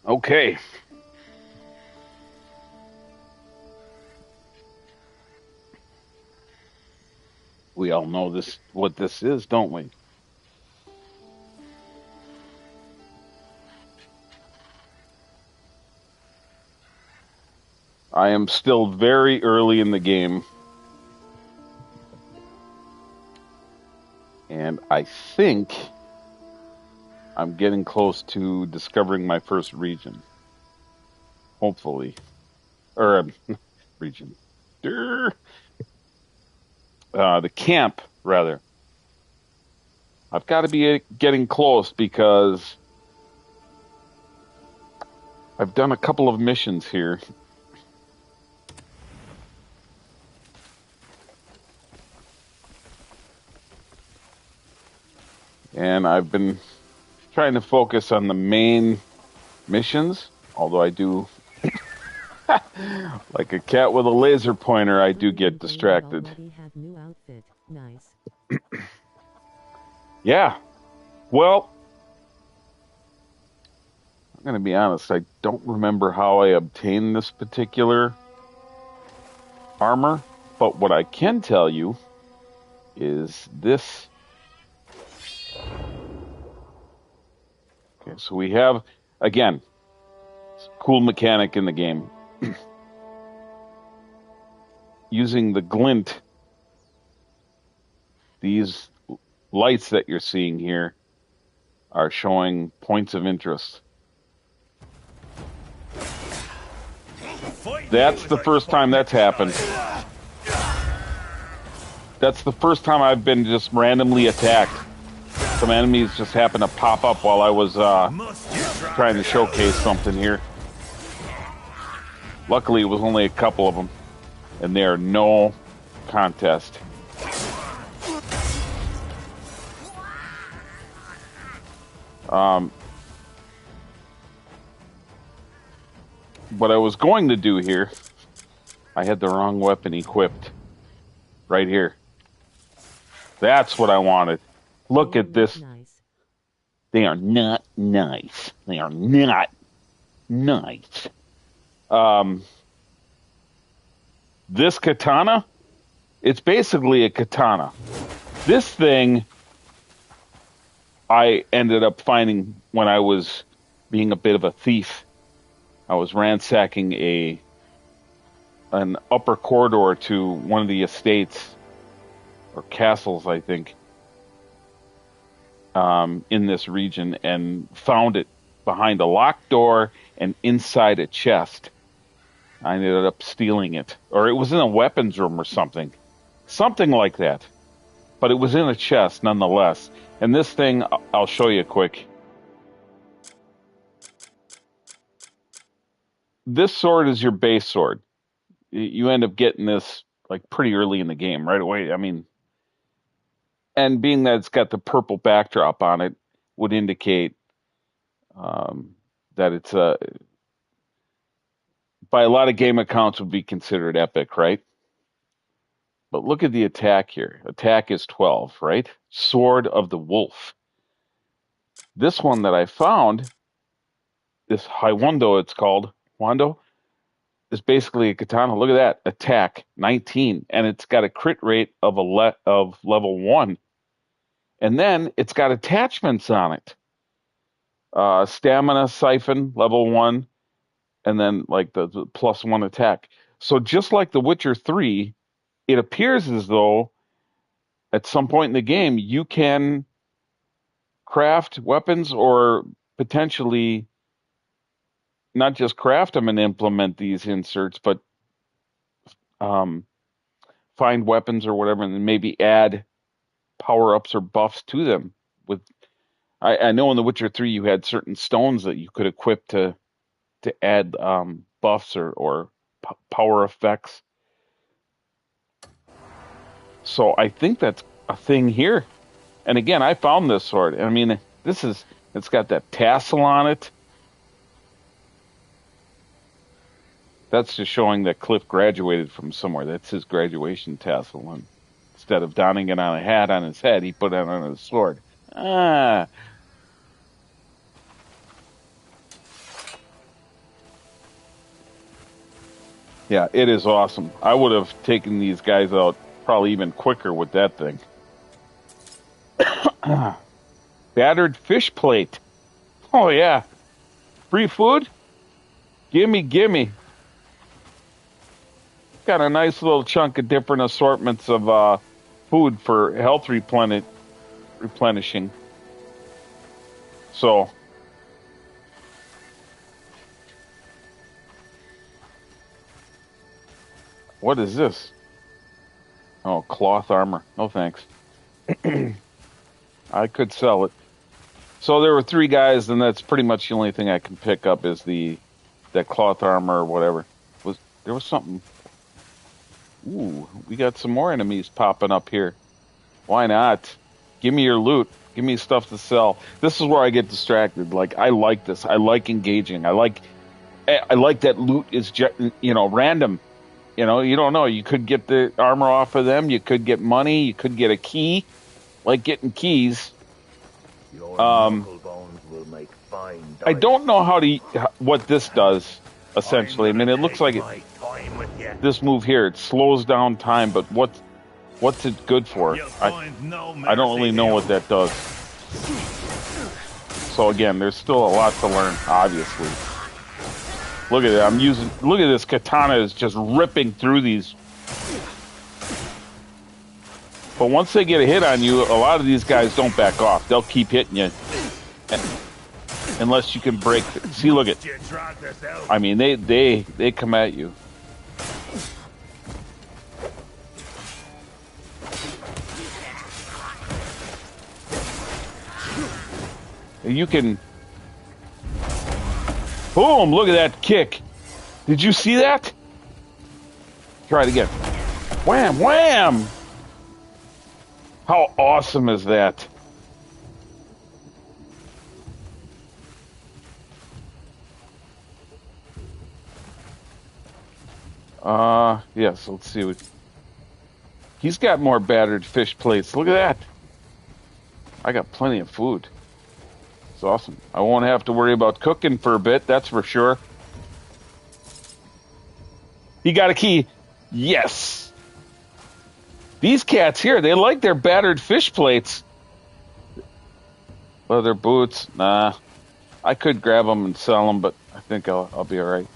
Okay. We all know this what this is, don't we? I am still very early in the game, and I think I'm getting close to discovering my first region. Hopefully. Or region. The camp, rather. I've got to be getting close because I've done a couple of missions here. And I've been trying to focus on the main missions, although I do, like a cat with a laser pointer, I do get distracted. Nice. Yeah. Well, I'm going to be honest, I don't remember how I obtained this particular armor, but what I can tell you is this. Okay, so we have, again, cool mechanic in the game. Using the glint, these lights that you're seeing here are showing points of interest. That's the first time that's happened. That's the first time I've been just randomly attacked. Some enemies just happened to pop up while I was trying to showcase something here. Luckily, it was only a couple of them, and they are no contest. What I was going to do here, I had the wrong weapon equipped. Right here. That's what I wanted. Look at this. Nice. They are not nice. They are not nice. This katana, it's basically a katana. This thing I ended up finding when I was being a bit of a thief. I was ransacking an upper corridor to one of the estates or castles, I think, in this region, and found it behind a locked door and inside a chest. I ended up stealing it, or it was in a weapons room or something like that. But it was in a chest nonetheless. And this thing, I'll show you quick. This sword is your base sword. You end up getting this like pretty early in the game, right away. I mean, and being that it's got the purple backdrop on it, would indicate that it's by a lot of game accounts would be considered epic, right? But look at the attack here. Attack is 12, right? Sword of the Wolf. This one that I found, this Haiwando, it's called Wando, is basically a katana. Look at that. Attack 19, and it's got a crit rate of level 1. And then it's got attachments on it. Stamina siphon, level 1, and then like the +1 attack. So just like The Witcher 3, it appears as though at some point in the game you can craft weapons, or potentially not just craft them and implement these inserts, but find weapons or whatever, and then maybe add power-ups or buffs to them. I know in The Witcher 3 you had certain stones that you could equip to add buffs or power effects. So I think that's a thing here. And again, I found this sword. I mean, it's got that tassel on it. That's just showing that Cliff graduated from somewhere. That's his graduation tassel. And instead of donning it on a hat on his head, he put it on his sword. Yeah, it is awesome. I would have taken these guys out probably even quicker with that thing. Battered fish plate. Oh yeah, free food. Gimme, gimme. Got a nice little chunk of different assortments of food for health replenishing. So, what is this? Oh, cloth armor. No thanks. I could sell it. So there were three guys, and that's pretty much the only thing I can pick up is that cloth armor or whatever. There was something? Ooh, we got some more enemies popping up here. Why not? Give me your loot. Give me stuff to sell. This is where I get distracted. Like I like this. I like engaging. I like that loot is random. You don't know. You could get the armor off of them. You could get money. You could get a key. Like getting keys. Your knuckle bones will make fine I dice. don't know what this does. Essentially, I mean, it looks like this move here. It slows down time, but what's it good for? I don't really know what that does. So again, there's still a lot to learn. Obviously, look at it. Look at this katana is just ripping through these. But once they get a hit on you, a lot of these guys don't back off. They'll keep hitting you. Unless you can break. See, look at. I mean, they come at you. You can. Boom! Look at that kick. Did you see that? Try it again. Wham! Wham! How awesome is that? Yes, let's see what... He's got more battered fish plates. Look at that. I got plenty of food. It's awesome. I won't have to worry about cooking for a bit, that's for sure. He got a key. Yes. These cats here, they like their battered fish plates. Leather boots, nah. I could grab them and sell them, but I think I'll be all right.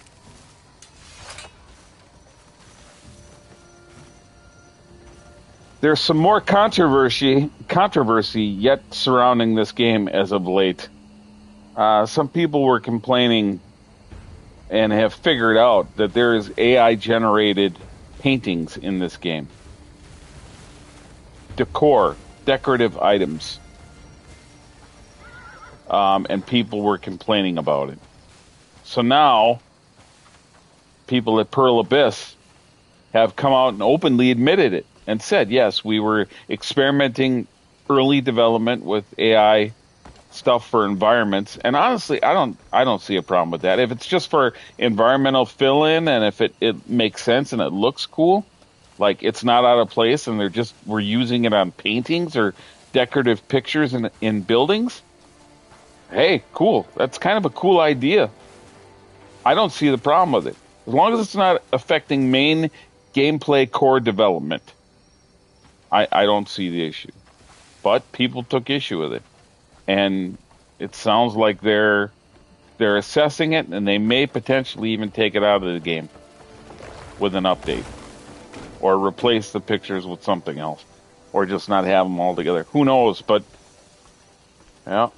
There's some more controversy yet surrounding this game as of late. Some people were complaining and have figured out that there is AI-generated paintings in this game. Decorative items. And people were complaining about it. So now, people at Pearl Abyss have come out and openly admitted it and said, yes, we were experimenting early development with AI stuff for environments. And honestly, I don't see a problem with that. If it's just for environmental fill-in and if it makes sense and it looks cool, like it's not out of place and we're using it on paintings or decorative pictures in buildings, hey, cool. That's kind of a cool idea. I don't see the problem with it. As long as it's not affecting main gameplay core development, I don't see the issue. But people took issue with it. And it sounds like they're assessing it, and they may potentially even take it out of the game with an update. Or replace the pictures with something else. Or just not have them all together. Who knows, but... yeah.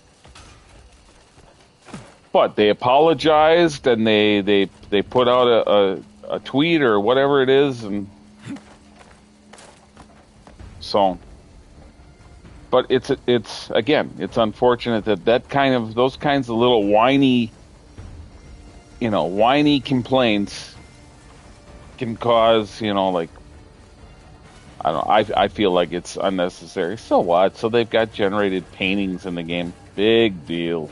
But they apologized, and they put out a tweet or whatever it is, and... so... But it's unfortunate that those kinds of little whiny complaints can cause, like, I don't know, I feel like it's unnecessary. So what? So they've got generated paintings in the game. Big deal.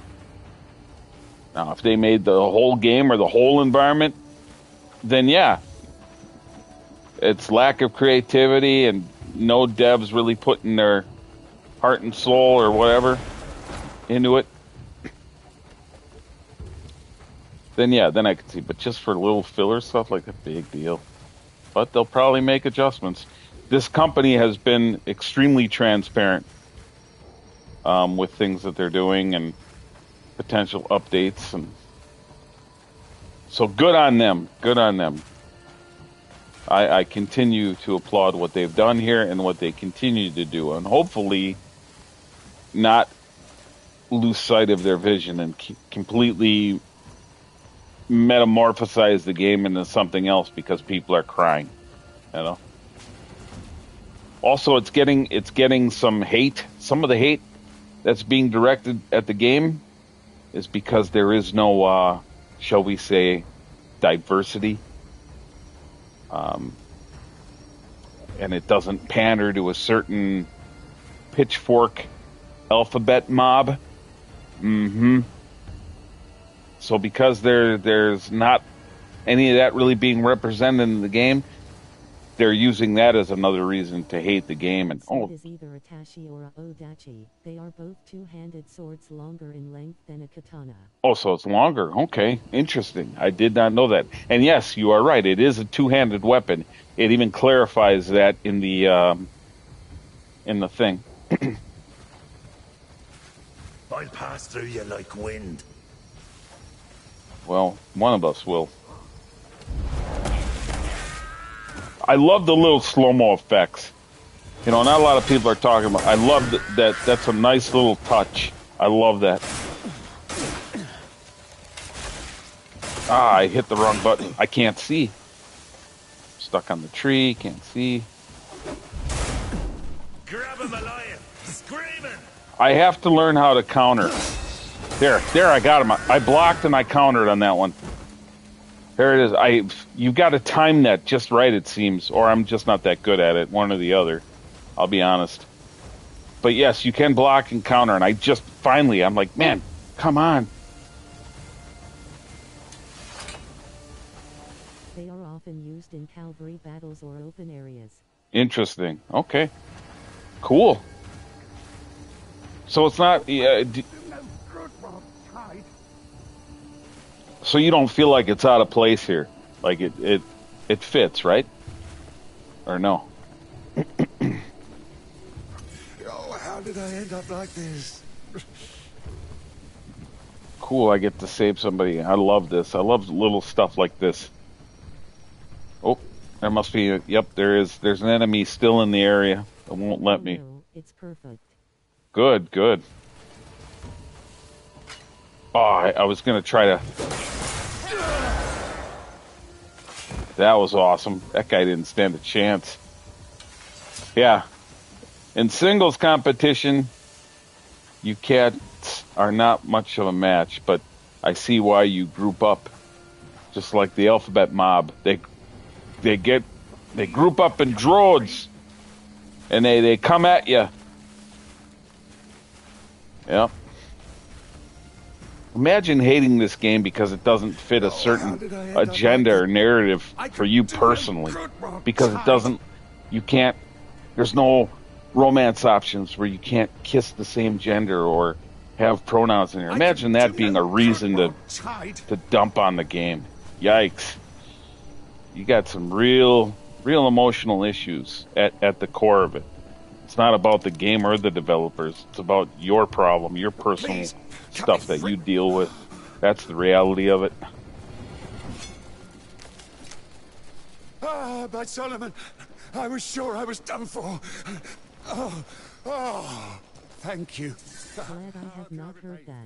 Now, if they made the whole game or the whole environment, then yeah. It's lack of creativity and no devs really putting their heart and soul or whatever into it. then yeah, then I could see. But just for little filler stuff like a big deal. But they'll probably make adjustments. This company has been extremely transparent with things that they're doing and potential updates, and so good on them. Good on them. I continue to applaud what they've done here and what they continue to do, and hopefully not lose sight of their vision and completely metamorphosize the game into something else because people are crying. You know. Also, it's getting some hate. Some of the hate that's being directed at the game is because there is no, shall we say, diversity. And it doesn't pander to a certain pitchfork alphabet mob. So because there's not any of that really being represented in the game, they're using that as another reason to hate the game. And Sword is either a tachi or a odachi. They are both two-handed swords, longer in length than a katana. Oh, so it's longer. Okay, interesting. I did not know that. And yes, you are right. It is a two-handed weapon. It even clarifies that in the thing. I'll pass through you like wind. Well, one of us will. I love the little slow-mo effects. You know, not a lot of people are talking about. I love that. That's a nice little touch. I love that. Ah, I hit the wrong button. I can't see. Stuck on the tree. Can't see. Grab him alive, screaming. I have to learn how to counter. There, I got him. I blocked and I countered on that one. There it is. You've got to time that just right, it seems, or I'm just not that good at it. One or the other. I'll be honest. But yes, you can block and counter, and I'm like, man, come on. They are often used in cavalry battles or open areas. Interesting. Okay. Cool. So it's not. So you don't feel like it's out of place here, like it fits, right? Or no? Oh, how did I end up like this? Cool. I get to save somebody. I love this. I love little stuff like this. Oh, there must be. Yep, there is. There's an enemy still in the area. It won't let me. No, it's perfect. Good. Oh, I was gonna try to. That was awesome. That guy didn't stand a chance. Yeah. In singles competition, you cats are not much of a match, but I see why you group up. Just like the alphabet mob. They group up in droves. And they come at you. Yep. Imagine hating this game because it doesn't fit a certain agenda or narrative for you personally. Because it doesn't, there's no romance options where you can't kiss the same gender or have pronouns in there. Imagine that being a reason to dump on the game. Yikes. You got some real emotional issues at the core of it. It's not about the game or the developers. It's about your problem, your personal stuff that you deal with. That's the reality of it. Ah, but Solomon, I was sure I was done for. Oh, thank you. Glad I have not heard that.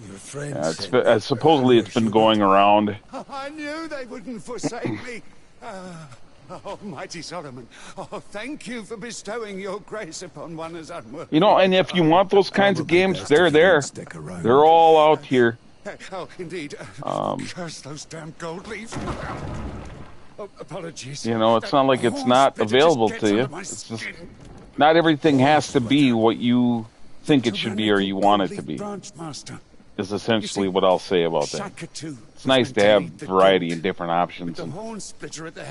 Your friends. Supposedly it's been going around. I knew they wouldn't forsake me. Almighty Solomon, thank you for bestowing your grace upon one as unworthy. You know, and if you want those kinds of games, they're there. They're all out here. Oh, indeed. Curse those damn gold leaves. Oh, apologies. You know, it's not like it's not available to you. It's just not everything has to be what you think it should be or you want it to be. Is essentially what I'll say about that. It's nice to have variety and different options, and you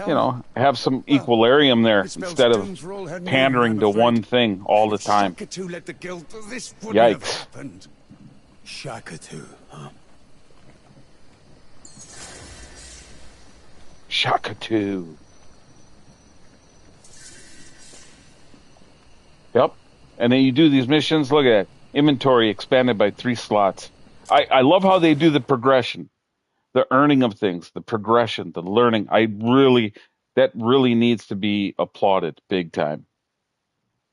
know, have some equilibrium there instead of pandering to one thing all the time. Yikes! Shakatu, huh? Shaka 2. Yep. And then you do these missions. Look at that. Inventory expanded by 3 slots. I love how they do the progression, the earning of things, the progression, the learning. That really needs to be applauded big time.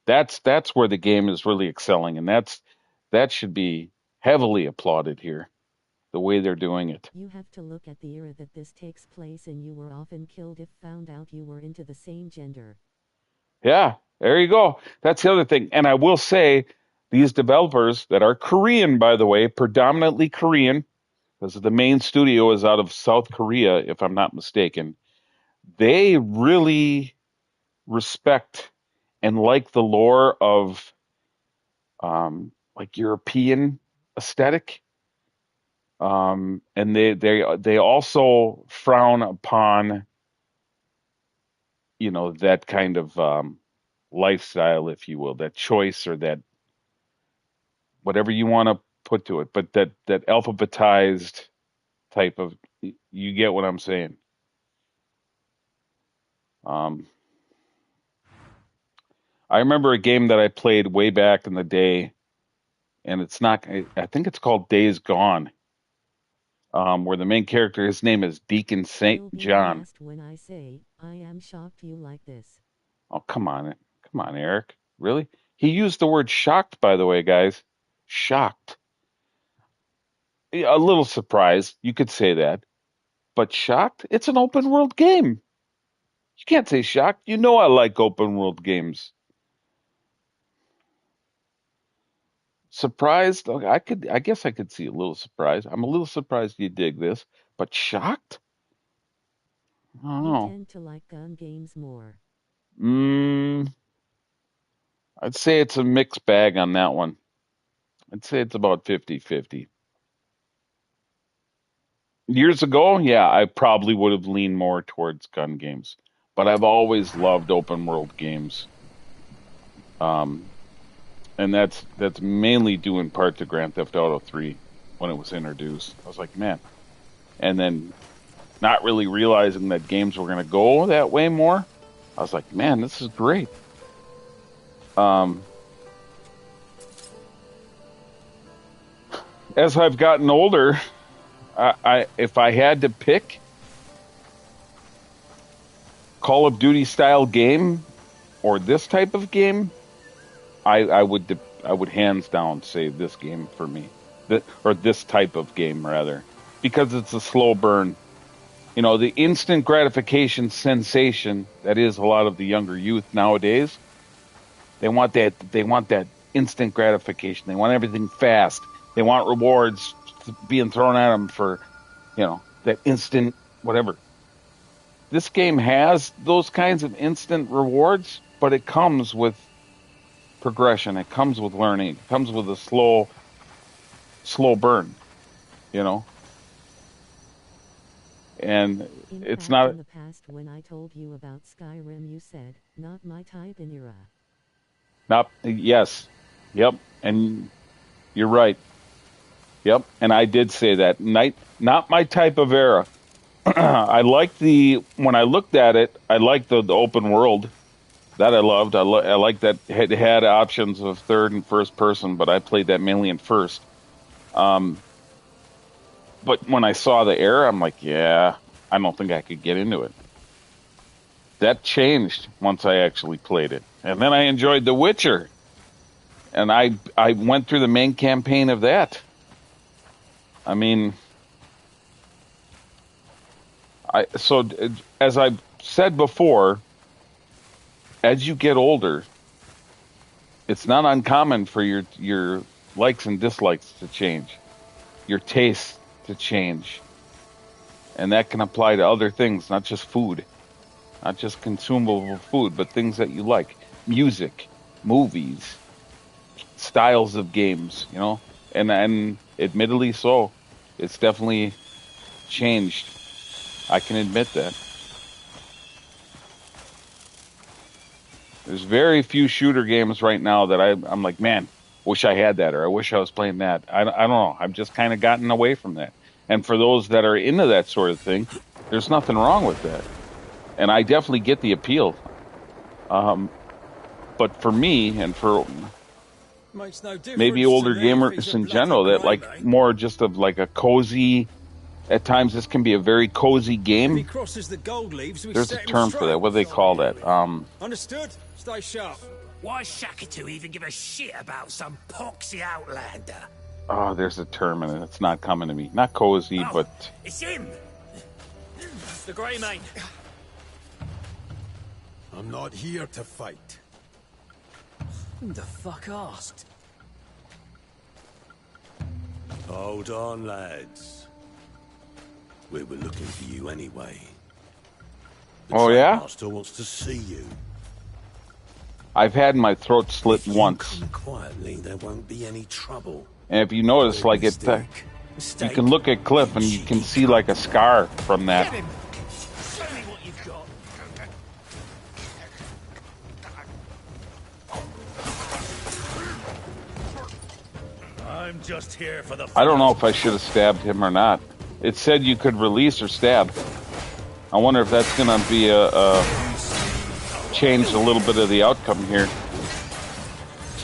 That's where the game is really excelling, and that should be heavily applauded here, the way they're doing it. You have to look at the era that this takes place, and you were often killed if found out you were into the same gender. Yeah, there you go. That's the other thing. And I will say, these developers that are Korean, by the way, predominantly Korean, because the main studio is out of South Korea, if I'm not mistaken, they really respect and like the lore of like European aesthetic. And they also frown upon, that kind of lifestyle, if you will, that choice, or that whatever you want to put to it, but that alphabetized type of, you get what I'm saying. I remember a game that I played way back in the day, and I think it's called Days Gone, where the main character, his name is Deacon You'll St. be John. impressed when I say, I am shocked you like this. Oh, come on, Eric. Really? He used the word shocked, by the way, guys. Shocked. Yeah, a little surprised, you could say that. But shocked? It's an open world game. You can't say shocked. You know I like open world games. Surprised? Okay, I guess I could see a little surprise. I'm a little surprised you dig this, but shocked? I don't You know. tend to like gun games more. I'd say it's a mixed bag on that one. I'd say it's about 50-50. Years ago, yeah, I probably would have leaned more towards gun games, but I've always loved open world games. And that's mainly due in part to Grand Theft Auto 3 when it was introduced. I was like, man. And then not really realizing that games were going to go that way more, I was like, man, this is great. As I've gotten older, if I had to pick Call of Duty style game or this type of game, I would hands down say this game for me, or this type of game rather, because it's a slow burn. The instant gratification sensation that is a lot of the younger youth nowadays. They want that instant gratification. They want everything fast. They want rewards being thrown at them for, that instant whatever. This game has those kinds of instant rewards, but it comes with progression. It comes with learning. It comes with a slow burn, And it's not. In the past, when I told you about Skyrim, you said, "Not my type in era." Yes, yep, and you're right. Yep, and I did say that. Not my type of era. I liked when I looked at it, I liked the open world. That I loved. I like that it had options of third and first person, but I played that mainly in first. But when I saw the era, I'm like, yeah, I don't think I could get into it. That changed once I actually played it. And then I enjoyed The Witcher. And I went through the main campaign of that. I mean, as I've said before, as you get older, it's not uncommon for your likes and dislikes to change, your tastes to change. And that can apply to other things, not just food, not just consumable food, but things that you like. Music, movies, styles of games, and admittedly so. It's definitely changed. I can admit that. There's very few shooter games right now that I'm like, man, wish I had that, or I wish I was playing that. I don't know. I've just kind of gotten away from that. And for those that are into that sort of thing, there's nothing wrong with that. And I definitely get the appeal. But for me, and for Makes no difference maybe to older me if he's gamers a in bloody general that grey, like mate. more just of like a cozy, at times this can be a very cozy If he game. crosses the gold leaves, we There's a set him term for straight. that. What do they call that? Understood? Stay sharp. Why Shakatu even give a shit about some poxy outlander? Oh, there's a term and it's not coming to me. Not cozy, Oh, but it's him! The grey mate. I'm not here to fight. Who the fuck asked? Hold on, lads. We were looking for you anyway. The Oh, yeah? Master wants to see you. I've had my throat slit If you once. come quietly, there won't be any trouble. And if you notice, like it, you can look at Cliff and you can see like a scar from that. Get him! Show me what you've got. I'm just here for the. I don't know if I should have stabbed him or not. It said you could release or stab. I wonder if that's going to be change a little bit of the outcome here.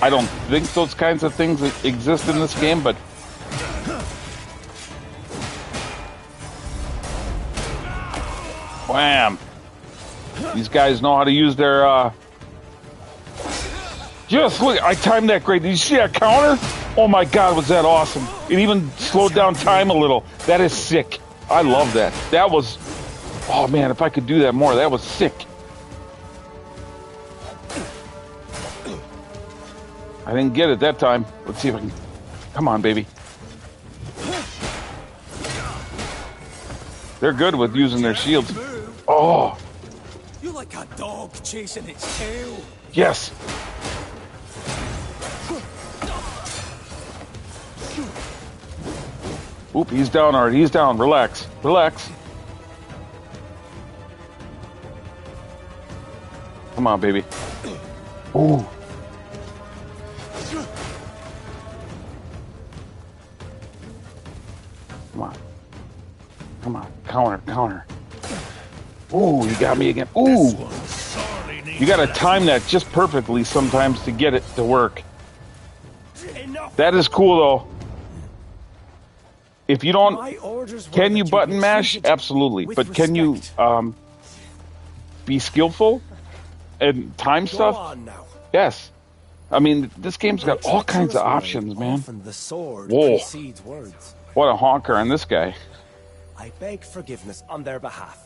I don't think those kinds of things exist in this game, but wham! These guys know how to use their. Just look! I timed that great. Did you see that counter? Oh my God, was that awesome! It even slowed down time a little. That is sick. I love that. That was. Oh man, if I could do that more, that was sick. I didn't get it that time. Let's see if I can. Come on, baby. They're good with using their shields. Oh, You're like a dog chasing its tail. yes. Oop, he's down already. He's down. Relax. Relax. Come on, baby. Ooh. Come on. Come on. Counter, counter. Ooh, you got me again. Ooh. You got to time that just perfectly sometimes to get it to work. That is cool, though. If you don't... Can you button mash? Absolutely. But can you be skillful and time stuff? Yes. I mean, this game's got all kinds of options, man. Whoa. What a honker on this guy. I beg forgiveness on their behalf.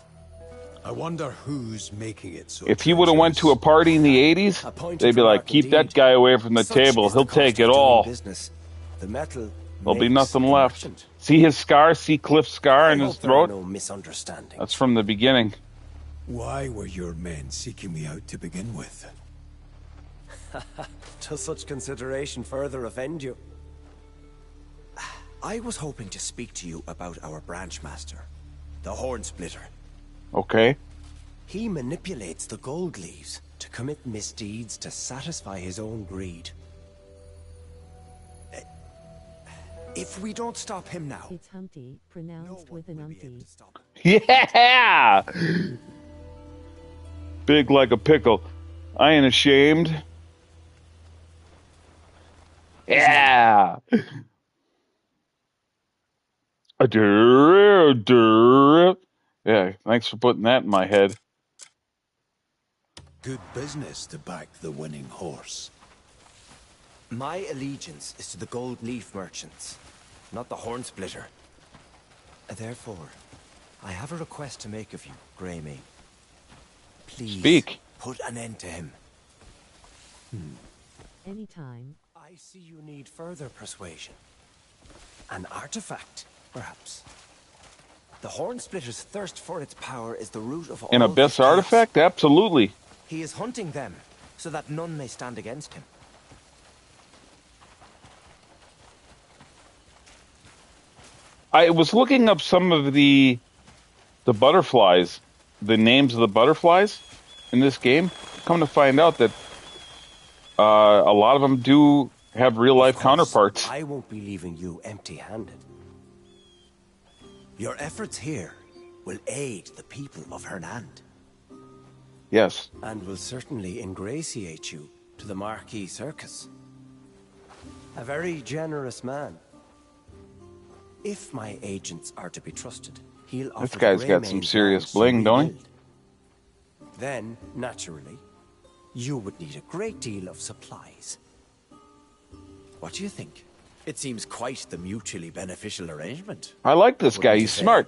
I wonder who's making it so. If he would have went to a party in the 80s, they'd be like, keep that guy away from the table. He'll take it all. The metal There'll be nothing left. See his scar? See Cliff's scar in his throat? No misunderstanding. That's from the beginning. Why were your men seeking me out to begin with? Does such consideration further offend you? I was hoping to speak to you about our branch master, the Horn Splitter. Okay. He manipulates the gold leaves to commit misdeeds to satisfy his own greed. If we don't stop him now, It's Humpty, pronounced with an umpty. Yeah! Big like a pickle. I ain't ashamed. Yeah! Yeah, thanks for putting that in my head. Good business to back the winning horse. my allegiance is to the gold leaf merchants, not the Horn Splitter. Therefore, I have a request to make of you, Greymane. Please, Speak. put an end to him. Anytime. I see you need further persuasion. An artifact, perhaps. The Horn Splitter's thirst for its power is the root of all An Abyss this chaos. artifact? Absolutely. He is hunting them, so that none may stand against him. I was looking up some of the butterflies, the names of the butterflies in this game. Come to find out that a lot of them do have real life counterparts. I won't be leaving you empty-handed. Your efforts here will aid the people of Hernand. Yes. And will certainly ingratiate you to the Marquis Circus. A very generous man. If my agents are to be trusted, he'll offer This guy's got some serious bling, don't he? Then, naturally, you would need a great deal of supplies. What do you think? It seems quite the mutually beneficial arrangement. I like this guy. Wouldn't you He's say? smart.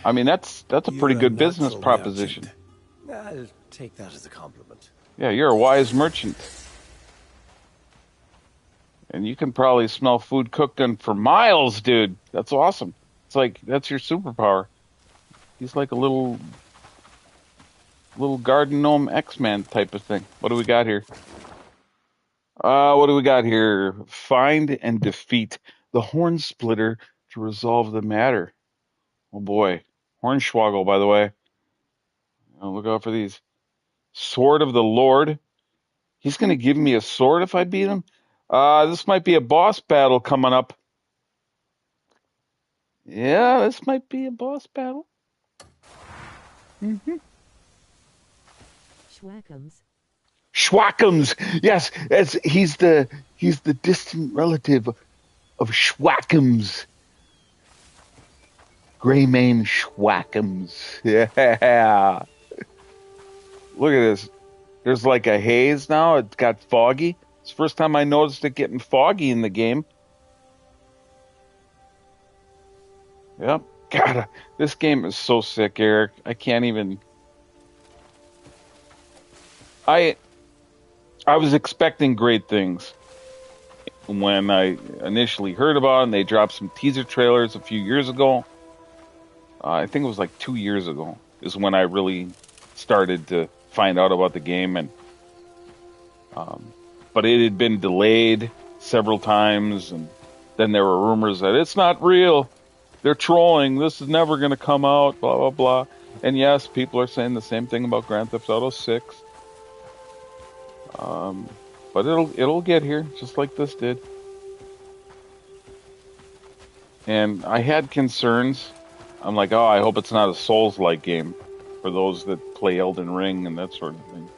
I mean, that's a pretty You're a good business natural proposition. merchant. I'll take that as a compliment. Yeah, you're a wise merchant. And you can probably smell food cooking for miles, dude. That's awesome. It's like, that's your superpower. He's like a little garden gnome X-Man type of thing. What do we got here? What do we got here? Find and defeat the Horn Splitter to resolve the matter. Oh boy. Hornswoggle, by the way. Oh, look out for these. Sword of the Lord. He's going to give me a sword if I beat him? This might be a boss battle coming up. Yeah, this might be a boss battle. Mm-hmm. Schwackums. Yes, he's the distant relative of Schwackums. Greymane Schwackums. Yeah. Look at this. There's like a haze now. It got foggy. It's the first time I noticed it getting foggy in the game. Yep. God, this game is so sick, Eric. I can't even... I was expecting great things when I initially heard about it, and they dropped some teaser trailers a few years ago. I think it was like 2 years ago is when I really started to find out about the game, and but it had been delayed several times, and then there were rumors that it's not real, they're trolling, this is never going to come out, blah blah blah. And yes, people are saying the same thing about Grand Theft Auto 6. But it'll get here just like this did. And I had concerns. I'm like, oh, I hope it's not a Souls-like game for those that play Elden Ring and that sort of thing.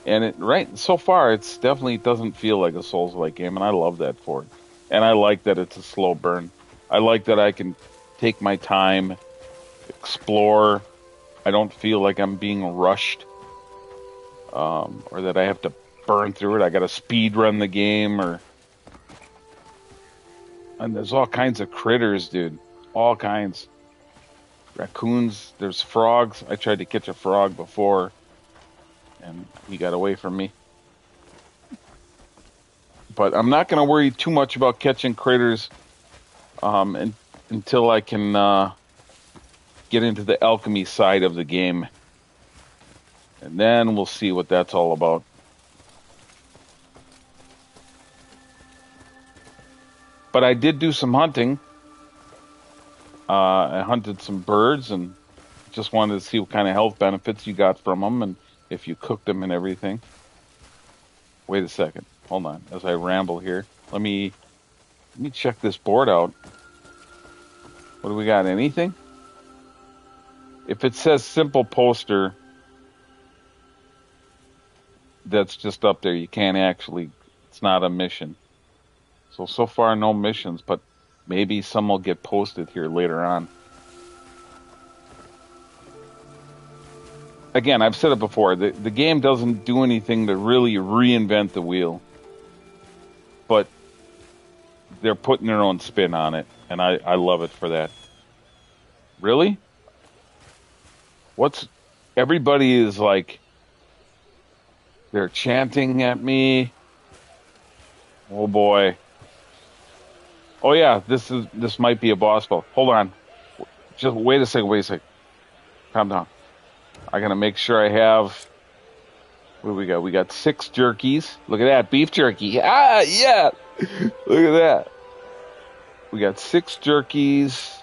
And so far, it's definitely doesn't feel like a Souls-like game, and I love that for it. And I like that it's a slow burn. I like that I can take my time, explore. I don't feel like I'm being rushed, or that I have to burn through it. I got to speed run the game, and there's all kinds of critters, dude. All kinds. Raccoons, there's frogs. I tried to catch a frog before, and he got away from me. But I'm not going to worry too much about catching critters until I can get into the alchemy side of the game. And then we'll see what that's all about. But I did do some hunting. I hunted some birds and just wanted to see what kind of health benefits you got from them and if you cooked them and everything. Wait a second. Hold on. As I ramble here, let me check this board out. What do we got? Anything? If it says simple poster, that's just up there. You can't actually, it's not a mission. So far, no missions, but maybe some will get posted here later on. Again, I've said it before, the game doesn't do anything to really reinvent the wheel. But they're putting their own spin on it, and I love it for that. Really? Everybody is like, they're chanting at me. Oh boy. Oh yeah, this might be a boss battle. Hold on. Just wait a second. Calm down. I gotta make sure I have, what do we got? We got 6 jerkies. Look at that, beef jerky. Ah, yeah! Look at that. We got 6 jerkies.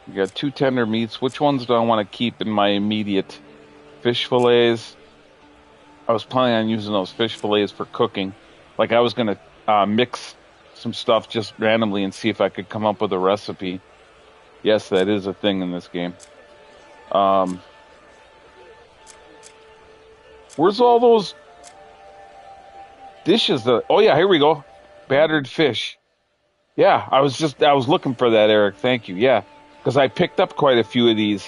We got 2 tender meats. Which ones do I want to keep in my immediate? Fish fillets. I was planning on using those fish fillets for cooking. Like I was gonna mix some stuff just randomly and see if I could come up with a recipe. Yes, that is a thing in this game. Where's all those dishes? Oh yeah, here we go. Battered fish. Yeah, I was looking for that, Eric. Thank you. Yeah, because I picked up quite a few of these.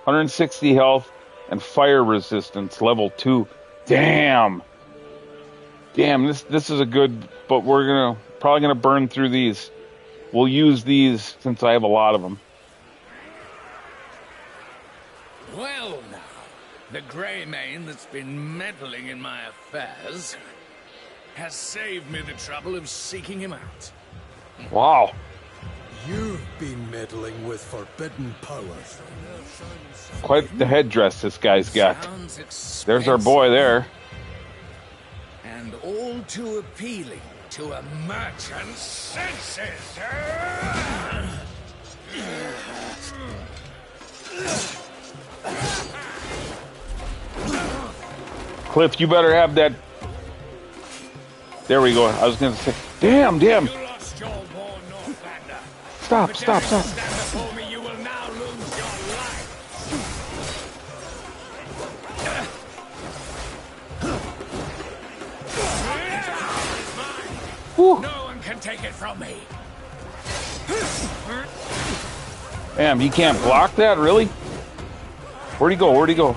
160 health and fire resistance, level 2. Damn, this is a good, but we're probably gonna burn through these. We'll use these since I have a lot of them. Well now, the Greymane that's been meddling in my affairs has saved me the trouble of seeking him out. Wow. You've been meddling with forbidden powers. Quite the headdress this guy's got. There's our boy there. And all too appealing to a merchant's senses. Cliff, you better have that. There we go. I was going to say, damn. Stop. Before me, you will now lose your life. Whew. No one can take it from me. Damn, he can't block that, really? Where'd he go?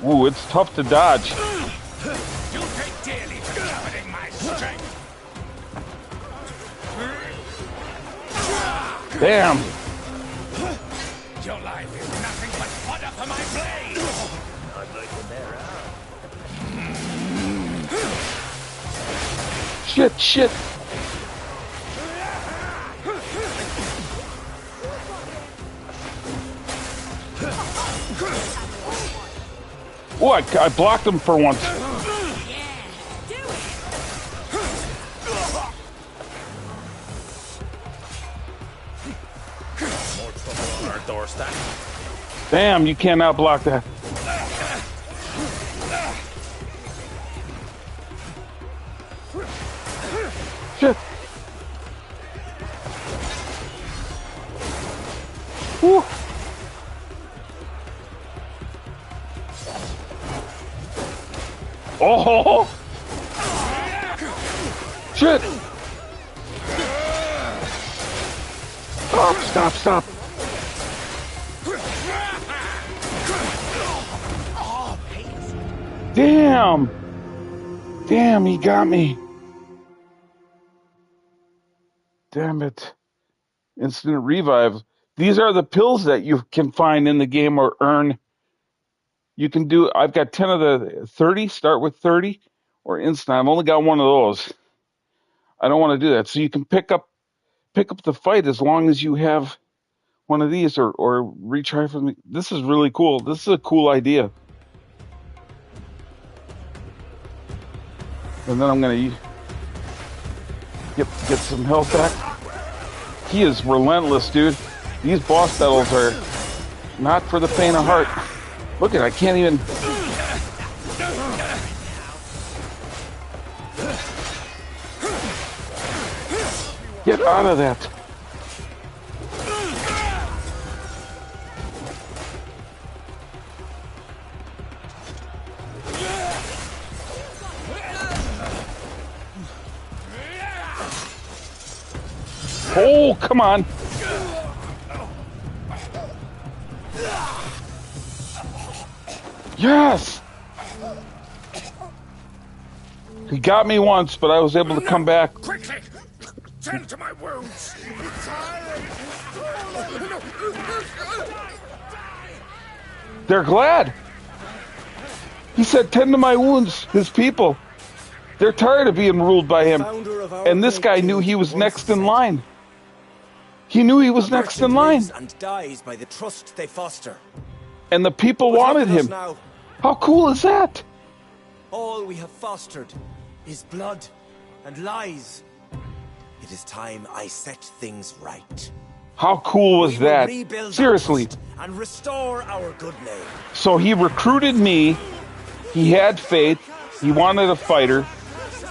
Ooh, it's tough to dodge. You pay dearly for coveting my strength. Damn. Your life is nothing but fodder for my blade. I'd like to bear out. Shit. Oh, I blocked him for once. More trouble on our doorstep. Damn, you cannot block that. Shit. Woo. Oh! Shit! Stop. Damn, he got me. Damn it. Instant revive. These are the pills that you can find in the game or earn. You can do, I've got 10 of the 30, start with 30, or instant. I've only got one of those. I don't want to do that. So you can pick up the fight as long as you have one of these or retry from the, this is really cool. This is a cool idea. And then I'm going to get some health back. He is relentless, dude. These boss battles are not for the faint of heart. Look at it, I can't even. Get out of that. Oh, come on. Yes! He got me once, but I was able to come back. Quickly! Tend to my wounds! They're glad. He said, tend to my wounds, his people. They're tired of being ruled by him. And this guy knew he was next in line. He knew he was next in line. And dies by the trust they foster. And the people wanted him. How cool is that? All we have fostered is blood and lies. It is time I set things right. How cool was that? Seriously. And restore our good name. So he recruited me. He had faith. He wanted a fighter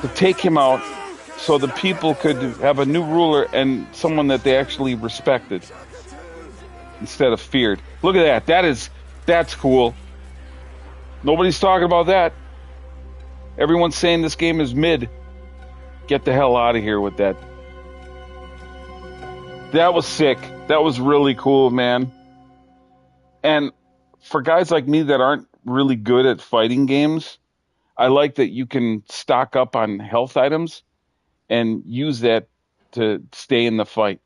to take him out so the people could have a new ruler and someone that they actually respected instead of feared. Look at that. That's cool. Nobody's talking about that. Everyone's saying this game is mid. Get the hell out of here with that. That was sick. That was really cool, man. And for guys like me that aren't really good at fighting games, I like that you can stock up on health items and use that to stay in the fight.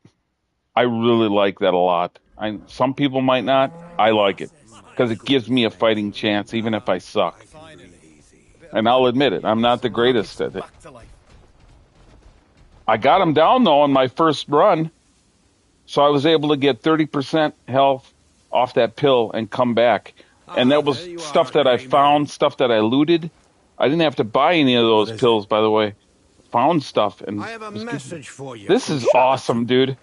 I really like that a lot. Some people might not. I like it because it gives me a fighting chance, even if I suck. And I'll admit it, I'm not the greatest at it. I got him down, though, on my first run, so I was able to get 30% health off that pill and come back. And that was stuff that I found, stuff that I looted. I didn't have to buy any of those pills, by the way. Found stuff. And I have a message for you. This is awesome, dude.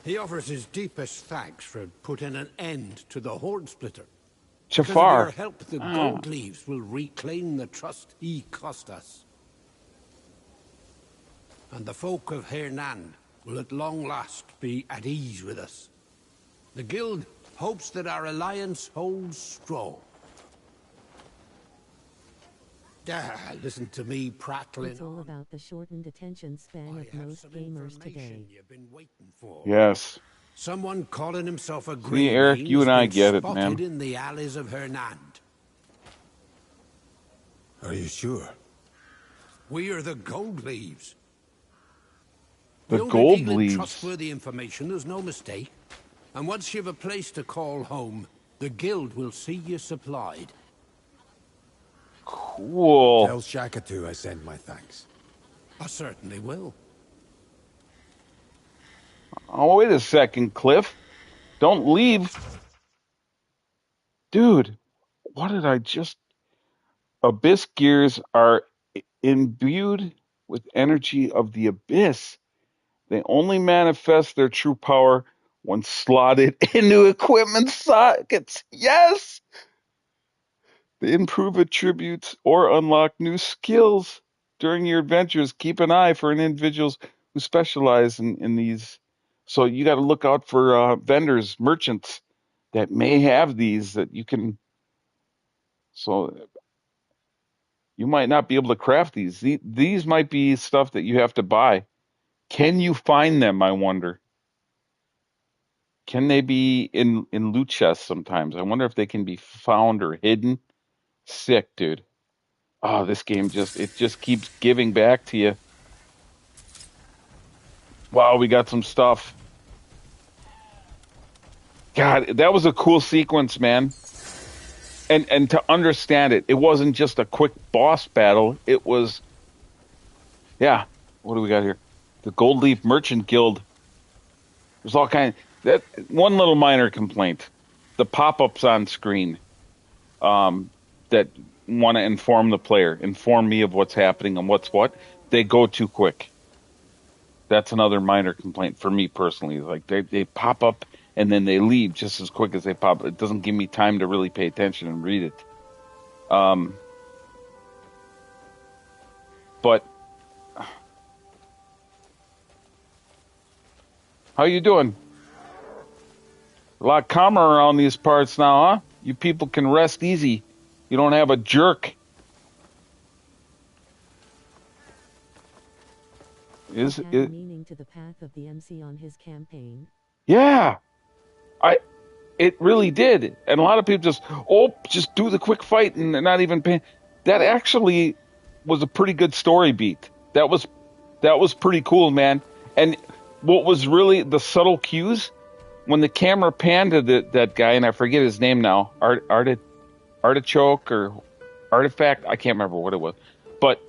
He offers his deepest thanks for putting an end to the Horde Splitter. Jafar. Because of your help, the Gold Leaves will reclaim the trust he cost us. And the folk of Hernan will at long last be at ease with us. The Guild hopes that our alliance holds strong. Listen to me prattling. It's all about the shortened attention span of most gamers today. You've been waiting for. Yes. Someone calling himself a See, Eric, you and I get it, man. in the alleys of Hernand. Are you sure? We are the Gold Leaves. The We only Gold deal in Leaves. trustworthy information, there's no mistake. And once you've a place to call home, the Guild will see you supplied. Cool. Tell Shakatu I send my thanks. I certainly will. Oh, wait a second, Cliff. Don't leave. Dude, what did I just... Abyss gears are imbued with energy of the Abyss. They only manifest their true power when slotted into equipment sockets. Yes! They improve attributes or unlock new skills. During your adventures, keep an eye for individuals who specialize in these. So you got to look out for vendors, merchants that may have these that you can. So you might not be able to craft these. These might be stuff that you have to buy. Can you find them, I wonder? Can they be in loot chests sometimes? I wonder if they can be found or hidden. Sick, dude. Oh, this game just keeps giving back to you. Wow, we got some stuff. God, that was a cool sequence, man. And to understand it, it wasn't just a quick boss battle. It was, yeah. What do we got here? The Gold Leaf Merchant Guild. There's all kind. That one little minor complaint: the pop-ups on screen that want to inform the player, inform me of what's happening and what's what. They go too quick. That's another minor complaint for me personally. Like they pop up and then they leave just as quick as they pop. It doesn't give me time to really pay attention and read it. But how you doing? A lot calmer around these parts now, huh? You people can rest easy. You don't have a jerk. Is it meaning to the path of the MC on his campaign? Yeah. It really did. And a lot of people just do the quick fight and they're not even paying. That actually was a pretty good story beat. That was pretty cool, man. And what was really the subtle cues when the camera panned to that guy, and I forget his name now, Artichoke or Artifact, I can't remember what it was, but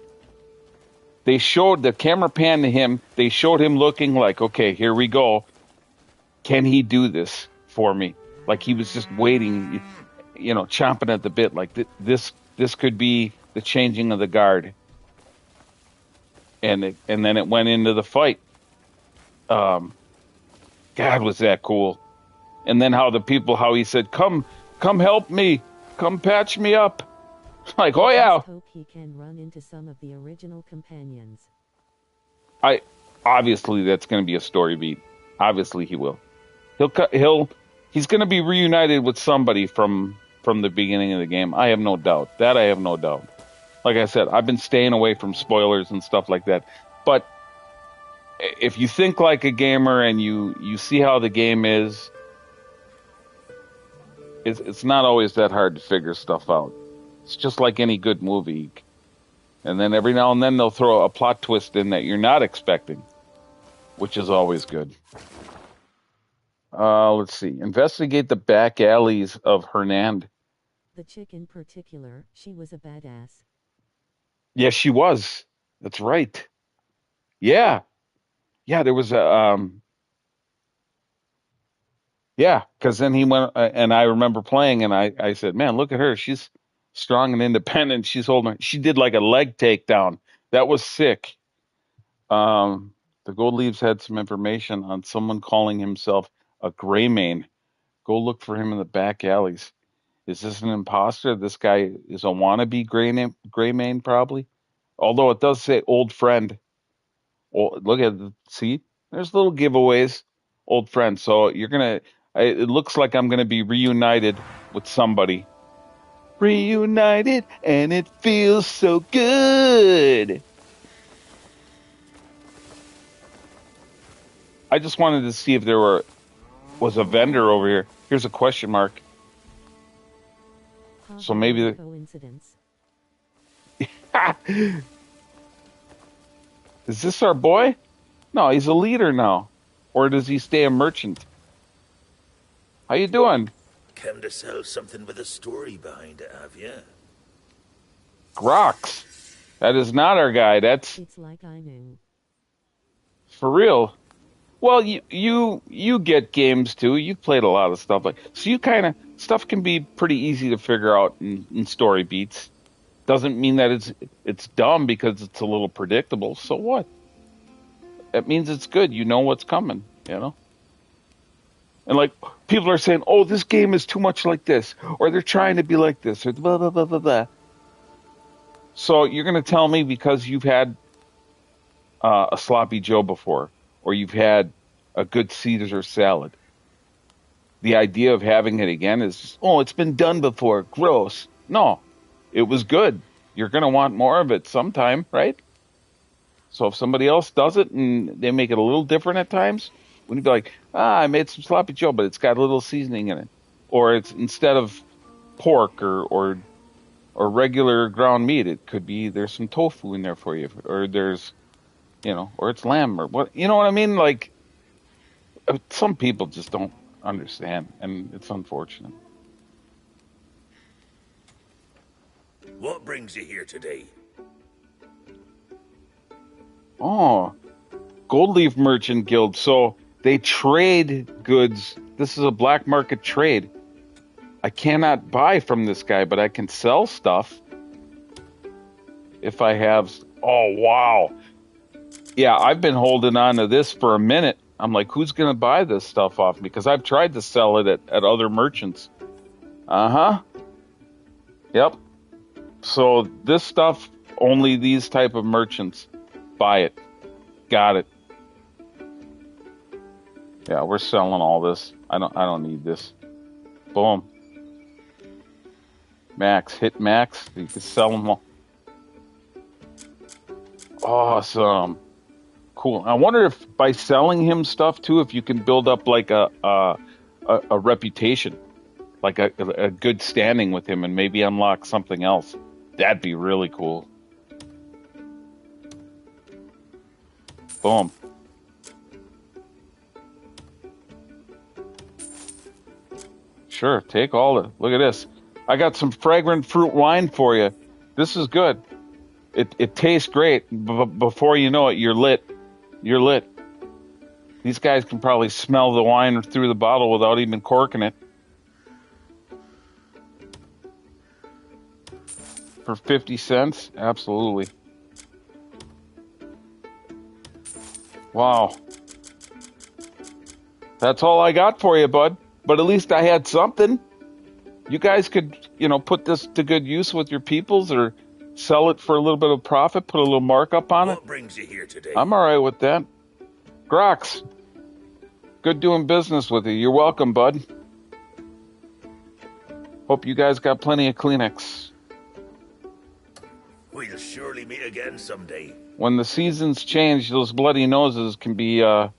they showed the camera pan to him. They showed him looking like, okay, here we go. Can he do this for me? Like he was just waiting, chomping at the bit. Like this could be the changing of the guard. And then it went into the fight. God, was that cool. And then how he said, come help me. Come patch me up. Like, oh yeah. Let's hope he can run into some of the original companions. Obviously that's going to be a story beat. Obviously he will. He's going to be reunited with somebody from the beginning of the game. I have no doubt. That I have no doubt. Like I said, I've been staying away from spoilers and stuff like that. But if you think like a gamer and you see how the game is, it's not always that hard to figure stuff out. It's just like any good movie. And then every now and then they'll throw a plot twist in that you're not expecting, which is always good. Let's see. Investigate the back alleys of Hernand. The chick in particular, she was a badass. Yes, she was. That's right. Yeah. Yeah, there was a... Yeah, because then he went, and I remember playing, and I said, man, look at her. She's strong and independent. She's holding... She did like a leg takedown. That was sick. The Gold Leaves had some information on someone calling himself a Greymane. Go look for him in the back alleys. Is this an imposter? This guy is a wannabe Greymane, probably. Although it does say old friend. Oh, look at see, there's little giveaways. Old friend. So you're gonna. It looks like I'm gonna be reunited with somebody. Reunited, and it feels so good. I just wanted to see if there was a vendor over here. Here's a question mark. So maybe coincidence. Is this our boy? No, he's a leader now. Or does he stay a merchant? How you doing? Come to sell something with a story behind it, have you? Grox. That is not our guy. That's It's like I knew. for real. Well, you get games too. You've played a lot of stuff so you kind of stuff can be pretty easy to figure out in story beats. Doesn't mean that it's dumb because it's a little predictable. So what? That means it's good. You know what's coming. You know. And like people are saying, oh, this game is too much like this, or they're trying to be like this, or blah blah blah blah blah. So you're gonna tell me because you've had a sloppy Joe before, or you've had a good Caesar salad. The idea of having it again is, oh, it's been done before. Gross. No, it was good. You're going to want more of it sometime, right? So if somebody else does it and they make it a little different at times, when you be like, I made some sloppy Joe, but it's got a little seasoning in it. Or it's instead of pork or regular ground meat, it could be there's some tofu in there for you. Or there's, or it's lamb or what, you know what I mean? Like, some people just don't understand, and it's unfortunate. What brings you here today? Oh, Gold Leaf Merchant Guild. So they trade goods. This is a black market trade. I cannot buy from this guy, but I can sell stuff if I have. Oh, wow. Yeah, I've been holding on to this for a minute. I'm like, who's going to buy this stuff off me? Because I've tried to sell it at other merchants. Uh-huh. Yep. So this stuff, only these type of merchants buy it. Got it. Yeah, we're selling all this. I don't need this. Boom. Max. Hit max. You can sell them all. Awesome. Cool. I wonder if by selling him stuff too, if you can build up like a reputation, like a good standing with him, and maybe unlock something else. That'd be really cool. Boom. Sure, take all the. Look at this. I got some fragrant fruit wine for you. This is good. It tastes great. Before you know it, you're lit. You're lit. These guys can probably smell the wine through the bottle without even corking it. For 50 cents? Absolutely. Wow. That's all I got for you, bud. But at least I had something. You guys could put this to good use with your peoples, or sell it for a little bit of profit, put a little markup on it? What brings you here today? I'm all right with that. Grox, good doing business with you. You're welcome, bud. Hope you guys got plenty of Kleenex. We'll surely meet again someday. When the seasons change, those bloody noses can be, it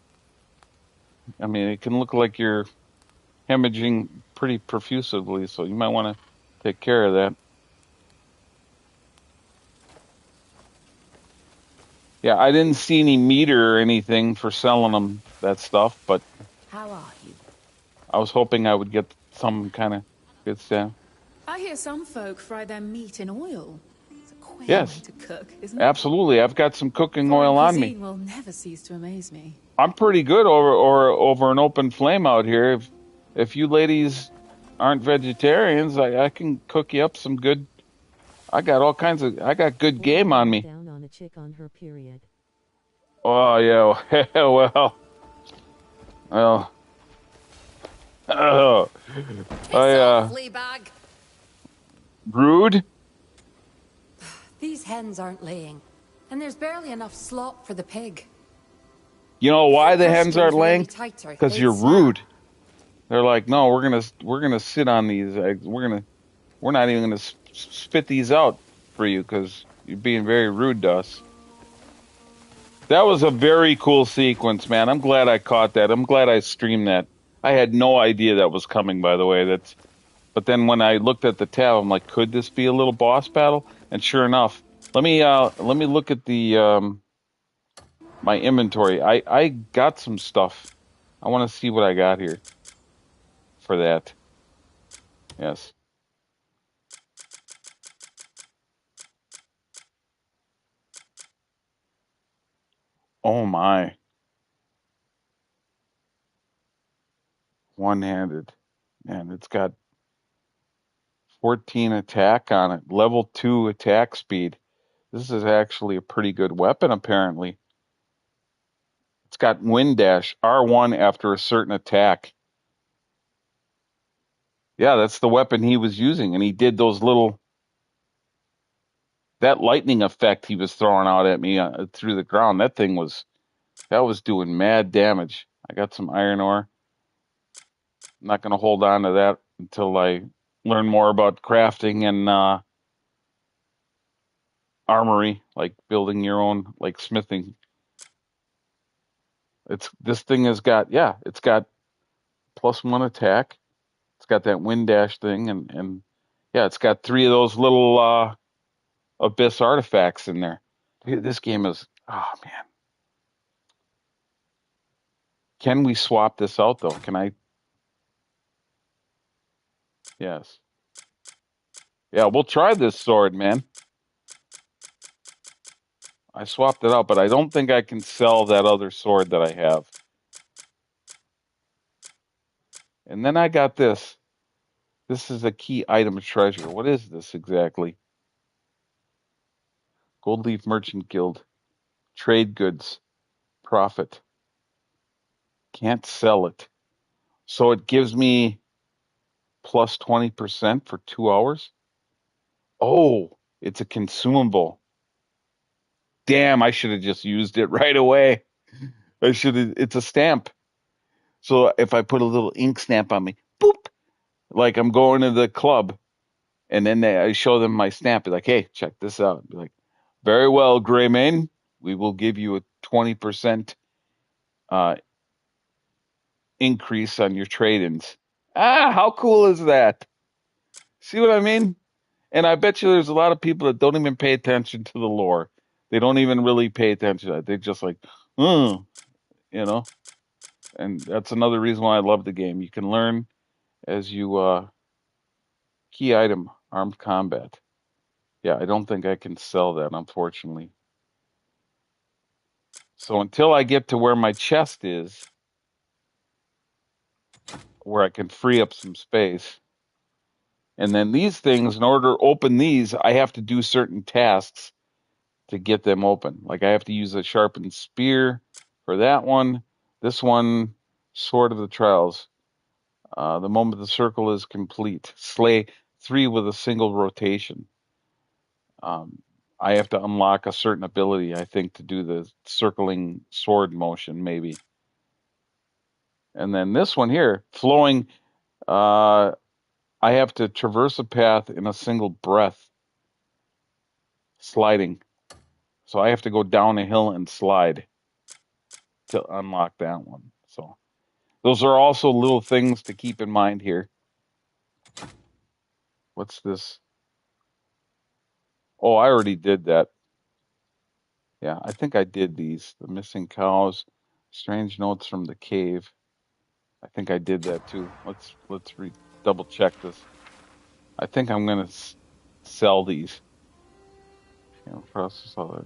can look like you're hemorrhaging pretty profusively, so you might want to take care of that. Yeah, I didn't see any meter or anything for selling them that stuff, but How are you? I was hoping I would get some kind of good stuff. I hear some folk fry their meat in oil. It's a queer Yes, way to cook, isn't it? absolutely. I've got some cooking Foreign oil on me. cuisine will never cease to amaze me. I'm pretty good over an open flame out here. If you ladies aren't vegetarians, I can cook you up some good. I got good game on me. Down on a chick on her period. Oh yeah, well. Fleabag. Rude. These hens aren't laying, and there's barely enough slop for the pig. You know why the hens aren't laying? Tighter, Because they'd you're slap. rude. They're like, no, we're gonna sit on these eggs. We're not even gonna spit these out for you because you're being very rude to us. That was a very cool sequence, man. I'm glad I caught that. I'm glad I streamed that. I had no idea that was coming, by the way. But then when I looked at the tab, I'm like, could this be a little boss battle? And sure enough, let me look at the my inventory. I got some stuff. I want to see what I got here for that. Yes. Oh my. One-handed. And it's got 14 attack on it. Level 2 attack speed. This is actually a pretty good weapon, apparently. It's got wind dash, R1 after a certain attack. Yeah, that's the weapon he was using. And he did those that lightning effect he was throwing out at me through the ground. That was doing mad damage. I got some iron ore. I'm not going to hold on to that until I learn more about crafting and armory, like building your own, like smithing. This thing has got +1 attack. It's got that wind dash thing, and yeah, it's got 3 of those little abyss artifacts in there. This game is, oh man. Can we swap this out though? Can I? Yes. Yeah, we'll try this sword, man. I swapped it out, but I don't think I can sell that other sword that I have. And then I got this. This is a key item treasure. What is this exactly? Gold Leaf Merchant Guild. Trade goods. Profit. Can't sell it. So it gives me plus 20% for 2 hours. Oh, it's a consumable. Damn, I should have just used it right away. It's a stamp. So if I put a little ink stamp on me, boop, like I'm going to the club, and then I show them my stamp, be like, hey, check this out. Be like, very well, Greymane, we will give you a 20% increase on your trade-ins. How cool is that? See what I mean? And I bet you there's a lot of people that don't even pay attention to the lore. They don't even really pay attention to that. They're just like, you know. And that's another reason why I love the game. You can learn as you key item, armed combat. Yeah, I don't think I can sell that, unfortunately. So until I get to where my chest is, where I can free up some space, and then these things, in order to open these, I have to do certain tasks to get them open. Like I have to use a sharpened spear for that one. This one, Sword of the Trials. The moment the circle is complete, slay 3 with a single rotation. I have to unlock a certain ability, I think, to do the circling sword motion, maybe. And then this one here, flowing, I have to traverse a path in a single breath, sliding. So I have to go down a hill and slide to unlock that one. So those are also little things to keep in mind here. What's this? Oh, I already did that. Yeah, I think I did these. The missing cows, strange notes from the cave. I think I did that too. Let's double check this. I think I'm gonna sell these. Process all that.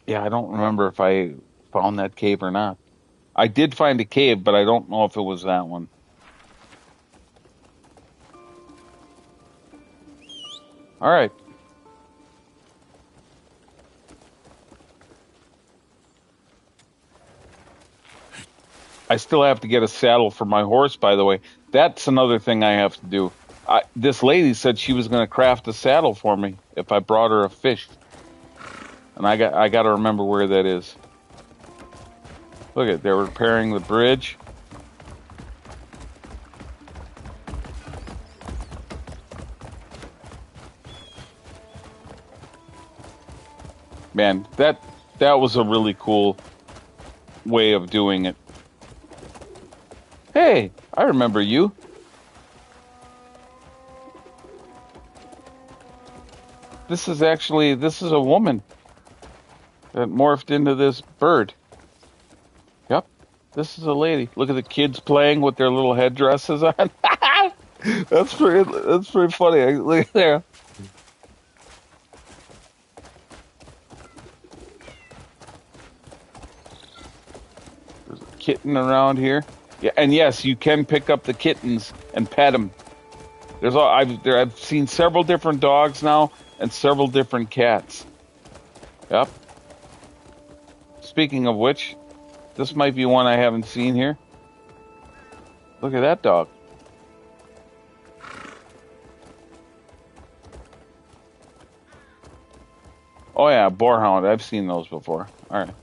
Yeah, I don't remember if I found that cave or not. I did find a cave, but I don't know if it was that one. All right. I still have to get a saddle for my horse, by the way. That's another thing I have to do. This lady said she was going to craft a saddle for me if I brought her a fish. And I got to remember where that is. Look at, they're repairing the bridge. Man, that was a really cool way of doing it. Hey, I remember you. This is a woman that morphed into this bird. Yep, this is a lady. Look at the kids playing with their little headdresses on. That's pretty funny. Look there. There's a kitten around here. Yeah, and yes, you can pick up the kittens and pet them. I've seen several different dogs now and several different cats. Yep. Speaking of which, this might be one I haven't seen here. Look at that dog. Oh yeah, boarhound. I've seen those before. All right.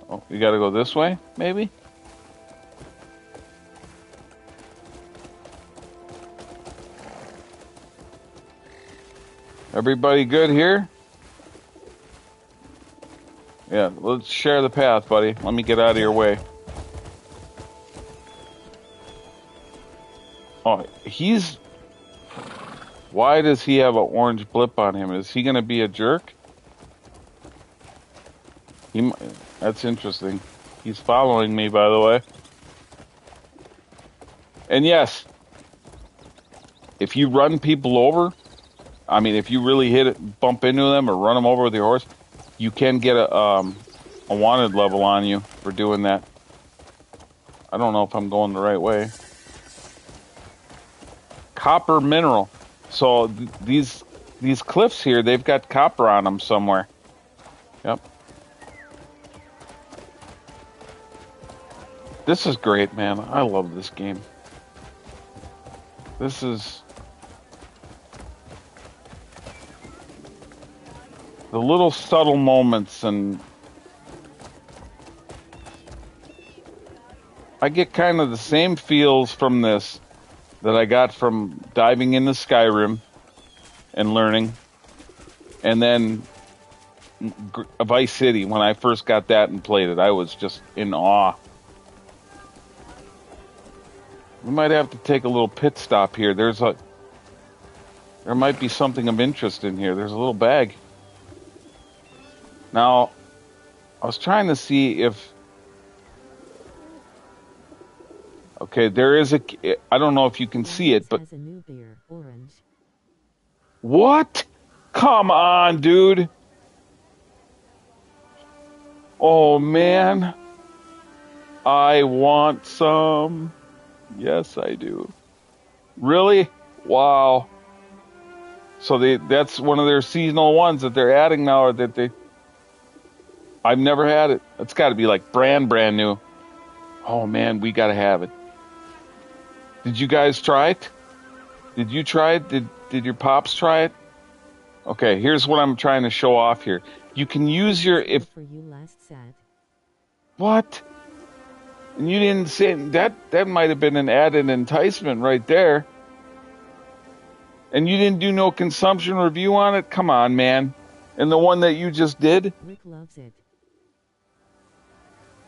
Oh, you got to go this way, maybe? Everybody good here? Yeah, let's share the path, buddy. Let me get out of your way. Oh, why does he have an orange blip on him? Is he going to be a jerk? That's interesting. He's following me, by the way. And yes, if you run people over, I mean, if you really bump into them or run them over with your horse, you can get a wanted level on you for doing that. I don't know if I'm going the right way. Copper mineral. So these cliffs here, they've got copper on them somewhere. Yep. This is great, man. I love this game. This is the little subtle moments, and I get kind of the same feels from this that I got from diving into Skyrim and learning, and then Vice City. When I first got that and played it, I was just in awe. We might have to take a little pit stop here. There might be something of interest in here. There's a little bag. Now, I was trying to see if... Okay, there is I don't know if you can see it, but... Has a new beer, orange. What? Come on, dude. Oh, man. I want some. Yes, I do. Really? Wow. So that's one of their seasonal ones that they're adding now, or that they... I've never had it. It's got to be like brand new. Oh man, we got to have it. Did you guys try it? Did you try it? Did your pops try it? Okay, here's what I'm trying to show off here. You can use your if For you last sat. what? And you didn't say that might have been an added enticement right there. And you didn't do no consumption review on it? Come on, man. And the one that you just did? Rick loves it.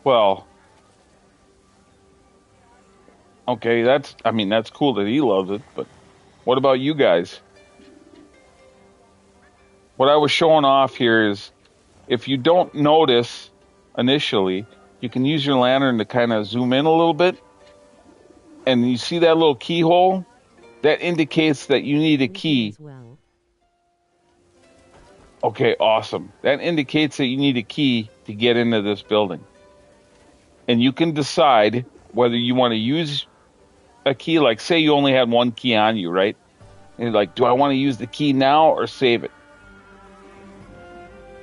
Well, okay, that's cool that he loves it, but what about you guys? What I was showing off here is if you don't notice initially, you can use your lantern to kind of zoom in a little bit. And you see that little keyhole? That indicates that you need a key. Well. Okay, awesome. That indicates that you need a key to get into this building. And you can decide whether you want to use a key, like say you only had one key on you, right? And you're like, do I want to use the key now or save it?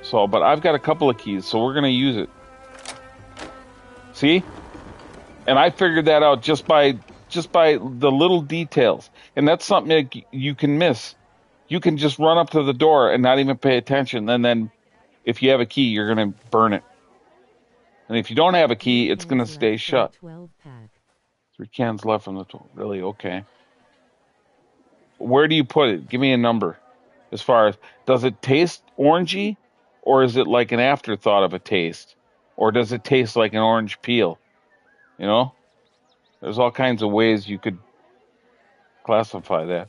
So, but I've got a couple of keys, so we're going to use it. See? And I figured that out just by the little details. And that's something that you can miss. You can just run up to the door and not even pay attention. And then if you have a key, you're going to burn it. And if you don't have a key, it's going to stay shut. 3 cans left from the 12. Really? Okay. Where do you put it? Give me a number. As far as, does it taste orangey? Or is it like an afterthought of a taste? Or does it taste like an orange peel? You know? There's all kinds of ways you could classify that.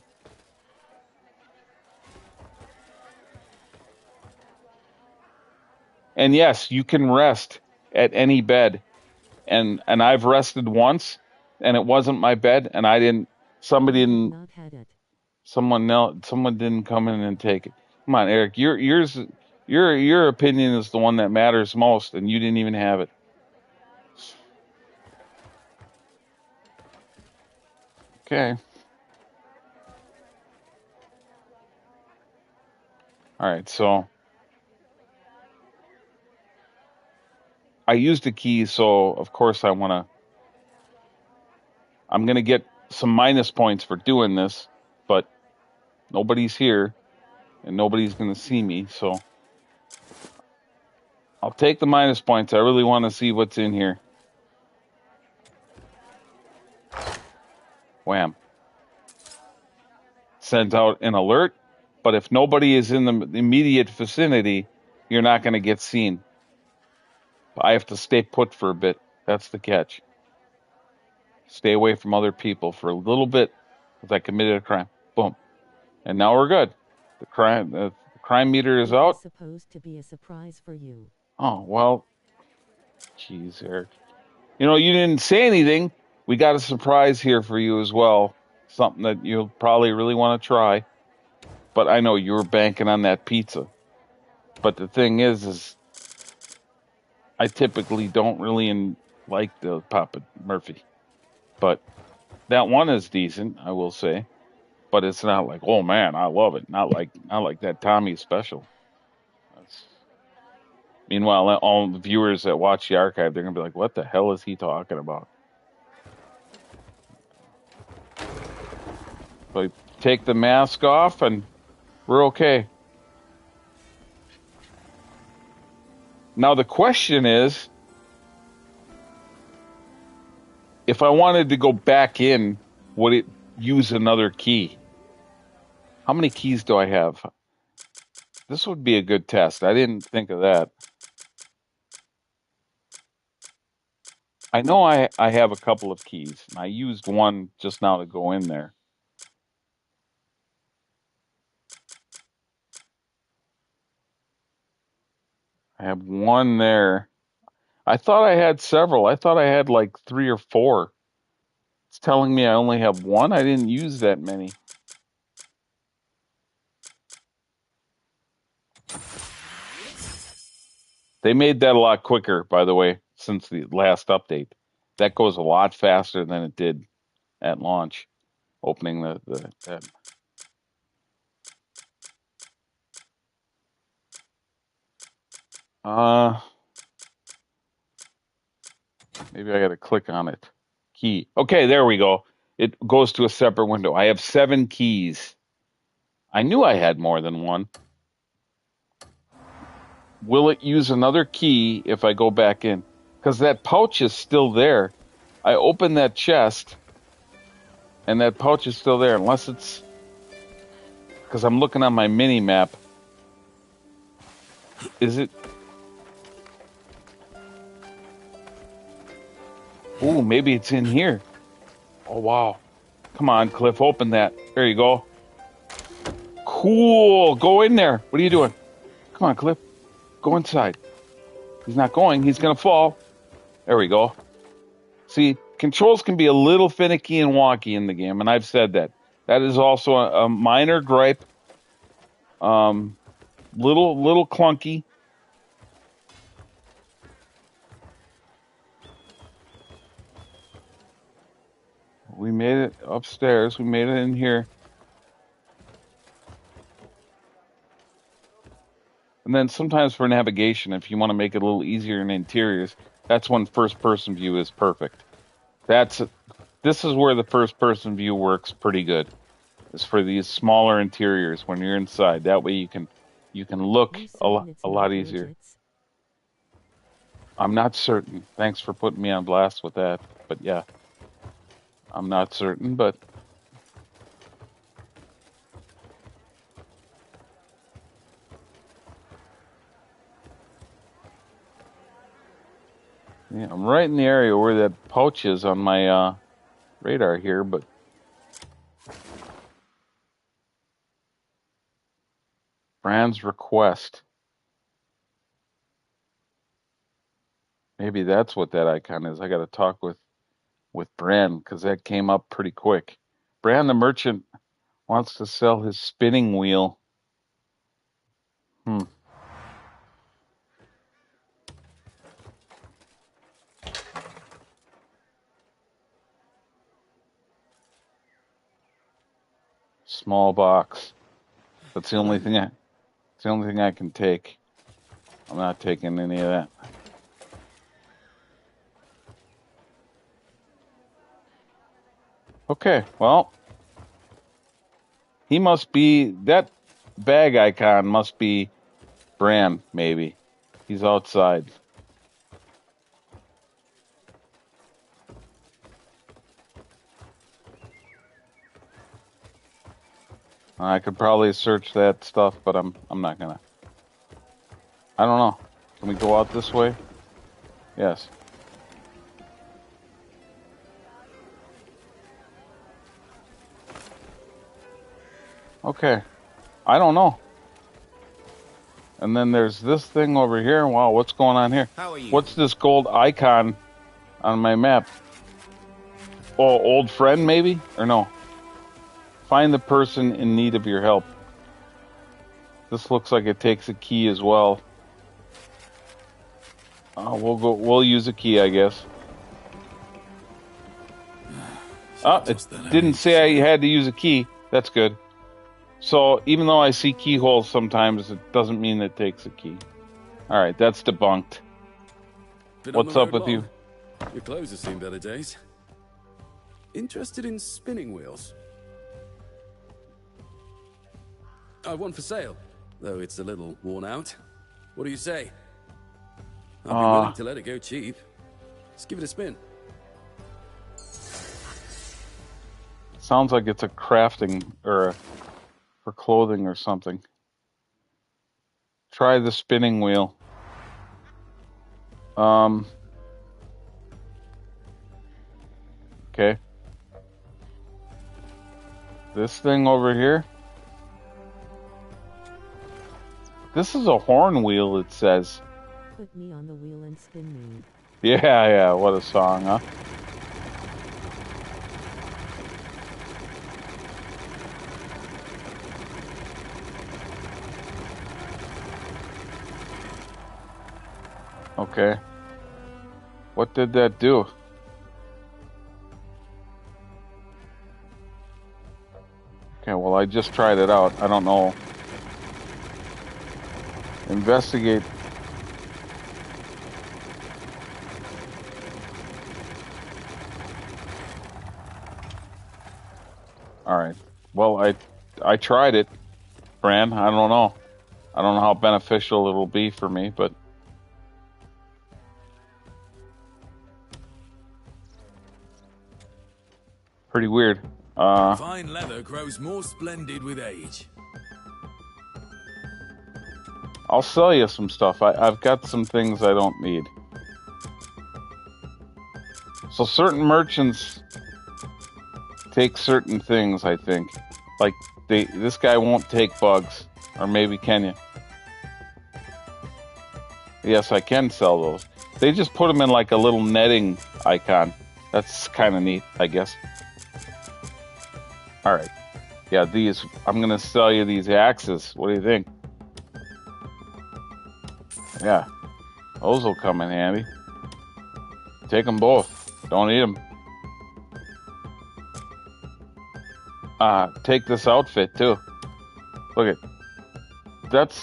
And yes, you can rest at any bed. And I've rested once, and it wasn't my bed, and I didn't. Someone didn't come in and take it. Come on, Eric. Your opinion is the one that matters most, and you didn't even have it. Okay. All right. So I used a key, so of course I'm going to get some minus points for doing this, but nobody's here and nobody's going to see me, so I'll take the minus points. I really want to see what's in here. Wham. Sends out an alert, but if nobody is in the immediate vicinity, you're not going to get seen. I have to stay put for a bit. That's the catch. Stay away from other people for a little bit because I committed a crime. Boom. And now we're good. The crime meter is out. It's supposed to be a surprise for you. Oh, well. Jeez, Eric. You know, you didn't say anything. We got a surprise here for you as well. Something that you'll probably really want to try. But I know you were banking on that pizza. But the thing is I typically don't really like the Papa Murphy. But that one is decent, I will say. But it's not like, oh man, I love it. Not like that Tommy special. Meanwhile, all the viewers that watch the archive, they're gonna be like, what the hell is he talking about? So take the mask off and we're okay. Now the question is, if I wanted to go back in, would it use another key? How many keys do I have? This would be a good test. I didn't think of that. I know I have a couple of keys. I used one just now to go in there. I have one there. I thought I had several. I thought I had like 3 or 4. It's telling me I only have one. I didn't use that many. They made that a lot quicker, by the way, since the last update. That goes a lot faster than it did at launch, opening that. Maybe I got to click on it. Key. Okay, there we go. It goes to a separate window. I have 7 keys. I knew I had more than one. Will it use another key if I go back in? Because that pouch is still there. I open that chest, and that pouch is still there, unless it's... Because I'm looking on my mini map. Is it... Oh, maybe it's in here. Oh, wow. Come on, Cliff, open that. There you go. Cool. Go in there. What are you doing? Come on, Cliff. Go inside. He's not going. He's going to fall. There we go. See, controls can be a little finicky and wonky in the game, and I've said that. That is also a minor gripe. Little clunky. We made it upstairs. We made it in here. And then sometimes for navigation, if you want to make it a little easier in interiors, that's when first-person view is perfect. This is where the first-person view works pretty good. Is for these smaller interiors when you're inside. That way you can look a lot easier. I'm not certain. Thanks for putting me on blast with that. But yeah, I'm not certain, but... Yeah, I'm right in the area where that pouch is on my radar here, but... Brand's request. Maybe that's what that icon is. I got to talk with Brand, because that came up pretty quick. Brand the merchant wants to sell his spinning wheel. Small box. That's the only thing I can take. I'm not taking any of that. Okay, well, he must be, that bag icon must be Bran, maybe. He's outside. I could probably search that stuff, but I'm not gonna. I don't know. Can we go out this way? Yes. Okay. I don't know. And then there's this thing over here. Wow, what's going on here? How are you? What's this gold icon on my map? Oh, old friend maybe? Or no? Find the person in need of your help. This looks like it takes a key as well. We'll use a key, I guess. It didn't say I had to use a key. That's good. So even though I see keyholes sometimes, it doesn't mean it takes a key. All right, that's debunked. What's up with you? Your clothes have seen better days. Interested in spinning wheels? I've one for sale, though it's a little worn out. What do you say? I'd be willing to let it go cheap. Let's give it a spin. Sounds like it's a crafting or for clothing or something. Try the spinning wheel. Okay. This thing over here. This is a horn wheel, it says. Put me on the wheel and spin me. Yeah, what a song, huh? Okay. What did that do? Okay, well, I just tried it out. I don't know. Investigate. All right. Well, I tried it, Bran. I don't know. I don't know how beneficial it'll be for me, but pretty weird. Fine leather grows more splendid with age. I'll sell you some stuff. I've got some things I don't need. So certain merchants take certain things, I think. Like this guy won't take bugs, or maybe can you? Yes, I can sell those. They just put them in like a little netting icon. That's kind of neat, I guess. All right. Yeah, these. I'm gonna sell you these axes. What do you think? Yeah, those will come in handy. Take them both. Don't eat them. Take this outfit too. Look at that's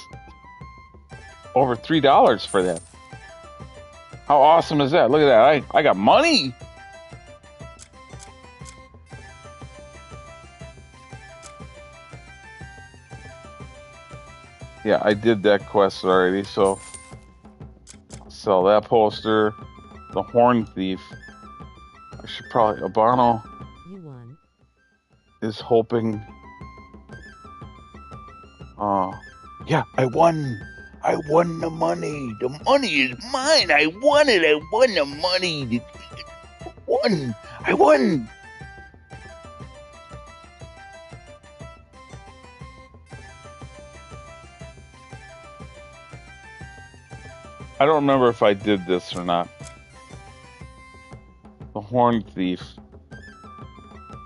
over $3 for that. How awesome is that? Look at that. I got money. Yeah, I did that quest already, so sell that poster. The Horn Thief. I should probably Abano is hoping. Yeah, I won. I won the money. The money is mine. I won it. I won the money. Won. I won. I don't remember if I did this or not. The Horn Thief.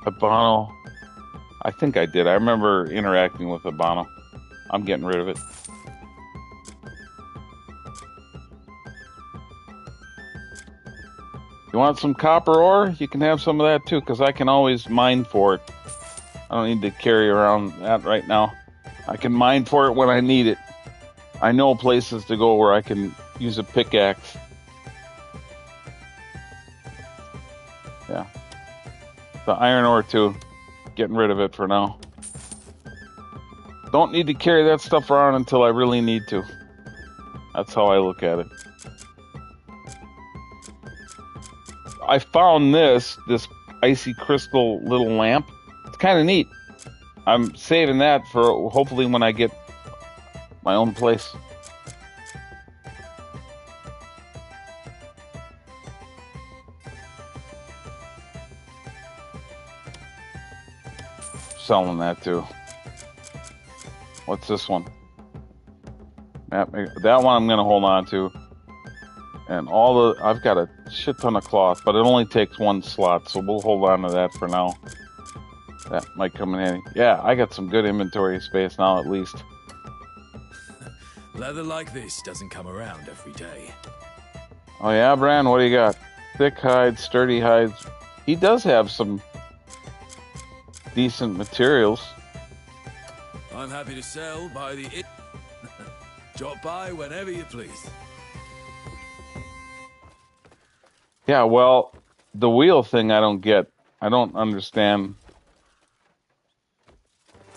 Abano. I think I did. I remember interacting with Abano. I'm getting rid of it. You want some copper ore? You can have some of that too, because I can always mine for it. I don't need to carry around that right now. I can mine for it when I need it. I know places to go where I can use a pickaxe. Yeah. The iron ore too. Getting rid of it for now. Don't need to carry that stuff around until I really need to. That's how I look at it. I found this icy crystal little lamp. It's kind of neat. I'm saving that for hopefully when I get my own place. Selling that too. What's this one? That one I'm gonna hold on to. And I've got a shit ton of cloth, but it only takes one slot, so we'll hold on to that for now. That might come in handy. Yeah, I got some good inventory space now at least. Leather like this doesn't come around every day. Oh yeah, Bran, what do you got? Thick hides, sturdy hides. He does have some decent materials. I'm happy to sell by the drop by whenever you please. Yeah, well, the wheel thing I don't get. I don't understand.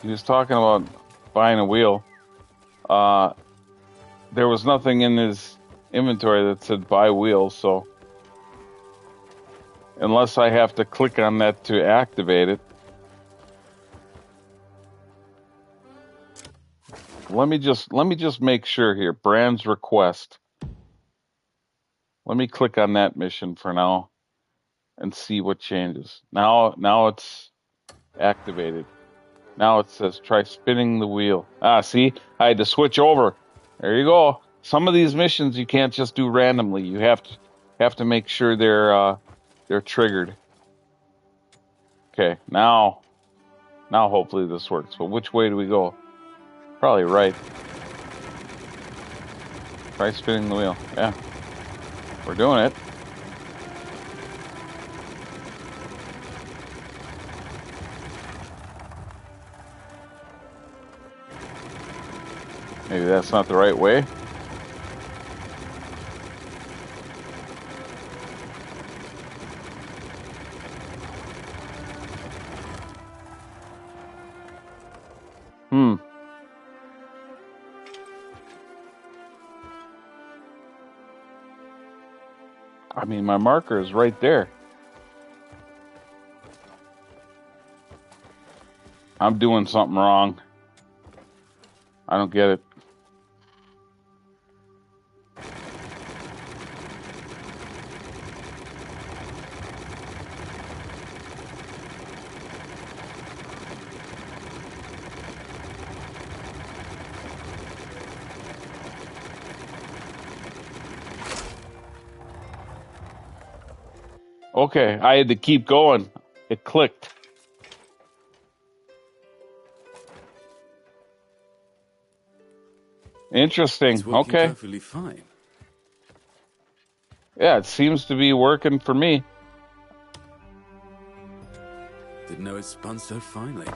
He was talking about buying a wheel. There was nothing in his inventory that said buy wheel, so unless I have to click on that to activate it. Let me just make sure here. Bran's request. Let me click on that mission for now and see what changes. Now it's activated. Now it says try spinning the wheel. See? I had to switch over. There you go. Some of these missions you can't just do randomly. You have to make sure they're triggered. Okay, now hopefully this works. But which way do we go? Probably right. Try spinning the wheel. Yeah. We're doing it. Maybe that's not the right way. Hmm. I mean, my marker is right there. I'm doing something wrong. I don't get it. Okay, I had to keep going. It clicked. Interesting. It's working Okay. perfectly fine. Yeah, it seems to be working for me. Didn't know it spun so finely.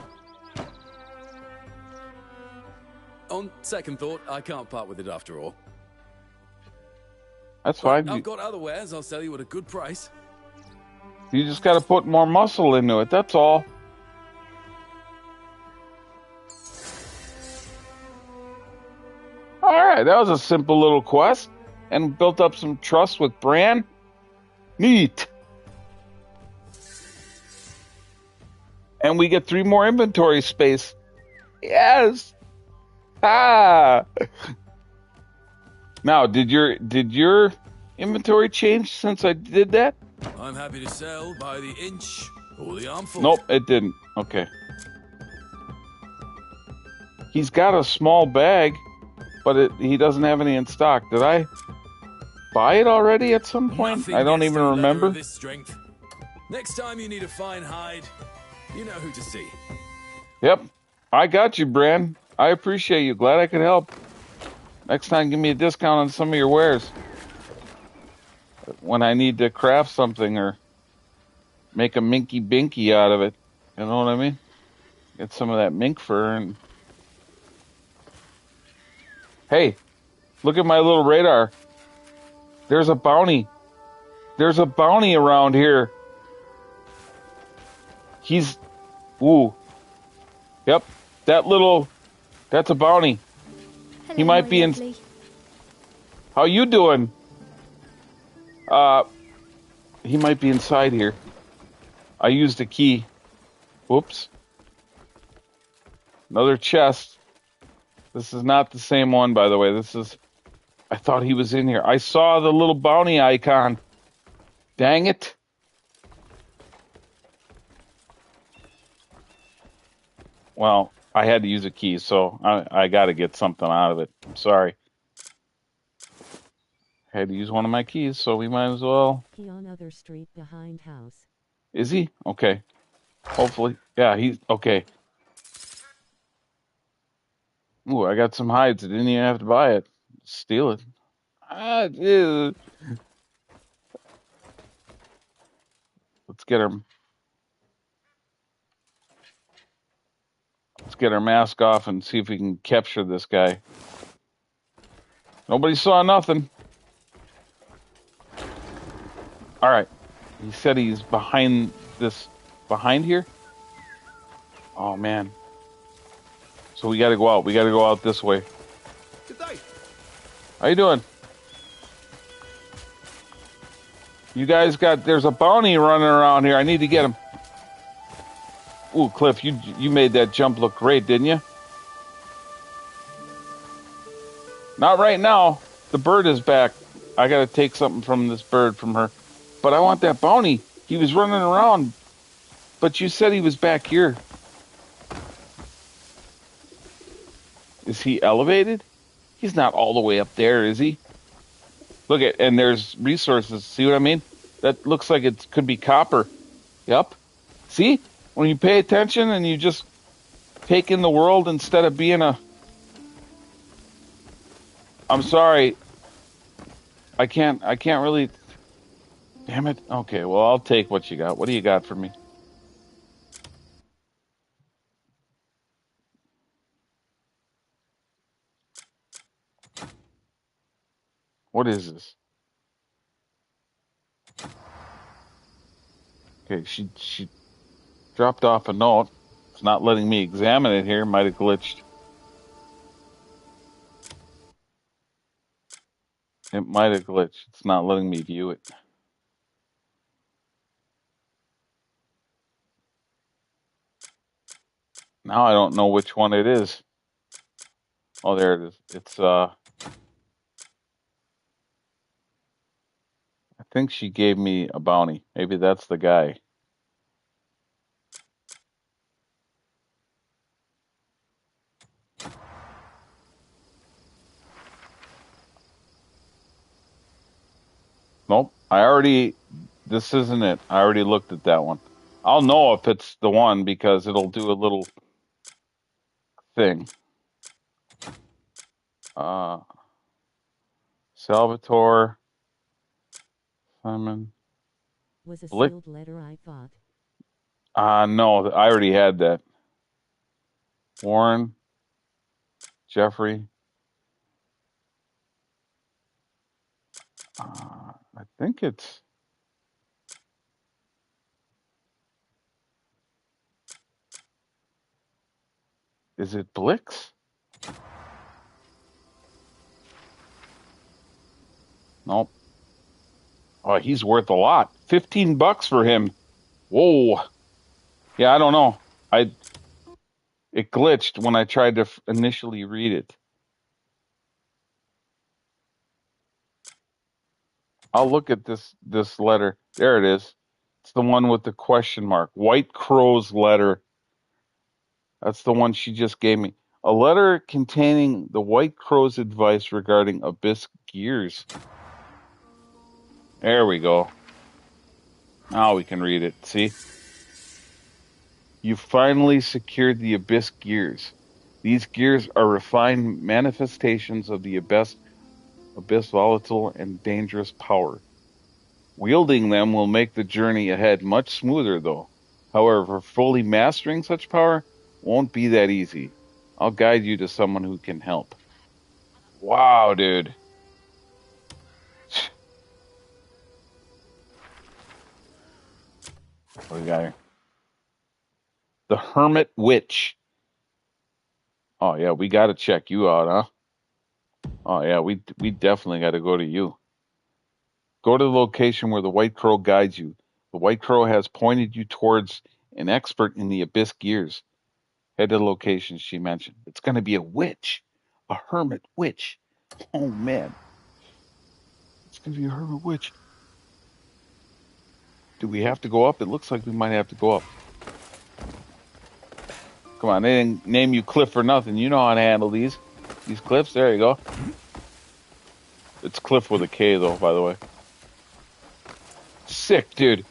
On second thought, I can't part with it after all. That's But fine. I've got other wares I'll sell you at a good price. You just got to put more muscle into it. That's all. All right, that was a simple little quest and built up some trust with Bran. Neat. And we get 3 more inventory space. Yes. Ah. Now, did your inventory change since I did that? I'm happy to sell by the inch or the armful. Nope, it didn't. Okay. He's got a small bag, but he doesn't have any in stock. Did I buy it already at some point? Nothing I don't gets even through leather remember. of this strength. Next time you need a fine hide, you know who to see. Yep. I got you, Bran. I appreciate you. Glad I could help. Next time, give me a discount on some of your wares. When I need to craft something or make a minky binky out of it. You know what I mean? Get some of that mink fur and... Hey, look at my little radar. There's a bounty. There's a bounty around here. He's... Ooh. Yep. That's a bounty. Hello, He might be lovely. in... How you doing? He might be inside here. I used a key. Whoops. Another chest. This is not the same one, by the way. I thought he was in here. I saw the little bounty icon. Dang it. Well, I had to use a key, so I got to get something out of it. I'm sorry. I had to use one of my keys, so we might as well. He on other street behind house. Is he? Okay. Hopefully. Yeah, he's okay. Ooh, I got some hides. I didn't even have to buy it. Steal it. Ew. Let's get our mask off and see if we can capture this guy. Nobody saw nothing. All right. He said he's behind here. Oh man. So we got to go out. We got to go out this way. Good day. How you doing? You guys there's a bounty running around here. I need to get him. Ooh, Cliff, you made that jump look great, didn't you? Not right now. The bird is back. I got to take something from this bird from her. But I want that bounty. He was running around. But you said he was back here. Is he elevated? He's not all the way up there, is he? Look and there's resources. See what I mean? That looks like it could be copper. Yep. See? When you pay attention and you just take in the world instead of being I'm sorry. I can't really... Damn it. Okay, well, I'll take what you got. What do you got for me? What is this? Okay, she dropped off a note. It's not letting me examine it here. Might have glitched. It might have glitched. It's not letting me view it. Now I don't know which one it is. Oh, there it is. It's, I think she gave me a bounty. Maybe that's the guy. Nope. This isn't it. I already looked at that one. I'll know if it's the one because it'll do a little thing. Salvatore, Simon. Was a Blick. sealed letter, I thought. No, I already had that. Warren, Jeffrey. I think it's. Is it Blix? Nope. Oh, he's worth a lot. $15 for him. Whoa. Yeah, I don't know. It glitched when I tried to initially read it. I'll look at this letter. There it is. It's the one with the question mark. White Crow's letter. That's the one she just gave me. A letter containing the White Crow's advice regarding Abyss Gears. There we go. Now we can read it. See? You finally secured the Abyss Gears. These gears are refined manifestations of the Abyss volatile and dangerous power. Wielding them will make the journey ahead much smoother, though. However, fully mastering such power won't be that easy. I'll guide you to someone who can help. Wow, dude. What do we got here? The Hermit Witch. Oh, yeah, we got to check you out, huh? Oh, yeah, we definitely got to go to you. Go to the location where the White Crow guides you. The White Crow has pointed you towards an expert in the Abyss Gears. Head to the location she mentioned. It's going to be a witch. A hermit witch. Oh, man. It's going to be a hermit witch. Do we have to go up? It looks like we might have to go up. Come on, they didn't name you Cliff for nothing. You know how to handle these cliffs. There you go. It's Cliff with a K, though, by the way. Sick, dude.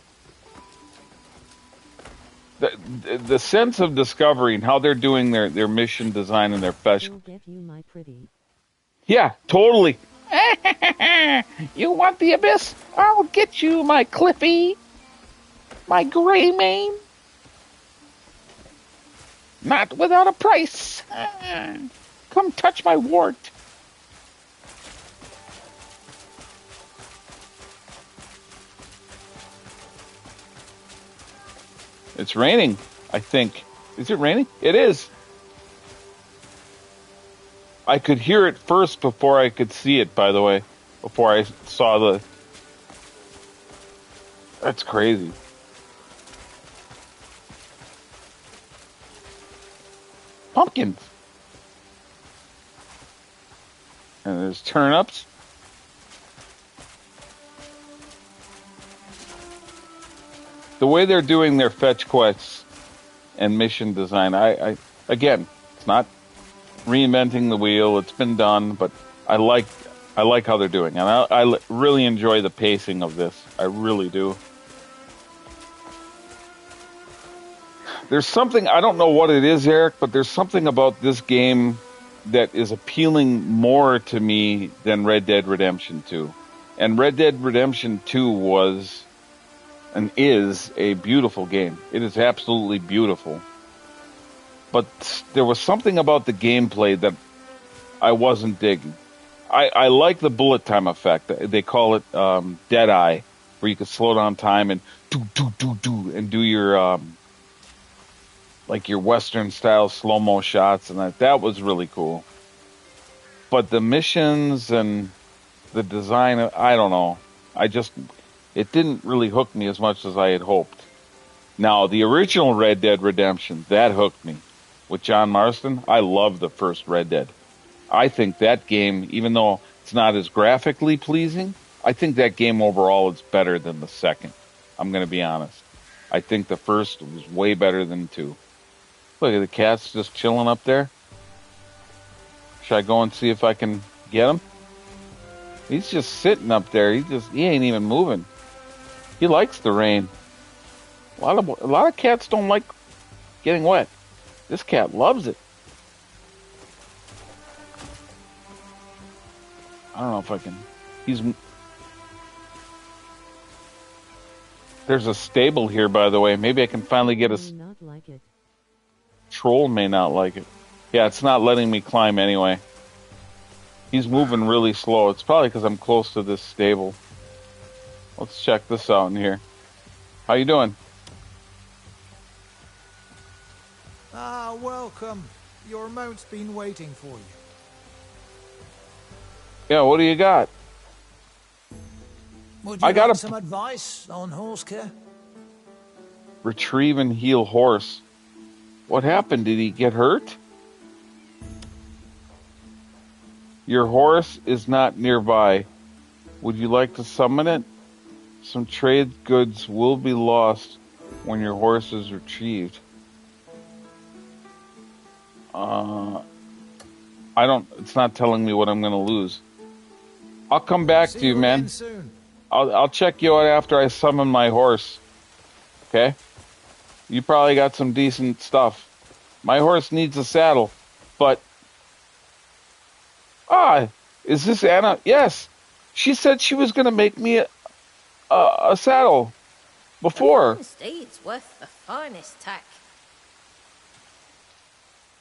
The sense of discovery and how they're doing their mission design and their fashion. Get you, my pretty. Yeah, totally. You want the Abyss? I'll get you, my Cliffy. My gray mane. Not without a price. Come touch my wart. It's raining, I think. Is it raining? It is. I could hear it first before I could see it, by the way. Before I saw the... That's crazy. Pumpkins. And there's turnips. The way they're doing their fetch quests and mission design, I again, it's not reinventing the wheel. It's been done, but I like how they're doing, and I really enjoy the pacing of this. I really do. There's something, I don't know what it is, Eric, but there's something about this game that is appealing more to me than Red Dead Redemption 2. And Red Dead Redemption 2 was and is a beautiful game. It is absolutely beautiful. But there was something about the gameplay that I wasn't digging. I like the bullet time effect. They call it Dead Eye, where you can slow down time and do and do your like your Western style slow-mo shots, and that was really cool. But the missions and the design, I don't know. It didn't really hook me as much as I had hoped. Now, the original Red Dead Redemption, that hooked me. With John Marston, I love the first Red Dead. I think that game, even though it's not as graphically pleasing, I think that game overall is better than the second. I'm going to be honest. I think the first was way better than two. Look at the cat's just chilling up there. Should I go and see if I can get him? He's just sitting up there. He ain't even moving. He likes the rain. A lot of cats don't like getting wet. This cat loves it. I don't know if I can. There's a stable here, by the way. Maybe I can finally get a. Not like it. Troll may not like it. Yeah, it's not letting me climb anyway. He's moving really slow. It's probably because I'm close to this stable. Let's check this out in here. How you doing? Ah, welcome. Your mount's been waiting for you. Yeah, what do you got? Would you like some advice on horse care? Retrieve and heal horse. What happened? Did he get hurt? Your horse is not nearby. Would you like to summon it? Some trade goods will be lost when your horse is retrieved. It's not telling me what I'm going to lose. I'll come back to you, man. I'll check you out after I summon my horse. Okay? You probably got some decent stuff. My horse needs a saddle, but... is this Anna? Yes. She said she was going to make me a saddle before. Steed's worth the finest tack.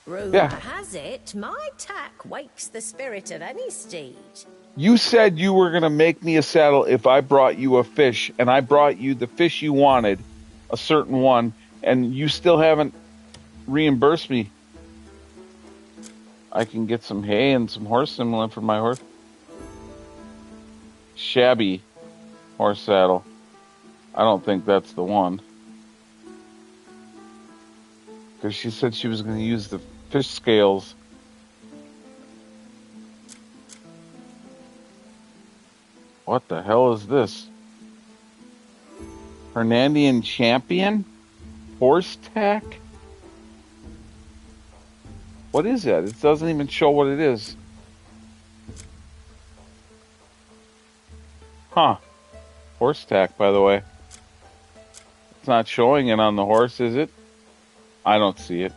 Rumour Yeah. has it, my tack wakes the spirit of any steed. You said you were going to make me a saddle if I brought you a fish, and I brought you the fish you wanted, a certain one, and you still haven't reimbursed me. I can get some hay and some horse stimulant for my horse. Shabby horse saddle. I don't think that's the one. Because she said she was going to use the fish scales. What the hell is this? Hernandian champion? Horse tack? What is that? It doesn't even show what it is. Huh. Horse tack, by the way. It's not showing it on the horse, is it? I don't see it.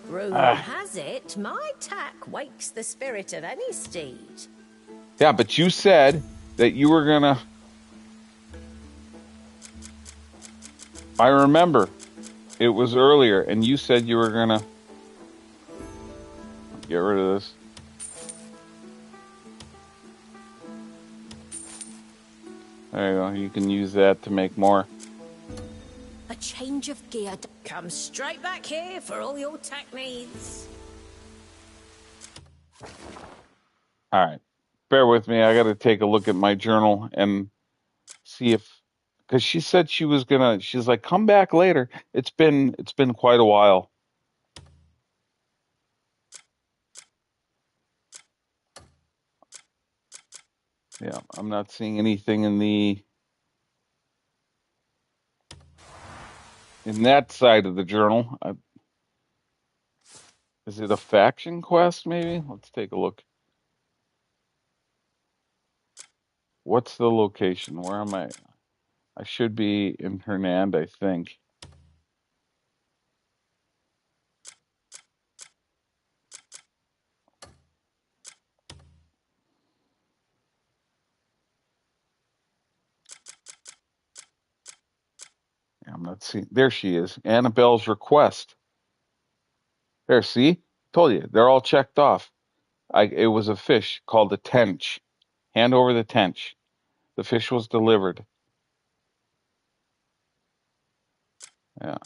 Rumour has it, my tack wakes the spirit of any steed. Yeah, but you said that you were gonna... I remember. It was earlier, and you said you were gonna... Get rid of this. There you go. You can use that to make more. A change of gear. Come straight back here for all your tack needs. All right. Bear with me. I got to take a look at my journal and see if... Because she said she was gonna... She's like, come back later. It's been quite a while. Yeah, I'm not seeing anything in that side of the journal. Is it a faction quest, maybe? Let's take a look. What's the location? Where am I? I should be in Hernand, I think. I'm not seeing... There she is. Annabelle's request. There, see? Told you, they're all checked off. It was a fish called a tench. Hand over the tench. The fish was delivered. Yeah.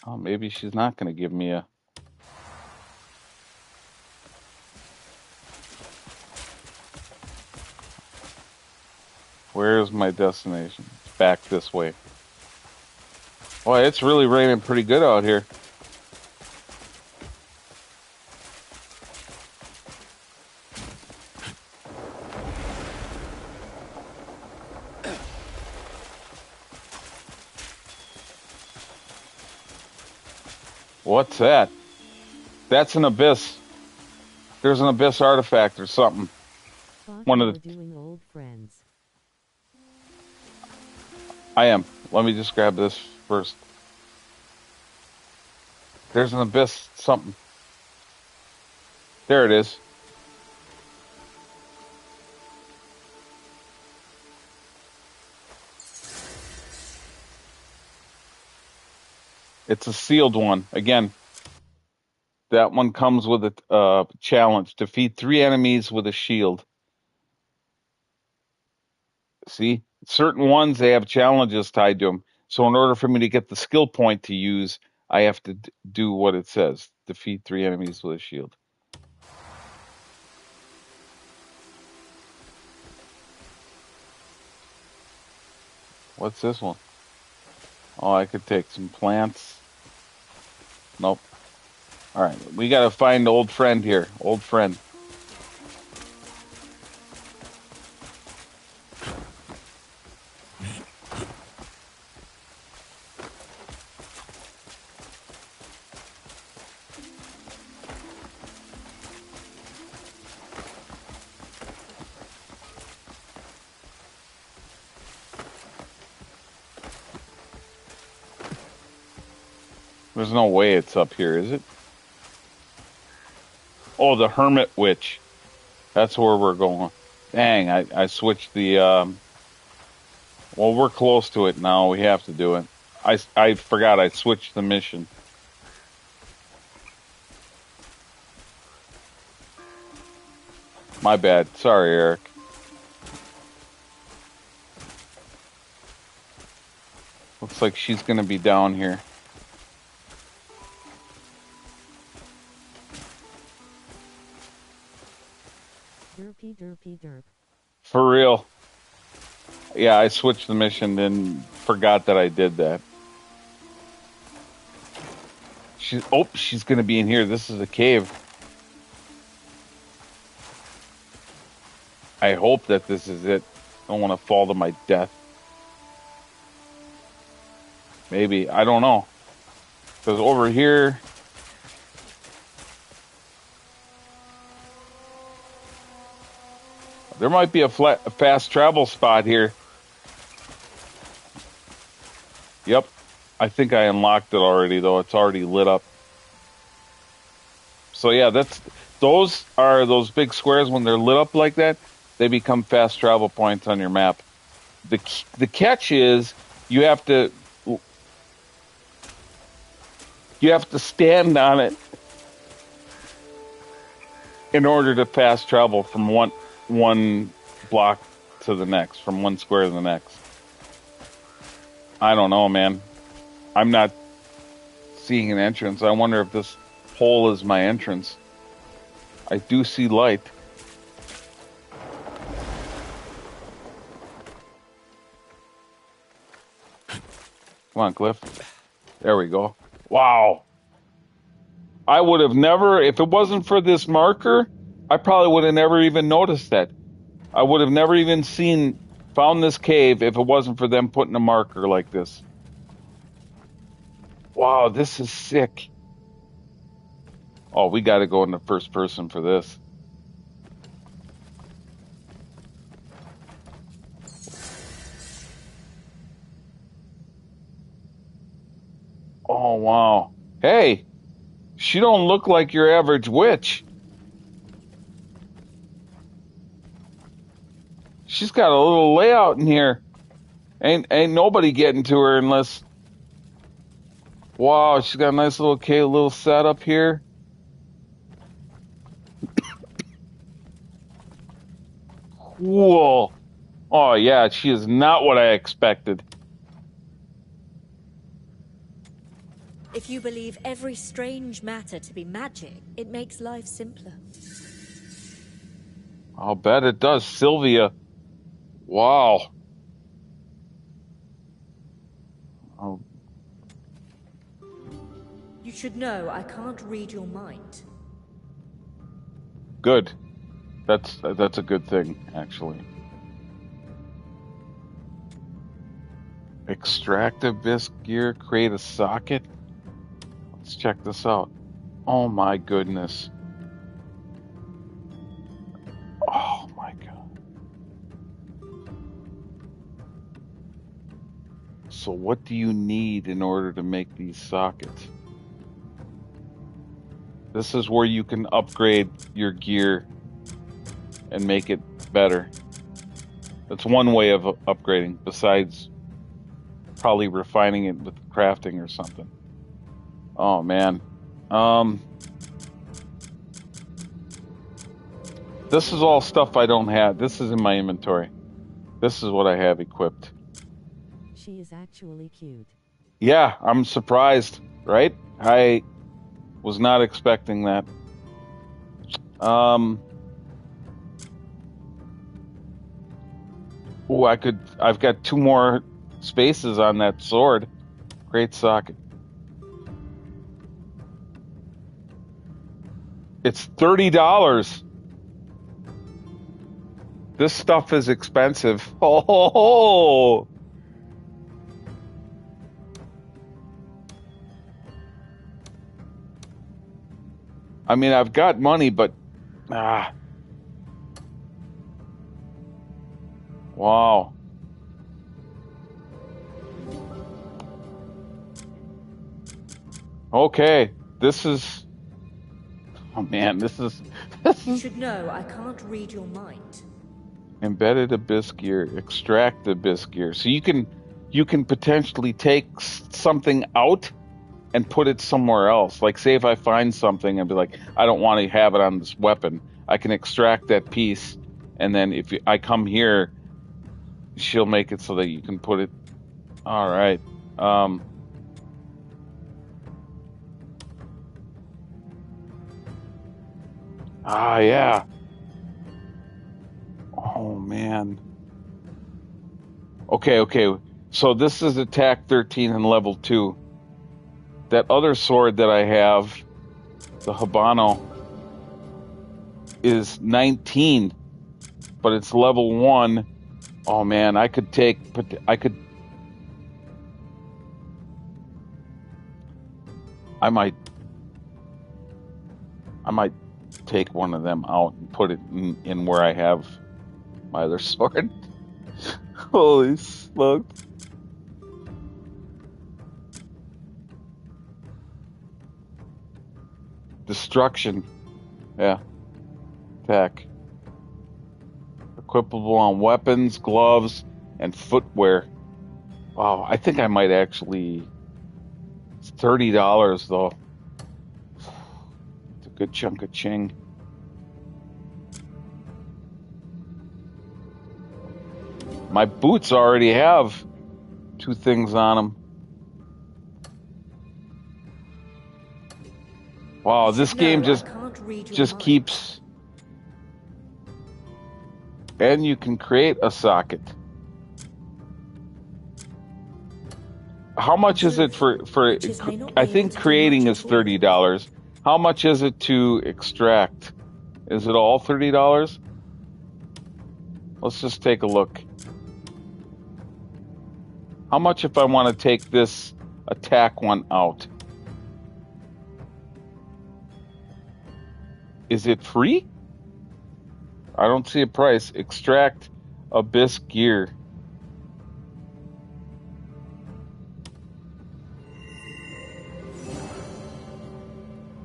Oh, maybe she's not going to give me a... Where's my destination? It's back this way. Boy, it's really raining pretty good out here. What's that? That's an abyss. There's an abyss artifact or something. One of the... doing old friends. I am. Let me just grab this first. There's an abyss something. There it is. It's a sealed one. Again, that one comes with a challenge. Defeat 3 enemies with a shield. See? Certain ones, they have challenges tied to them. So in order for me to get the skill point to use, I have to do what it says. Defeat 3 enemies with a shield. What's this one? Oh, I could take some plants. Nope. All right, we got to find old friend here. Old friend. There's no way it's up here, is it? Oh, the Hermit Witch. That's where we're going. Dang, I switched the... Well, we're close to it now. We have to do it. I forgot I switched the mission. My bad. Sorry, Eric. Looks like she's going to be down here. Derpy, derpy, derp. For real. Yeah, I switched the mission and forgot that I did that. She's going to be in here. This is a cave. I hope that this is it. I don't want to fall to my death. Maybe. I don't know. Because over here... There might be a fast travel spot here. Yep. I think I unlocked it already, though. It's already lit up. So yeah, those are those big squares. When they're lit up like that, they become fast travel points on your map. The catch is you have to stand on it in order to fast travel from one block to the next, from one square to the next. I don't know, man. I'm not seeing an entrance. I wonder if this hole is my entrance. I do see light. Come on, Cliff. There we go. Wow. I would have never, if it wasn't for this marker, I probably would have never even noticed that. I would have never even found this cave if it wasn't for them putting a marker like this. Wow, this is sick. Oh, we got to go into first person for this. Oh, wow. Hey, she don't look like your average witch. She's got a little layout in here. Ain't nobody getting to her unless... Wow, she's got a nice little setup here. Whoa. Oh, yeah, she is not what I expected. If you believe every strange matter to be magic, it makes life simpler. I'll bet it does. Sylvia. Wow. Oh, You should know I can't read your mind. good. That's a good thing, actually. Extract abyss gear, create a socket. Let's check this out. Oh my goodness. Oh my god. So what do you need in order to make these sockets? This is where you can upgrade your gear and make it better. That's one way of upgrading, besides probably refining it with crafting or something. Oh man. This is all stuff I don't have. This is in my inventory. This is what I have equipped. She is actually cute. Yeah, I'm surprised, right? I was not expecting that. Oh, I've got 2 more spaces on that sword. Great socket. It's $30. This stuff is expensive. Oh. I mean, I've got money, but wow. Okay, this is. Oh man, this is. You should know I can't read your mind. Embedded abyss gear, extract abyss gear. So you can potentially take something out and put it somewhere else. Like, say if I find something and be like, I don't want to have it on this weapon, I can extract that piece, and then if I come here, she'll make it so that you can put it. All right. Yeah. Oh man. Okay. So this is attack 13 and level 2. That other sword that I have, the Habano, is 19, but it's level 1. Oh man, I might take one of them out and put it in where I have my other sword. Holy smokes. Destruction. Yeah. Attack. Equipable on weapons, gloves, and footwear. Wow, I think I might actually. It's $30 though. It's a good chunk of ching. My boots already have 2 things on them. Wow, this game just keeps. And you can create a socket. How much is it for I think creating is $30. How much is it to extract? Is it all $30? Let's just take a look. How much if I want to take this attack one out? Is it free? I don't see a price. Extract abyss gear.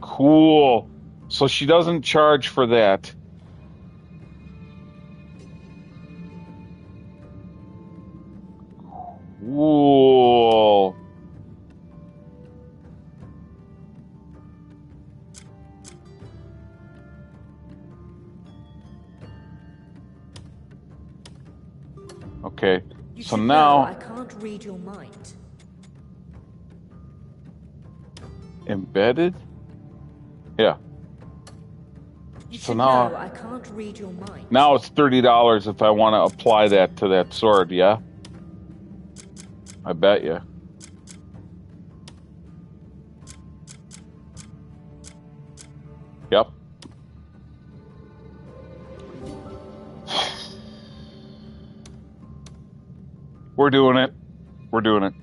Cool. So she doesn't charge for that. Cool. Okay. You So should now know I can't read your mind. embedded? Yeah. You So should now know I can't read your mind. now it's $30 if I want to apply that to that sword, yeah? I bet you. Yep. We're doing it. We're doing it.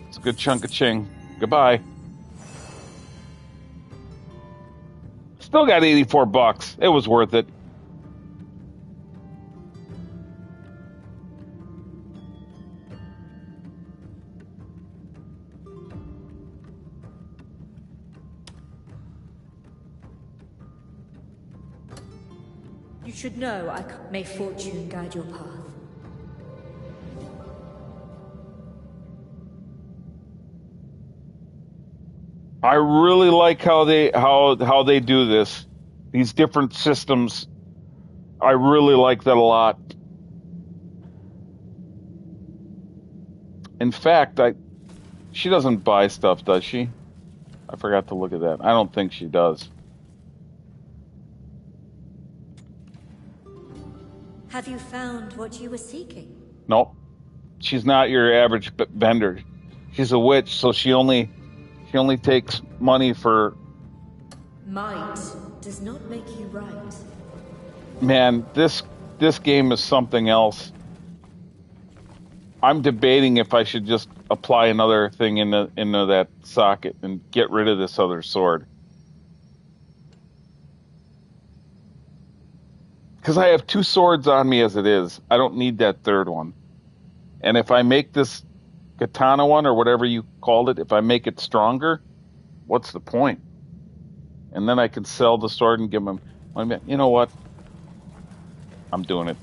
It's a good chunk of ching. Goodbye. Still got $84. It was worth it. You should know I can't. May fortune guide your path. I really like how they do this. These different systems. I really like that a lot. In fact, she doesn't buy stuff, does she? I forgot to look at that. I don't think she does. Have you found what you were seeking? Nope. She's not your average vendor. She's a witch, so she only takes money for. Might does not make you right. Man, this game is something else. I'm debating if I should just apply another thing into that socket and get rid of this other sword. Because I have 2 swords on me as it is. I don't need that third one. And if I make this katana one, or whatever you called it, if I make it stronger, what's the point? And then I can sell the sword and give them money. You know what? I'm doing it.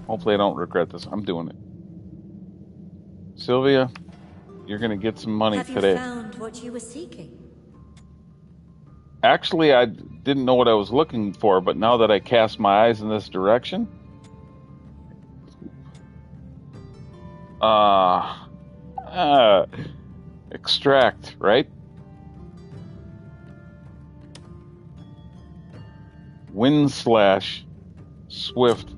Hopefully I don't regret this. I'm doing it. Sylvia, you're going to get some money today. Have you found what you were seeking? Actually, I didn't know what I was looking for, but now that I cast my eyes in this direction, extract, right? Wind slash, swift,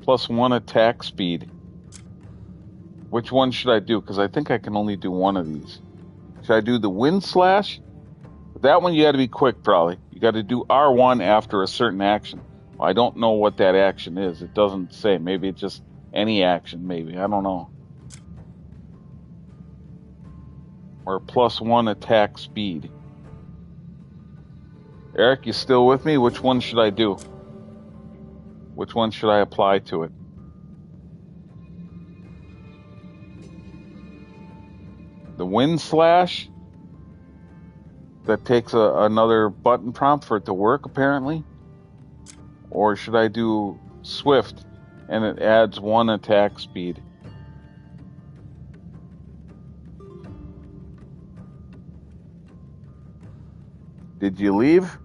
+1 attack speed. Which one should I do? Because I think I can only do one of these. Should I do the wind slash? That one you got to be quick, probably. You got to do R1 after a certain action. Well, I don't know what that action is. It doesn't say. Maybe it's just any action, maybe. I don't know. Or +1 attack speed. Eric, you still with me? Which one should I do? Which one should I apply to it? The wind slash? That takes another button prompt for it to work, apparently. Or should I do swift and it adds 1 attack speed? Did you leave?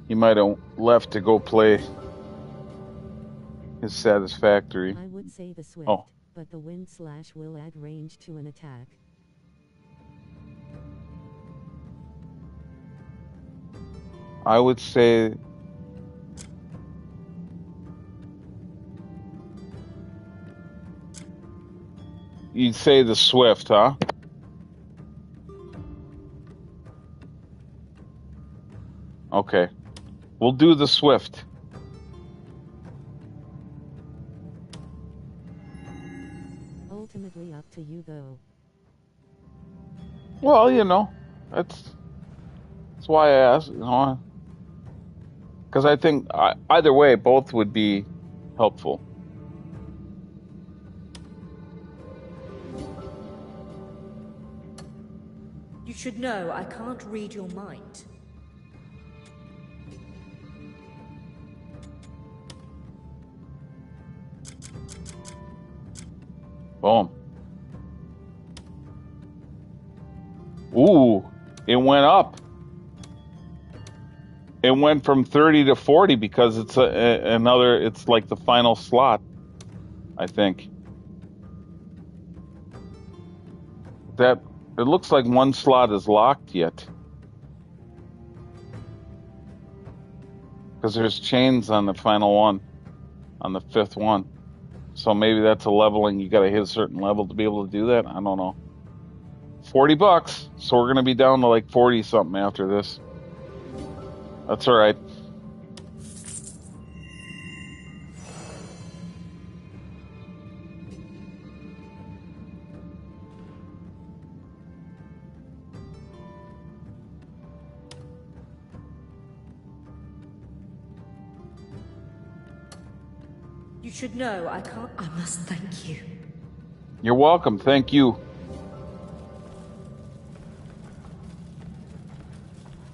He might have left to go play his Satisfactory. I would say the swift, but the wind slash will add range to an attack. I would say you'd say the swift, huh? Okay. We'll do the swift. Ultimately up to you though. Well, you know, that's why I asked, you know. Because I think either way, both would be helpful. You should know I can't read your mind. Boom. Ooh, it went up. It went from 30 to 40 because it's another, it's like the final slot, I think. That, it looks like one slot is locked yet. Because there's chains on the final one, on the fifth one. So maybe that's a leveling. You got to hit a certain level to be able to do that. I don't know. $40. So we're going to be down to like 40 something after this. That's all right. You should know I can't. I must thank you. You're welcome. Thank you.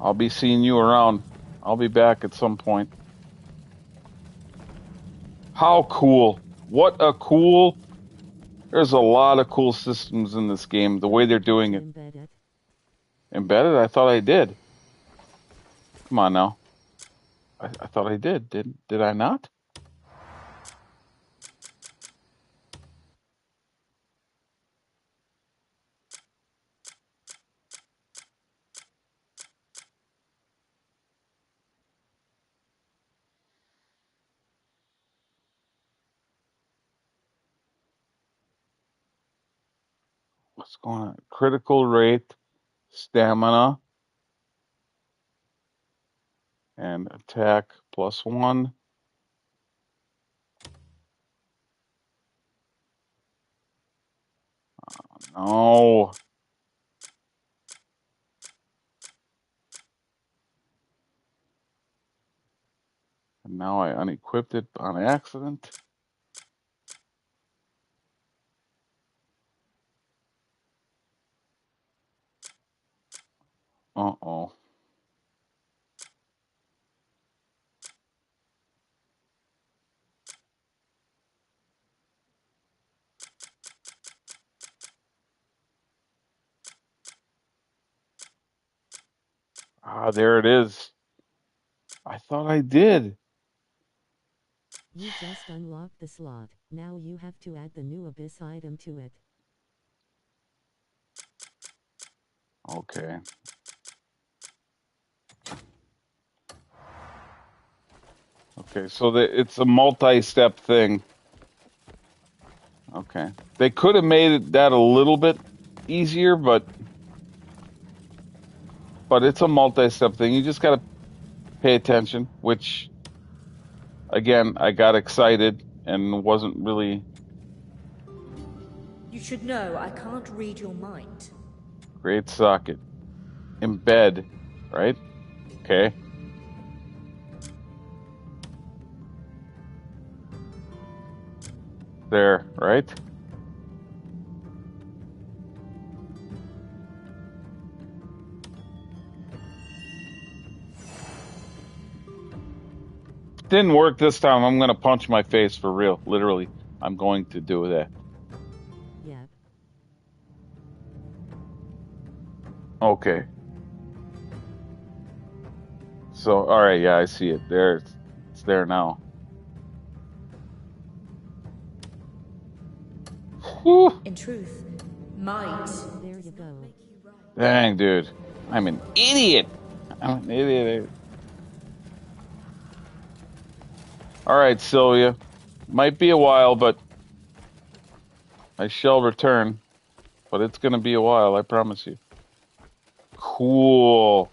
I'll be seeing you around. I'll be back at some point. How cool. What a cool. There's a lot of cool systems in this game. The way they're doing it. Embedded. Embedded? I thought I did. Come on now. I thought I did. Did I not? What's going on? Critical rate, stamina, and attack +1. No. And now I unequipped it on accident. Uh-oh. Ah, there it is. I thought I did. You just unlocked the slot. Now you have to add the new abyss item to it. Okay. Okay, so it's a multi-step thing. Okay. They could have made that a little bit easier, but it's a multi-step thing. You just got to pay attention, which, again, I got excited and wasn't really... You should know I can't read your mind. Great socket. Embed, right? Okay. There, right? Didn't work this time. I'm going to punch my face for real. Literally. I'm going to do that. Yep. Okay. So, all right. Yeah, I see it. There. It's there now. Whew. In truth, might. There you go. Dang, dude. I'm an idiot. I'm an idiot. All right, Sylvia. Might be a while, but I shall return. But it's going to be a while, I promise you. Cool.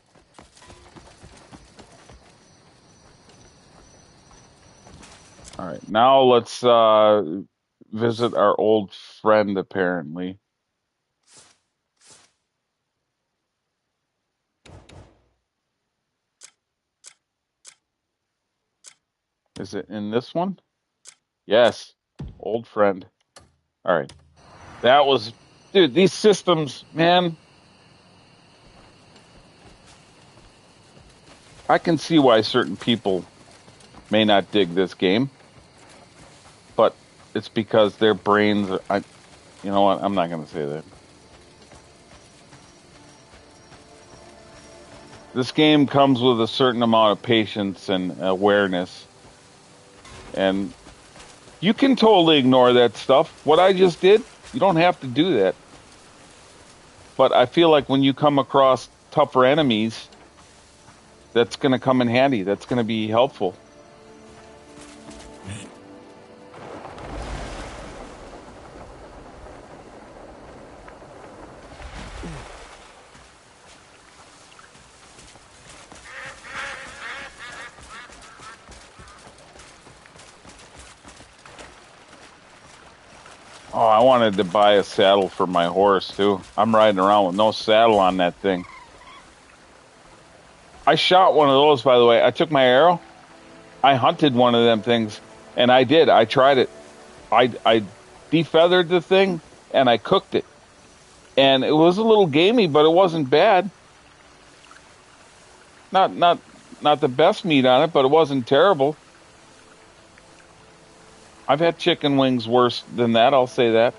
All right, now let's visit our old friend, apparently. Is it in this one? Yes. Old friend. All right. That was... Dude, these systems, man... I can see why certain people may not dig this game. But it's because their brains... You know what? I'm not going to say that. This game comes with a certain amount of patience and awareness. And you can totally ignore that stuff. What I just did, you don't have to do that. But I feel like when you come across tougher enemies, that's going to come in handy. That's going to be helpful. Oh, I wanted to buy a saddle for my horse, too. I'm riding around with no saddle on that thing. I shot one of those, by the way. I took my arrow. I hunted one of them things, and I did. I tried it. I defeathered the thing, and I cooked it. And it was a little gamey, but it wasn't bad. Not the best meat on it, but it wasn't terrible. I've had chicken wings worse than that, I'll say that.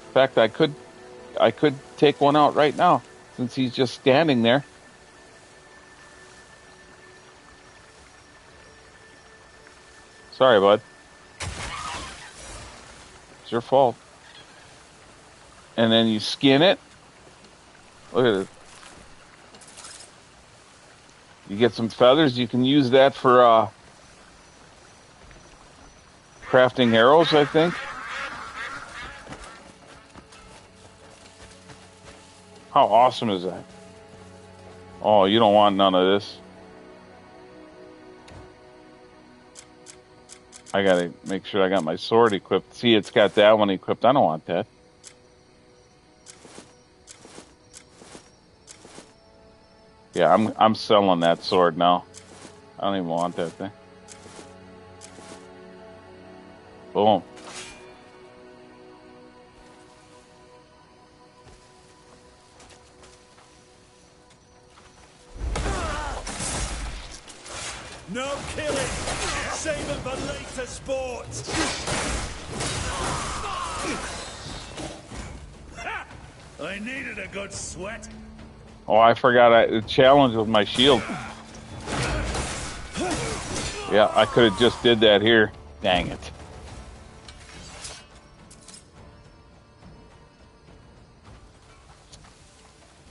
In fact, I could take one out right now since he's just standing there. Sorry, bud. It's your fault. And then you skin it. Look at it. You get some feathers. You can use that for crafting arrows, I think. How awesome is that? Oh, you don't want none of this. I gotta make sure I got my sword equipped. See, it's got that one equipped. I don't want that. Yeah, I'm selling that sword now. I don't even want that thing. Boom. No killing! Save it for later sport! I needed a good sweat. Oh, I forgot the challenge with my shield. Yeah, I could have just did that here. Dang it.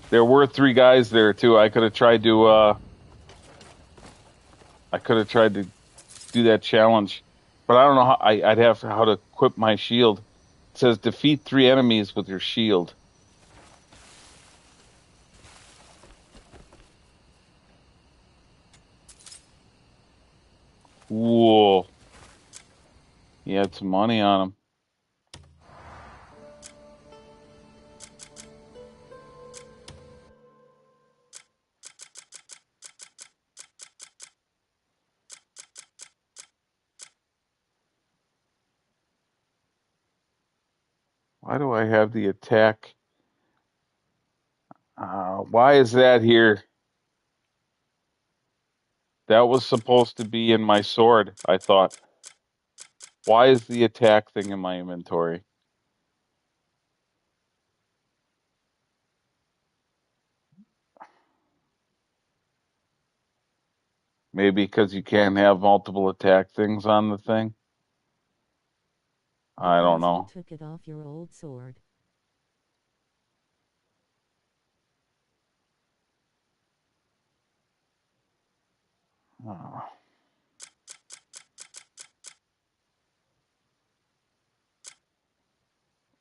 There were 3 guys there too. I could have tried to do that challenge, but I don't know how I'd have how to equip my shield. It says defeat 3 enemies with your shield. Whoa. He had some money on him. Why do I have the attack? Why is that here? That was supposed to be in my sword, I thought. Why is the attack thing in my inventory? Maybe because you can't have multiple attack things on the thing? I don't know. You took it off your old sword. Oh.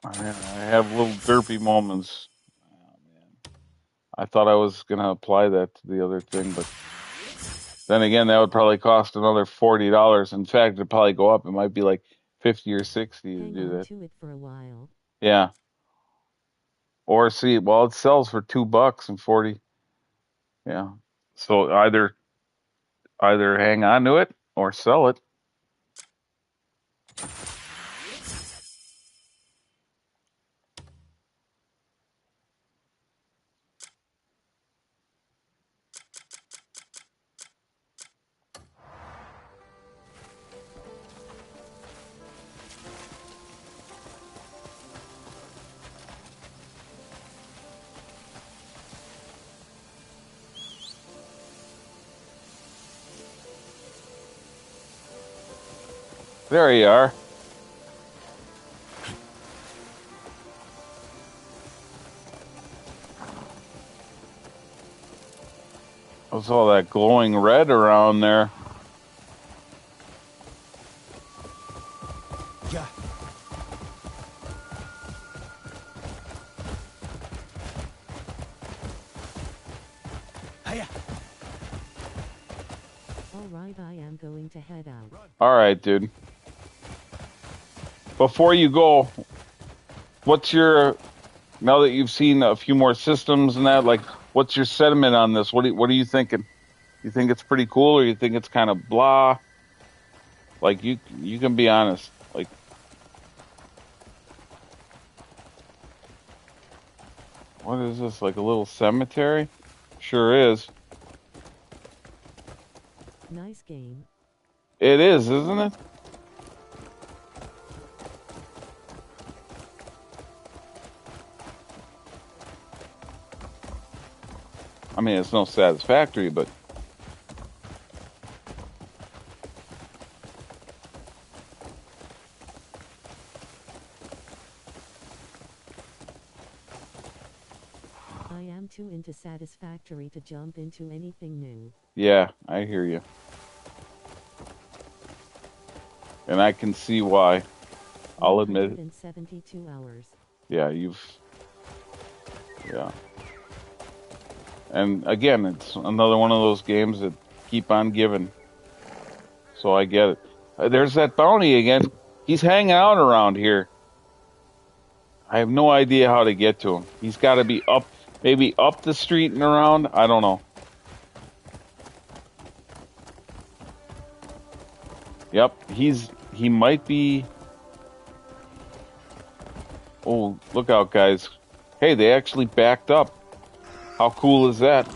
I have little derpy moments. Oh, man. I thought I was going to apply that to the other thing, but then again, that would probably cost another $40. In fact, it'd probably go up. It might be like 50 or 60 to do that. To it for a while. Yeah. Or see, well, it sells for $2 and 40. Yeah. So either hang on to it or sell it. There you are. What's all that glowing red around there? Yeah. Hiya. All right, I am going to head out. All right, dude. Before you go, what's your, now that you've seen a few more systems and that, like, what's your sentiment on this? What are you thinking? You think it's pretty cool, or you think it's kind of blah? Like, you can be honest. Like, what is this? Like a little cemetery? Sure is. Nice game. It is, isn't it? I mean, it's no Satisfactory, but I am too into Satisfactory to jump into anything new. yeah, I hear you. And I can see why. I'll admit it. 172 hours. Yeah, yeah. And again, it's another one of those games that keep on giving. So I get it. There's that bounty again. He's hanging out around here. I have no idea how to get to him. He's got to be up, maybe up the street and around. I don't know. Yep, he might be. Oh, look out, guys. Hey, they actually backed up. How cool is that?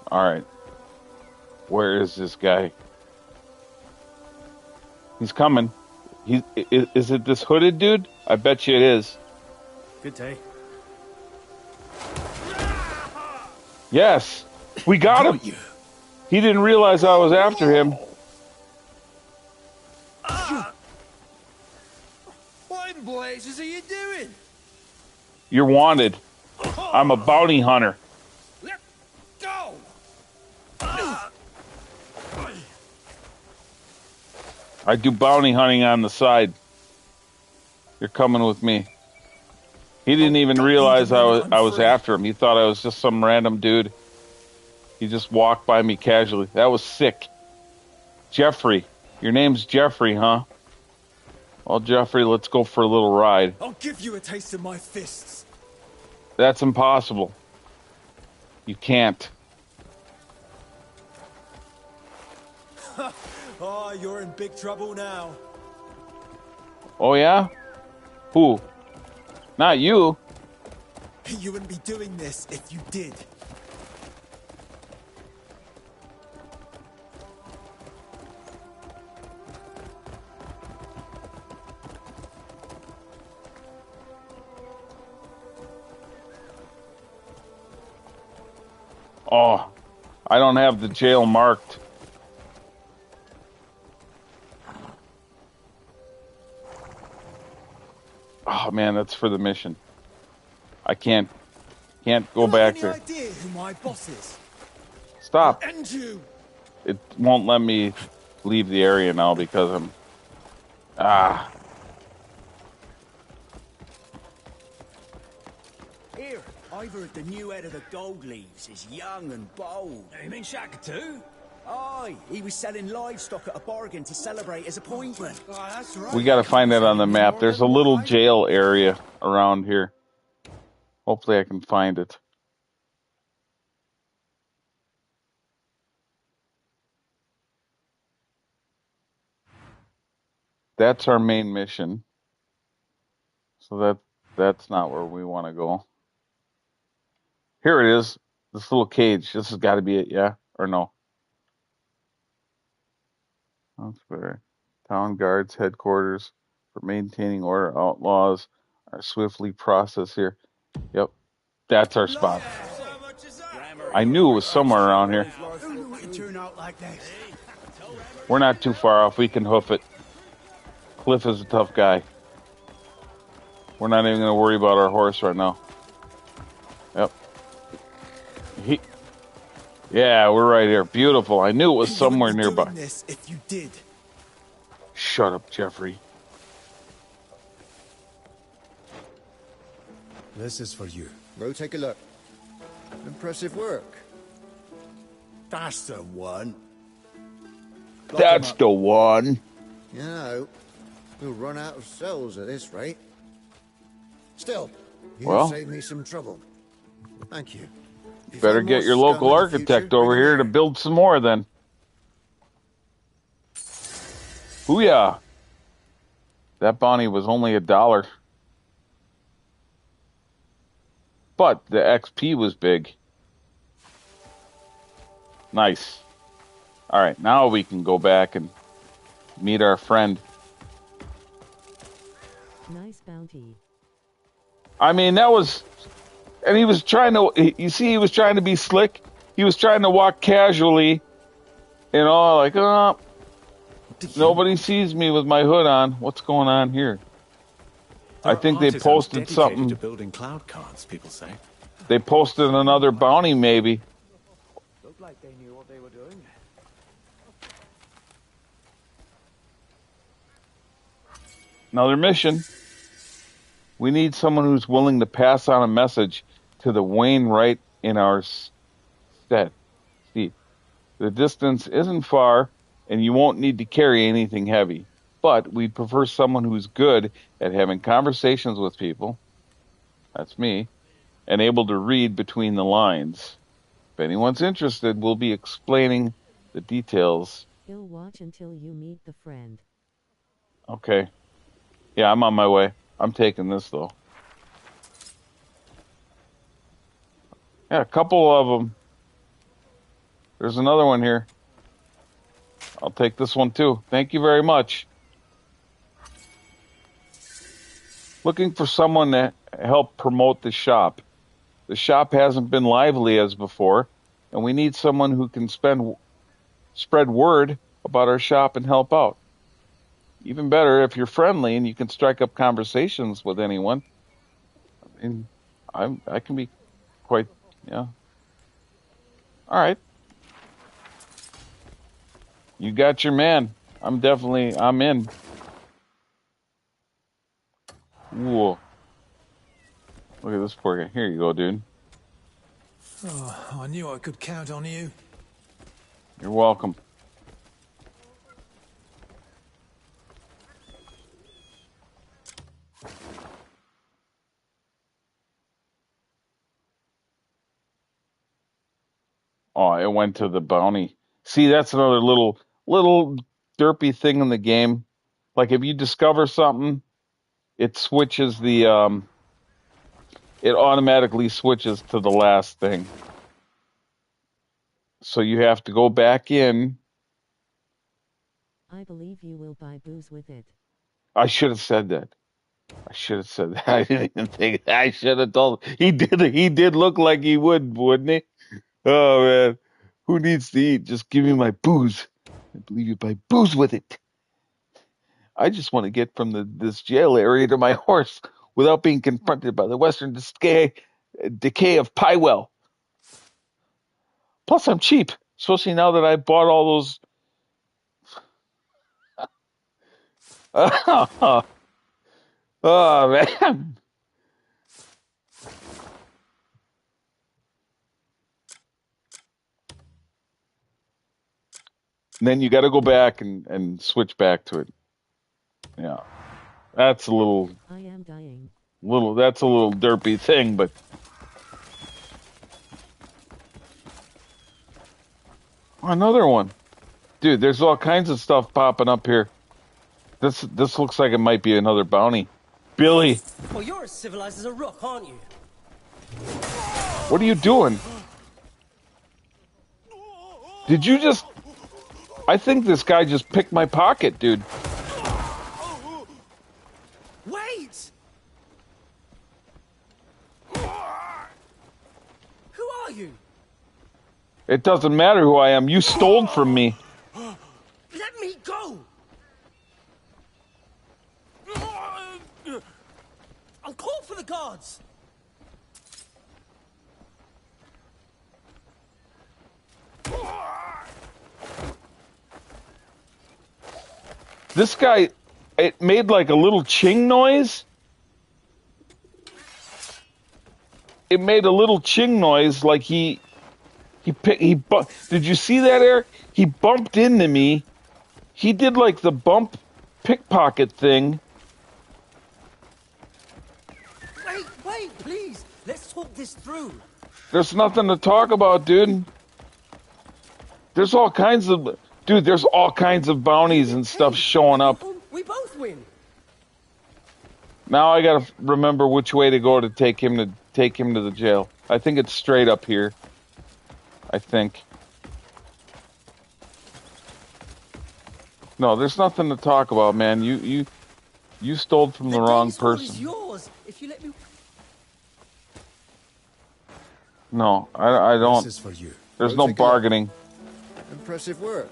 All right. Where is this guy? He's coming. Is it this hooded dude? I bet you it is. Good day. Yes, we got him. He didn't realize I was after him. What in blazes are you doing? You're wanted. I'm a bounty hunter. Let go! I do bounty hunting on the side. You're coming with me. He didn't even realize I was after him. He thought I was just some random dude. He just walked by me casually. That was sick. Jeffrey. Your name's Jeffrey, huh? Well, Jeffrey, let's go for a little ride. I'll give you a taste of my fists. That's impossible. You can't. Oh, you're in big trouble now. Oh, yeah? Who? Not you. You wouldn't be doing this if you did. Oh, I don't have the jail marked. Oh man, that's for the mission. I can't go back there. Any idea who my boss is? Stop. And you. It won't let me leave the area now because I'm... Ah. Here, I've heard the new head of the Gold Leaves is young and bold. You mean Shaka too? Aye, he was selling livestock at a bargain to celebrate his appointment. Oh, that's right. We got to find that on the map. There's a little jail area around here. Hopefully I can find it. That's our main mission. So that's not where we want to go. Here it is. This little cage. This has got to be it, yeah? Or no? That's better. Town guards headquarters for maintaining order, outlaws Our swiftly process here. Yep, that's our spot. I knew it was somewhere around here. Who knew it would turn out like this? We're not too far off. We can hoof it. Cliff is a tough guy. We're not even going to worry about our horse right now. Yep. Yeah, we're right here. Beautiful. I knew it was somewhere nearby. This if you did. Shut up, Jeffrey. This is for you. Go take a look. Impressive work. That's the one. That's the one. You know, we'll run out of cells at this rate. Still, you saved me some trouble. Thank you. Better get your local architect over here to build some more then. Booyah! That bounty was only $1. But the XP was big. Nice. Alright, now we can go back and meet our friend. Nice bounty. I mean, that was... And he was trying to... You see, he was trying to be slick. He was trying to walk casually. You know, like, oh... Nobody sees me with my hood on. What's going on here? I think they posted something. To building cloud cards, people say. They posted another bounty, maybe. Looked like they knew what they were doing. Another mission. We need someone who's willing to pass on a message to the Wainwright in our stead. See, the distance isn't far, and you won't need to carry anything heavy. But we'd prefer someone who's good at having conversations with people. That's me. And able to read between the lines. If anyone's interested, we'll be explaining the details. He'll watch until you meet the friend. Okay. Yeah, I'm on my way. I'm taking this, though. Yeah, a couple of them. There's another one here. I'll take this one, too. Thank you very much. Looking for someone to help promote the shop. The shop hasn't been lively as before, and we need someone who can spread word about our shop and help out. Even better if you're friendly and you can strike up conversations with anyone. I can be quite, yeah. All right. You got your man. I'm in. Whoa. Look at this poor guy. Here you go, dude. Oh, I knew I could count on you. You're welcome. Oh, it went to the bounty. See, that's another little derpy thing in the game. Like if you discover something, it switches the it automatically switches to the last thing. So you have to go back in. I believe you will buy booze with it. I should have said that. I didn't even think. I should have told. He did look like he would, wouldn't he? Oh man, who needs to eat? Just give me my booze. I believe you buy booze with it. I just want to get from this jail area to my horse without being confronted by the western decay of Pywell. Plus, I'm cheap, especially now that I bought all those. Oh man. And then you got to go back and switch back to it. Yeah, that's a little. I am dying. That's a little derpy thing, but. Another one, dude. There's all kinds of stuff popping up here. This looks like it might be another bounty. Billy, Well, you're as civilized as a rock, aren't you? what are you doing? Did you just... I think this guy just picked my pocket, dude. Wait! are you? It doesn't matter who I am. You stole from me. Let me go! I'll call for the guards. This guy, it made like a little ching noise. It made a little ching noise, like did you see that, Eric? He bumped into me. He did like the bump pickpocket thing. Wait, please. Let's talk this through. There's nothing to talk about, dude. There's all kinds of bounties and stuff showing up. We both win. Now I gotta remember which way to go to take him to the jail. I think it's straight up here. I think. No, there's nothing to talk about, man. You stole from the wrong person. Is yours if you let me. No, I don't. This is for you. There's no bargaining. Impressive work.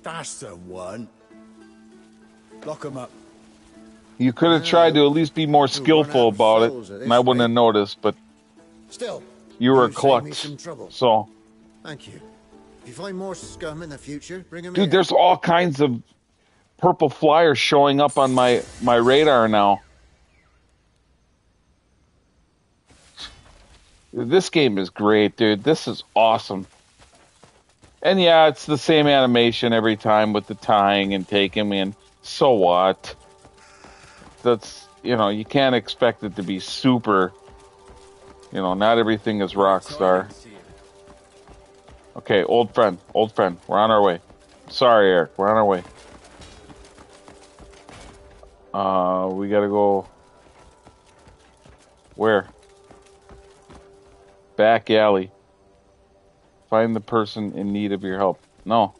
That's the one. Lock him up. You could have tried to at least be more skillful about it, and I wouldn't have noticed, but still, you were a saved me klutz. some trouble. So, thank you. If you find more scum in the future, bring them dude, in. there's all kinds of purple flyers showing up on my radar now. This game is great, dude. This is awesome. And yeah, it's the same animation every time with the tying and taking me, and so what? That's, you can't expect it to be super, not everything is Rockstar. Okay, old friend, we're on our way. Sorry, Eric, we're on our way. We gotta go... Where? Back alley. Find the person in need of your help. No.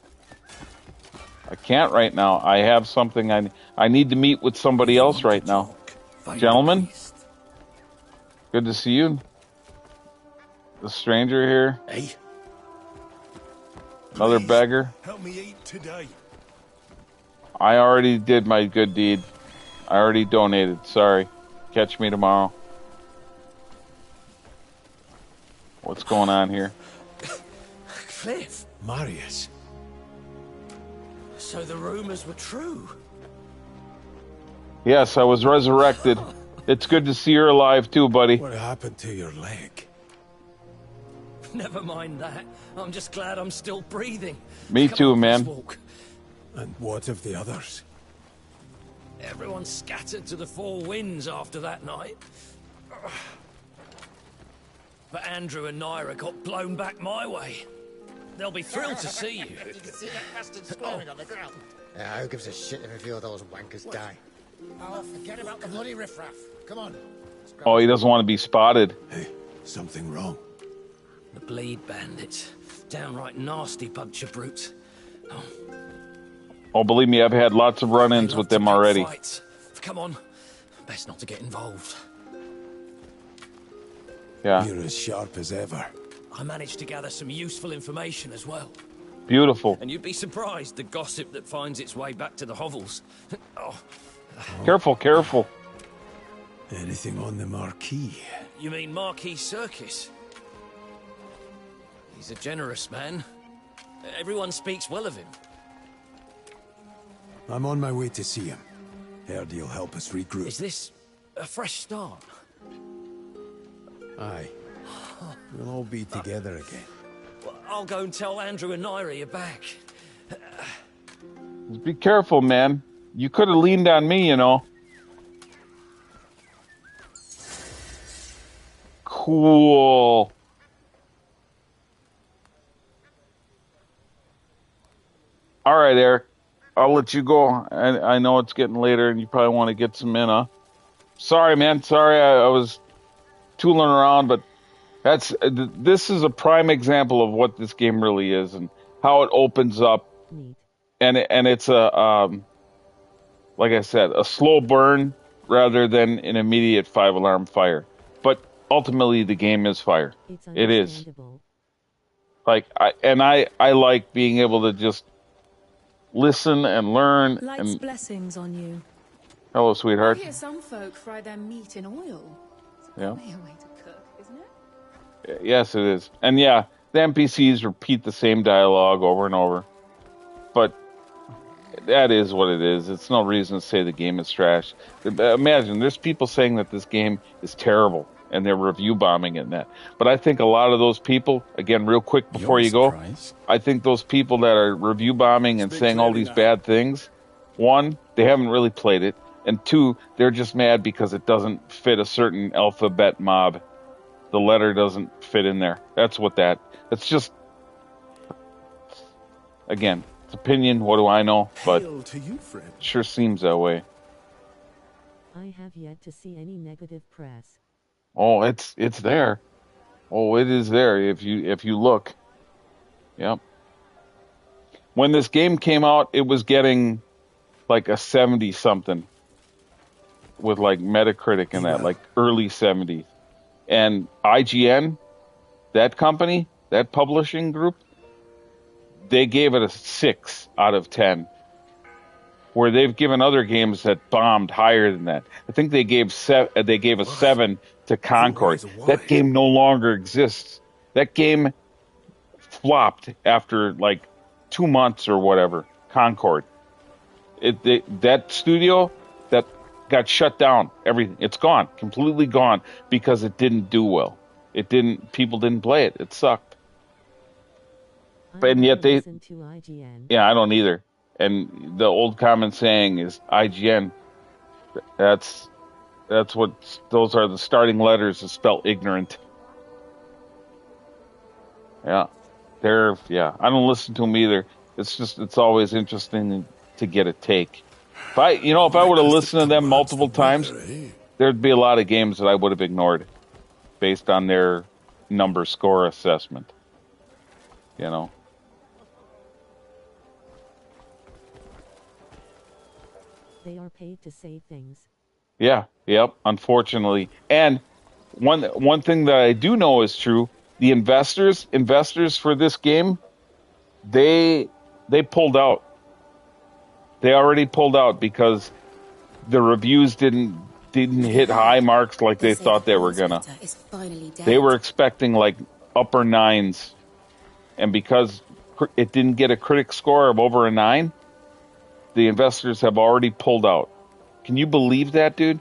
I can't right now. I have something I need to meet with somebody else right now. Gentlemen? Good to see you. The stranger here. Hey. Another beggar. Help me eat today. I already did my good deed. I already donated. Sorry. Catch me tomorrow. What's going on here? Cliff. Marius. So the rumors were true. Yes, I was resurrected. It's good to see you're alive too, buddy. What happened to your leg? Never mind that. I'm just glad I'm still breathing. Me Come too, on, man. let's walk. And what of the others? Everyone scattered to the four winds after that night. But Andrew and Naira got blown back my way. They'll be thrilled to see you. Did you see that bastard squirming on the ground? Yeah, who gives a shit if a few of those wankers die? Oh, forget about the bloody riffraff. Come on. Oh, he doesn't want to be spotted. Hey, something wrong? The bleed bandits. Downright nasty bunch of brutes. Oh, believe me, I've had lots of run-ins with them already. Fights. Come on. Best not to get involved. Yeah. You're as sharp as ever. I managed to gather some useful information as well. Beautiful. And you'd be surprised the gossip that finds its way back to the hovels. Oh. Careful, careful. Anything on the Marquis? You mean Marquis Circus? He's a generous man. Everyone speaks well of him. I'm on my way to see him. Heard he'll help us regroup. Is this a fresh start? Aye. We'll all be together again. Well, I'll go and tell Andrew and Naira you're back. Just be careful, man. You could have leaned on me, Cool. All right, Eric. I'll let you go. I know it's getting later and you probably want to get some in, huh? Sorry, man. Sorry, I was tooling around, but this is a prime example of what this game really is and how it opens up. And it's a, like I said, a slow burn rather than an immediate 5-alarm fire. But ultimately the game is fire. It's It is. understandable. Like I like being able to just listen and learn. Light's And blessings on you. hello, I sweetheart. hear some folk fry their meat in oil. It's a Yeah. queer way to cook, isn't it? Yes, it is. And yeah, the NPCs repeat the same dialogue over and over. But that is what it is. It's no reason to say the game is trash. Imagine, there's people saying that this game is terrible, and they're review bombing it and that. But I think a lot of those people, again, real quick before you go, I think those people that are review bombing and saying all these bad things, one, they haven't really played it, and two, they're just mad because it doesn't fit a certain alphabet mob. The letter doesn't fit in there. That's what that. It's just, again, it's opinion. What do I know? But to you, friend. Sure seems that way. I have yet to see any negative press. Oh, it's there. Oh, it is there if you look. Yep. When this game came out, it was getting like a 70 something with like Metacritic and that, like early 70s. And IGN, that company, that publishing group, they gave it a 6 out of 10. Where they've given other games that bombed higher than that. I think they gave a 7 to Concord. That game no longer exists. That game flopped after like 2 months or whatever. Concord. That studio that got shut down. Everything, it's gone, completely gone because it didn't do well. People didn't play it. It sucked. And yet they listen to IGN. Yeah, I don't either. And the old common saying is IGN. Those are the starting letters to spell ignorant. Yeah. I don't listen to them either. It's always interesting to get a take. If I would have listened to them multiple times, there'd be a lot of games that I would have ignored based on their number score assessment. You know. They are paid to say things. Yeah, yep, unfortunately. And one thing that I do know is true, the investors for this game, they pulled out. They already pulled out because the reviews didn't hit high marks like they thought they were gonna. They were expecting like upper 9s, and because it didn't get a critic score of over a 9, the investors have already pulled out. Can you believe that, dude?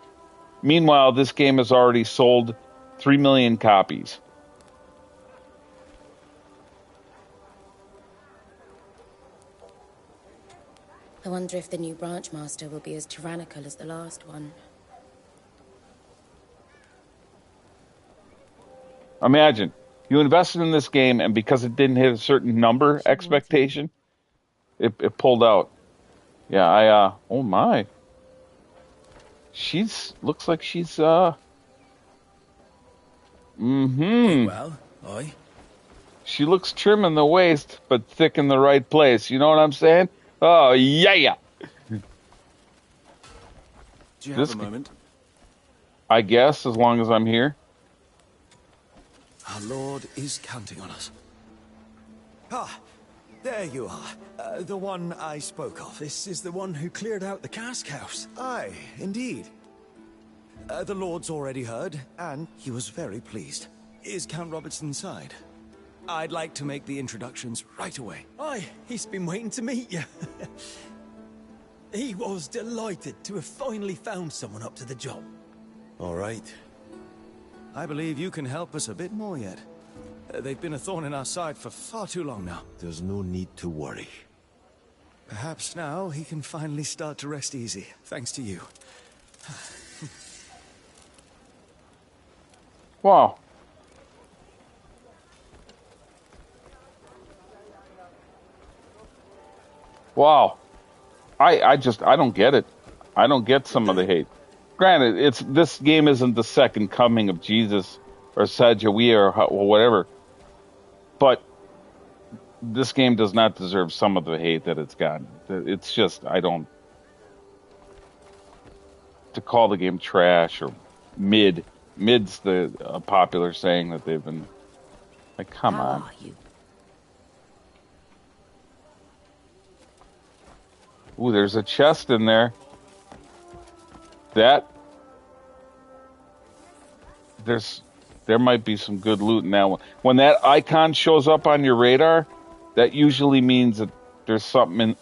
Meanwhile, this game has already sold 3 million copies. I wonder if the new branch master will be as tyrannical as the last one. Imagine, you invested in this game, and because it didn't hit a certain number expectation, it pulled out. Yeah, oh my. Looks like she's, Well, aye. She looks trim in the waist, but thick in the right place. You know what I'm saying? Oh, yeah. Do you have a moment? I guess, as long as I'm here. Our Lord is counting on us. Ah, there you are. The one I spoke of. This is the one who cleared out the cask house. Aye, indeed. The Lord's already heard, and he was very pleased. Is Count Robertson inside? I'd like to make the introductions right away. Aye, he's been waiting to meet you. He was delighted to have finally found someone up to the job. All right. I believe you can help us a bit more yet. They've been a thorn in our side for far too long now. There's no need to worry. Perhaps now he can finally start to rest easy, thanks to you. Wow. Wow. I don't get it. I don't get some of the hate. Granted, this game isn't the second coming of Jesus or Sajawiya or whatever, but this game does not deserve some of the hate that it's gotten. It's just, to call the game trash or mid, mid's the popular saying that they've been like, come on. How are you? Ooh, there's a chest in there. There might be some good loot in that one. When that icon shows up on your radar, that usually means that there's something in.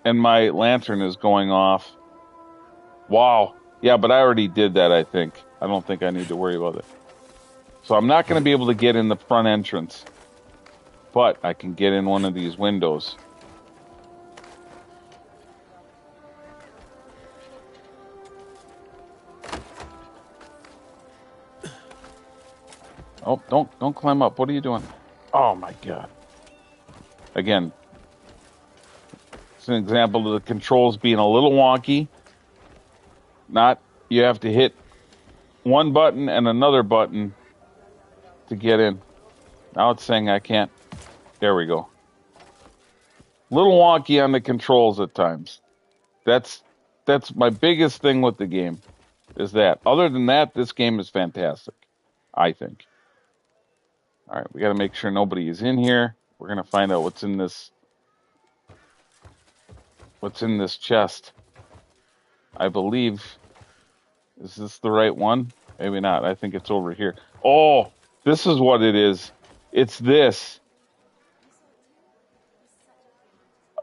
And my lantern is going off. Wow. Yeah, but I already did that, I think. I don't think I need to worry about it. So I'm not going to be able to get in the front entrance, but I can get in one of these windows. Oh, don't climb up. What are you doing? Oh my God. Again, it's an example of the controls being a little wonky. You have to hit one button and another button to get in. Now it's saying I can't. There we go. Little wonky on the controls at times. That's my biggest thing with the game, is that. Other than that, this game is fantastic, I think. All right, we got to make sure nobody is in here. We're going to find out what's in this chest. I believe, is this the right one? Maybe not. I think it's over here. Oh, this is what it is. It's this.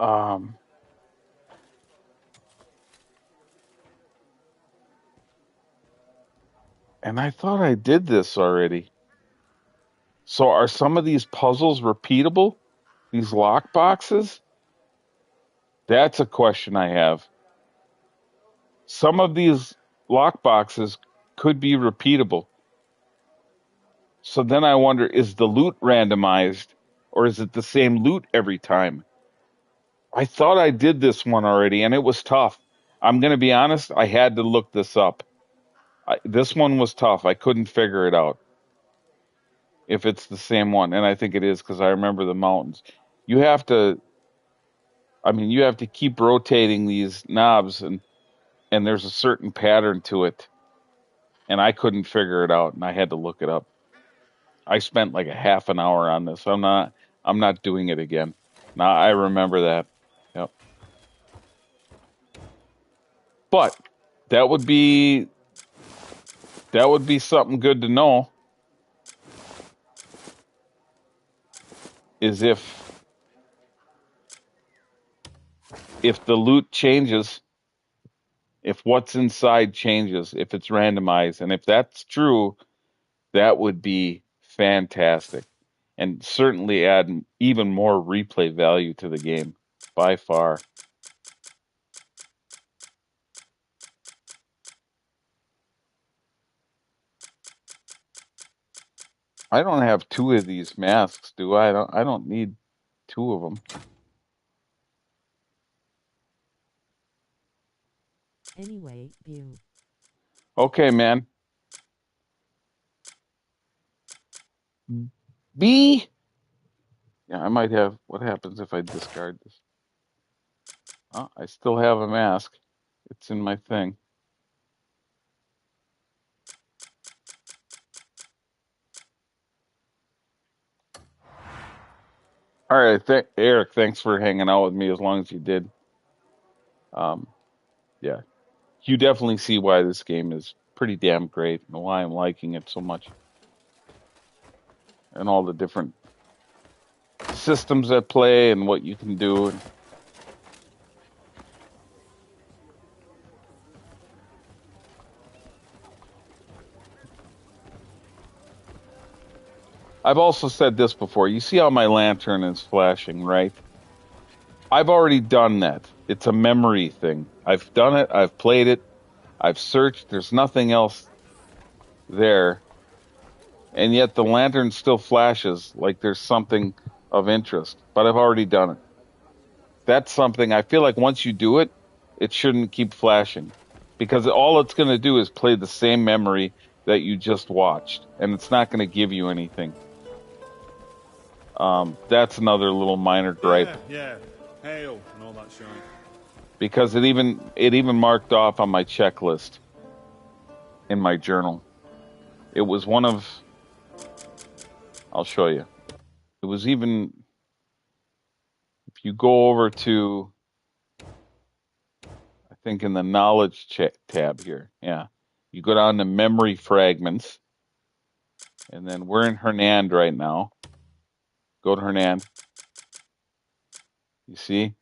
And I thought I did this already. So are some of these puzzles repeatable? These lock boxes? That's a question I have. Some of these lock boxes could be repeatable. So then I wonder, is the loot randomized, or is it the same loot every time? I thought I did this one already, and it was tough. I'm going to be honest, I had to look this up. This one was tough. I couldn't figure it out if it's the same one, and I think it is because I remember the mountains. You have to keep rotating these knobs, and there's a certain pattern to it, and I couldn't figure it out, and I had to look it up. I spent like a half an hour on this. I'm not doing it again. Now I remember that. Yep. But that would be something good to know, is if the loot changes, if what's inside changes, if it's randomized, and if that's true, that would be fantastic, and certainly add even more replay value to the game, by far. I don't have two of these masks, do I? I don't need two of them. Anyway, view. Okay, man. B. Yeah, I might have. What happens if I discard this? Oh, I still have a mask. It's in my thing. All right, Eric, thanks for hanging out with me as long as you did. Yeah, you definitely see why this game is pretty damn great and why I'm liking it so much. And all the different systems at play and what you can do. I've also said this before. You see how my lantern is flashing, right? I've already done that. It's a memory thing. I've done it. I've played it. I've searched. There's nothing else there. And yet the lantern still flashes like there's something of interest. But I've already done it. That's something, I feel like once you do it, it shouldn't keep flashing. Because all it's going to do is play the same memory that you just watched. And it's not going to give you anything. That's another little minor gripe. Yeah. Hail and all that shit. Because it even marked off on my checklist. in my journal. It was one of... I'll show you. It was even... If you go over to... I think in the knowledge tab here. Yeah. You go down to memory fragments. And then we're in Hernand right now. Go to Hernand. You see?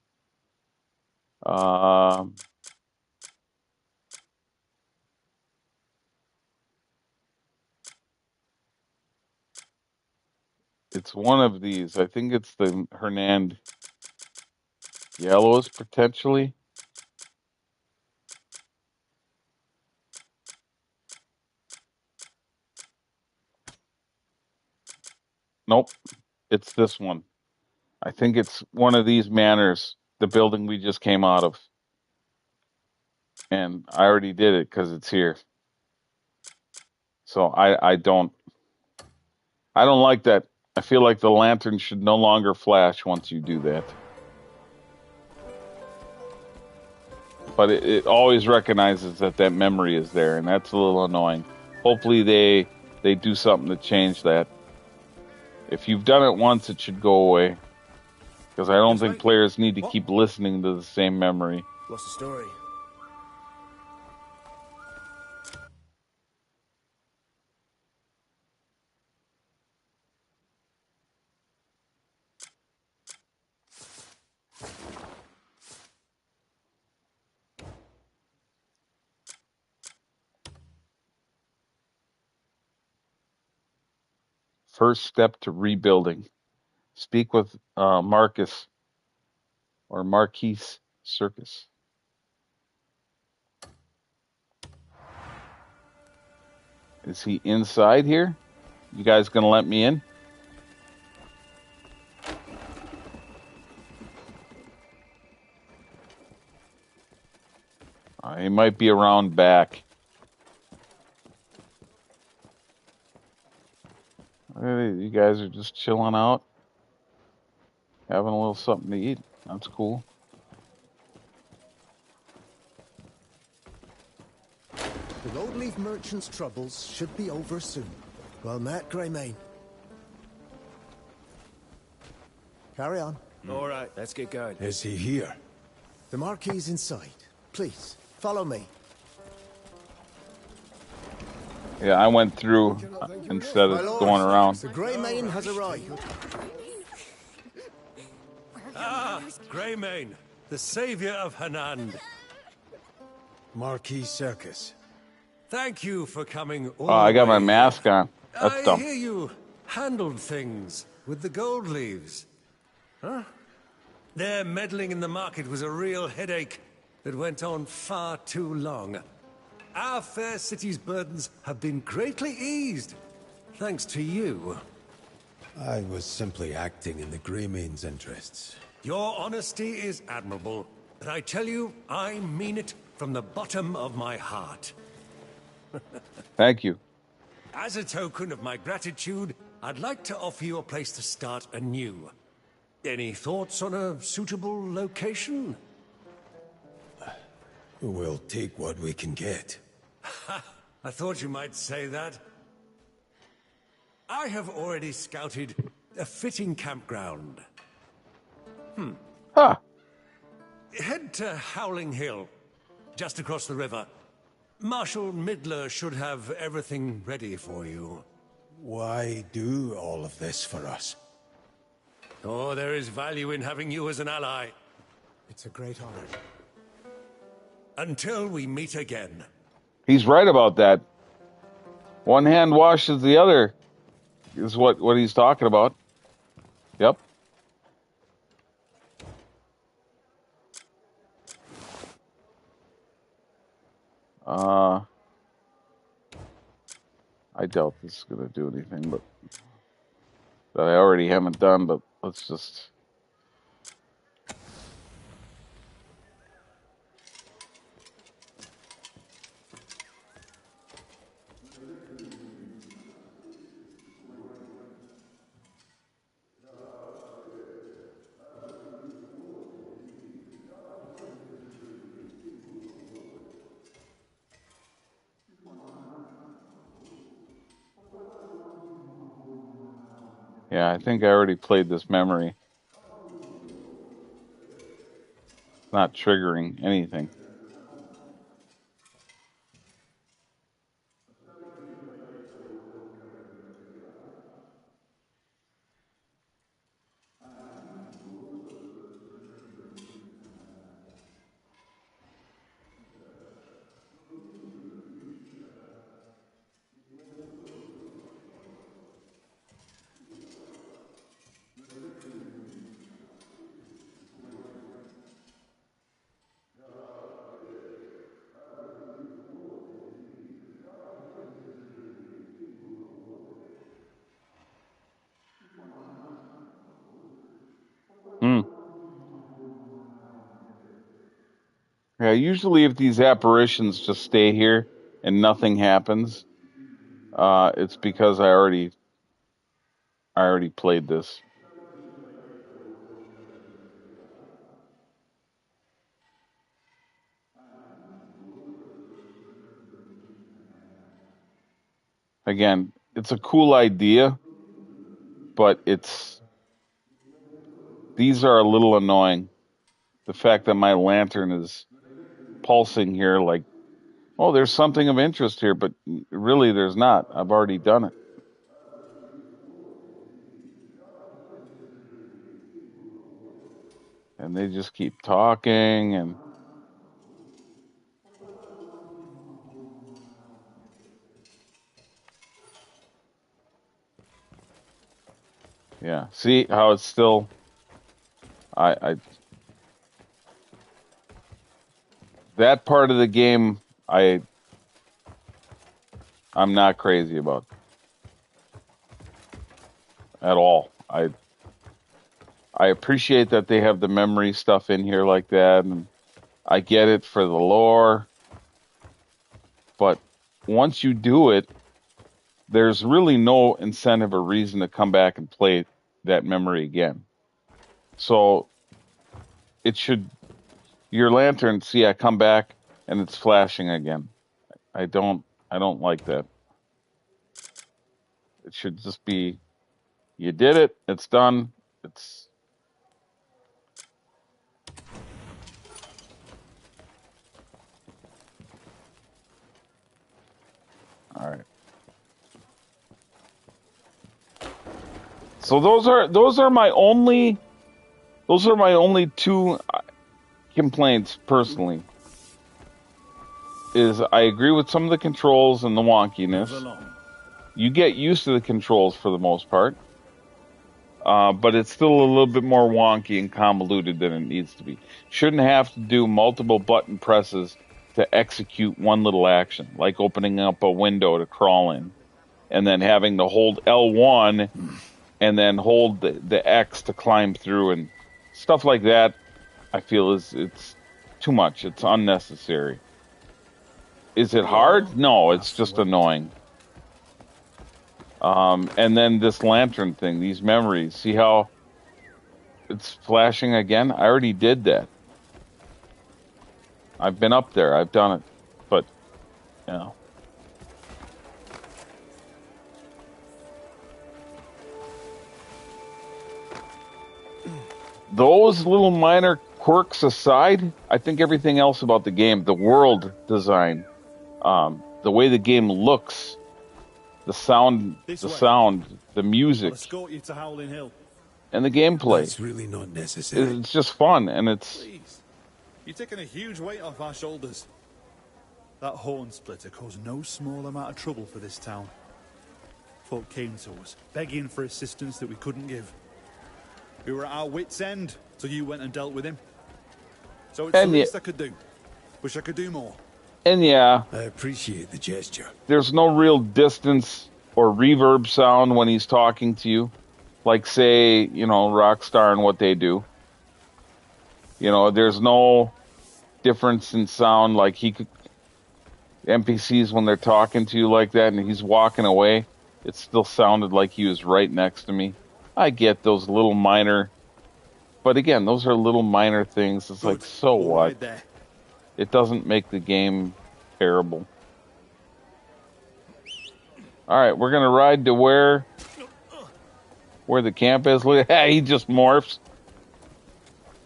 It's one of these. I think it's the Hernand yellows, potentially. Nope. It's this one. I think it's one of these manors, the building we just came out of. And I already did it because it's here. So I don't like that. I feel like the lantern should no longer flash once you do that. But it always recognizes that memory is there, and that's a little annoying. Hopefully they do something to change that. If you've done it once, it should go away. Because I don't think players need to keep listening to the same memory. What's the story? First step to rebuilding. Speak with Marcus or Marquise Circus. Is he inside here? You guys gonna let me in? He might be around back. You guys are just chilling out, having a little something to eat. That's cool. The Gold Leaf merchant's troubles should be over soon. Well met, Greymane. Carry on. All right, let's get going. Is he here? The Marquis inside. Please, follow me. Yeah, I went through instead of going around. The Greymane has arrived. Ah, Greymane, the savior of Hernand. Marquis Circus. Thank you for coming all I got the way my mask on. That's I dumb. hear you handled things with the gold leaves. Huh? Their meddling in the market was a real headache that went on far too long. Our fair city's burdens have been greatly eased, thanks to you. I was simply acting in the Greymane's interests. Your honesty is admirable, but I tell you, I mean it from the bottom of my heart. Thank you. As a token of my gratitude, I'd like to offer you a place to start anew. Any thoughts on a suitable location? We'll take what we can get. I thought you might say that. I have already scouted a fitting campground. Head to Howling Hill, just across the river. Marshal Midler should have everything ready for you. Why do all of this for us? Oh, there is value in having you as an ally. It's a great honor. Until we meet again. He's right about that. One hand washes the other, is what he's talking about. Yep. I doubt this is going to do anything, but that I already haven't done, but let's just... Yeah, I think I already played this memory. Not triggering anything. Hmm. Yeah, usually if these apparitions just stay here and nothing happens, it's because I already played this. Again, it's a cool idea, but these are a little annoying. The fact that my lantern is pulsing here like, oh, there's something of interest here, but really there's not. I've already done it. And they just keep talking and yeah. See how it's still that part of the game I'm not crazy about at all. I appreciate that they have the memory stuff in here like that, and I get it for the lore. But once you do it, there's really no incentive or reason to come back and play that memory again. So it should, your lantern, see, I come back and it's flashing again. I don't like that. It should just be, you did it, it's done, it's. All right. So those are my only two complaints personally. Is I agree with some of the controls and the wonkiness. You get used to the controls for the most part, but it's still a little bit more wonky and convoluted than it needs to be. Shouldn't have to do multiple button presses to execute one little action, like opening up a window to crawl in, and then having to hold L1 and then hold the X to climb through and stuff like that. I feel it's too much. It's unnecessary. Is it hard? No, it's just annoying. And then this lantern thing, these memories. See how it's flashing again? I already did that. I've been up there. I've done it. But, you know. Those little minor quirks aside, I think everything else about the game, the world design, the way the game looks, the sound, the music, escort you to Howling Hill. And the gameplay. That's really not necessary. It's just fun, and it's. Please. You're taking a huge weight off our shoulders. That horn splitter caused no small amount of trouble for this town. Folk came to us, begging for assistance that we couldn't give. We were at our wits' end, so you went and dealt with him. So it's the least I could do. Wish I could do more. And yeah, I appreciate the gesture. There's no real distance or reverb sound when he's talking to you. Like, say, Rockstar and what they do. There's no difference in sound. Like, NPCs, when they're talking to you like that and he's walking away, it still sounded like he was right next to me. I get those little minor, but again, those are little minor things. It's like, so what? It doesn't make the game terrible. All right, we're going to ride to where where the camp is. Look, he just morphs.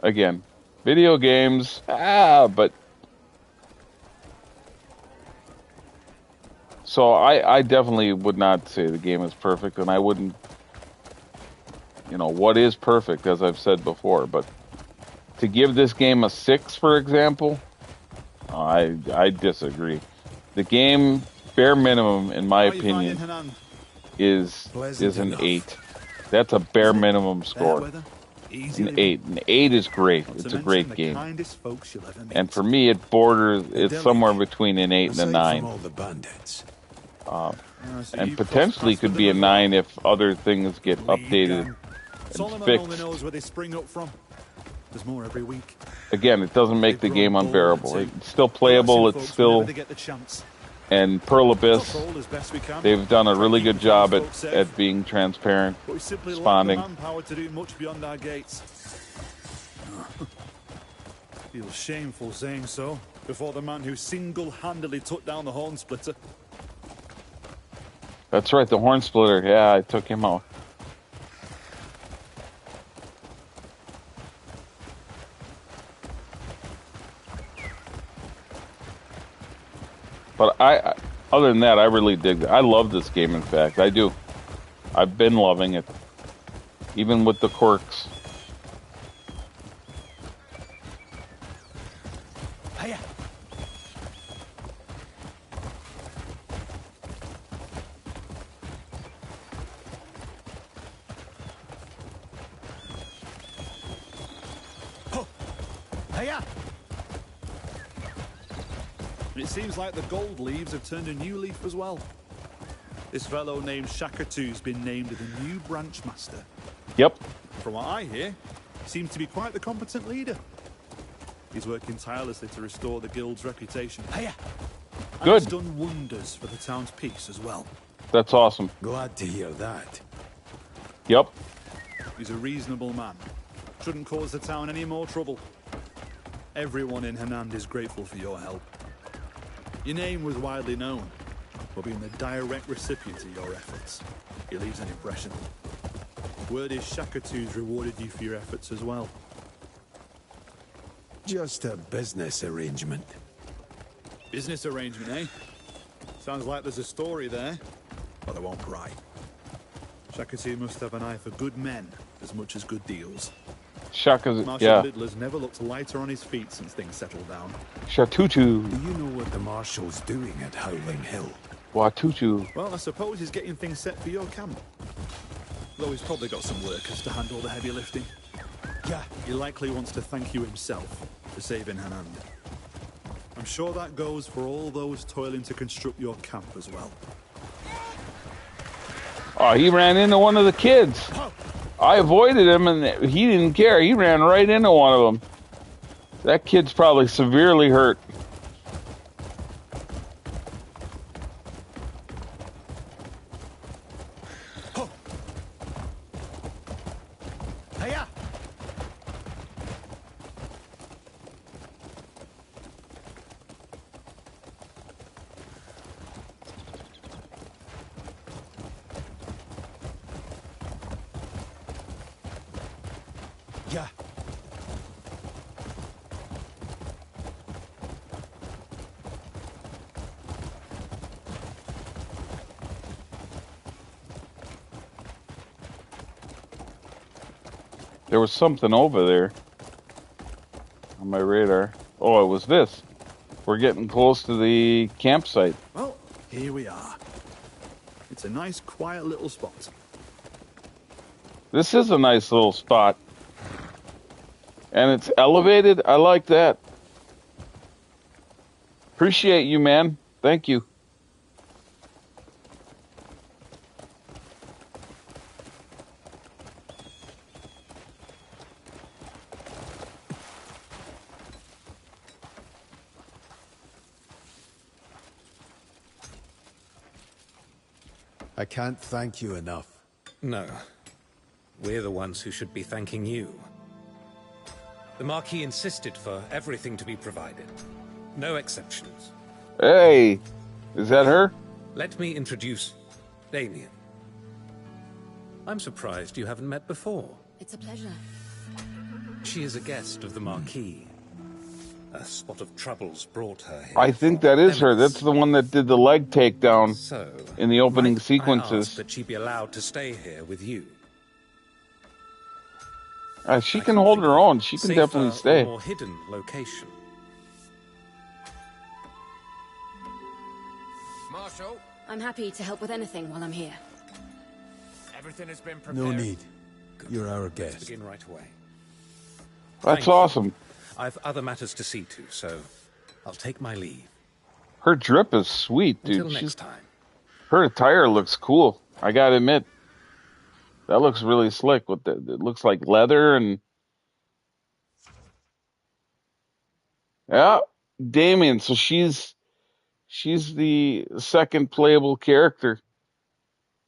Again, video games. But so I definitely would not say the game is perfect, and I wouldn't. What is perfect, as I've said before, but to give this game a 6, for example, I disagree. The game, bare minimum, in my opinion, is an 8. That's a bare minimum score. An 8. An 8 is great. It's a great game. And for me, it's somewhere between an 8 and a 9. And potentially could be a 9 if other things get updated and fixed. Knows where they spring up from. There's more every week. Again, it doesn't make the game unbearable. It's still playable. It's still... And Pearl Abyss, they've done a really good job at being transparent, responding. Manpower to do much beyond our gates. Feels shameful saying so, before the man who single-handedly took down the Horn Splitter. That's right, the Horn Splitter. Yeah, I took him out. But other than that, I really dig it. I love this game, in fact. I do. I've been loving it. Even with the quirks. Hiya. Oh. Hiya. It seems like the gold leaves have turned a new leaf as well. This fellow named Shakatu's been named the new branch master. Yep. From what I hear, he seems to be quite the competent leader. He's working tirelessly to restore the guild's reputation. Hiya. Good. He's done wonders for the town's peace as well. That's awesome. Glad to hear that. Yep. He's a reasonable man. Shouldn't cause the town any more trouble. Everyone in Hanand is grateful for your help. Your name was widely known, but being the direct recipient of your efforts, it leaves an impression. Word is Shakatu's rewarded you for your efforts as well. Just a business arrangement. Business arrangement, eh? Sounds like there's a story there, but I won't pry. Shakatu must have an eye for good men as much as good deals. Shaka's, Marshal yeah. Littler's never looked lighter on his feet since things settled down. Shatutu. Do you know what the Marshal's doing at Howling Hill? Watutu. Well, I suppose he's getting things set for your camp. Though he's probably got some workers to handle the heavy lifting. Yeah. He likely wants to thank you himself for saving Hanand. I'm sure that goes for all those toiling to construct your camp as well. Oh, he ran into one of the kids. I avoided him, and he didn't care. He ran right into one of them. That kid's probably severely hurt. Hiya. Yeah. There was something over there on my radar. Oh, it was this. We're getting close to the campsite. Well, here we are. It's a nice, quiet little spot. This is a nice little spot. And it's elevated. I like that. Appreciate you, man. Thank you. I can't thank you enough. No. We're the ones who should be thanking you. The Marquis insisted for everything to be provided. No exceptions. Hey, is that her? Let me introduce Damien. I'm surprised you haven't met before. It's a pleasure. She is a guest of the Marquis. A spot of troubles brought her here. I think that is her. That's the one that did the leg takedown So, in the opening might I ask sequences. that she be allowed to stay here with you? She can hold her own. She can definitely Safer stay. or more hidden location. Marshal, I'm happy to help with anything while I'm here. everything has been prepared. No need. You're our Let's guest. begin right away. That's Thank you. awesome. I've other matters to see to, so I'll take my leave. Her drip is sweet, dude. Until next time. Her attire looks cool. I gotta admit, that looks really slick. With it looks like leather and yeah, Damien. So she's the second playable character.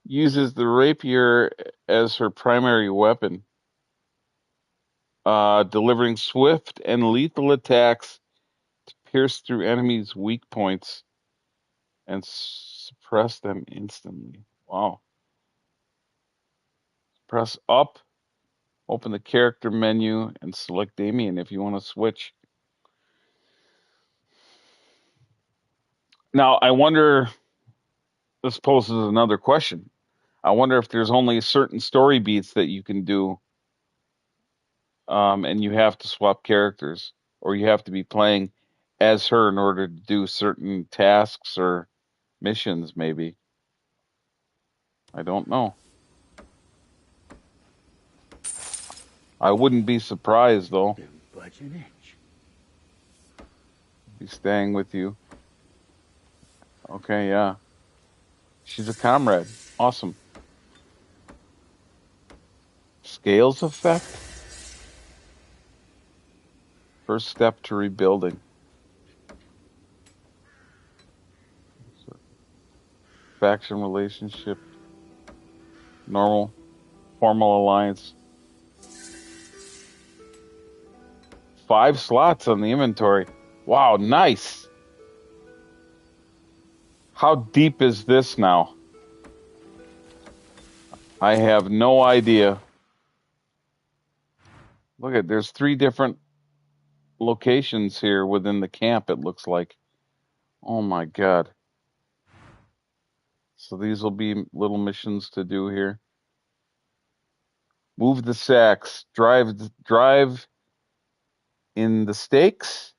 Uses the rapier as her primary weapon, delivering swift and lethal attacks to pierce through enemies' weak points and suppress them instantly. Wow. Press up, open the character menu, and select Damien if you want to switch. Now, I wonder, this poses another question. I wonder if there's only certain story beats that you can do, and you have to swap characters, or you have to be playing as her in order to do certain tasks or missions, maybe. I don't know. I wouldn't be surprised, though. Budge an inch. Be staying with you. Okay, yeah. She's a comrade. Awesome. Scales effect? First step to rebuilding. Faction relationship. Normal. Formal alliance. 5 slots on the inventory. Wow, nice. How deep is this now? I have no idea. Look at, there's 3 different locations here within the camp, it looks like. Oh my God. So these will be little missions to do here. Move the sacks, drive in the stakes,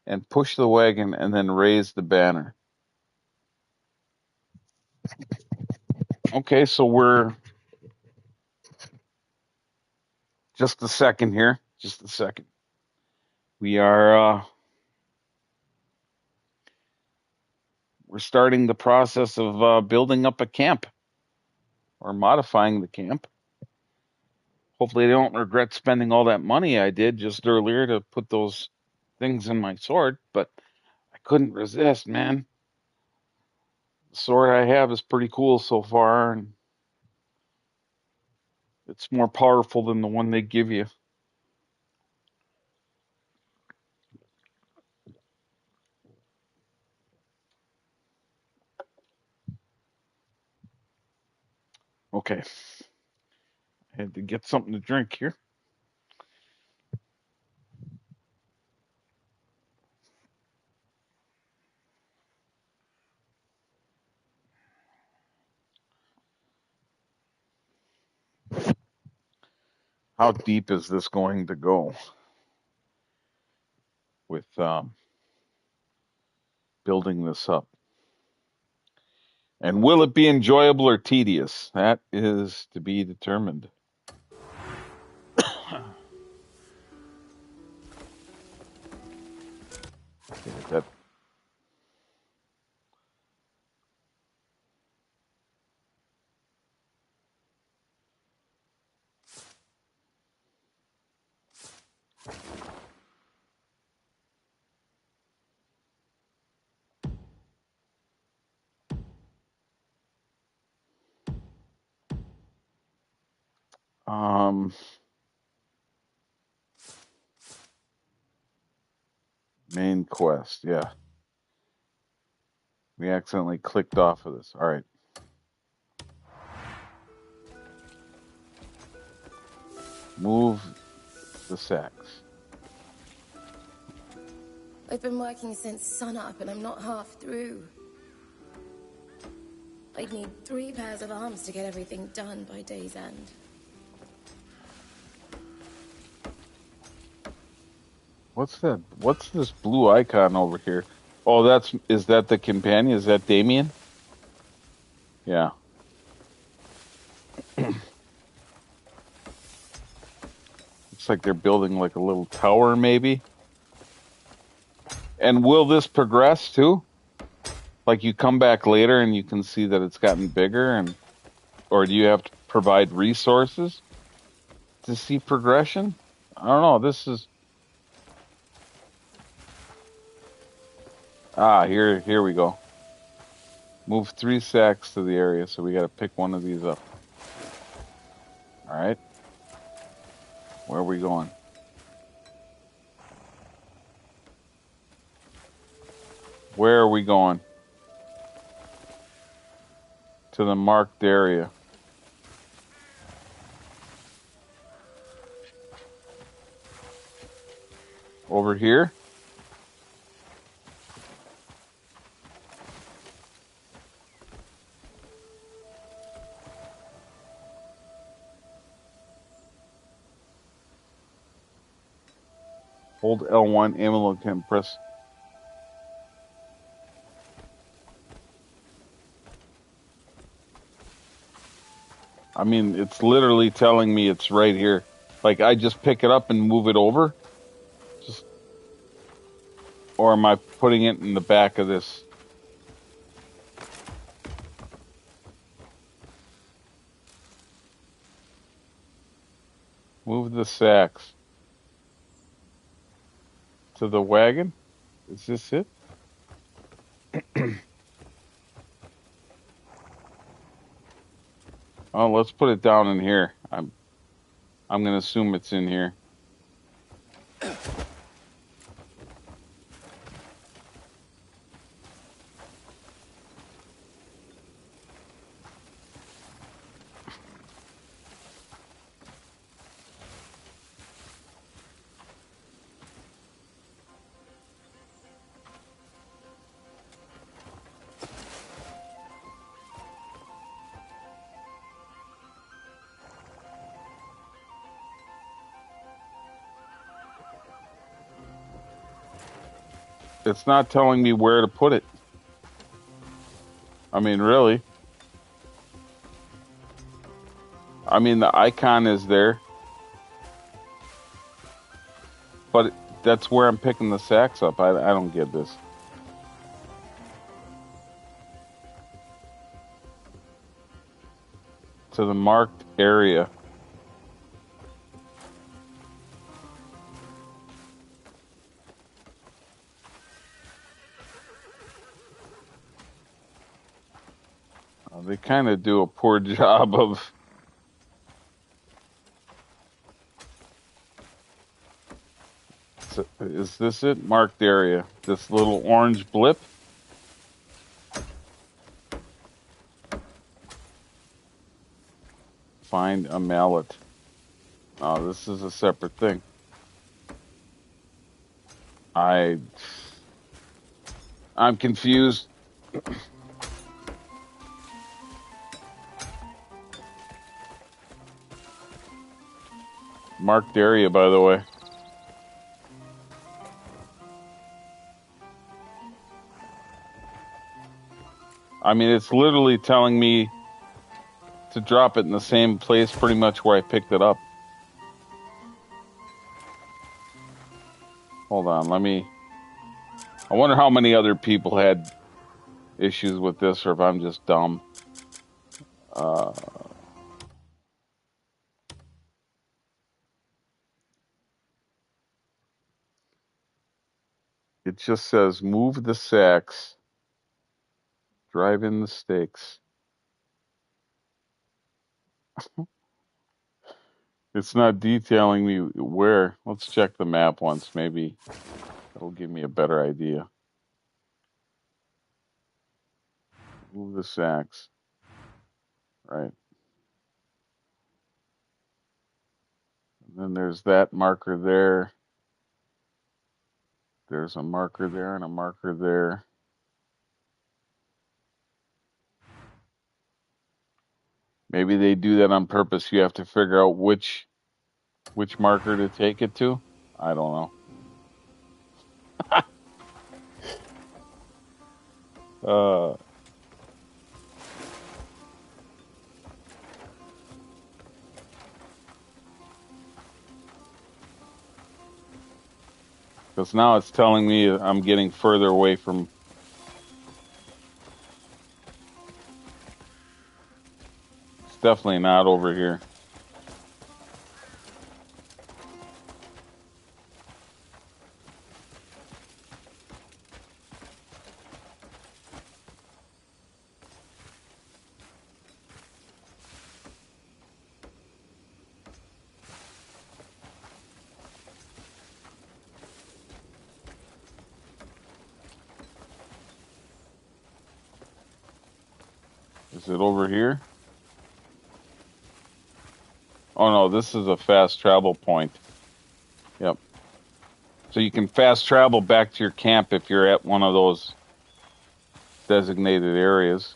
and push the wagon, and then raise the banner. Okay, so we're just a second here. Just a second. We are we're starting the process of building up a camp or modifying the camp. Hopefully, I don't regret spending all that money I did just earlier to put those things in my sword, but I couldn't resist, man. The sword I have is pretty cool so far, and it's more powerful than the one they give you. Okay. I had to get something to drink here. How deep is this going to go with building this up? And will it be enjoyable or tedious? That is to be determined. That main quest, yeah. We accidentally clicked off of this. All right. Move the sacks. I've been working since sunup and I'm not half through. I'd need 3 pairs of arms to get everything done by day's end. What's that? What's this blue icon over here? Oh, is that the companion? Is that Damien? Yeah. Looks like they're building like a little tower, maybe. And will this progress too? Like you come back later and you can see that it's gotten bigger, or do you have to provide resources to see progression? I don't know. This is here we go. Move 3 sacks to the area, so we got to pick one of these up. All right. Where are we going? Where are we going? To the marked area. Over here? Hold L1, ammo can press. I mean, it's literally telling me it's right here. Like, I just pick it up and move it over? Or am I putting it in the back of this? Move the sacks. To the wagon? Is this it? Oh, let's put it down in here. I'm gonna assume it's in here. It's not telling me where to put it. I mean, really. I mean, the icon is there. But that's where I'm picking the sacks up. I don't get this. To the marked area. They kind of do a poor job of. Is this it? Marked area. This little orange blip. Find a mallet. Oh, this is a separate thing. I'm confused. Marked area, by the way. I mean, it's literally telling me to drop it in the same place pretty much where I picked it up. Hold on, I wonder how many other people had issues with this, or if I'm just dumb. It just says move the sacks, drive in the stakes. It's not detailing me where. Let's check the map once. Maybe that'll give me a better idea. Move the sacks. Right. And And there's that marker there. There's a marker there and a marker there. Maybe they do that on purpose. You have to figure out which marker to take it to. I don't know. Because now it's telling me I'm getting further away from. It's definitely not over here. Is it over here? Oh no, this is a fast travel point. Yep. So you can fast travel back to your camp if you're at one of those designated areas.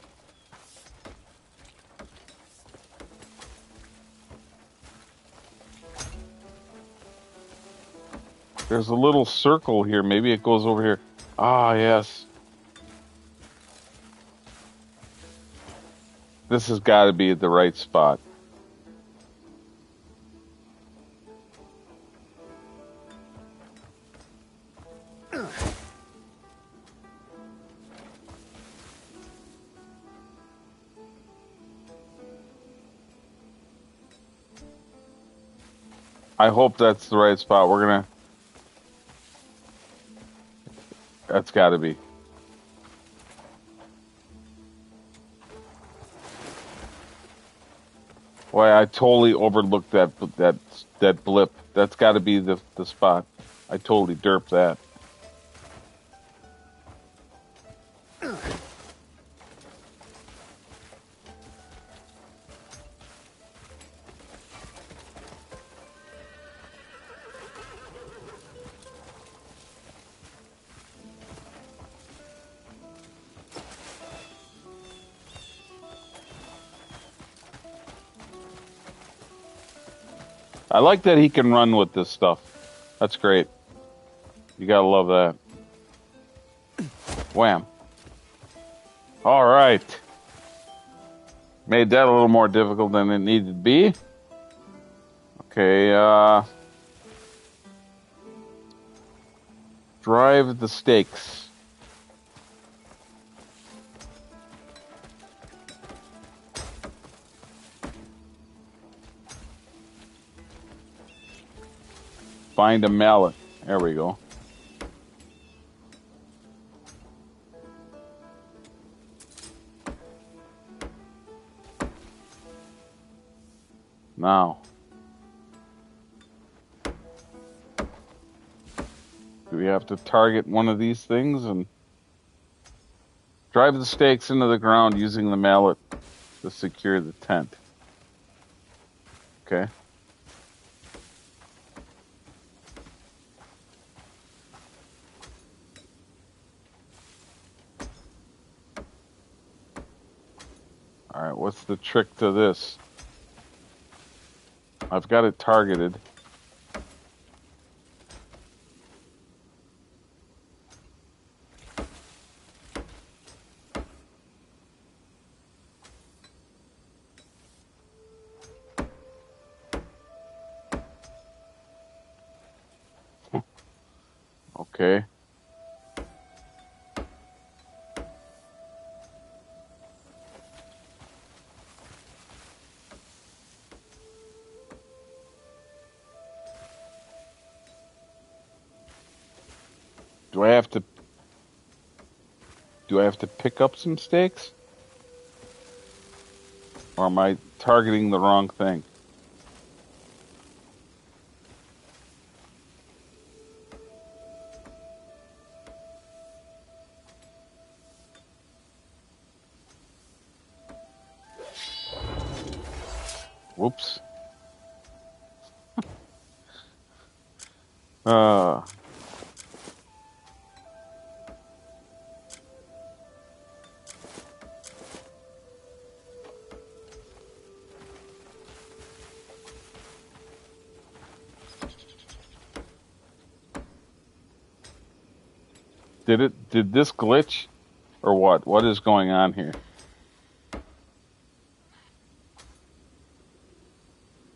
There's a little circle here. Maybe it goes over here. Ah, yes. This has got to be the right spot. I hope that's the right spot. That's got to be. Boy, I totally overlooked that blip. That's got to be the spot. I totally derped that. I like that he can run with this stuff. That's great. You gotta love that. Wham. All right. Made that a little more difficult than it needed to be. Okay, drive the stakes. Find a mallet. There we go. Now, do we have to target one of these things and drive the stakes into the ground using the mallet to secure the tent? Okay. All right, what's the trick to this? I've got it targeted. Okay. Do I have to pick up some stakes? Or am I targeting the wrong thing? Whoops. Uh, did this glitch or what? What is going on here?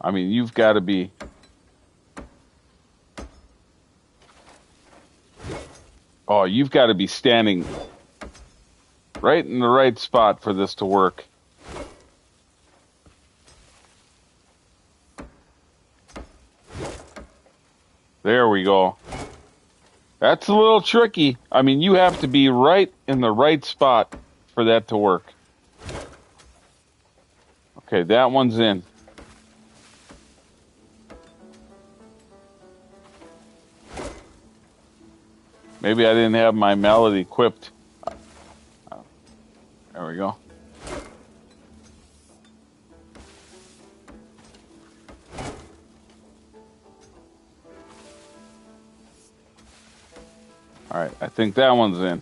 I mean, you've got to be. Oh, you've got to be standing right in the right spot for this to work. There we go. That's a little tricky. I mean, you have to be right in the right spot for that to work. Okay, that one's in. Maybe I didn't have my mallet equipped. There we go. All right, I think that one's in.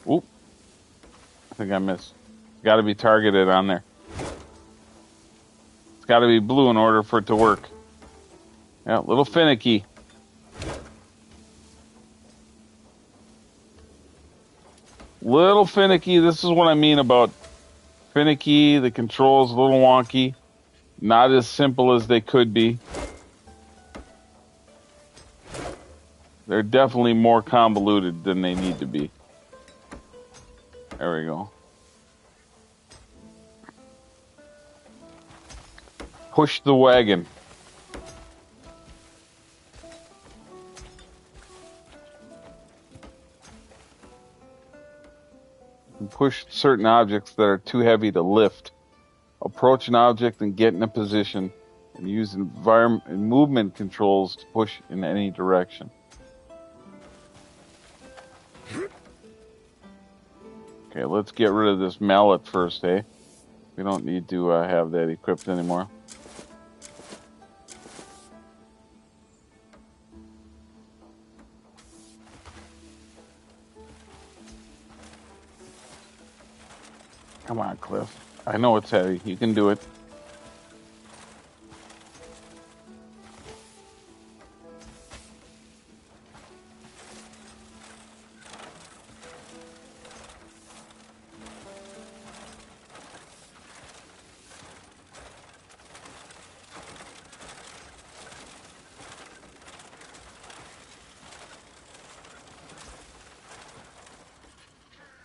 Oop. I think I missed. Got to be targeted on there. It's got to be blue in order for it to work. Yeah, a little finicky. Little finicky. This is what I mean about finicky. The controls a little wonky. Not as simple as they could be. They're definitely more convoluted than they need to be. There we go. Push the wagon. And push certain objects that are too heavy to lift. Approach an object and get in a position, and use environment and movement controls to push in any direction. Okay, let's get rid of this mallet first, eh? We don't need to have that equipped anymore. Come on, Cliff. I know it's heavy. You can do it.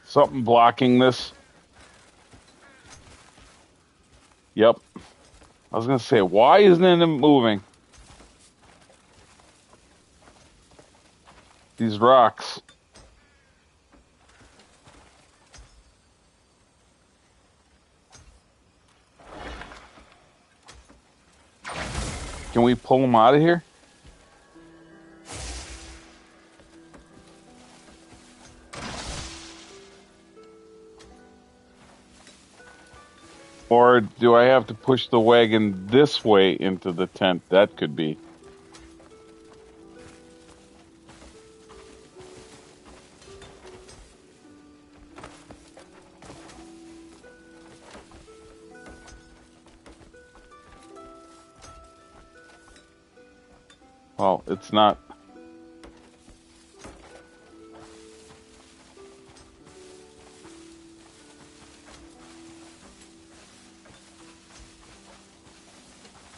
Something blocking this. Yep. I was going to say, why isn't it moving? These rocks. Can we pull them out of here? Or do I have to push the wagon this way into the tent? That could be. Well, it's not.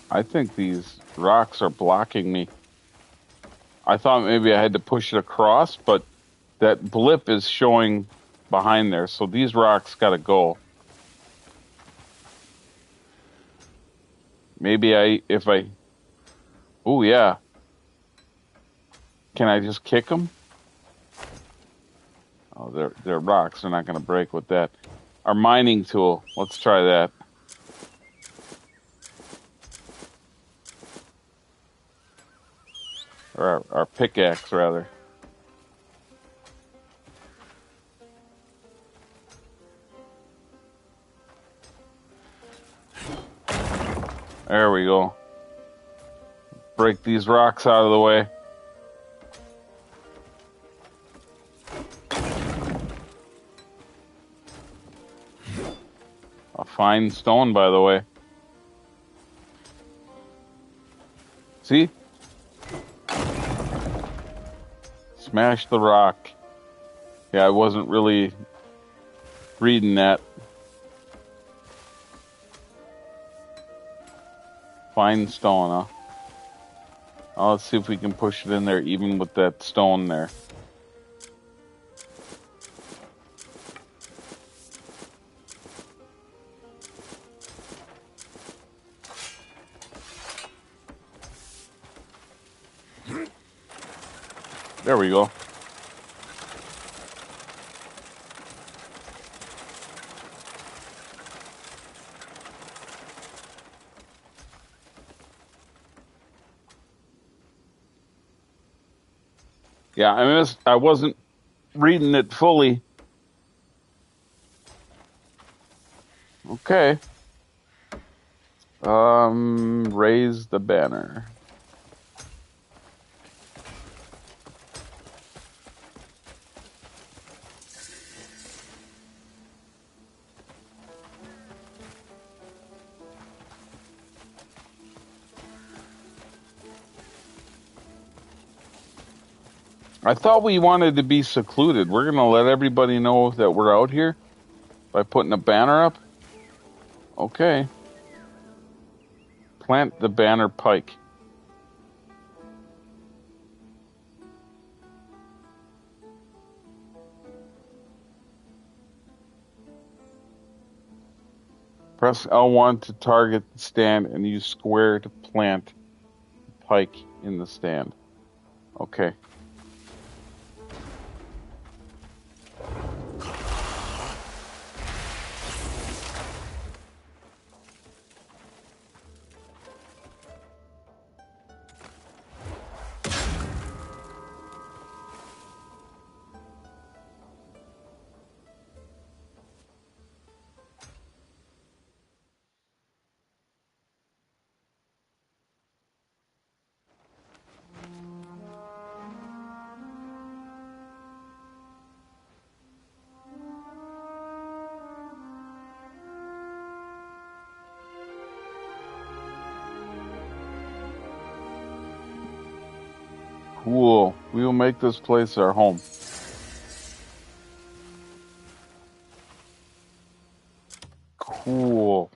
I think these rocks are blocking me. I thought maybe I had to push it across, but that blip is showing behind there. So these rocks got to go. Maybe oh yeah. Can I just kick them? Oh, they're rocks. They're not going to break with that. Our mining tool. Let's try that. Or our pickaxe, rather. There we go. Break these rocks out of the way. A fine stone, by the way. See? Smash the rock. Yeah, I wasn't really reading that. Fine stone, huh? Oh, let's see if we can push it in there even with that stone there. There we go. Yeah, I wasn't reading it fully. Okay. Raise the banner. I thought we wanted to be secluded. We're gonna let everybody know that we're out here by putting a banner up? Okay. Plant the banner pike. Press L1 to target the stand and use square to plant the pike in the stand. Okay. Cool. We will make this place our home. Cool.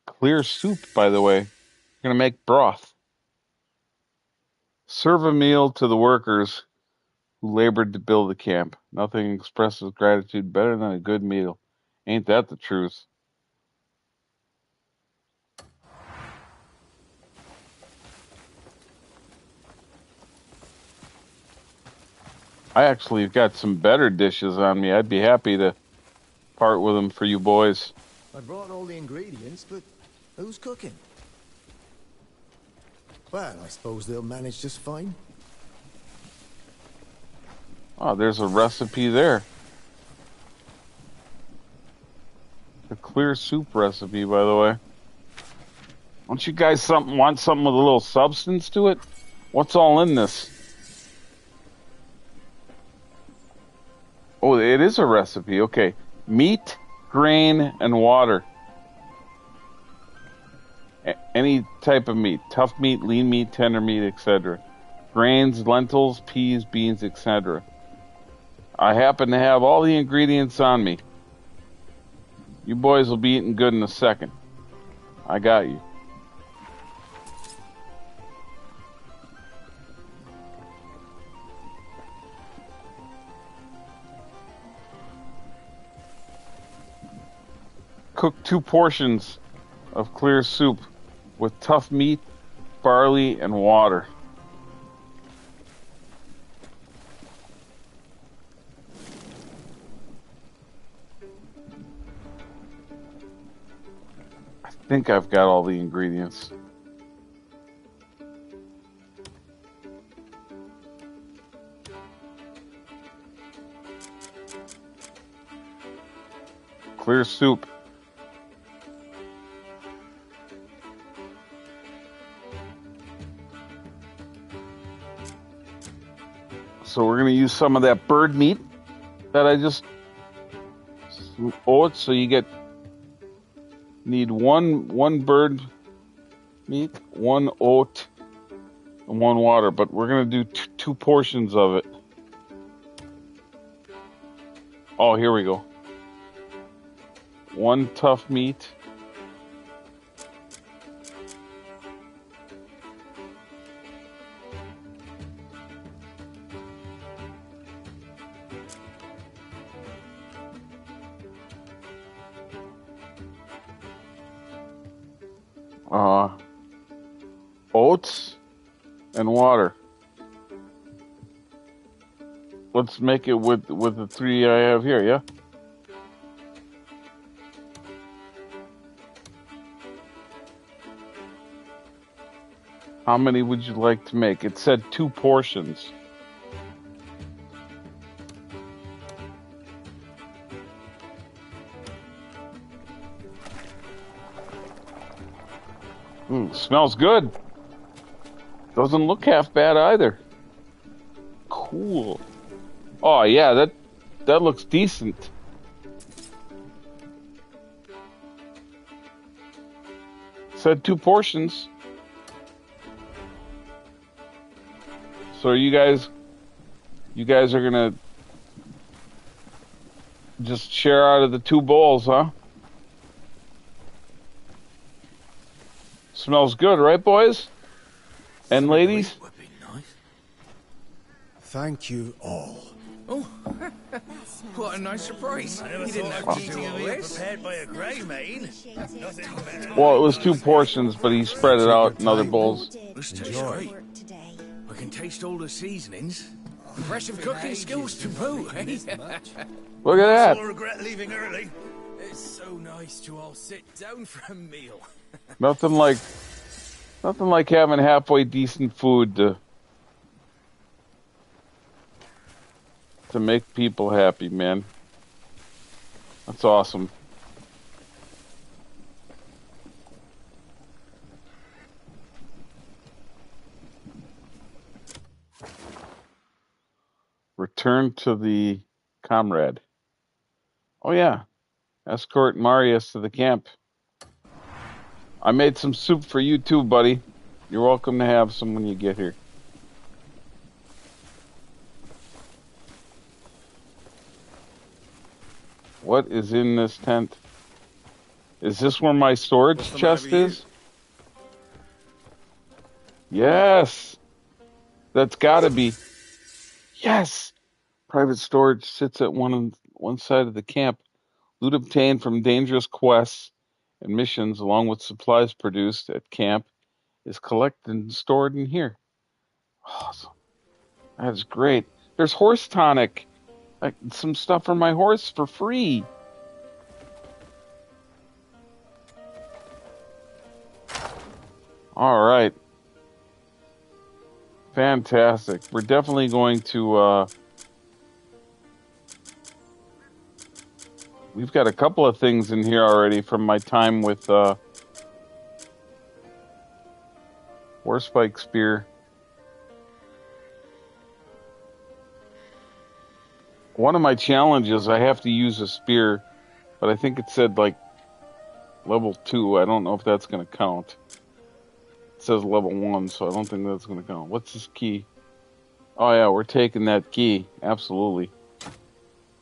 Clear soup, by the way. We're gonna make broth. Serve a meal to the workers who labored to build the camp. Nothing expresses gratitude better than a good meal. Ain't that the truth? I actually got some better dishes on me. I'd be happy to part with them for you boys. I brought all the ingredients, but who's cooking? Well, I suppose they'll manage just fine. Oh, there's a recipe there. A clear soup recipe, by the way. Don't you guys want something with a little substance to it? What's all in this? Oh, it is a recipe. Okay. Meat, grain, and water. Any type of meat. Tough meat, lean meat, tender meat, etc. Grains, lentils, peas, beans, etc. I happen to have all the ingredients on me. You boys will be eating good in a second. I got you. Cook 2 portions of clear soup with tough meat, barley, and water. I think I've got all the ingredients. Clear soup. So we're going to use some of that bird meat that I just... Some oats, so you need one bird meat, one oat, and one water. But we're going to do two portions of it. Oh, here we go. One tough meat. Oats and water. Let's make it with the three I have here, yeah? How many would you like to make? It said 2 portions. Smells good. Doesn't look half bad either. Cool. Oh yeah, that looks decent. Said 2 portions. So you guys are gonna just share out of the 2 bowls, huh? Smells good, right, boys and ladies? Thank you all. Oh, what a nice surprise. You didn't have to do all this. Prepared by a grey mane. Well, it was 2 portions, but he spread it out in other bowls. This tastes great. I can taste all the seasonings. Impressive cooking skills to boot, eh? Look at that. I'll regret leaving early. It's so nice to all sit down for a meal. Nothing like having halfway decent food to make people happy, man. That's awesome. Return to the comrade. Oh yeah. Escort Marius to the camp. I made some soup for you too, buddy. You're welcome to have some when you get here. What is in this tent? Is this where my storage chest is? Yes. That's gotta be. Yes. Private storage sits at one side of the camp. Loot obtained from dangerous quests and missions, along with supplies produced at camp, is collected and stored in here. Awesome. That's great. There's horse tonic. Like some stuff for my horse for free. All right. Fantastic. We're definitely going to... We've got a couple of things in here already from my time with Warspike Spear. One of my challenges, I have to use a spear, but I think it said like level 2. I don't know if that's going to count. It says level 1, so I don't think that's going to count. What's this key? Oh yeah, we're taking that key. Absolutely.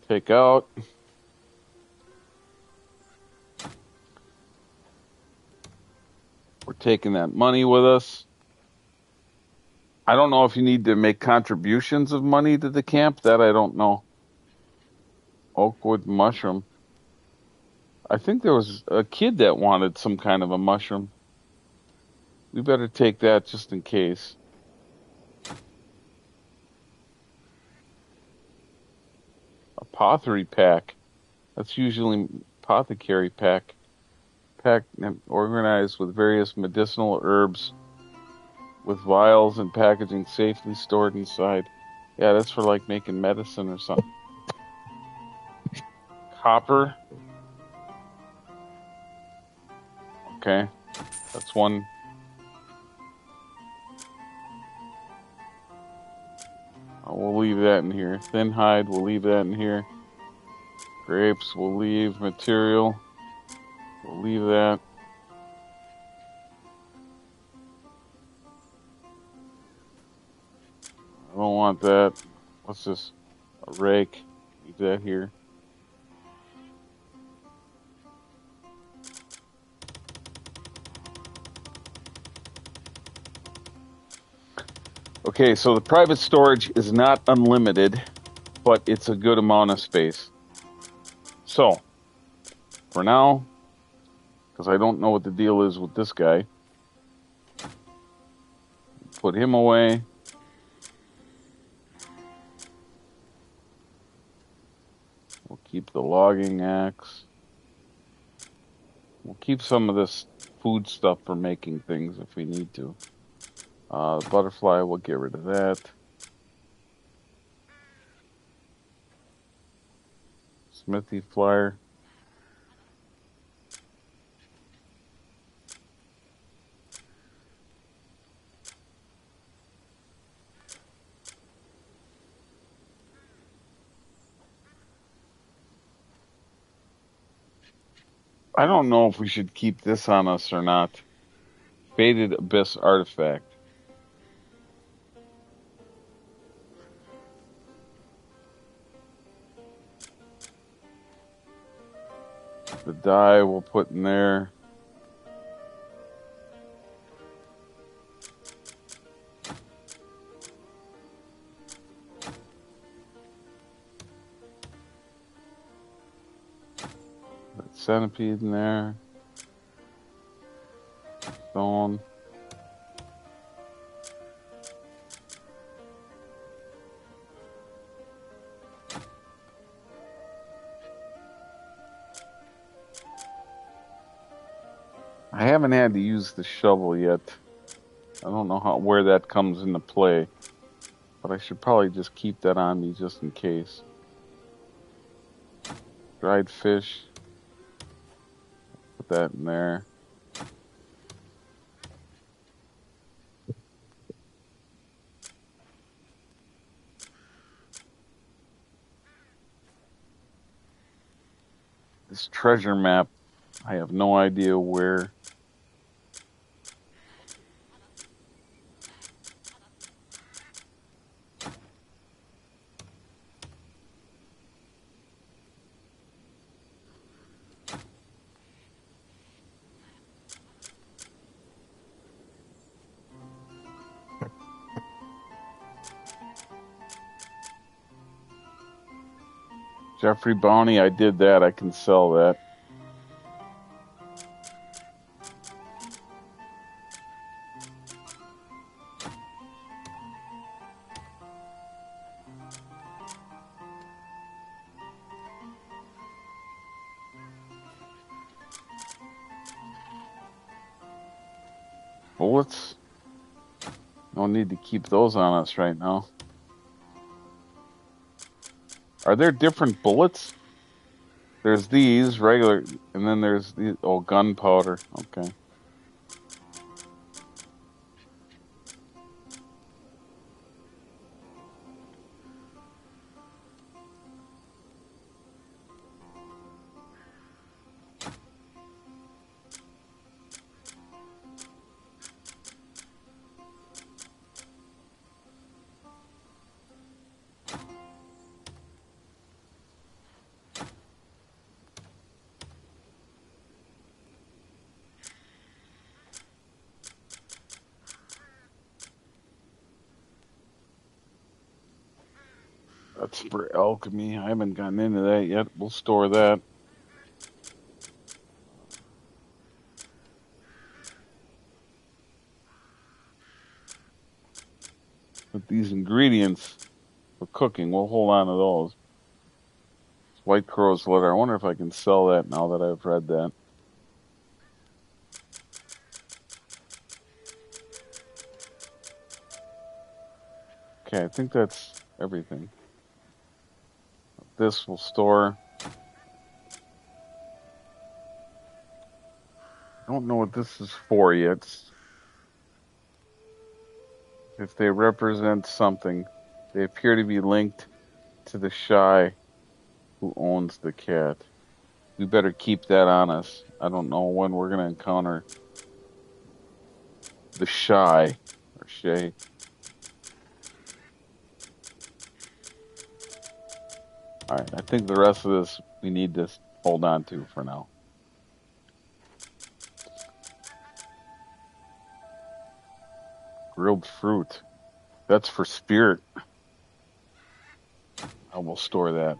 Take out. We're taking that money with us. I don't know if you need to make contributions of money to the camp. That I don't know. Oakwood mushroom. I think there was a kid that wanted some kind of a mushroom. We better take that just in case. Apothecary pack. That's usually apothecary pack. Packed and organized with various medicinal herbs with vials and packaging safely stored inside. Yeah, that's for like making medicine or something. Copper. Okay, that's one. We'll leave that in here. Thin hide, we'll leave that in here. Grapes, we'll leave. Material, we'll leave that. I don't want that. What's this? A rake. Leave that here. Okay, so the private storage is not unlimited, but it's a good amount of space. So, for now, because I don't know what the deal is with this guy, put him away. We'll keep the logging axe. We'll keep some of this food stuff for making things if we need to. The butterfly, we'll get rid of that. Smithy flyer. I don't know if we should keep this on us or not. Faded Abyss artifact. The die we'll put in there. That centipede in there. Stone. I haven't had to use the shovel yet. I don't know where that comes into play, but I should probably just keep that on me just in case. Dried fish. Put that in there. This treasure map, I have no idea where. Jeffrey Bounty, I did that. I can sell that. Bullets. No need to keep those on us right now. Are there different bullets? There's these, regular, and then there's these, oh, gunpowder. Okay. That's for alchemy. I haven't gotten into that yet. We'll store that. But these ingredients for cooking, we'll hold on to those. It's White Crow's Letter. I wonder if I can sell that now that I've read that. Okay, I think that's everything. This will store. I don't know what this is for yet. If they represent something. They appear to be linked to the Shy who owns the cat. We better keep that on us. I don't know when we're going to encounter the Shy or Shay. All right, I think the rest of this we need to hold on to for now. Grilled fruit. That's for spirit. I will store that.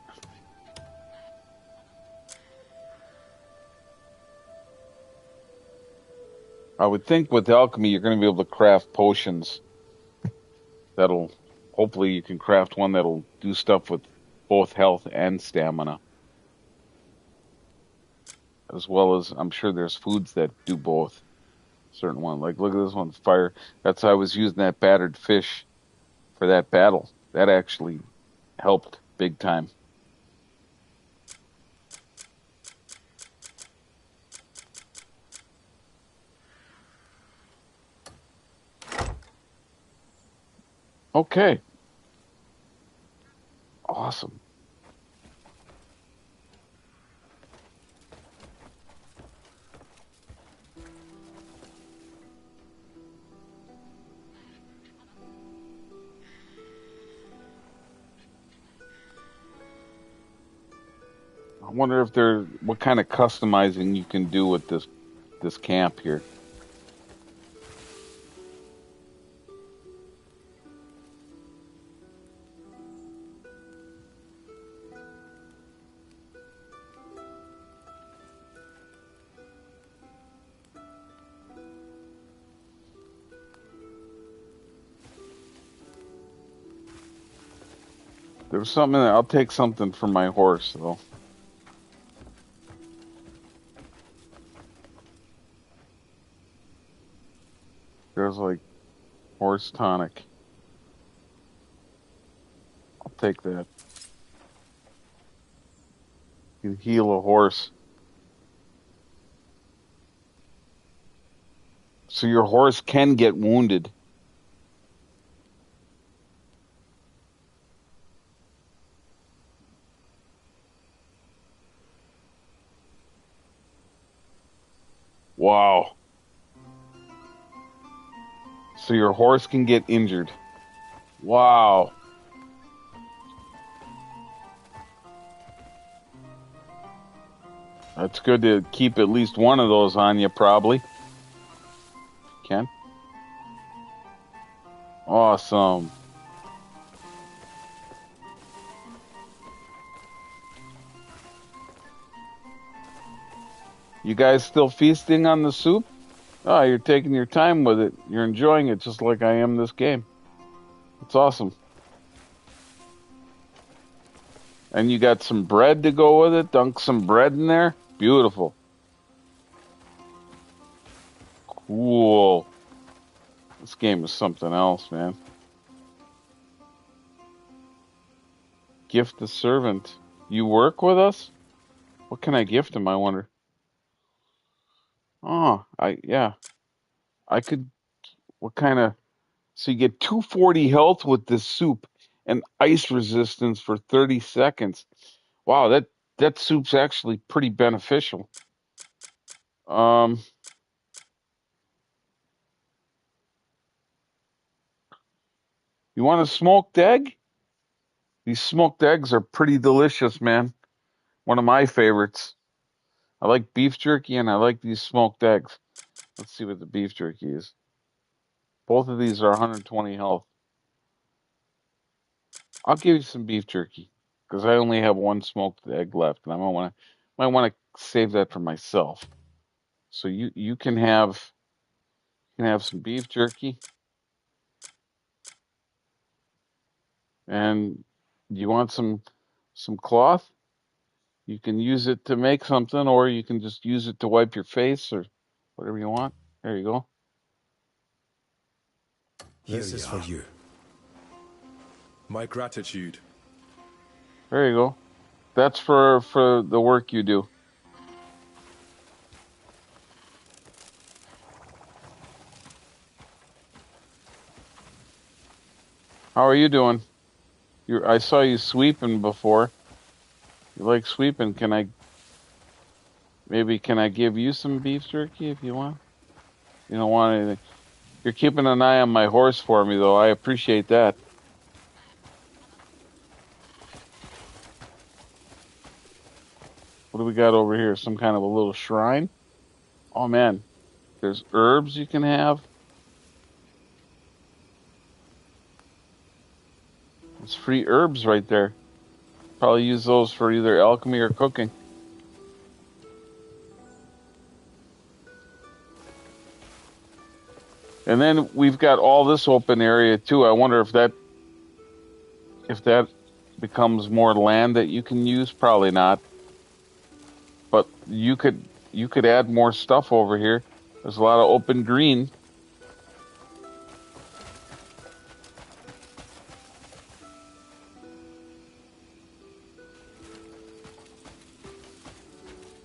I would think with alchemy you're going to be able to craft potions that'll, hopefully you can craft one that'll do stuff with both health and stamina. As well as, I'm sure there's foods that do both. Certain one, like look at this one, fire. That's how I was using that battered fish for that battle. That actually helped big time. Okay. Awesome. I wonder if there, what kind of customizing you can do with this camp here. There's something in there. I'll take something for my horse though. There's like horse tonic. I'll take that. You can heal a horse. So your horse can get wounded. Wow. So your horse can get injured. Wow. That's good to keep at least one of those on you, probably. Ken? Awesome. You guys still feasting on the soup? Oh, you're taking your time with it. You're enjoying it just like I am this game. It's awesome. And you got some bread to go with it? Dunk some bread in there? Beautiful. Cool. This game is something else, man. Gift the servant. You work with us? What can I gift him, I wonder? Oh, yeah. I could, what kind of, so you get 240 health with this soup and ice resistance for 30 seconds. Wow, that soup's actually pretty beneficial. You want a smoked egg? These smoked eggs are pretty delicious, man. One of my favorites. I like beef jerky and I like these smoked eggs. Let's see what the beef jerky is. Both of these are 120 health. I'll give you some beef jerky because I only have one smoked egg left, and I might want to save that for myself. So you can have some beef jerky, and you want some cloth. You can use it to make something, or you can just use it to wipe your face or whatever you want. There you go. This is for you. My gratitude. There you go. That's for the work you do. How are you doing? I saw you sweeping before. You like sweeping? Can I give you some beef jerky if you want? You don't want anything. You're keeping an eye on my horse for me, though. I appreciate that. What do we got over here? Some kind of a little shrine? Oh, man. There's herbs you can have. There's free herbs right there. Probably use those for either alchemy or cooking. And then we've got all this open area too. I wonder if that becomes more land that you can use. Probably not. But you could add more stuff over here. There's a lot of open green.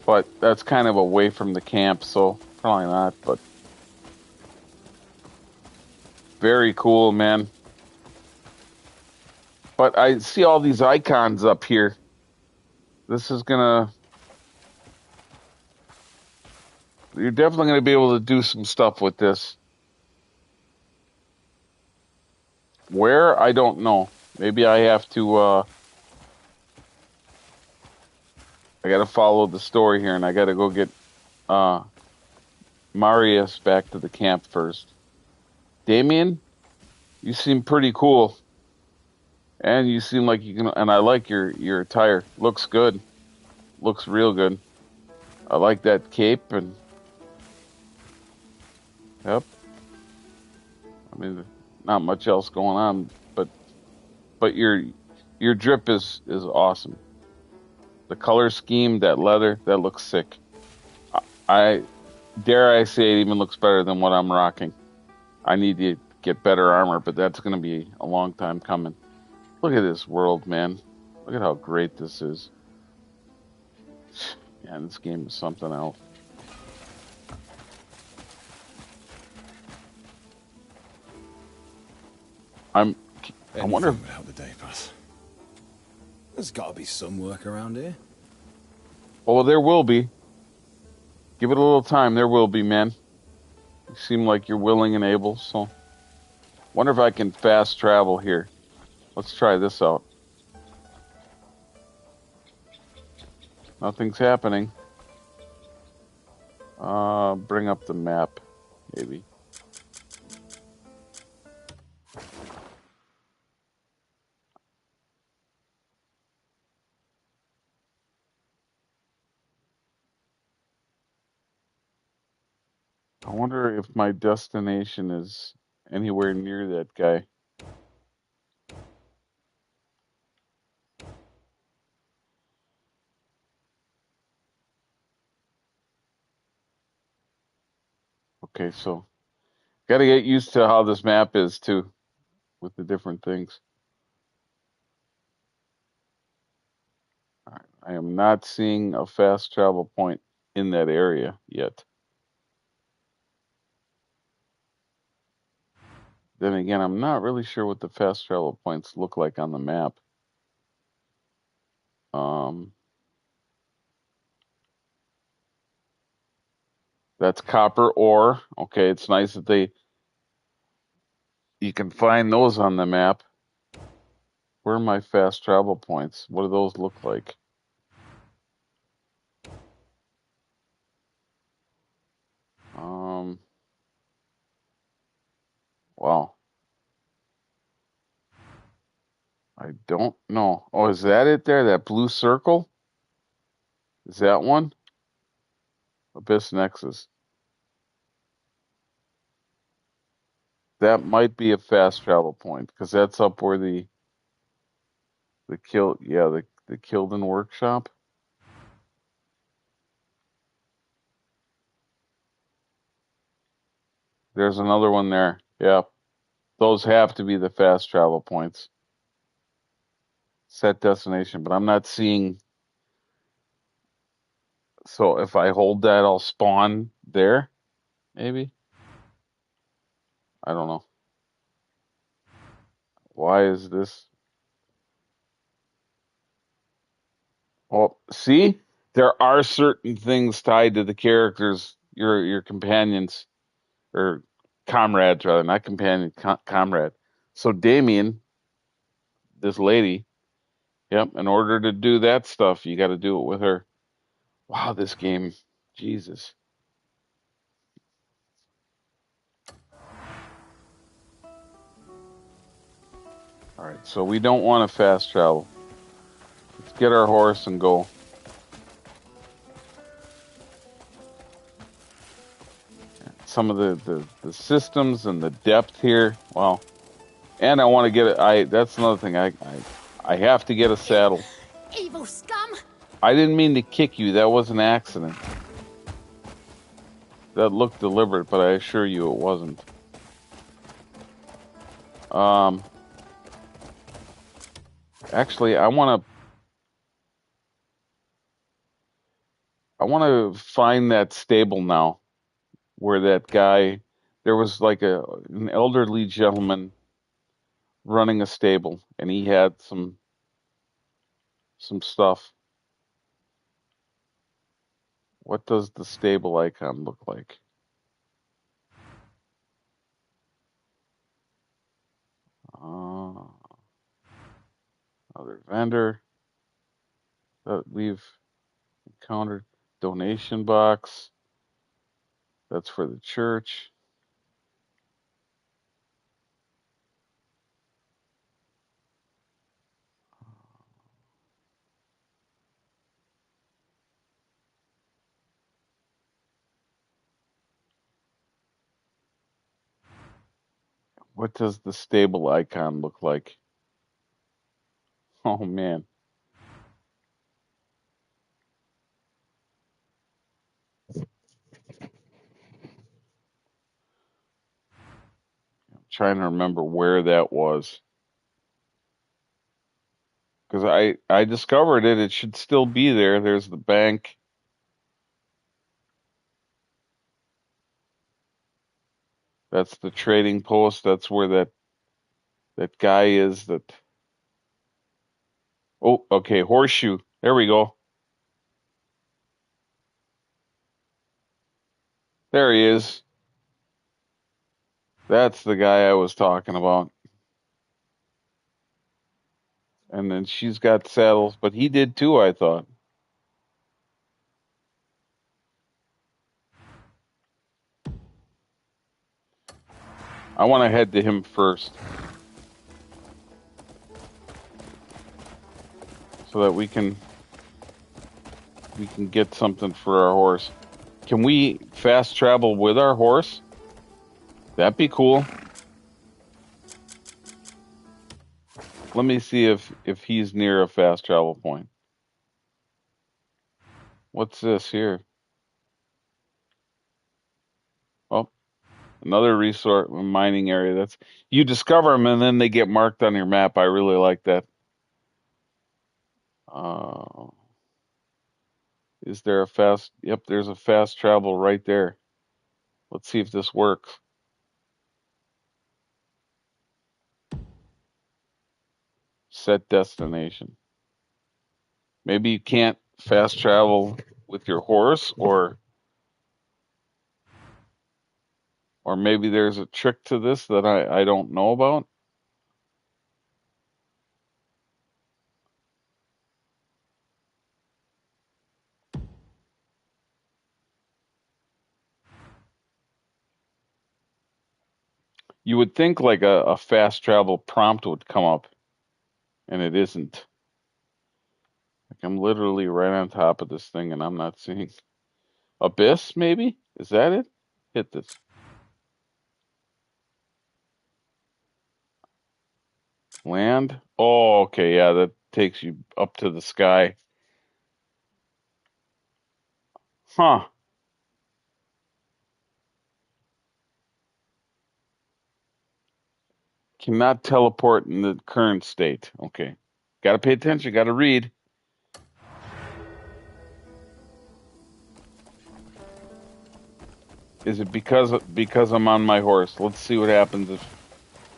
But that's kind of away from the camp, so probably not, but very cool, man. But I see all these icons up here. This is you're definitely gonna be able to do some stuff with this. Where? I don't know. Maybe I have to, I gotta follow the story here and I gotta go get, Marius back to the camp first. Damien, you seem pretty cool. And you seem like you can, and I like your attire. Looks good. Looks real good. I like that cape and, yep. I mean, not much else going on, but your drip is awesome. The color scheme, that leather, that looks sick. I dare I say it even looks better than what I'm rocking. I need to get better armor, but that's going to be a long time coming. Look at this world, man. Look at how great this is. Man, this game is something else. I wonder would help the day pass. There's got to be some work around here. Oh, there will be. Give it a little time. There will be, man. You seem like you're willing and able, so. Wonder if I can fast travel here. Let's try this out. Nothing's happening. Bring up the map, maybe. I wonder if my destination is anywhere near that guy. Okay, so got to get used to how this map is too, with the different things. I am not seeing a fast travel point in that area yet. Then again, I'm not really sure what the fast travel points look like on the map. That's copper ore. Okay, it's nice that you can find those on the map. Where are my fast travel points? What do those look like? Wow. I don't know. Oh, is that it there? That blue circle? Is that one? Abyss Nexus. That might be a fast travel point because that's up where the Kilden workshop. There's another one there. Yeah. Those have to be the fast travel points. Set destination, but I'm not seeing. So if I hold that, I'll spawn there, maybe? I don't know. Why is this? Well, see, there are certain things tied to the characters, your companions or comrades, rather, not companion, comrade. So Damien, this lady, yep. In order to do that stuff, you got to do it with her. Wow, this game, Jesus. All right, so we don't want to fast travel. Let's get our horse and go. Some of the systems and the depth here. Wow. And I want to get it. That's another thing. I have to get a saddle. Evil scum! I didn't mean to kick you. That was an accident. That looked deliberate, but I assure you it wasn't. Actually, I want to find that stable now, where that guy. There was like an elderly gentleman running a stable, and he had some stuff. What does the stable icon look like? Other vendor that we've encountered. Donation box. That's for the church. What does the stable icon look like? Oh man. I'm trying to remember where that was. Because I discovered it. It should still be there. There's the bank. That's the trading post. That's where that guy is that. Oh, okay. Horseshoe. There we go. There he is. That's the guy I was talking about. And then she's got saddles, but he did too, I thought. I want to head to him first so that we can get something for our horse. Can we fast travel with our horse? That'd be cool. Let me see if he's near a fast travel point. What's this here? Oh, another resort mining area. That's you discover them and then they get marked on your map. I really like that. Is there a fast? Yep, there's a fast travel right there. Let's see if this works. Set destination. Maybe you can't fast travel with your horse, or maybe there's a trick to this that I don't know about. You would think like a fast travel prompt would come up, and it isn't. Like I'm literally right on top of this thing, and I'm not seeing. Abyss, maybe? Is that it? Hit this. Land? Oh, okay, yeah, that takes you up to the sky. Huh. Cannot teleport in the current state. Okay. Gotta pay attention, gotta read. Is it because I'm on my horse? Let's see what happens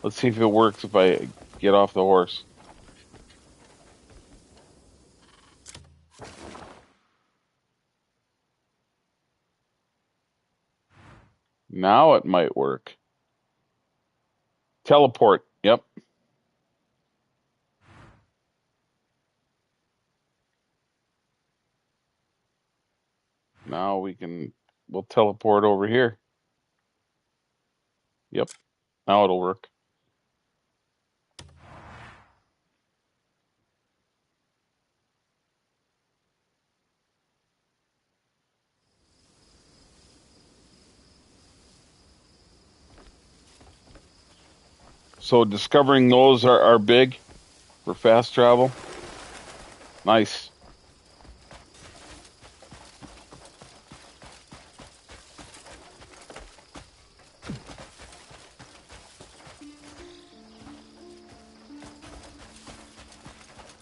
let's see if it works if I get off the horse. Now it might work. Teleport. Yep. Now we'll teleport over here. Yep. Now it'll work. So discovering those are big for fast travel. Nice.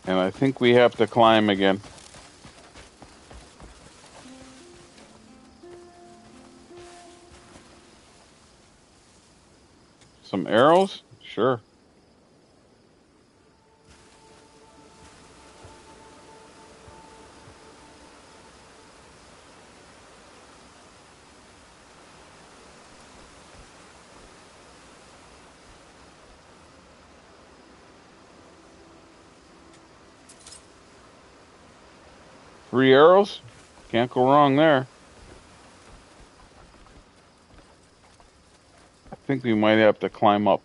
And I think we have to climb again. Some arrows? Sure. Three arrows? Can't go wrong there. I think we might have to climb up.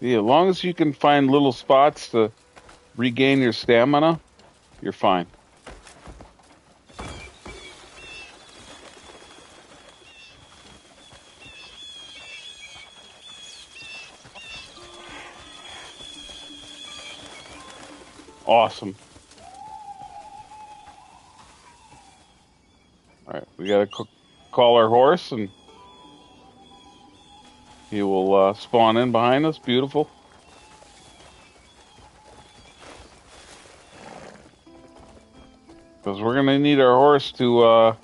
Yeah, as long as you can find little spots to regain your stamina, you're fine. Awesome. All right, we got to call our horse, and he will spawn in behind us. Beautiful. Because we're going to need our horse to...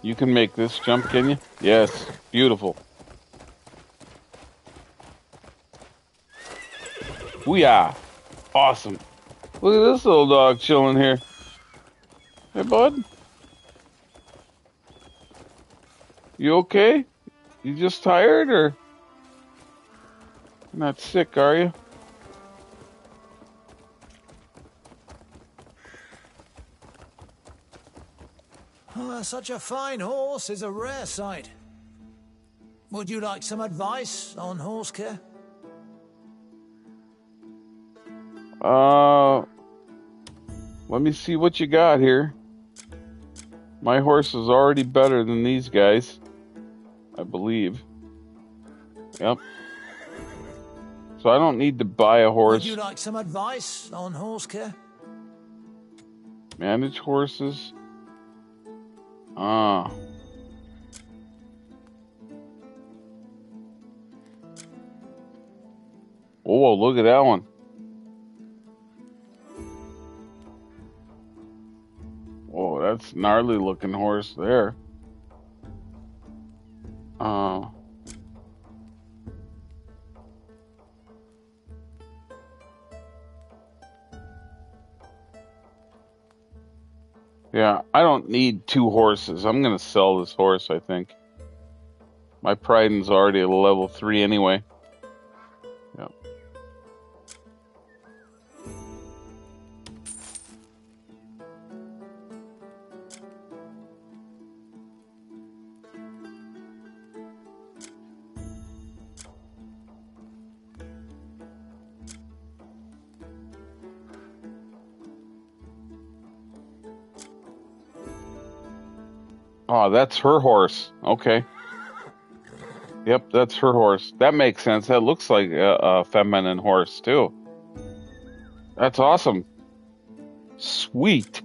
You can make this jump, can you? Yes, beautiful. Booyah! Awesome. Look at this little dog chilling here. Hey, bud. You okay? You just tired, or you're not sick, are you? Such a fine horse is a rare sight. Would you like some advice on horse care? Let me see what you got here. My horse is already better than these guys, I believe. Yep. So I don't need to buy a horse. Would you like some advice on horse care? Manage horses. Oh, look at that one. Whoa, that's gnarly looking horse there. Yeah, I don't need two horses. I'm going to sell this horse, I think. My Priden's already at level 3 anyway. Yep. Oh, that's her horse. Okay. Yep, that's her horse. That makes sense. That looks like a feminine horse, too. That's awesome. Sweet.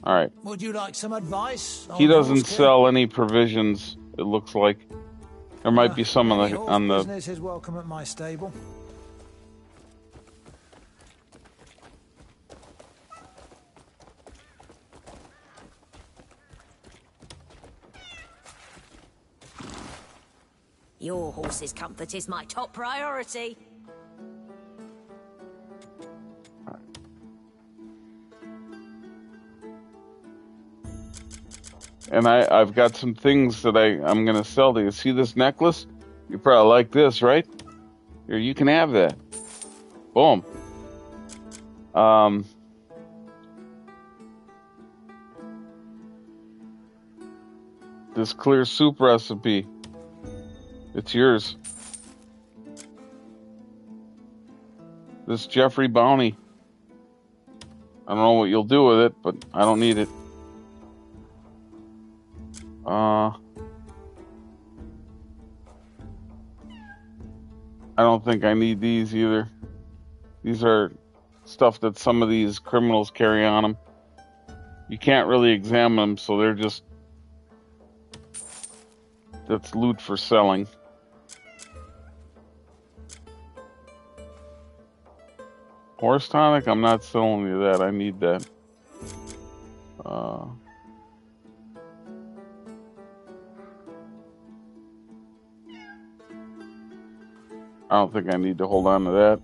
All right. Would you like some advice? He on doesn't horse care? sell any provisions, it looks like. There might be some Any on the... business is welcome at my stable. Your horse's comfort is my top priority. And I've got some things that I'm going to sell to you. See this necklace? You probably like this, right? Here, you can have that. Boom. This clear soup recipe. It's yours. This Jeffrey bounty. I don't know what you'll do with it, but I don't need it. I don't think I need these either. These are stuff that some of these criminals carry on them. You can't really examine them, so they're just... That's loot for selling. Horse tonic? I'm not selling you that. I need that. I don't think I need to hold on to that.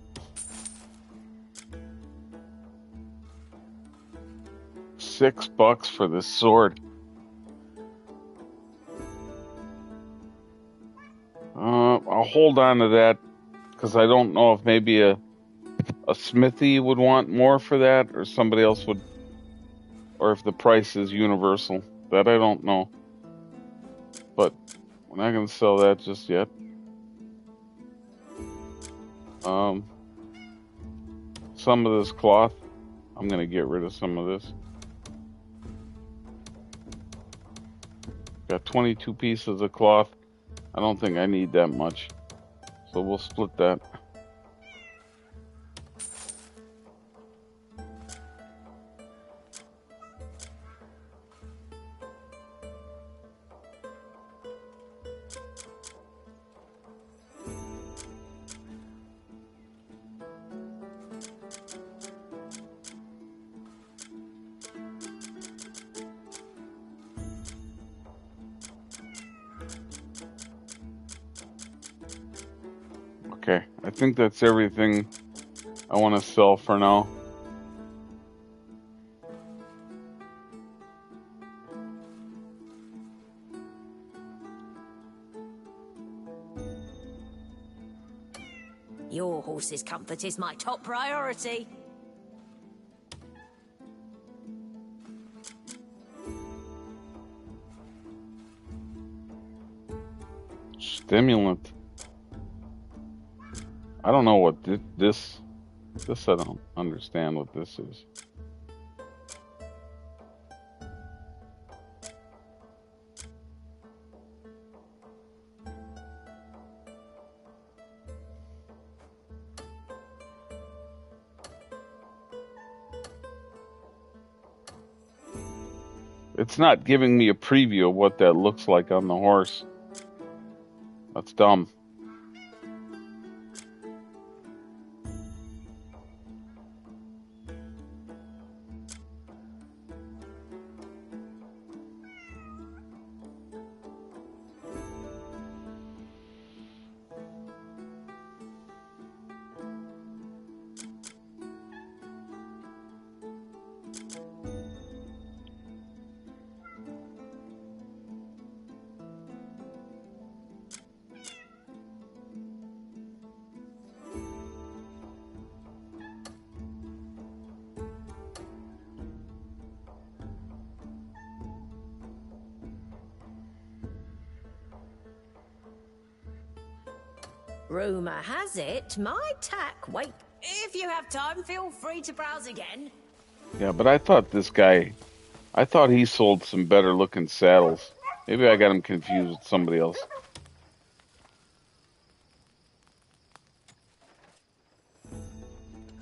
$6 for this sword. I'll hold on to that because I don't know if maybe a smithy would want more for that, or somebody else would, or if the price is universal. That I don't know. But we're not going to sell that just yet. Some of this cloth, I'm going to get rid of some of this. Got 22 pieces of cloth. I don't think I need that much, so we'll split that. Okay, I think that's everything I want to sell for now. Your horse's comfort is my top priority. Stimulant. I don't know what this I don't understand what this is. It's not giving me a preview of what that looks like on the horse. That's dumb. Rumour has it, my tack... Wait, if you have time, feel free to browse again. Yeah, but I thought he sold some better looking saddles. Maybe I got him confused with somebody else.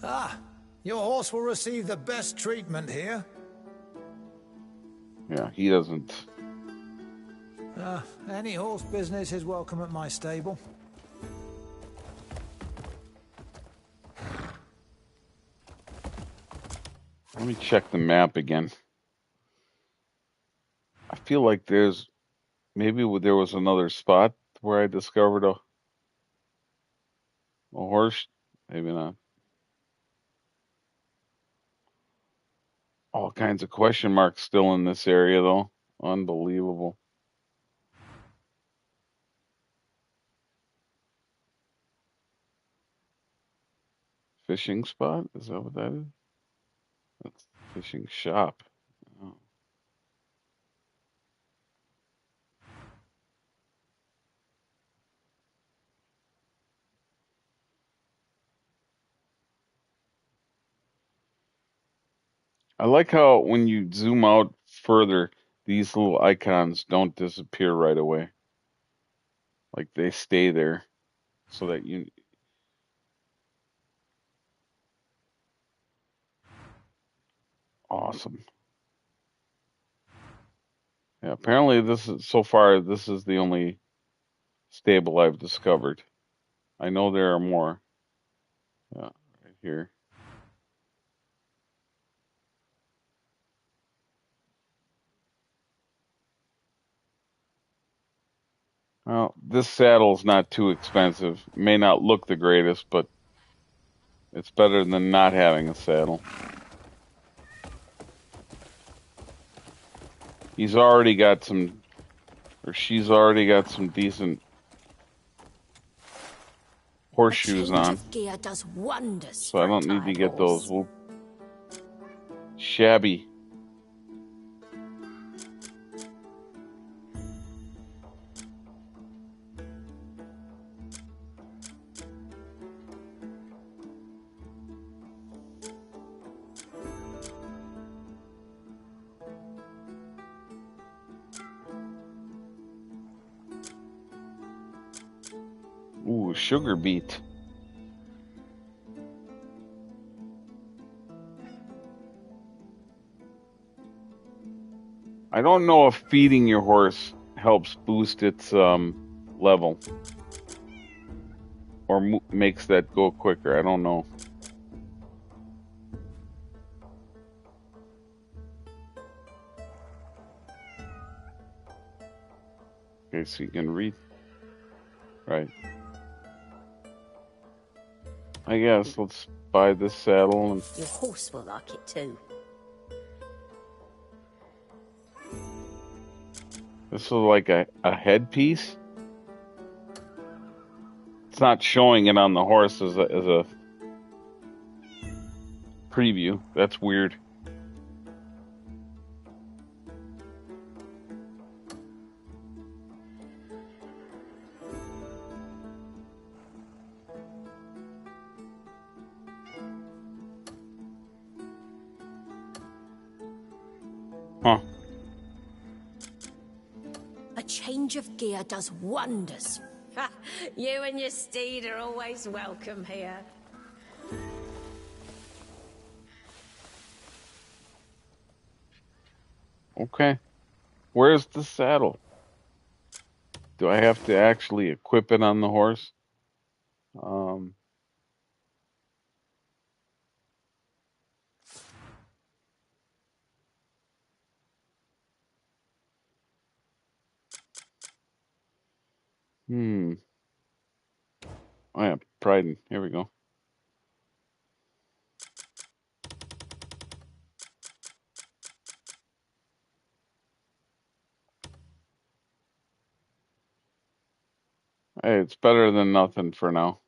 Ah, your horse will receive the best treatment here. Yeah, he doesn't. Any horse business is welcome at my stable. Let me check the map again. I feel like there was another spot where I discovered a horse. Maybe not. All kinds of question marks still in this area, though. Unbelievable. Fishing spot? Is that what that is? That's fishing shop. Oh. I like how when you zoom out further, these little icons don't disappear right away. Like they stay there so that you. Awesome. Yeah, apparently this is the only stable I've discovered. I know there are more. Yeah, right here. Well, this saddle's not too expensive. May not look the greatest, but it's better than not having a saddle. She's already got some decent horseshoes on. Gear does wonders So I don't need to get those. Shabby. Ooh, sugar beet. I don't know if feeding your horse helps boost its level or makes that go quicker. I don't know. Okay, so you can read. Right. I guess let's buy this saddle. And Your horse will like it too. this is like a headpiece. It's not showing it on the horse as a preview. That's weird. Huh. A change of gear does wonders. You and your steed are always welcome here. Okay. Where's the saddle? Do I have to actually equip it on the horse? Oh yeah, Priden. Here we go. Hey, it's better than nothing for now.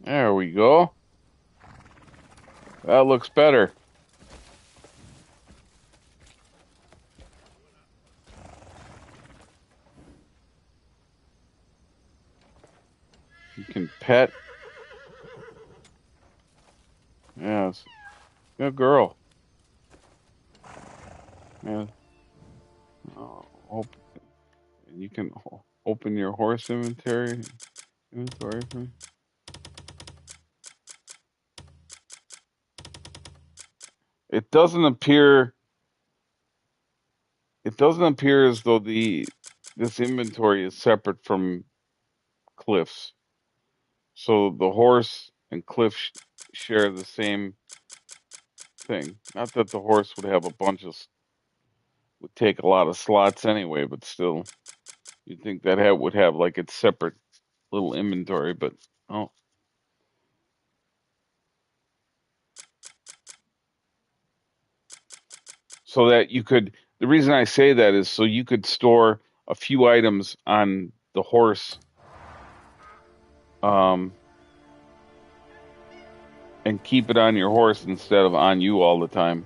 There we go. That looks better. pet. Yeah, it's a good girl. Yeah. You can open your horse inventory for me. It doesn't appear. It doesn't appear as though this inventory is separate from Cliff's. So the horse and Cliff share the same thing. Not that the horse would have would take a lot of slots anyway, but still, you'd think that would have like its separate little inventory. But oh, so that you could. The reason I say that is so you could store a few items on the horse, and keep it on your horse instead of on you all the time.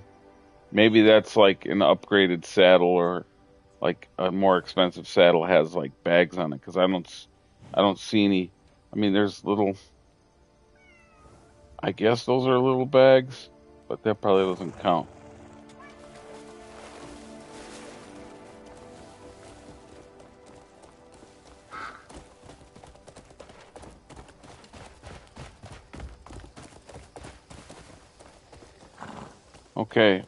Maybe that's like an upgraded saddle, or like a more expensive saddle has like bags on it. Because I don't see any. I mean, there's little. I guess those are little bags, but that probably doesn't count. Okay,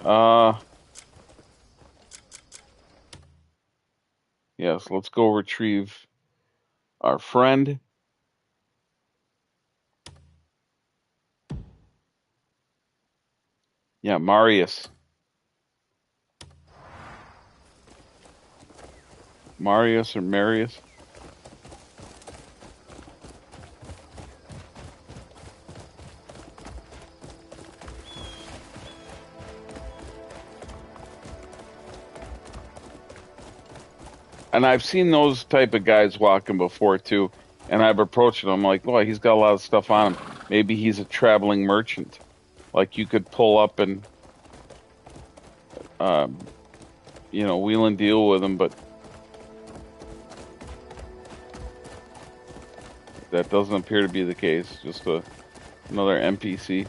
yes, let's go retrieve our friend. Yeah, Marius. Marius or Marius? And I've seen those type of guys walking before too, and I've approached them. I'm like, boy, he's got a lot of stuff on him. Maybe he's a traveling merchant. Like you could pull up and, wheel and deal with him, but that doesn't appear to be the case. Just another NPC.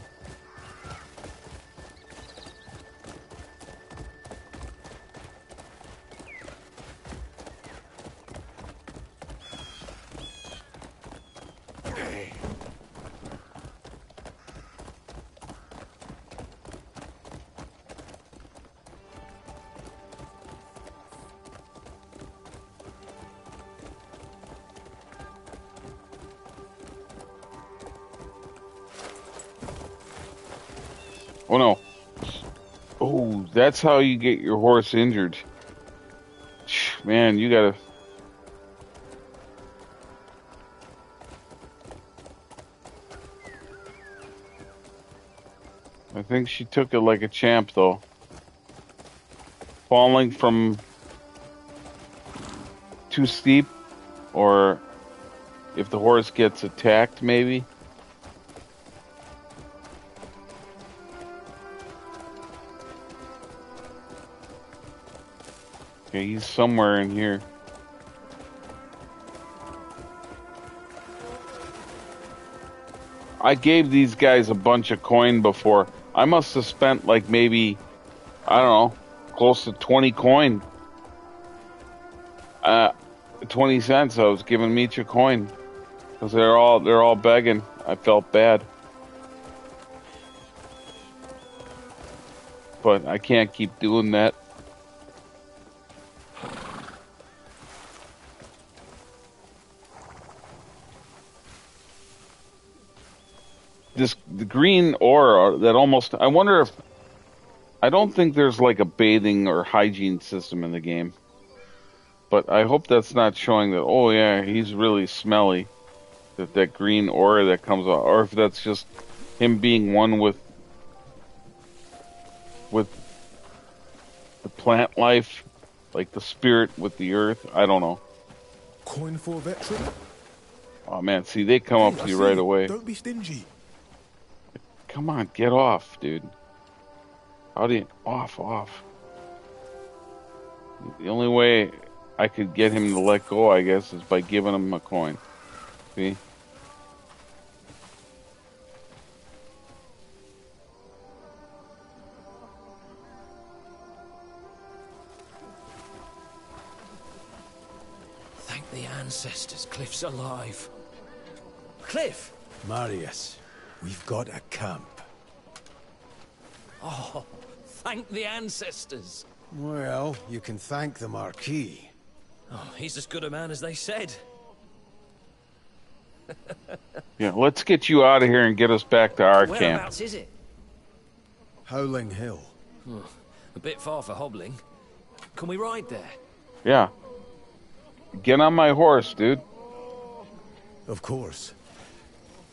Oh no. Oh, that's how you get your horse injured. Man, you gotta. I think she took it like a champ, though. Falling from too steep, or if the horse gets attacked, maybe. Okay, he's somewhere in here. I gave these guys a bunch of coin before. I must have spent like maybe, I don't know, close to 20 coin. 20 cents. I was giving them each a coin because they're all begging. I felt bad, but I can't keep doing that. The green ore that almost. I wonder if. I don't think there's like a bathing or hygiene system in the game, but I hope that's not showing that. Oh yeah, he's really smelly. That green aura that comes out, or if that's just him being one with the plant life, like the spirit with the earth. I don't know. Coin for a veteran? Oh man, see, they come up to you right away. Don't be stingy. Come on, get off, dude. How do you off? The only way I could get him to let go, I guess, is by giving him a coin. See? The ancestors, Cliff's alive. Cliff! Marius, we've got a camp. Oh, thank the ancestors. Well, you can thank the Marquis. Oh, he's as good a man as they said. Yeah, let's get you out of here and get us back to our camp. Whereabouts is it? Howling Hill. A bit far for hobbling. Can we ride there? Yeah. Get on my horse, dude. Of course.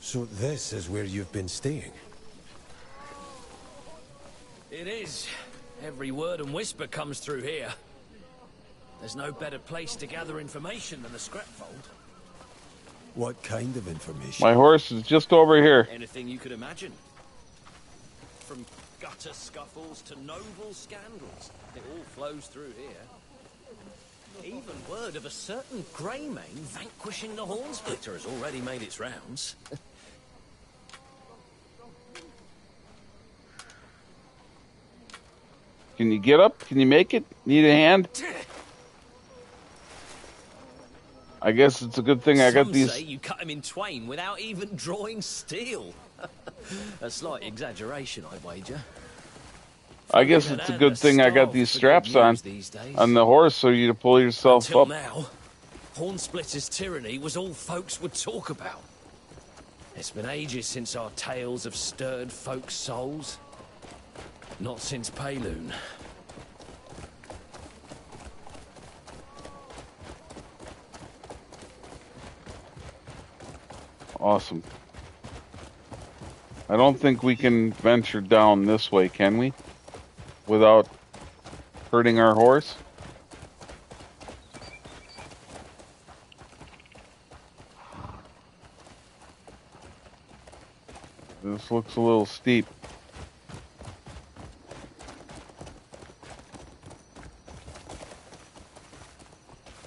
So this is where you've been staying? It is. Every word and whisper comes through here. There's no better place to gather information than the scrapfold. What kind of information? My horse is just over here. Anything you could imagine. From gutter scuffles to noble scandals. It all flows through here. Even word of a certain Greymane vanquishing the Hornsplitter has already made its rounds. Can you get up? Can you make it? Need a hand? I guess it's a good thing I got these. Some say you cut him in twain without even drawing steel. A slight exaggeration, I wager. I guess it's a good thing I got these straps on the horse so you to pull yourself Until up. now, Hornsplitter's tyranny was all folks would talk about. It's been ages since our tales have stirred folks' souls. Not since Payloon. Awesome. I don't think we can venture down this way, can we? Without hurting our horse? This looks a little steep.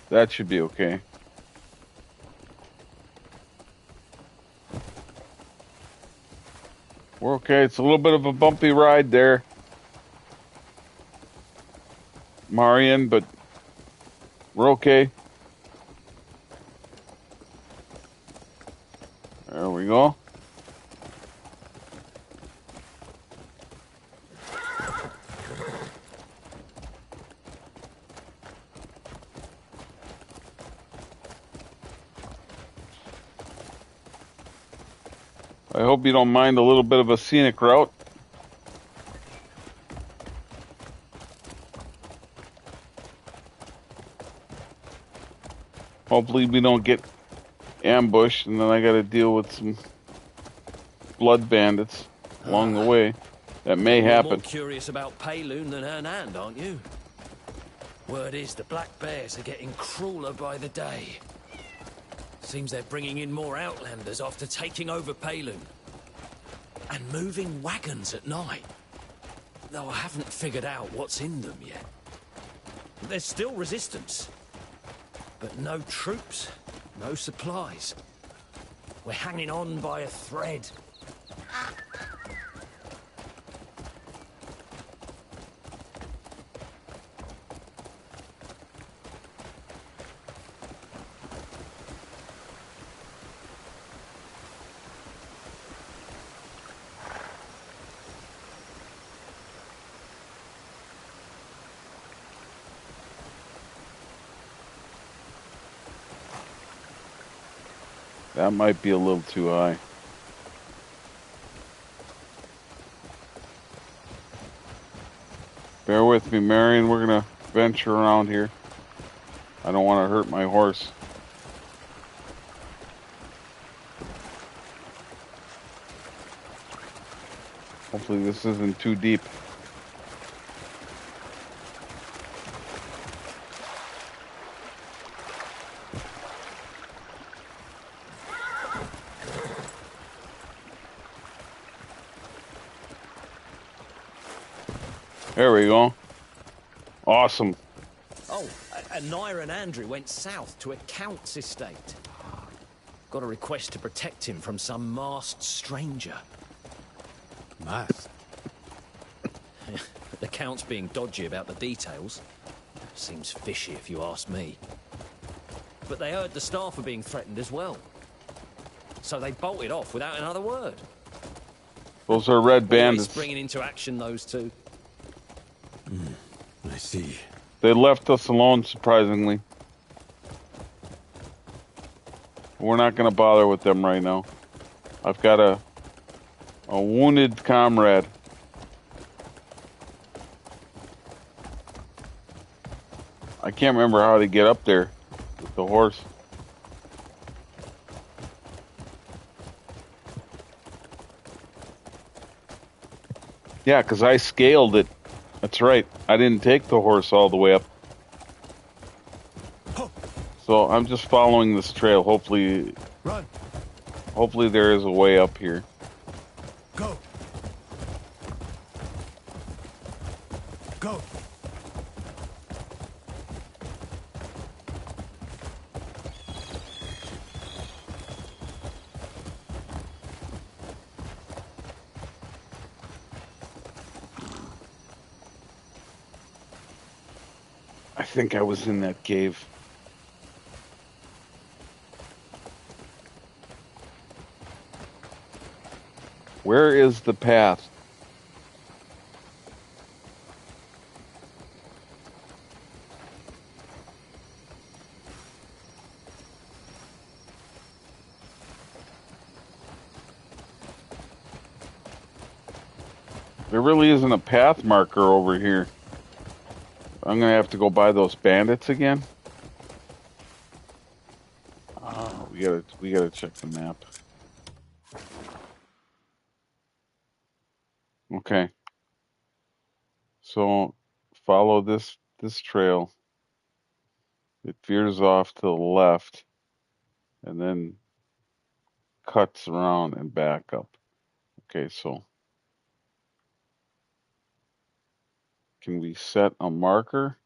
That should be okay. We're okay. It's a little bit of a bumpy ride there, Marion, but we're okay. There we go. I hope you don't mind a little bit of a scenic route. Hopefully we don't get ambushed and then I gotta deal with some blood bandits along the way. That may You're happen. more curious about Payloon than Hernand, aren't you? Word is the Black Bears are getting crueler by the day. Seems they're bringing in more Outlanders after taking over Payloon. And moving wagons at night. Though I haven't figured out what's in them yet. There's still resistance. But no troops, no supplies. We're hanging on by a thread. That might be a little too high. Bear with me, Marion. We're gonna venture around here. I don't want to hurt my horse. Hopefully this isn't too deep. There we go. Awesome. Oh, and Naira and Andrew went south to a count's estate. Got a request to protect him from some masked stranger. Masked? The count's being dodgy about the details. Seems fishy if you ask me. but they heard the staff were being threatened as well. So they bolted off without another word. Those are red bandits. Springing into action, those two. I see. They left us alone, surprisingly. We're not going to bother with them right now. I've got a wounded comrade. I can't remember how to get up there with the horse. Yeah, because I scaled it. That's right. I didn't take the horse all the way up. So I'm just following this trail. Hopefully there is a way up here. Go. Go. I think I was in that cave. Where is the path? There really isn't a path marker over here. I'm gonna have to go by those bandits again. Oh, we gotta check the map. Okay. So follow this trail. It veers off to the left and then cuts around and back up. Okay, so can we set a marker?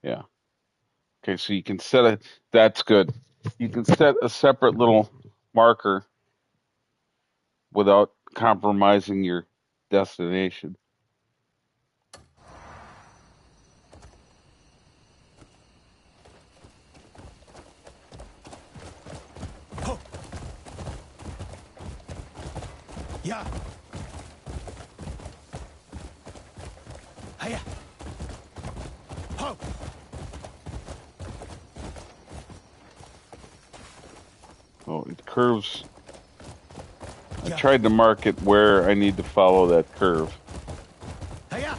Yeah. Okay, so you can set a, that's good. You can set a separate little marker without compromising your destination. Yeah. Hiya. Ho. Oh, it curves. I tried to mark it where I need to follow that curve. Hiya.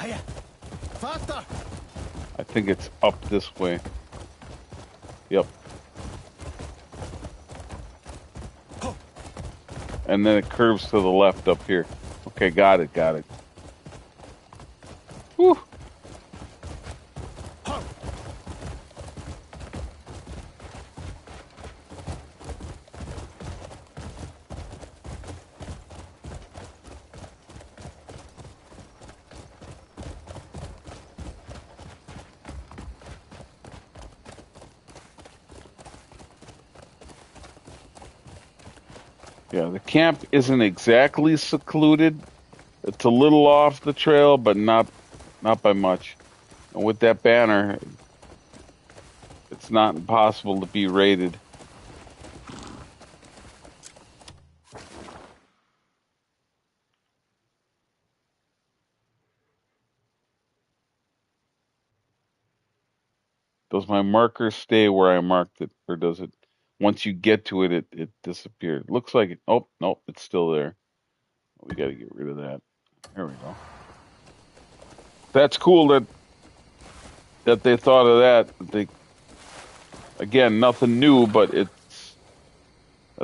Hiya. Faster. I think it's up this way. Yep. And then it curves to the left up here. Okay, got it. Whew. Yeah, the camp isn't exactly secluded. It's a little off the trail, but not by much. And with that banner, it's not impossible to be raided. Does my marker stay where I marked it, or does it, once you get to it, it disappeared? Looks like it. Oh, no, it's still there. We got to get rid of that. There we go. That's cool that they thought of that. Again, nothing new, but that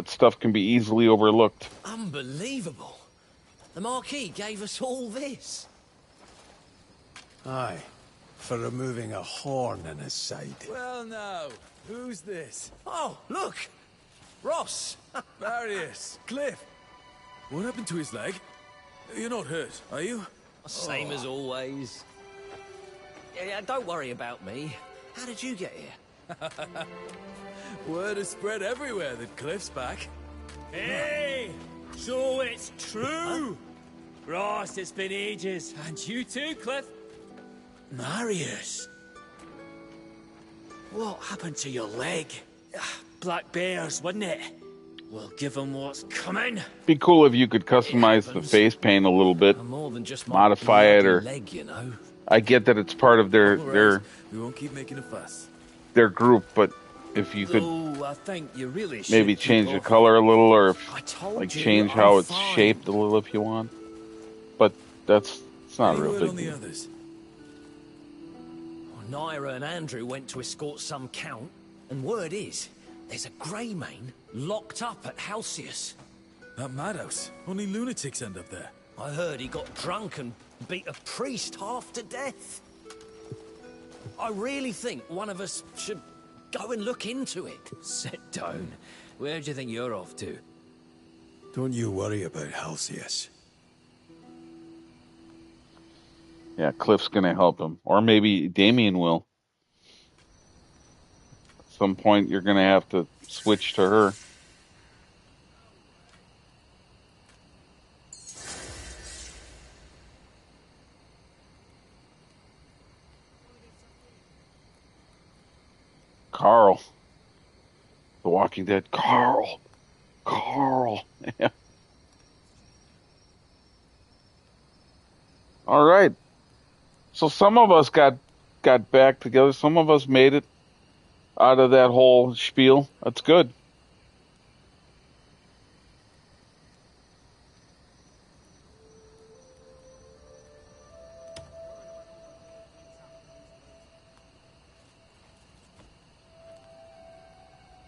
stuff can be easily overlooked. Unbelievable. The Marquis gave us all this. Aye, for removing a horn in his side. Well, now, who's this? Oh, look! Ross! Marius, Cliff. What happened to his leg? You're not hurt, are you? Same as always. Yeah, don't worry about me. How did you get here? Word has spread everywhere that Cliff's back. Hey! So it's true! Ross, it's been ages. And you too, Cliff. Marius! What happened to your leg? Black bears, wouldn't it? We'll give them what's coming. Be cool if you could customize the face paint a little bit, More than just my modify it, bloody or leg, you know. I get that it's part of All right, we won't keep making a fuss. their group, but if you could Though I think you really maybe should change keep the off. color a little, or if, told like you, change I'm how it's fine. shaped a little if you want. But it's not Any a real word big on the deal. others? Naira and Andrew went to escort some count, and word is, there's a Greymane locked up at Halcyon. That madhouse. Only lunatics end up there. I heard he got drunk and beat a priest half to death. I really think one of us should go and look into it. Sit down. Where do you think you're off to? Don't you worry about Halcyon. Yeah, Cliff's gonna help him, or maybe Damien will. At some point, you're gonna have to switch to her. Carl. The Walking Dead. Carl. Yeah. All right. So some of us got back together. Some of us made it out of that whole spiel. That's good.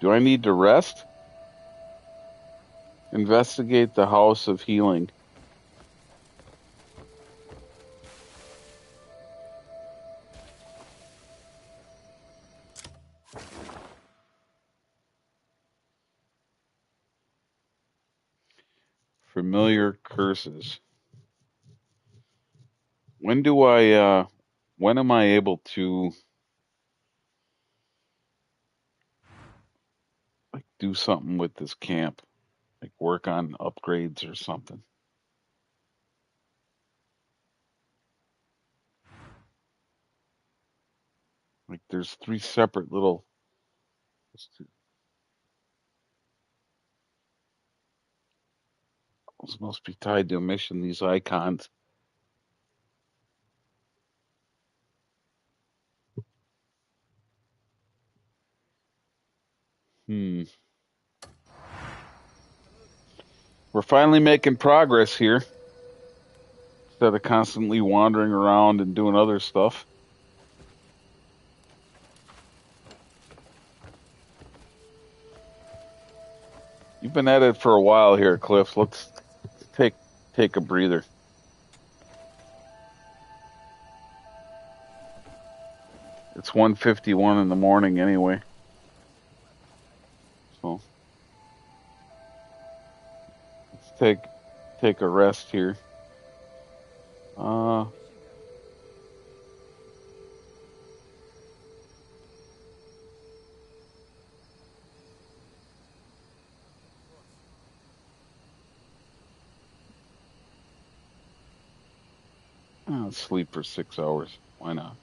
Do I need to rest? Investigate the House of Healing. Familiar curses. When am I able to like do something with this camp? Like work on upgrades or something? Like there's 3 separate little. Those must be tied to a mission, these icons. We're finally making progress here. Instead of constantly wandering around and doing other stuff. You've been at it for a while here, Cliff. Let's take a breather. It's 1:51 in the morning anyway. So let's take a rest here. I'll sleep for 6 hours. Why not?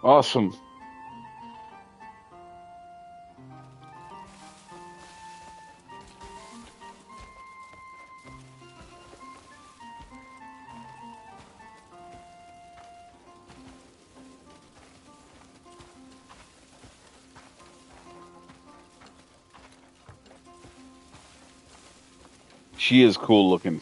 Awesome. She is cool looking.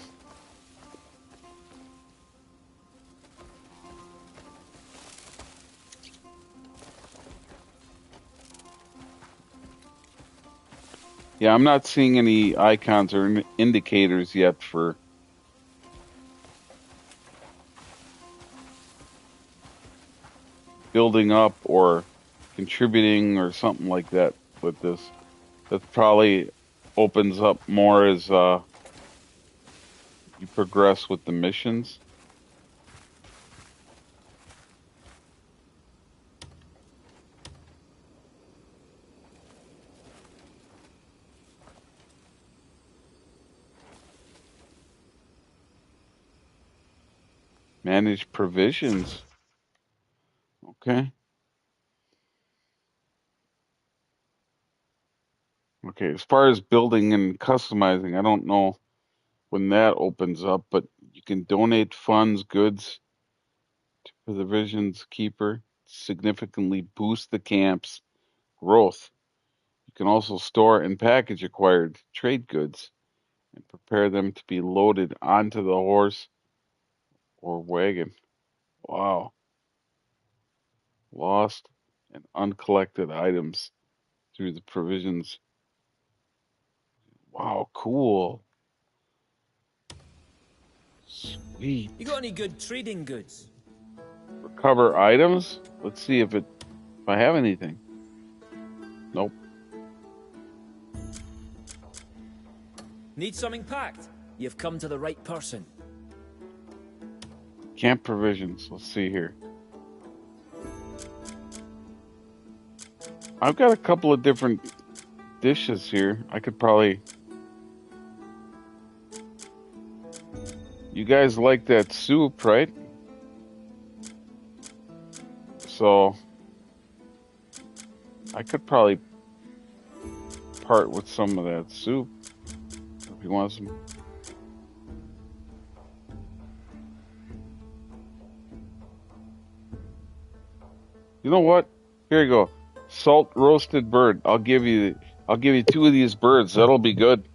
Yeah, I'm not seeing any icons or indicators yet for building up or contributing or something like that with this. That probably opens up more as you progress with the missions. Manage provisions. Okay. Okay, as far as building and customizing, I don't know when that opens up, but you can donate funds, goods to the provisions keeper, significantly boost the camp's growth. You can also store and package acquired trade goods and prepare them to be loaded onto the horse or wagon. Wow. Lost and uncollected items through the provisions. Wow, cool. Sweet. You got any good trading goods? Recover items? Let's see if I have anything. Nope. Need something packed? You've come to the right person. Camp provisions. Let's see here. I've got a couple of different dishes here. I could probably... You guys like that soup, right? So I could probably part with some of that soup if you want some. You know what? Here you go. Salt roasted bird. I'll give you 2 of these birds. That'll be good.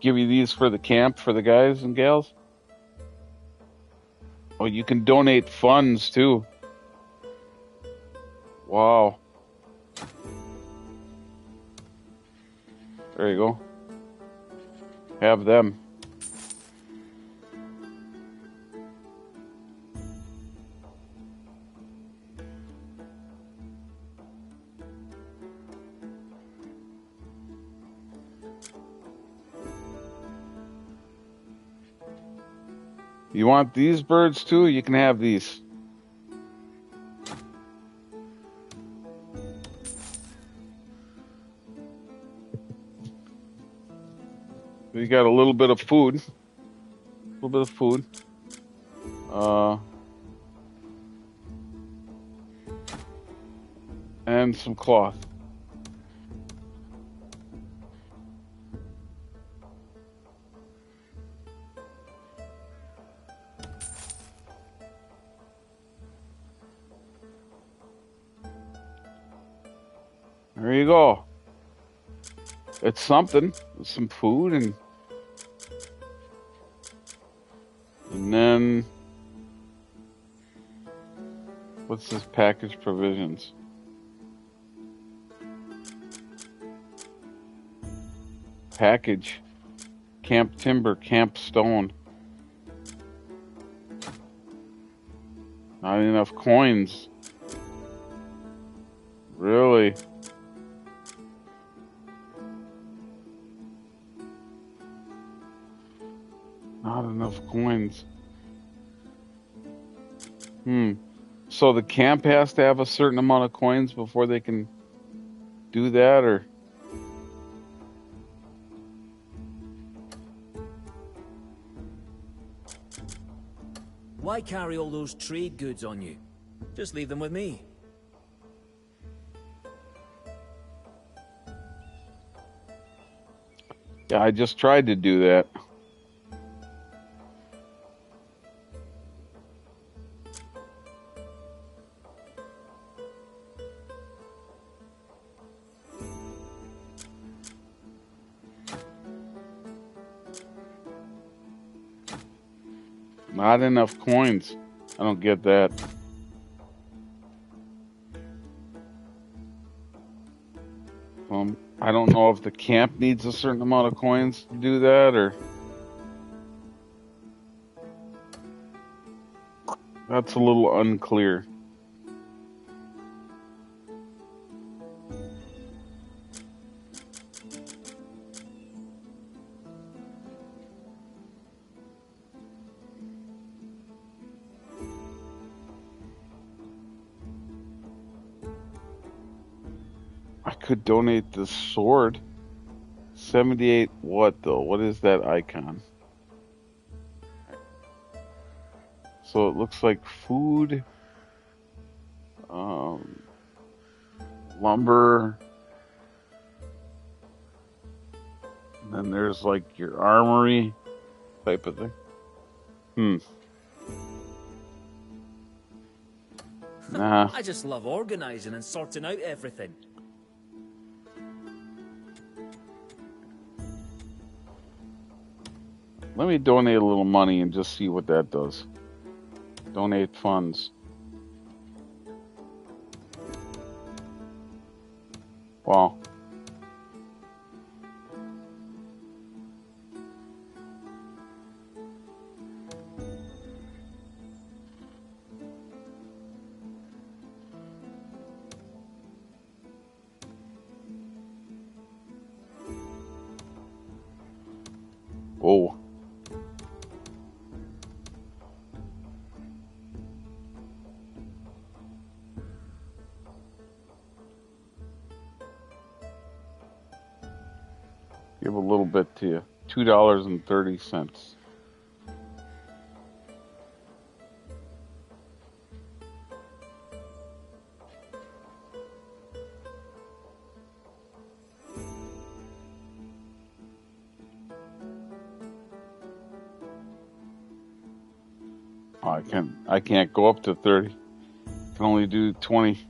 Give you these for the camp for the guys and gals. Oh, you can donate funds too. Wow. There you go. Have them. You want these birds too? You can have these. We got a little bit of food. And some cloth. There you go. It's something. It's some food and then what's this package provisions? Package. Camp timber, camp stone. Not enough coins. Really? Not enough coins. So the camp has to have a certain amount of coins before they can do that, or? Why carry all those trade goods on you? Just leave them with me. Yeah, I just tried to do that. Not enough coins. I don't get that. I don't know if the camp needs a certain amount of coins to do that, or that's a little unclear. I could donate the sword. 78 what though? What is that icon? So it looks like food, lumber, and then there's like your armory type of thing. Nah. I just love organizing and sorting out everything. Let me donate a little money and just see what that does. Donate funds. Wow. Whoa. Give a little bit to you. $2.30. Oh, I can't go up to 30. Can only do 20.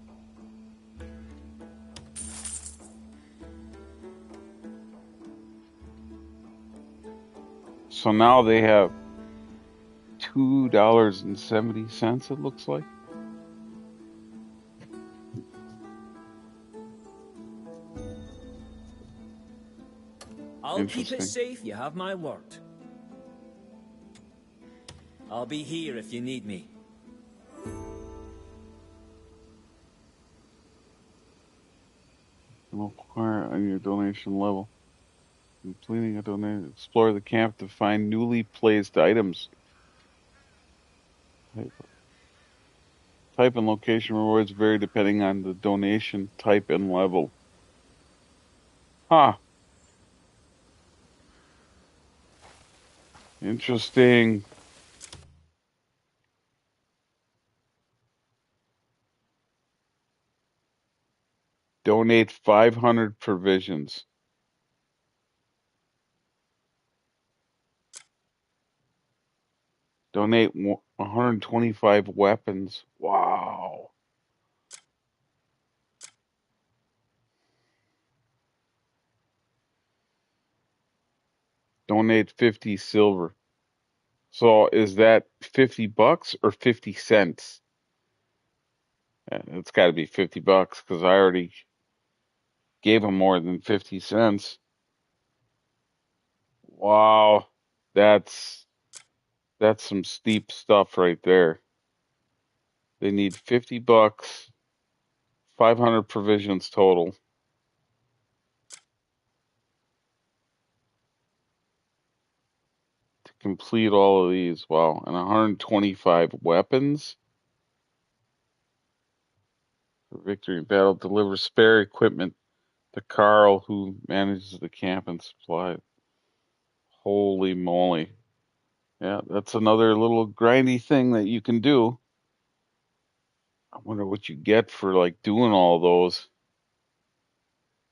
So now they have $2.70, it looks like. I'll keep it safe, you have my word. I'll be here if you need me. Acquire on your donation level. Completing a donation. Explore the camp to find newly placed items. Type and location rewards vary depending on the donation type and level. Huh. Interesting. Donate 500 provisions. Donate 125 weapons. Wow. Donate 50 silver. So is that $50 or 50 cents? It's got to be $50 because I already gave him more than 50 cents. Wow. That's some steep stuff right there. They need $50, 500 provisions total. To complete all of these. Wow. And 125 weapons. For victory in battle, deliver spare equipment to Carl, who manages the camp and supply. Holy moly. Yeah, that's another little grindy thing that you can do. I wonder what you get for like doing all those.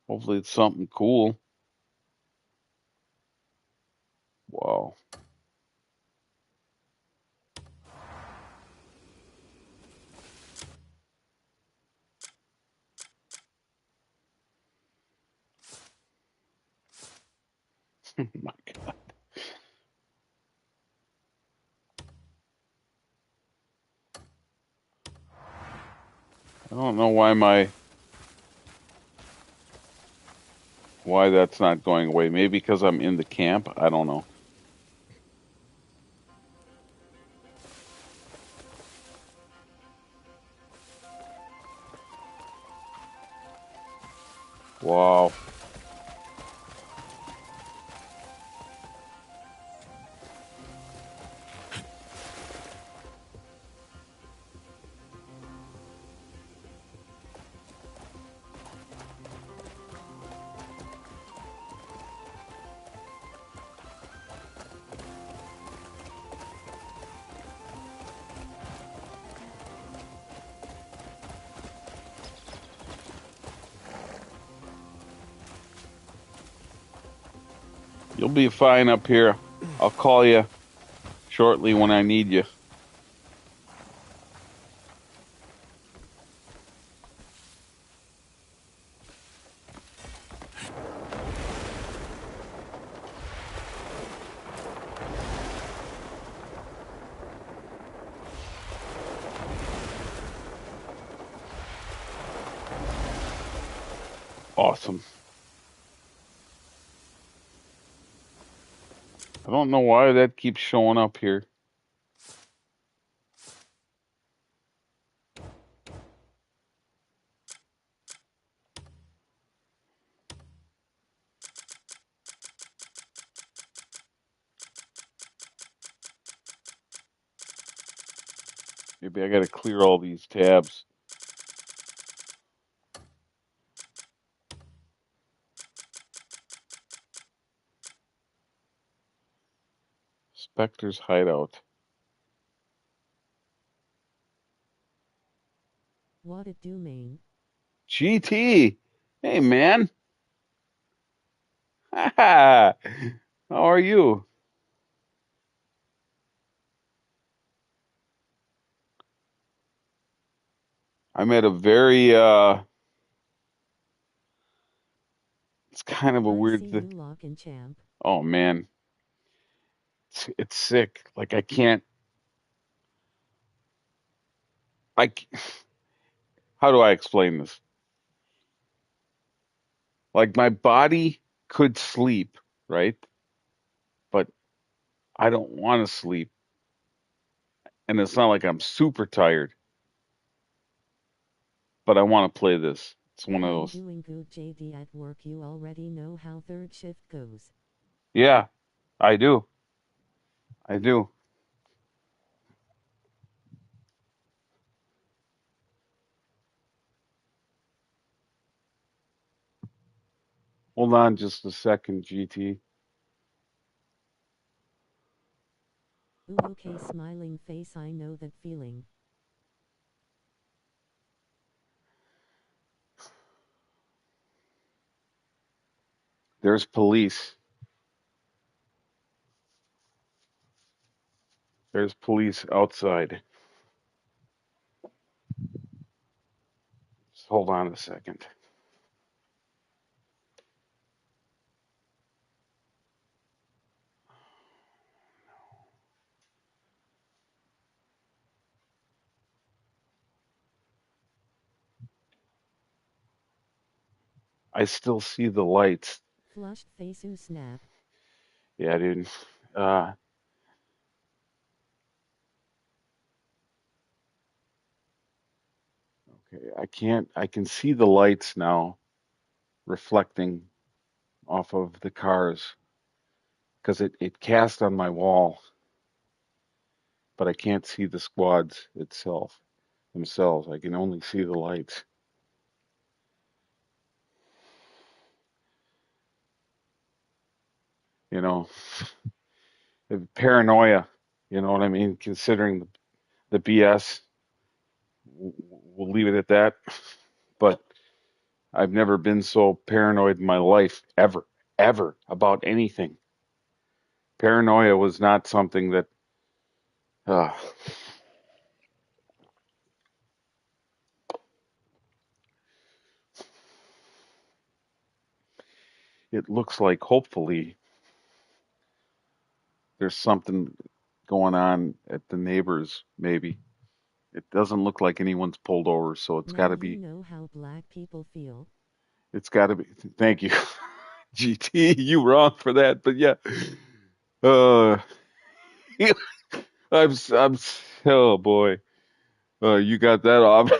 Hopefully it's something cool. Wow. Oh my God. I don't know why my why that's not going away. Maybe because I'm in the camp. I don't know. Wow. You'll be fine up here. I'll call you shortly when I need you. Awesome. I don't know why that keeps showing up here. Maybe I got to clear all these tabs. Spectre's hideout. What it do, main? GT. Hey, man. How are you? I'm at a very, it's kind of a weird thing. Lock and champ. Oh, man. It's sick. Like, I can't, how do I explain this? Like, my body could sleep, right? But I don't want to sleep. And it's not like I'm super tired, but I want to play this. It's one of those. Doing good, JD. At work, you already know how third shift goes. Yeah, I do. I do. Hold on just a second, GT. Ooh, okay, smiling face. I know that feeling. There's police. There's police outside. Just hold on a second. I still see the lights. Flushed face, ooh, snap. Yeah, dude. Okay, I can see the lights now reflecting off of the cars because it cast on my wall, but I can't see the squads themselves. I can only see the lights. You know, paranoia, you know what I mean? Considering the BS, we'll leave it at that. But I've never been so paranoid in my life, ever, about anything. Paranoia was not something that, uh, it looks like hopefully there's something going on at the neighbors, maybe. It doesn't look like anyone's pulled over, so it's got to You be. know how black people feel. It's got to be. Thank you. GT, you wrong for that, but yeah. Uh, I'm, oh boy. You got that off.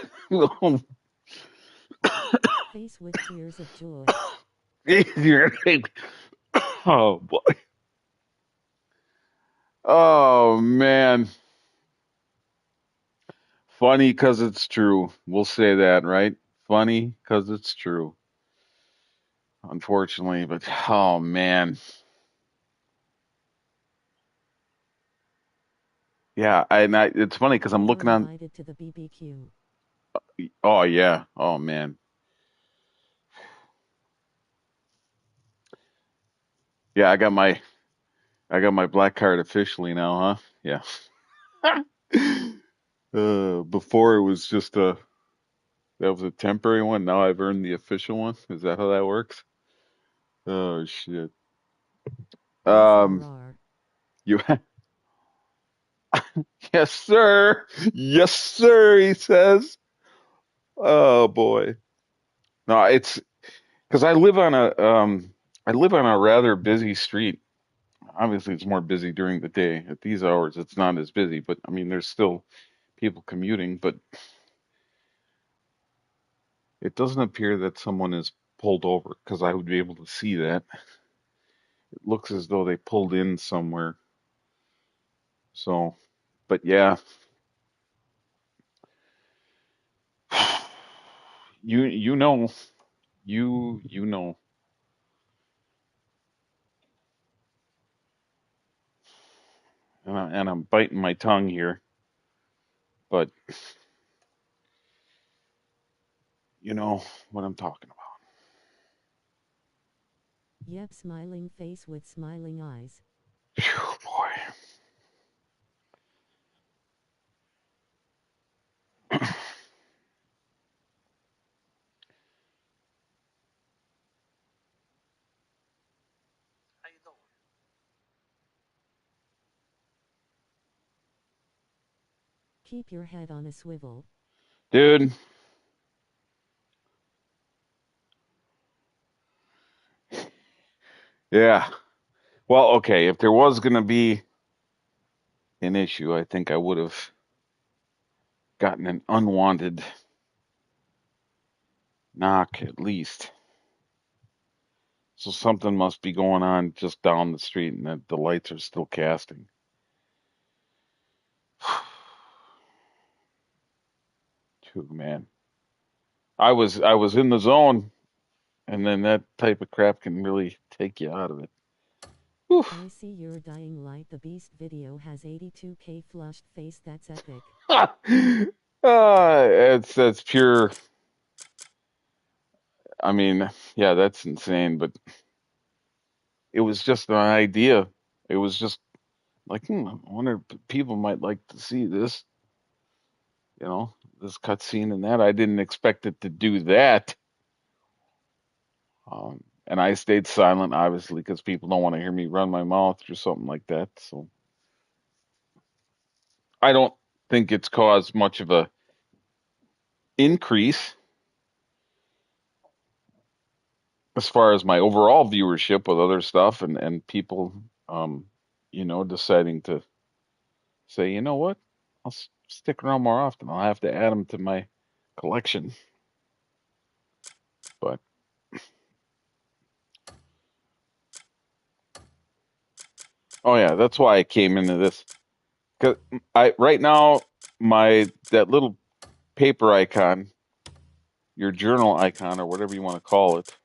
Face with tears of joy. Oh boy. Oh man. Funny because it's true. We'll say that, right? Funny because it's true. Unfortunately, but oh man. Yeah, it's funny because I'm You're looking on. invited to the BBQ. Oh yeah. Oh man. Yeah, I got my black card officially now, huh? Yeah. Before it was just that was a temporary one. Now I've earned the official one. Is that how that works? Oh shit. Um, you. Yes, sir. Yes, sir. He says. Oh boy. No, it's because I live on a rather busy street. Obviously, it's more busy during the day. At these hours, it's not as busy, but I mean, there's still people commuting, but it doesn't appear that someone is pulled over because I would be able to see that. It looks as though they pulled in somewhere. So, but yeah, you know, you know, and I'm biting my tongue here, but you know what I'm talking about. Yep, smiling face with smiling eyes. Phew, boy. Keep your head on a swivel. Dude. Yeah. Well, okay, if there was going to be an issue, I think I would have gotten an unwanted knock at least. So something must be going on just down the street and that the lights are still casting. Too, man. I was in the zone and then that type of crap can really take you out of it. Oof. I see your dying light. The beast video has 82k flushed face. That's epic. That's pure. I mean, yeah, that's insane, but it was just an idea. It was just like, I wonder if people might like to see this, this cutscene and that. I didn't expect it to do that. And I stayed silent, obviously, because people don't want to hear me run my mouth or something like that. So I don't think it's caused much of a increase as far as my overall viewership with other stuff and people, deciding to say, you know what, I'll stick around more often. I'll have to add them to my collection. But oh yeah, that's why I came into this. Cause right now that little paper icon, your journal icon or whatever you want to call it,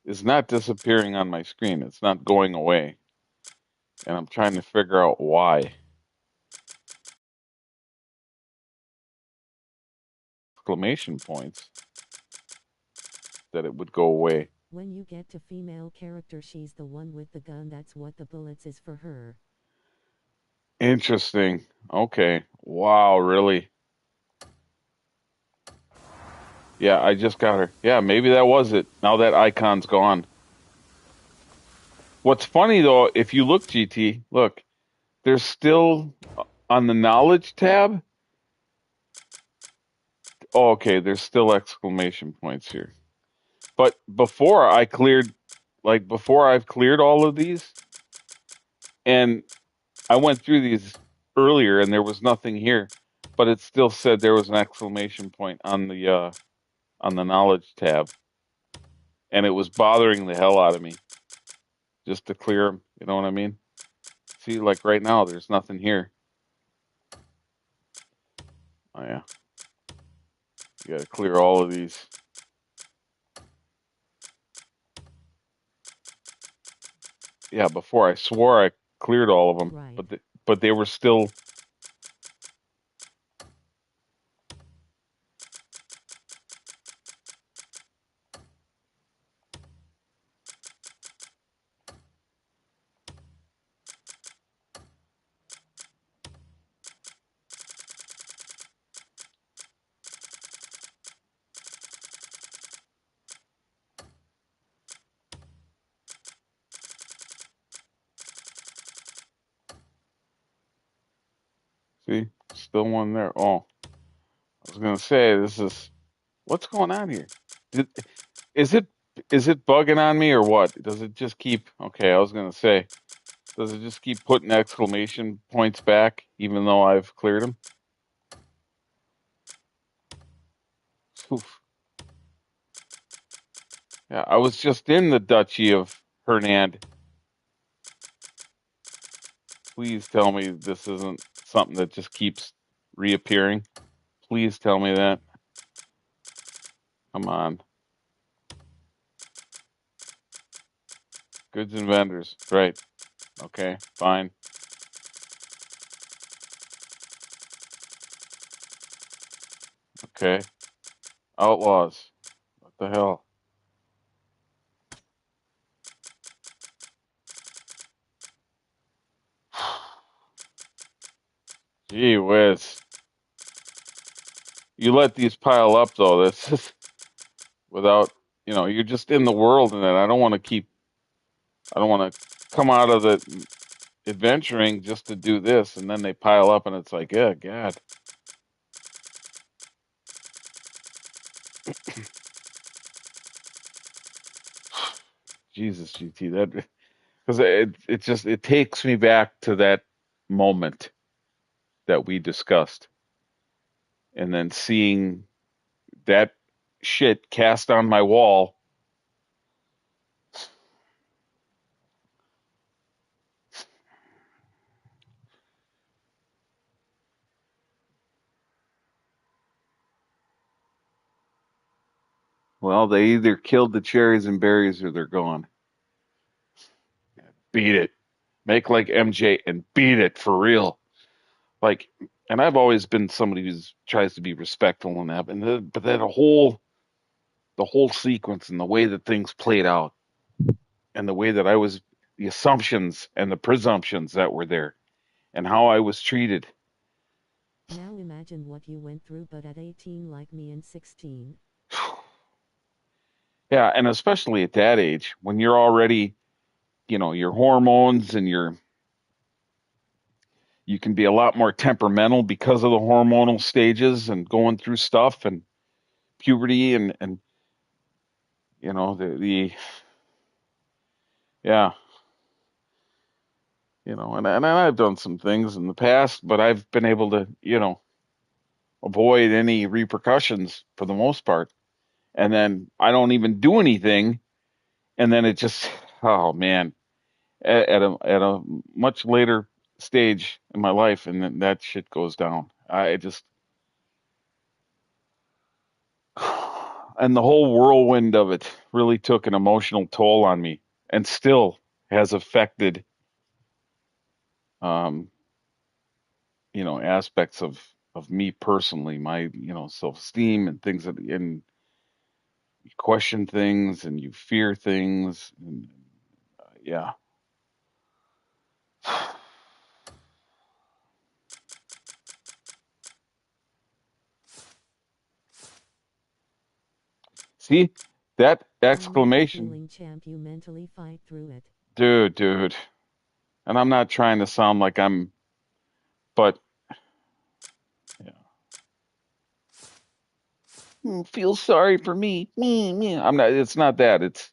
is not disappearing on my screen. It's not going away, and I'm trying to figure out why. Exclamation points that it would go away. When you get to female character, she's the one with the gun. That's what the bullets is for her. Interesting. Okay. Wow, really? Yeah, I just got her. Yeah, maybe that was it. Now that icon's gone. What's funny though, if you look, GT, look, There's still on the knowledge tab. Oh, okay, there's still exclamation points here. But before I've cleared all of these, and I went through these earlier, and there was nothing here, but it still said there was an exclamation point on the knowledge tab, and it was bothering the hell out of me just to clear them. You know what I mean? See, like right now, there's nothing here. Oh yeah, you got to clear all of these. Yeah, before I swore I cleared all of them, right. but they were still. See, still one there. Oh, I was gonna say what's going on here? Did, is it bugging on me or what? Does it just keep? Okay, I was gonna say, does it just keep putting exclamation points back even though I've cleared them? Oof. Yeah, I was just in the Duchy of Hernand. Please tell me this isn't something that just keeps reappearing. Please tell me that. Come on. Goods and vendors. Right. Okay, fine. Okay. Outlaws. What the hell? Gee whiz. You let these pile up though. That's just without, you're just in the world, and then I don't want to come out of the adventuring just to do this, and then they pile up, and it's like, yeah, God. Jesus, GT, that because it takes me back to that moment that we discussed, and then seeing that shit cast on my wall. Well, they either killed the cherries and berries or they're gone. Beat it. Make like MJ and beat it for real. Like, and I've always been somebody who tries to be respectful in that, but that the whole sequence and the way that things played out, and the way that the assumptions and the presumptions that were there, and how I was treated. Now imagine what you went through, but at 18 like me and 16. Yeah, and especially at that age, when you're already, your hormones and you can be a lot more temperamental because of the hormonal stages and going through stuff and puberty and the yeah, and I've done some things in the past, but I've been able to, avoid any repercussions for the most part. And then I don't even do anything, and then it just, oh man, at a much later stage in my life, and then that shit goes down. I just and the whole whirlwind of it really took an emotional toll on me, and still has affected, um, aspects of me personally, my self-esteem and things and you question things and you fear things, and yeah. See that exclamation, Champ, you mentally fight through it. dude. And I'm not trying to sound like but yeah. Feel sorry for me. Me. I'm not. It's not that. It's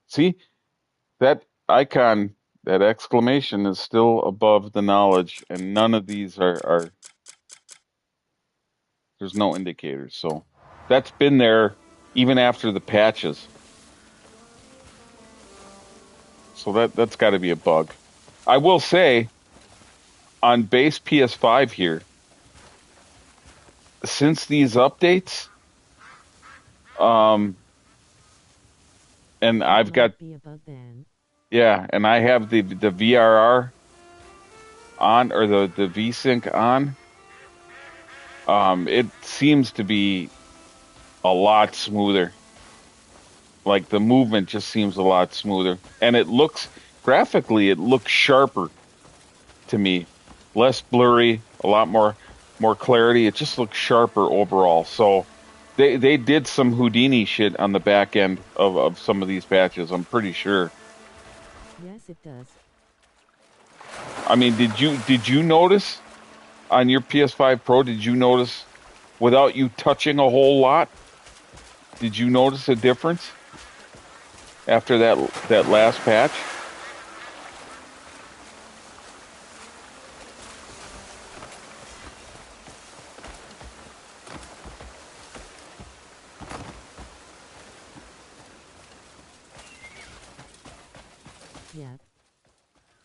see that icon, that exclamation is still above the knowledge, and none of these are. There's no indicators, so that's been there even after the patches. So that's got to be a bug. I will say, on base PS5 here, since these updates, and I've got yeah, and I have the VRR on, or the VSync on. It seems to be a lot smoother. Like the movement just seems a lot smoother, and it looks graphically, it looks sharper to me, less blurry, a lot more clarity. It just looks sharper overall. So they did some Houdini shit on the back end of some of these patches. I'm pretty sure. Yes, it does. I mean, did you notice on your PS5 Pro? Did you notice, without you touching a whole lot? Did you notice a difference after that last patch? Yeah.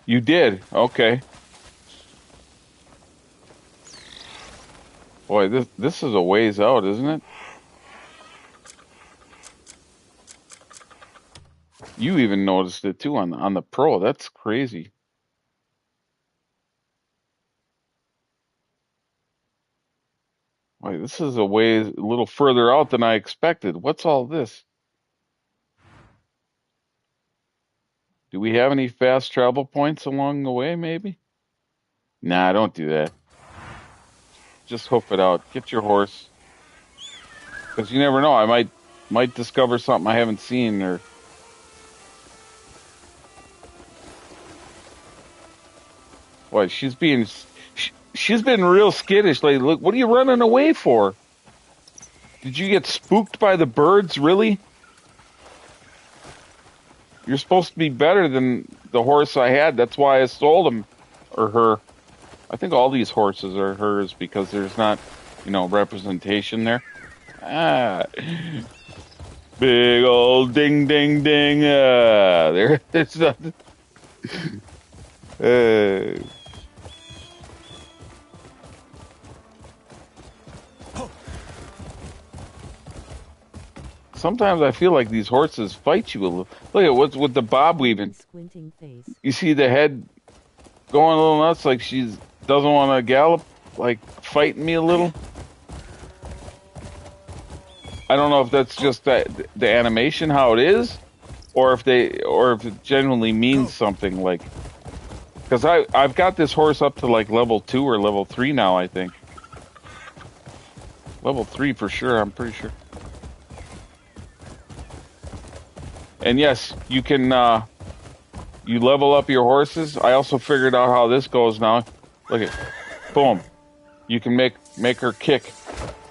You did? Okay. Boy, this is a ways out, isn't it? You even noticed it too on the Pro. That's crazy. Boy, this is a little further out than I expected. What's all this? Do we have any fast travel points along the way, maybe? Nah, don't do that. Just hoof it out. Get your horse. Because you never know. I might discover something I haven't seen, or... Boy, she's been real skittish lately. Look, what are you running away for? Did you get spooked by the birds, really? You're supposed to be better than the horse I had. That's why I sold him, or her. I think all these horses are hers because there's not, representation there. Ah, big old ding, ding, ding. There's nothing. Sometimes I feel like these horses fight you a little. Look at what's with the bob weaving. You see the head going a little nuts, like she doesn't want to gallop, like fighting me a little. I don't know if that's just the animation, how it is, or if it genuinely means something. Like, because I've got this horse up to like level 2 or level 3 now. I think level 3 for sure. I'm pretty sure. And yes, you can you level up your horses. I also figured out how this goes now. Look at, boom. You can make her kick.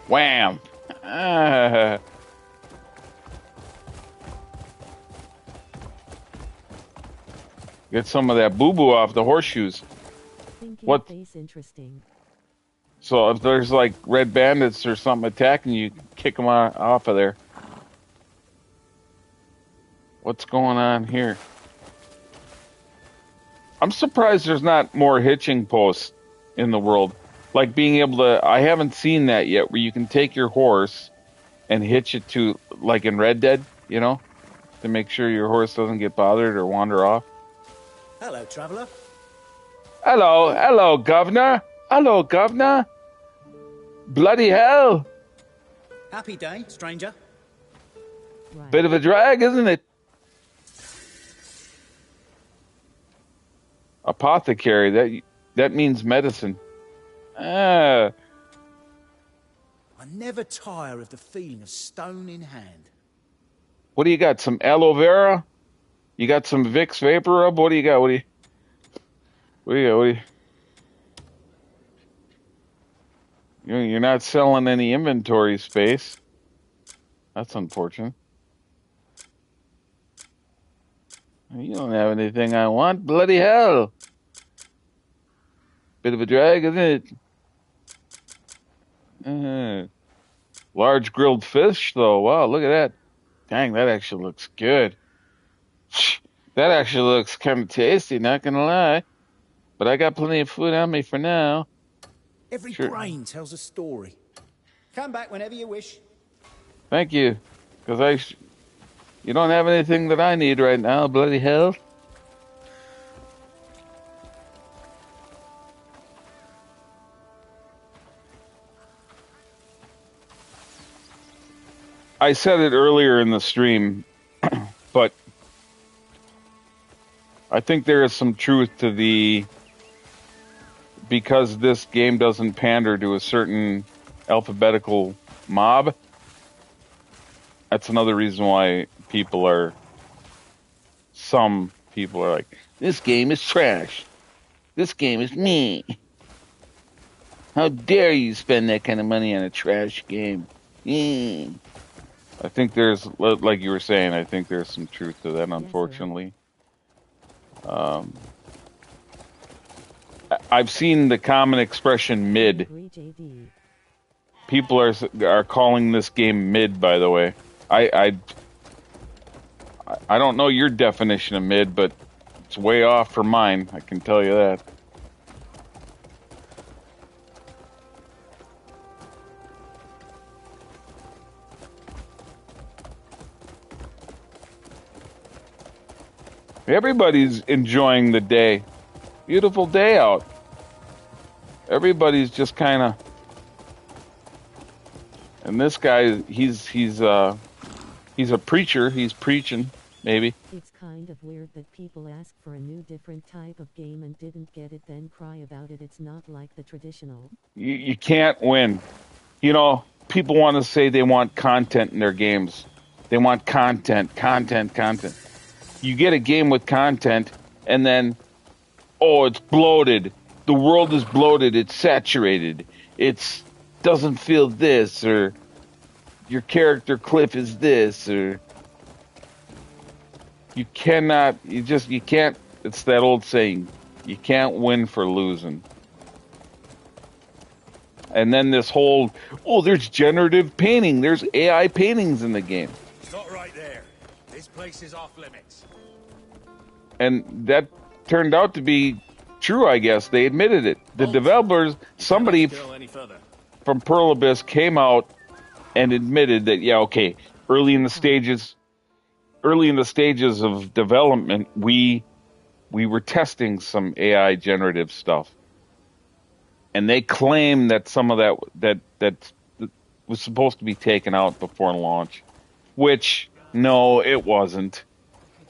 Wham! Get some of that boo-boo off the horseshoes. What? Interesting. So if there's like red bandits or something attacking you, kick them off of there. What's going on here? I'm surprised there's not more hitching posts in the world. Like being able to, I haven't seen that yet, where you can take your horse and hitch it to, like in Red Dead, to make sure your horse doesn't get bothered or wander off. Hello, traveller. Hello, governor. Hello, governor. Bloody hell. Happy day, stranger. Right. Bit of a drag, isn't it? Apothecary, that means medicine. I never tire of the feeling of stone in hand. What do you got? Some aloe vera? You got some Vicks Vapor Rub? What do you got? What do you You're not selling any inventory space. That's unfortunate. You don't have anything I want. Bloody hell. Bit of a drag, isn't it? Large grilled fish, though. Wow, look at that. Dang, that actually looks good. That actually looks kind of tasty, not gonna lie. But I got plenty of food on me for now. Every grain tells a story. Come back whenever you wish. Thank you. Because you don't have anything that I need right now, bloody hell. I said it earlier in the stream, but I think there is some truth to because this game doesn't pander to a certain alphabetical mob. That's another reason why some people are like, this game is trash. This game is me. How dare you spend that kind of money on a trash game? I think there's, like you were saying, I think there's some truth to that, unfortunately. I've seen the common expression mid. People are calling this game mid, by the way. I don't know your definition of mid, but it's way off for mine, I can tell you that. Everybody's enjoying the day. Beautiful day out. Everybody's just kind of... And this guy, he's a preacher. He's preaching, maybe. It's kind of weird that people ask for a new different type of game and didn't get it, then cry about it. It's not like the traditional. You can't win. You know, people want to say they want content in their games. They want content. You get a game with content, and then, oh, it's bloated. The world is bloated. It's saturated. It doesn't feel this, or your character cliff is this, or you can't. It's that old saying, you can't win for losing. And then this whole, there's generative painting. There's AI paintings in the game. Stop right there. This place is off limits. And that turned out to be true, I guess. They admitted it. The developers, somebody from Pearl Abyss came out and admitted that, early in the stages of development, we were testing some AI generative stuff. And they claim that some of that was supposed to be taken out before launch, which, no, it wasn't.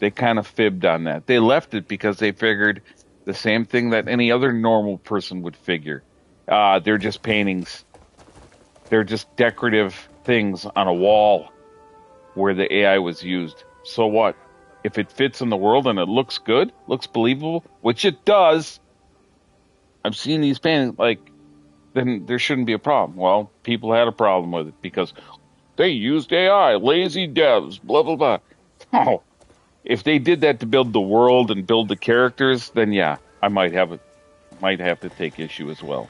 They kind of fibbed on that. They left it because they figured the same thing that any other normal person would figure. They're just paintings. They're just decorative things on a wall where the AI was used. So what? If it fits in the world and it looks good, looks believable, which it does, I've seen these paintings, then there shouldn't be a problem. Well, people had a problem with it because they used AI, lazy devs, blah, blah, blah. Oh, if they did that to build the world and build the characters, then yeah, I might have to take issue as well.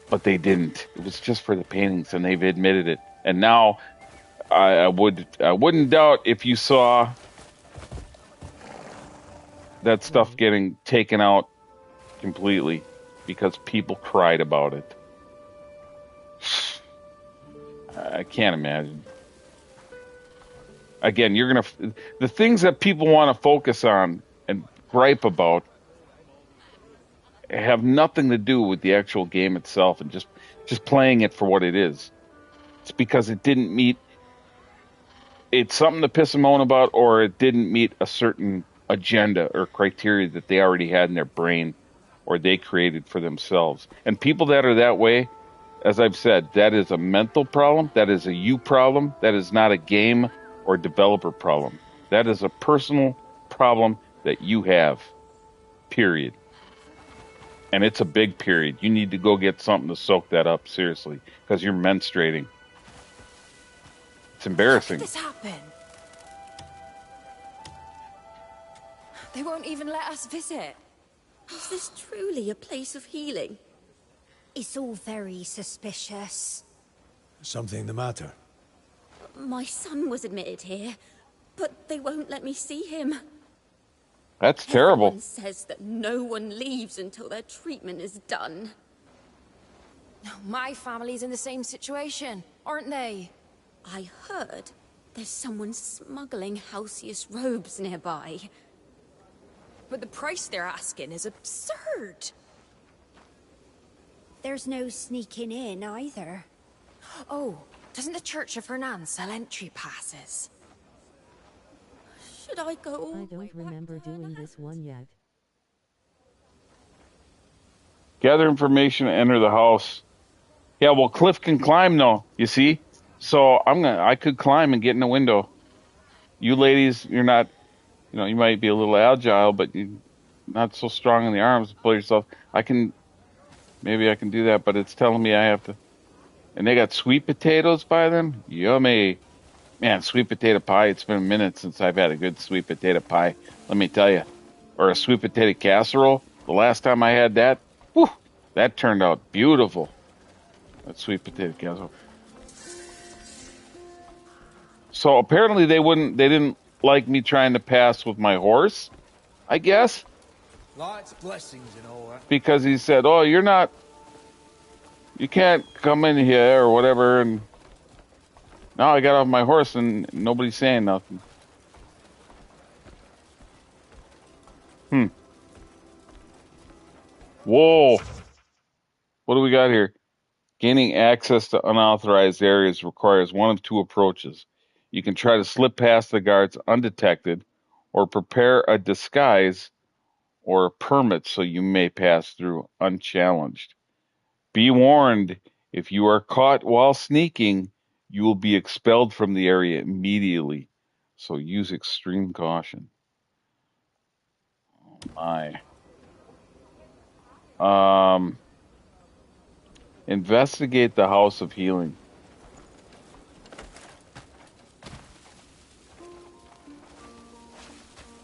But they didn't. It was just for the paintings, and they've admitted it. And now, I wouldn't doubt if you saw that stuff getting taken out completely because people cried about it. I can't imagine. Again, the things that people want to focus on and gripe about have nothing to do with the actual game itself and just playing it for what it is. It's because it didn't meet. It's something to piss and moan about, or it didn't meet a certain agenda or criteria that they already had in their brain or they created for themselves. And people that are that way, as I've said, that is a mental problem. That is a you problem. That is not a game or developer problem. That is a personal problem that you have. Period. And it's a big period. You need to go get something to soak that up, seriously, because you're menstruating. It's embarrassing. How could this happen? They won't even let us visit. Is this truly a place of healing? It's all very suspicious. Something the matter? My son was admitted here, but they won't let me see him. That's terrible. Everyone says that no one leaves until their treatment is done. My family's in the same situation, aren't they? I heard there's someone smuggling Halcyon robes nearby. But the price they're asking is absurd. There's no sneaking in either. Oh, doesn't the Church of Hernan sell entry passes? Should I go? I don't remember doing this one yet. Gather information, enter the house. Yeah, well, Cliff can climb though, you see? So I could climb and get in the window. You ladies, you're not, you might be a little agile, but you're not so strong in the arms to pull yourself. Maybe I can do that, but it's telling me I have to. And they got sweet potatoes by them? Yummy. Man, sweet potato pie, it's been a minute since I've had a good sweet potato pie, let me tell you. Or a sweet potato casserole. The last time I had that, whew, that turned out beautiful. That sweet potato casserole. So apparently they didn't like me trying to pass with my horse, I guess. Life's blessings and all that. Because he said, oh, you can't come in here or whatever. And now I got off my horse and nobody's saying nothing. Whoa. What do we got here? Gaining access to unauthorized areas requires one of two approaches. You can try to slip past the guards undetected, or prepare a disguise or a permit so you may pass through unchallenged. Be warned, if you are caught while sneaking, you will be expelled from the area immediately. So use extreme caution. Oh my. Investigate the House of Healing.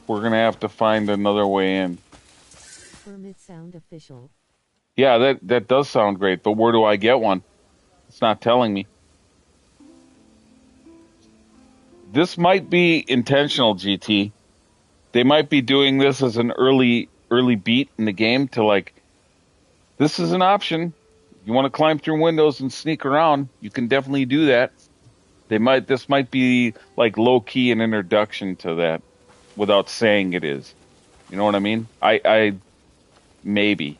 We're going to have to find another way in. Permit sound official. Yeah, that does sound great, but where do I get one? It's not telling me. This might be intentional, GT. They might be doing this as an early beat in the game to this is an option. You want to climb through windows and sneak around, you can definitely do that. This might be low key an introduction to that without saying it is. You know what I mean? I maybe.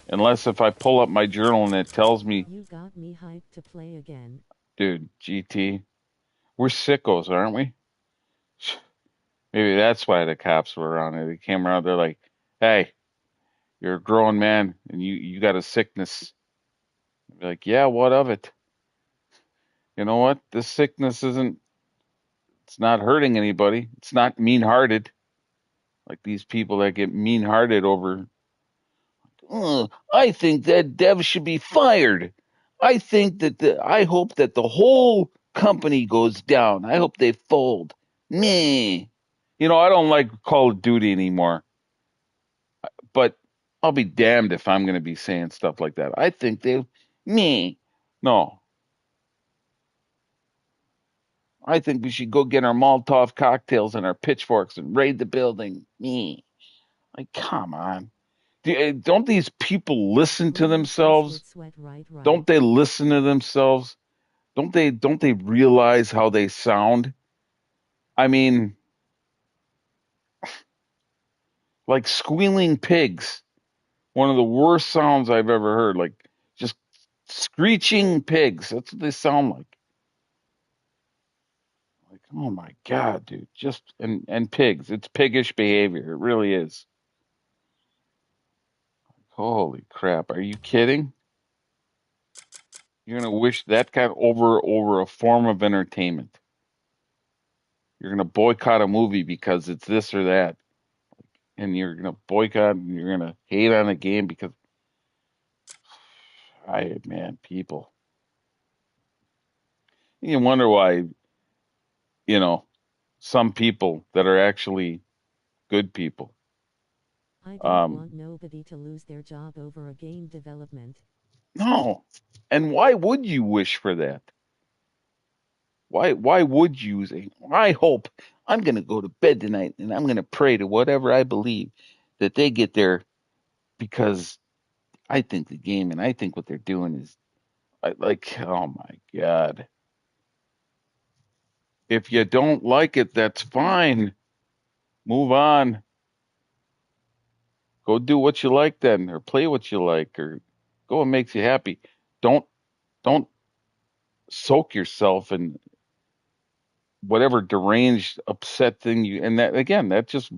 Unless if I pull up my journal and it tells me. You got me hyped to play again. Dude, GT. We're sickos, aren't we? Maybe that's why the cops were around there. They came around, they're like, hey, you're a grown man and you got a sickness. I'd be like, yeah, what of it? You know what? This sickness it's not hurting anybody. It's not mean-hearted. Like these people that get mean-hearted over, I think that Dev should be fired. I hope that the whole company goes down. I hope they fold. Meh. I don't like Call of Duty anymore. But I'll be damned if I'm going to be saying stuff like that. I think no. I think we should go get our Molotov cocktails and our pitchforks and raid the building. Me. Come on. Don't these people listen to themselves? Right. Don't they listen to themselves? Don't they realize how they sound? I mean, like squealing pigs. One of the worst sounds I've ever heard. Like just screeching pigs. That's what they sound like. Like, oh my God, dude. And pigs. It's piggish behavior. It really is. Holy crap. Are you kidding? You're going to wish that kind over a form of entertainment. You're gonna boycott a movie because it's this or that, and you're gonna boycott and you're gonna hate on a game because people. You wonder why, you know, some people that are actually good people. I don't want nobody to lose their job over a game development. No. And why would you wish for that? Why would you say, I hope I'm going to go to bed tonight and I'm going to pray to whatever I believe that they get there because I think the game and I think what they're doing is like, oh my God. If you don't like it, that's fine. Move on. Go do what you like then, or play what you like, or go what makes you happy. Don't don't soak yourself in whatever deranged, upset thing you. And that again, that just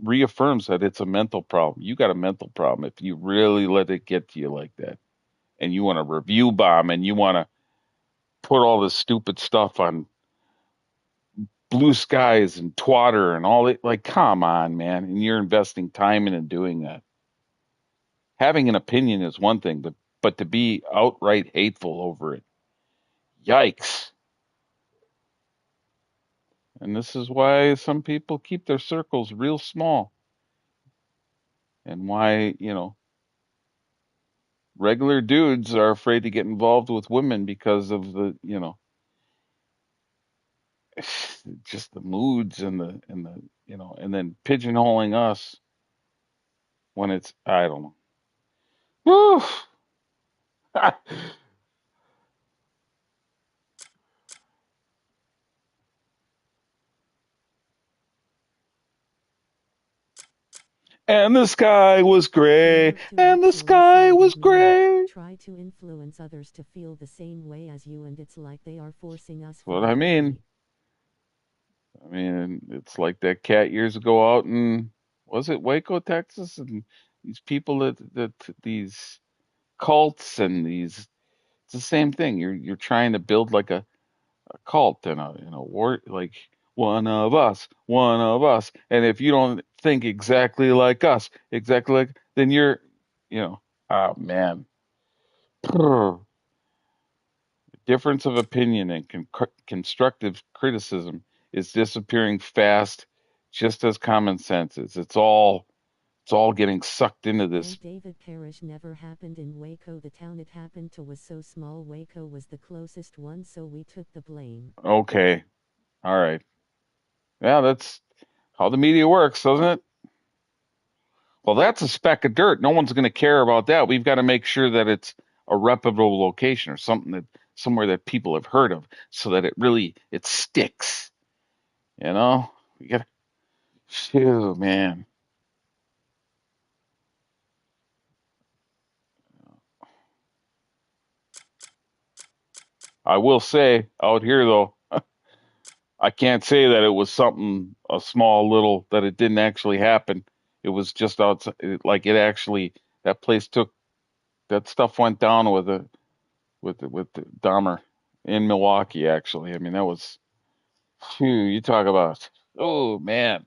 reaffirms that it's a mental problem. You got a mental problem if you really let it get to you like that, and you want to review bomb, and you want to put all this stupid stuff on Blue Skies and Twatter and all it. Like, come on, man! And you're investing time in and doing that. Having an opinion is one thing, but to be outright hateful over it, yikes. And this is why some people keep their circles real small, and why, regular dudes are afraid to get involved with women because of the, just the moods and and then pigeonholing us when it's, I don't know. Woo! And the sky was gray, and the sky was gray. Try to influence others to feel the same way as you, and it's like they are forcing us. What I mean. It's like that cat years ago out in, was it Waco, Texas? And these people that these cults and these, it's the same thing. You're trying to build like a cult and a war, like one of us, one of us. And if you don't think exactly like us, exactly like, then you're, oh man. Difference of opinion and constructive criticism is disappearing fast, just as common sense is. It's all getting sucked into this. And David Parish never happened in Waco. The town it happened to was so small. Waco was the closest one, so we took the blame. Okay, all right. Yeah, that's how the media works, doesn't it? Well, that's a speck of dirt. No one's going to care about that. We've got to make sure that it's a reputable location or somewhere that people have heard of, so that it sticks. We got. Phew, man. I will say out here though, I can't say that it was something a small little that it didn't actually happen. It was just outside, like it actually that place took that stuff went down with the Dahmer in Milwaukee. Actually, that was, phew, you talk about, oh man.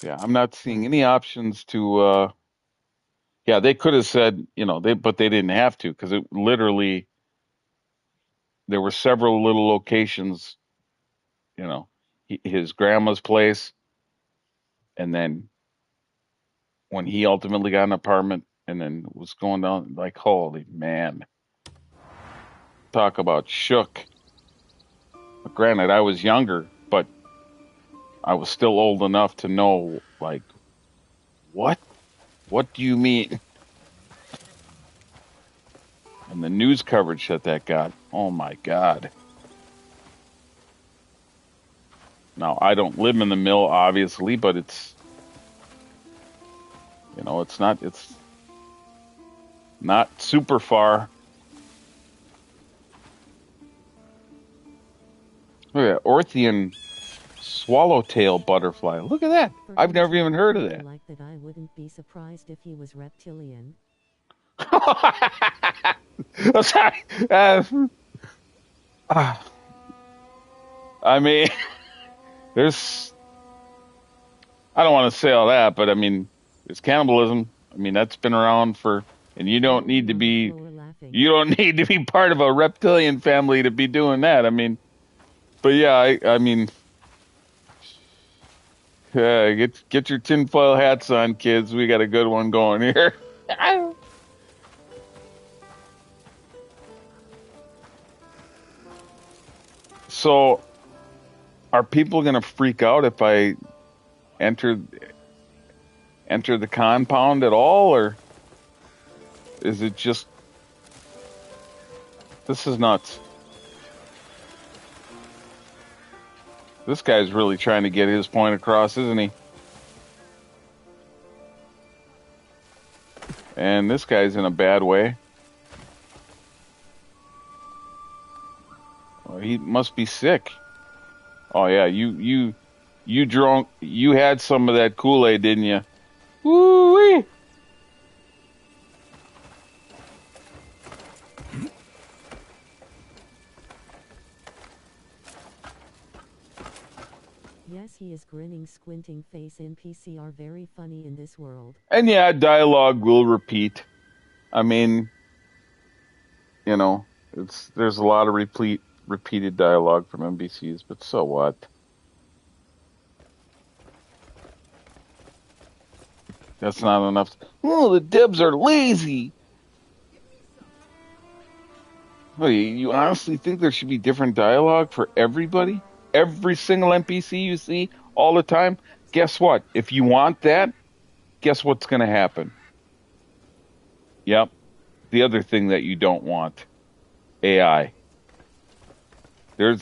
Yeah, I'm not seeing any options to. Yeah, they could have said, but they didn't have to because it literally there were several little locations, his grandma's place, and then when he ultimately got an apartment and then was going down, like, holy man, talk about shook. But granted, I was younger, but I was still old enough to know, like, what do you mean? And the news coverage that got, oh my God. Now, I don't live in the mill, obviously, but it's it's not super far. Look at that, Orthian swallowtail butterfly. Look at that. I've never even heard of that. Like that, I wouldn't be surprised if he was reptilian. Oh, sorry. I mean, there's. I don't want to say all that, but I mean, it's cannibalism. I mean, that's been around for, and you don't need to be. You don't need to be part of a reptilian family to be doing that. I mean, but yeah, I mean, get your tinfoil hats on, kids. We got a good one going here. So, are people going to freak out if I enter the compound at all, or is it just? This is nuts. This guy's really trying to get his point across, isn't he? And this guy's in a bad way. Well, he must be sick. Oh yeah, you drunk. You had some of that Kool-Aid, didn't you? Woo-wee! Yes, he is grinning, squinting face. NPC are very funny in this world. And yeah, dialogue will repeat. I mean, you know, there's a lot of repeated dialogue from NPCs, but so what? That's not enough. Oh, the Debs are lazy. Well, you honestly think there should be different dialogue for everybody? Every single NPC you see all the time? Guess what? If you want that, guess what's going to happen? Yep. The other thing that you don't want. AI.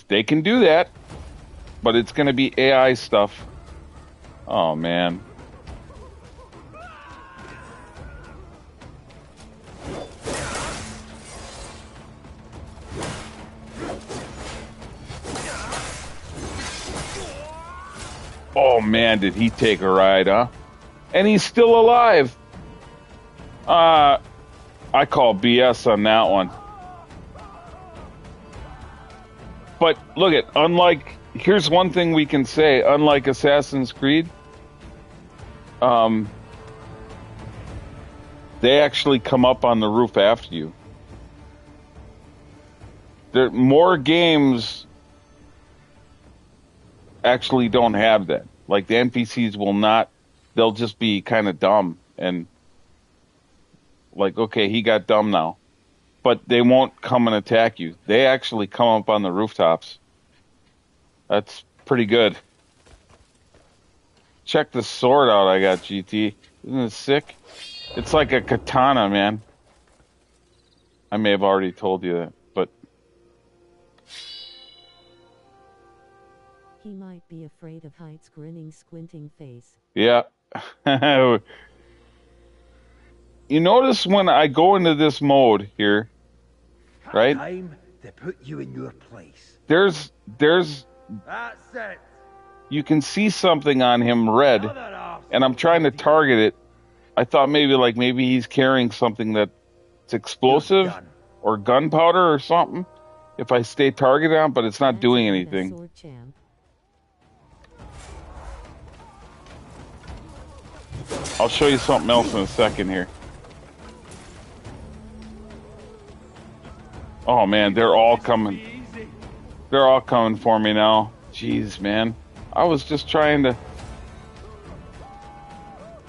They can do that, but it's going to be AI stuff. Oh, man. Oh, man, did he take a ride, huh? And he's still alive. I call BS on that one. But look here's one thing we can say, unlike Assassin's Creed, they actually come up on the roof after you. More games actually don't have that. Like the NPCs will not, they'll just be kind of dumb and like, okay, he got dumb now. But they won't come and attack you. They actually come up on the rooftops. That's pretty good. Check the sword out I got, GT. Isn't it sick? It's like a katana, man. I may have already told you that, but... He might be afraid of heights, grinning, squinting face. Yeah. You notice when I go into this mode here, right? Time to put you in your place. There's That's it. You can see something on him red, and I'm trying to target it. I thought maybe he's carrying something that's explosive or gunpowder or something. If I stay targeted on, but it's not doing anything. I'll show you something else in a second here. Oh man, they're all coming. They're all coming for me now. Jeez, man. I was just trying to...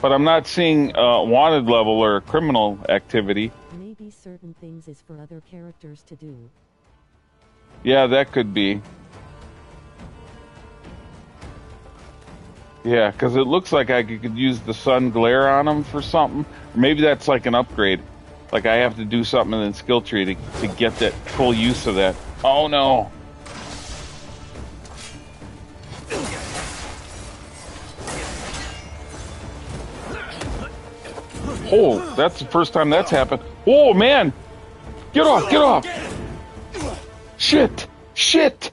But I'm not seeing wanted level or criminal activity. Maybe certain things is for other characters to do. Yeah, that could be. Yeah, because it looks like I could use the sun glare on them for something. Maybe that's like an upgrade. Like I have to do something in the skill tree to get that full use of that. Oh no! Oh, that's the first time that's happened. Oh man! Get off! Get off! Shit! Shit!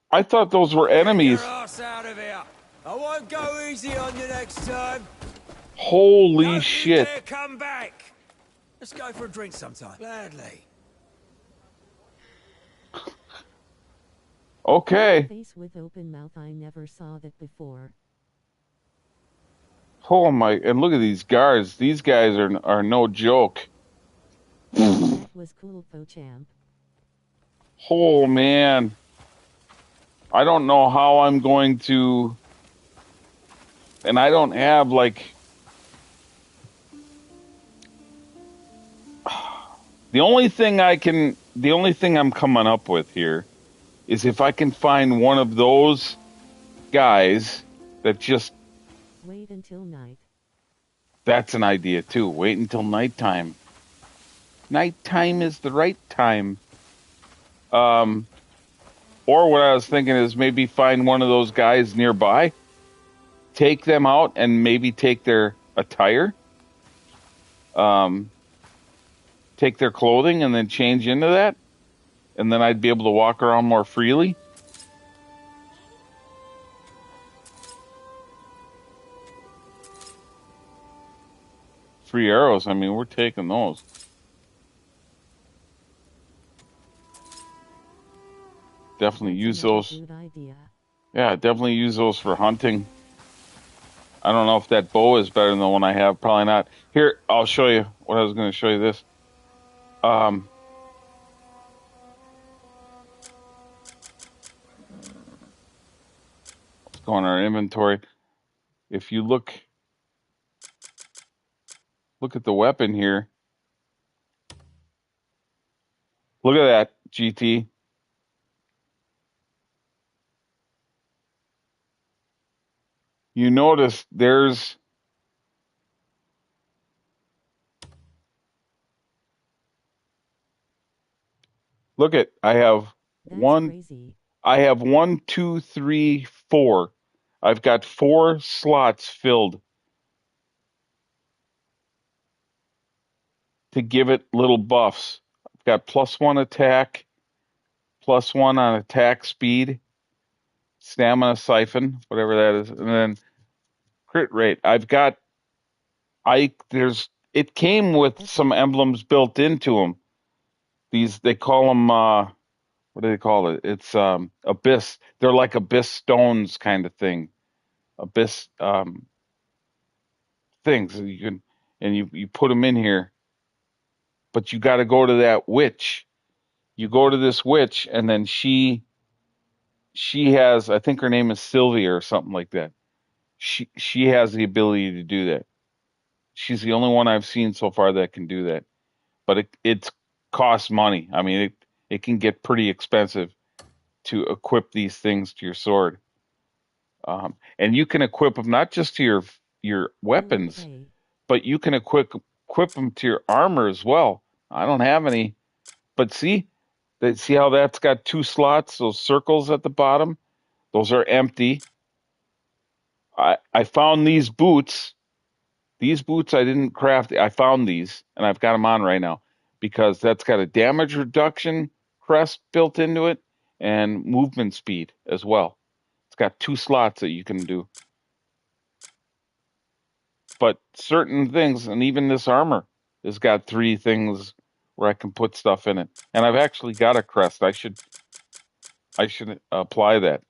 I thought those were enemies. Get your ass out of here. I won't go easy on you next time. Holy Don't shit. you dare come back. Let's go for a drink sometime. Gladly. Okay. Face with open mouth. I never saw that before. Oh my! And look at these guards. These guys are no joke. That was cool, Fochamp. Oh man, I don't know how I'm going to, and I don't have like the only thing I'm coming up with here is if I can find one of those guys that just wait until night. That's an idea too. Wait until nighttime. Nighttime is the right time. Or what I was thinking is maybe find one of those guys nearby, take them out, and maybe take their attire, take their clothing, and then change into that, and then I'd be able to walk around more freely. Free arrows. I mean, we're taking those. Definitely use those. Good idea. Yeah, definitely use those for hunting. I don't know if that bow is better than the one I have. Probably not. Here, I'll show you what I was going to show you this. Let's go in our inventory. If you look at the weapon here. Look at that, GT. You notice there's look at I have crazy. I have 1, 2, 3, 4. I've got 4 slots filled to give it little buffs. I've got +1 attack, +1 on attack speed, stamina siphon, whatever that is, and then crit rate. It came with some emblems built into them. They call them what do they call it? It's abyss. They're like abyss stones kind of thing. Abyss things you can, and you put them in here, but you got to go to that witch. You go to this witch, and then she has, I think her name is Sylvia or something like that. She has the ability to do that. She's the only one I've seen so far that can do that. But it costs money. I mean, it can get pretty expensive to equip these things to your sword. And you can equip them not just to your weapons, but you can equip them to your armor as well. I don't have any, but see how that's got 2 slots, those circles at the bottom? Those are empty. I found these boots. These boots I didn't craft. I found these, and I've got them on right now because that's got a damage reduction crest built into it and movement speed as well. It's got 2 slots that you can do. But certain things, and even this armor has got 3 things where I can put stuff in it. And I've actually got a crest. I should apply that.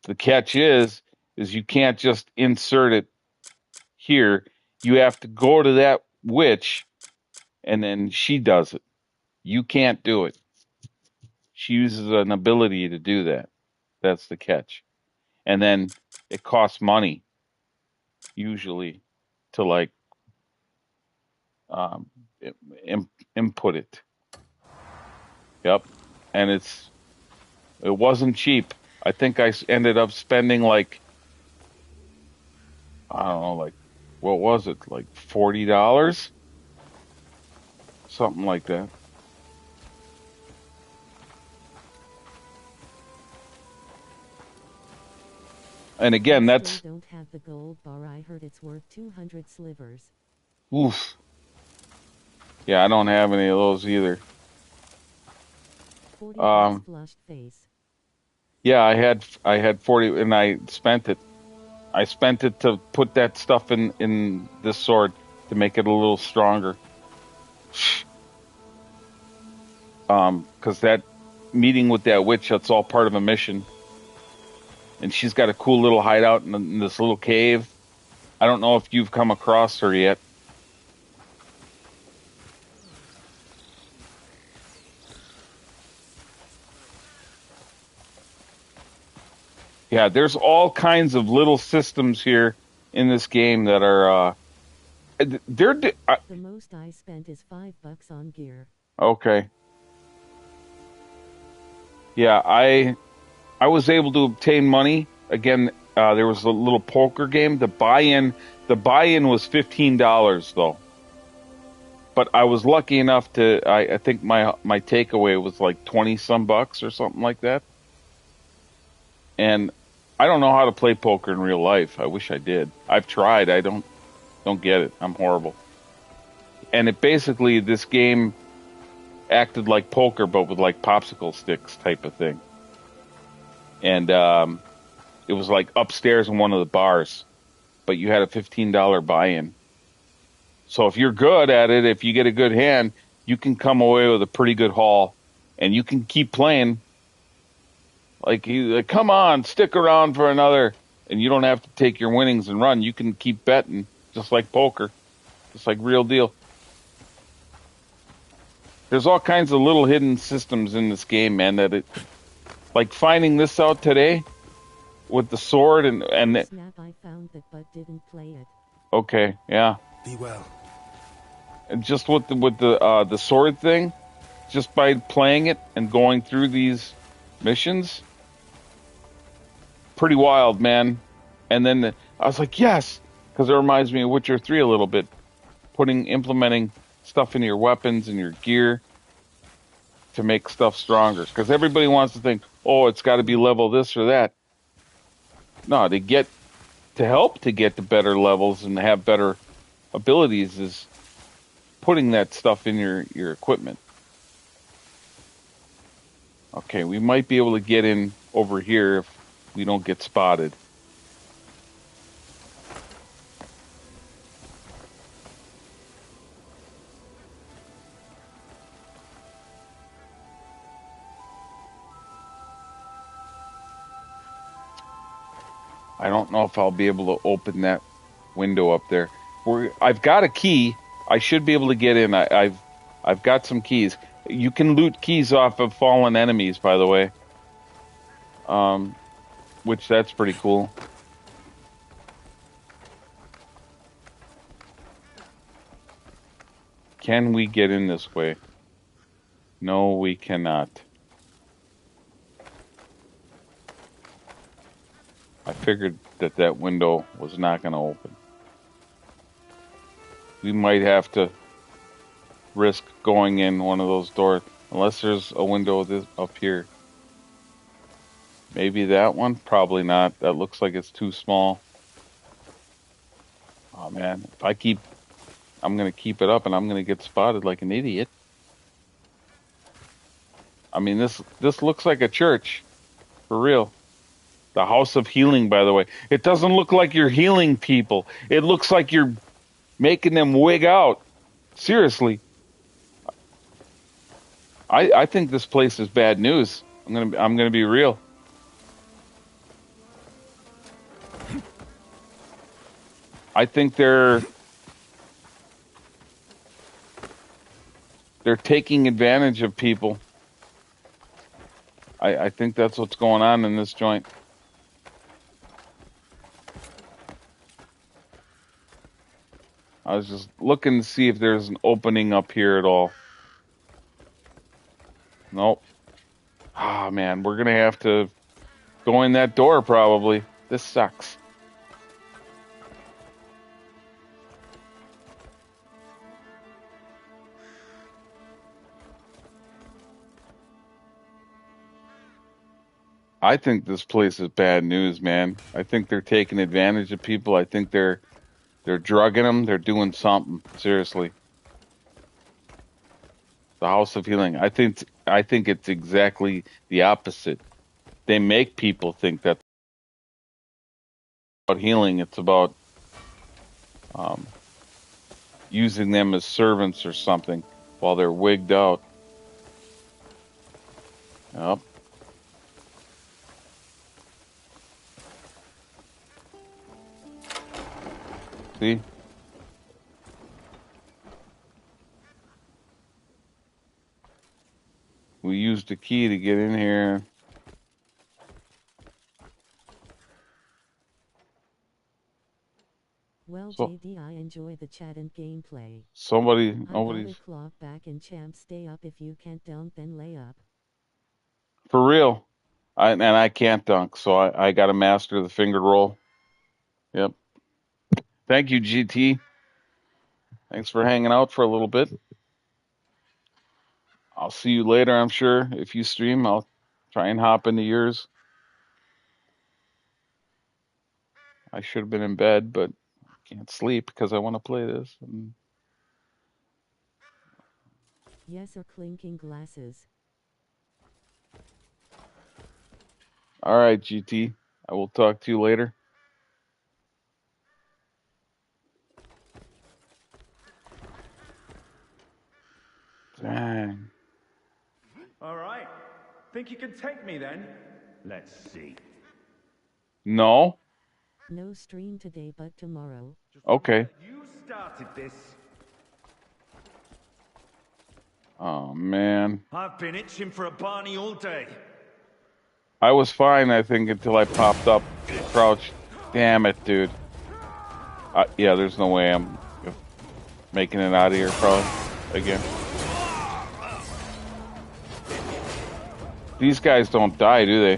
The catch is you can't just insert it here. You have to go to that witch, and then she does it. You can't do it. She uses an ability to do that. That's the catch. And then it costs money, usually, to like input it. Yep. And it wasn't cheap. I think I ended up spending like, I don't know, like, what was it? Like $40? Something like that. And again, that's. Don't have the gold bar. I heard it's worth 200 slivers. Oof. Yeah, I don't have any of those either. Flushed face. Yeah, I had 40, and I spent it. I spent it to put that stuff in this sword to make it a little stronger. Because that meeting with that witch, that's all part of a mission. And she's got a cool little hideout in this little cave. I don't know if you've come across her yet. Yeah, there's all kinds of little systems here in this game that are, they're, The most I spent is $5 on gear. okay. Yeah, I was able to obtain money. Again, there was a little poker game. The buy-in was $15 though. But I was lucky enough to, I think my takeaway was like 20 some bucks or something like that. And I don't know how to play poker in real life. I wish I did. I've tried. I don't get it. I'm horrible. And it basically, this game acted like poker, but with like popsicle sticks type of thing. And it was like upstairs in one of the bars, but you had a $15 buy-in. So if you're good at it, if you get a good hand, you can come away with a pretty good haul, and you can keep playing. Like, come on, stick around for another, and you don't have to take your winnings and run. You can keep betting, just like poker, just like real deal. There's all kinds of little hidden systems in this game, man, like finding this out today with the sword and Snap, I found that but didn't play it. Okay, yeah. Be well. And just with the sword thing, just by playing it and going through these missions, pretty wild, man. And then I was like, yes, because it reminds me of Witcher 3 a little bit, implementing stuff in your weapons and your gear to make stuff stronger. Because everybody wants to think, oh, it's got to be level this or that. No, to help to get to better levels and have better abilities is putting that stuff in your equipment. Okay, we might be able to get in over here if we don't get spotted. I don't know if I'll be able to open that window up there. I've got a key. I should be able to get in. I've got some keys. You can loot keys off of fallen enemies, by the way. Which that's pretty cool. Can we get in this way? No, we cannot. I figured that window was not going to open. We might have to risk going in one of those doors, unless there's a window up here. Maybe that one? Probably not. That looks like it's too small. Oh man, I'm going to keep it up and I'm going to get spotted like an idiot. I mean, this looks like a church. For real. The House of Healing, by the way. It doesn't look like you're healing people. It looks like you're making them wig out. Seriously. I think this place is bad news. I'm gonna be real. I think they're taking advantage of people. I think that's what's going on in this joint. I was just looking to see if there's an opening up here at all. Nope. Ah, man, we're going to have to go in that door probably. This sucks. I think this place is bad news, man. I think they're taking advantage of people. I think they're drugging them. They're doing something. Seriously. The House of Healing. I think it's exactly the opposite. they make people think that about healing. It's about using them as servants or something while they're wigged out. Yep. See? We used the key to get in here. Well, JD, I enjoy the chat and gameplay. Nobody's clock back and champ, stay up. If you can't dunk, then lay up. for real. I can't dunk, so I got to master the finger roll. Yep. Thank you, GT. Thanks for hanging out for a little bit. I'll see you later, I'm sure. If you stream, I'll try and hop into yours. I should have been in bed, but I can't sleep because I want to play this. Yes, or clinking glasses. All right, GT. I will talk to you later. Dang. All right. Think you can take me then? Let's see. No? No stream today, but tomorrow. Okay. You started this. Oh, man. I've been itching for a Barney all day. I was fine, I think, until I popped up. Crouch. Damn it, dude. Yeah, there's no way I'm making it out of here, probably. Again. These guys don't die, do they?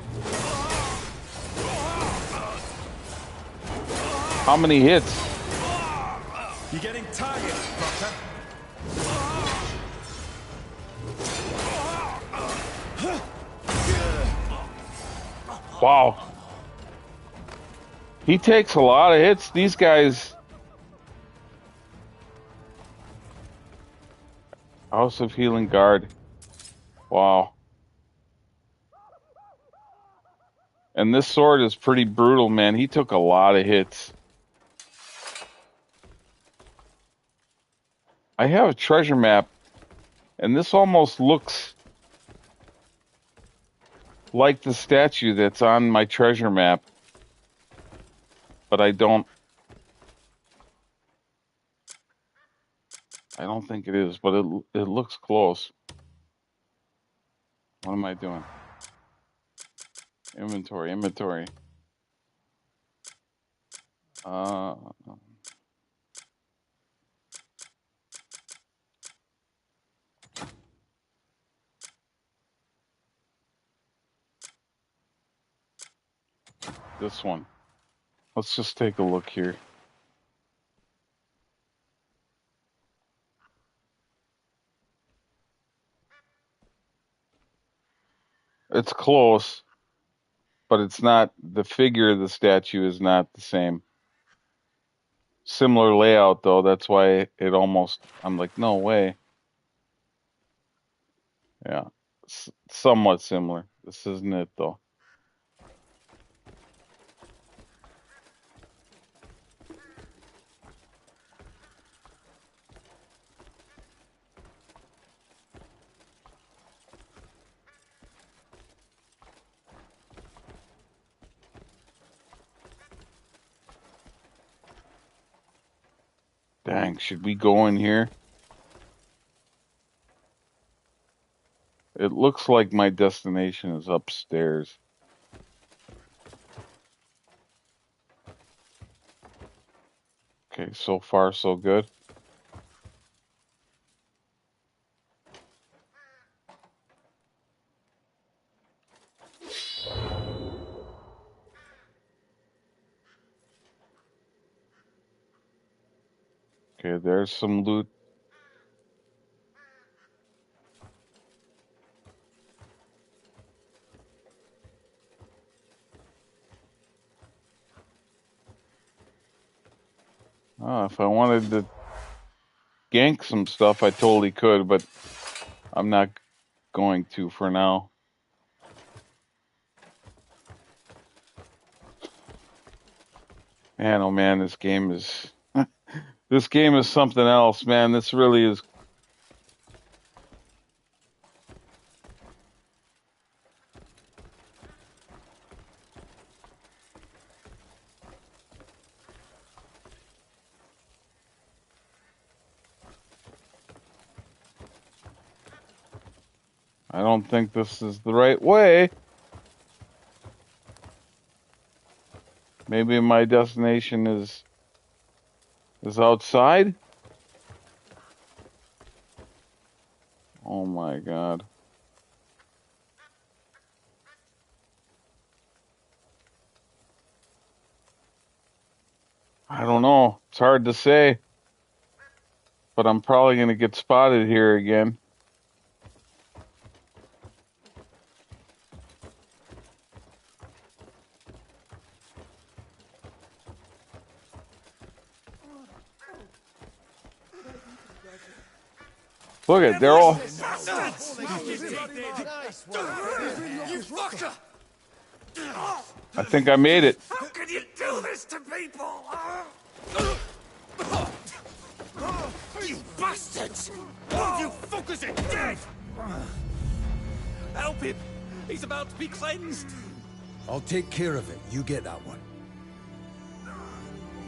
How many hits? You're getting target, Proctor. Wow. He takes a lot of hits. These guys... House of Healing Guard. Wow. And this sword is pretty brutal, man. He took a lot of hits. I have a treasure map, and this almost looks like the statue that's on my treasure map. But I don't think it is, but it looks close. What am I doing? Inventory. This one. Let's just take a look here. It's close, but it's not, the figure of the statue is not the same. Similar layout, though. That's why it almost, I'm like, no way. Yeah, somewhat similar. This isn't it, though. Dang, should we go in here? It looks like my destination is upstairs. Okay, so far so good. Okay, there's some loot. If I wanted to gank some stuff, I totally could, but I'm not going to for now. Man, oh man, this game is this game is something else, man. This really is. I don't think this is the right way. Maybe my destination is outside. Oh my God. I don't know. It's hard to say. But I'm probably going to get spotted here again. Look at, they're all... You fucker! I think I made it. How can you do this to people? You bastards! All of you fuckers are dead! Help him! He's about to be cleansed! I'll take care of it. You get that one.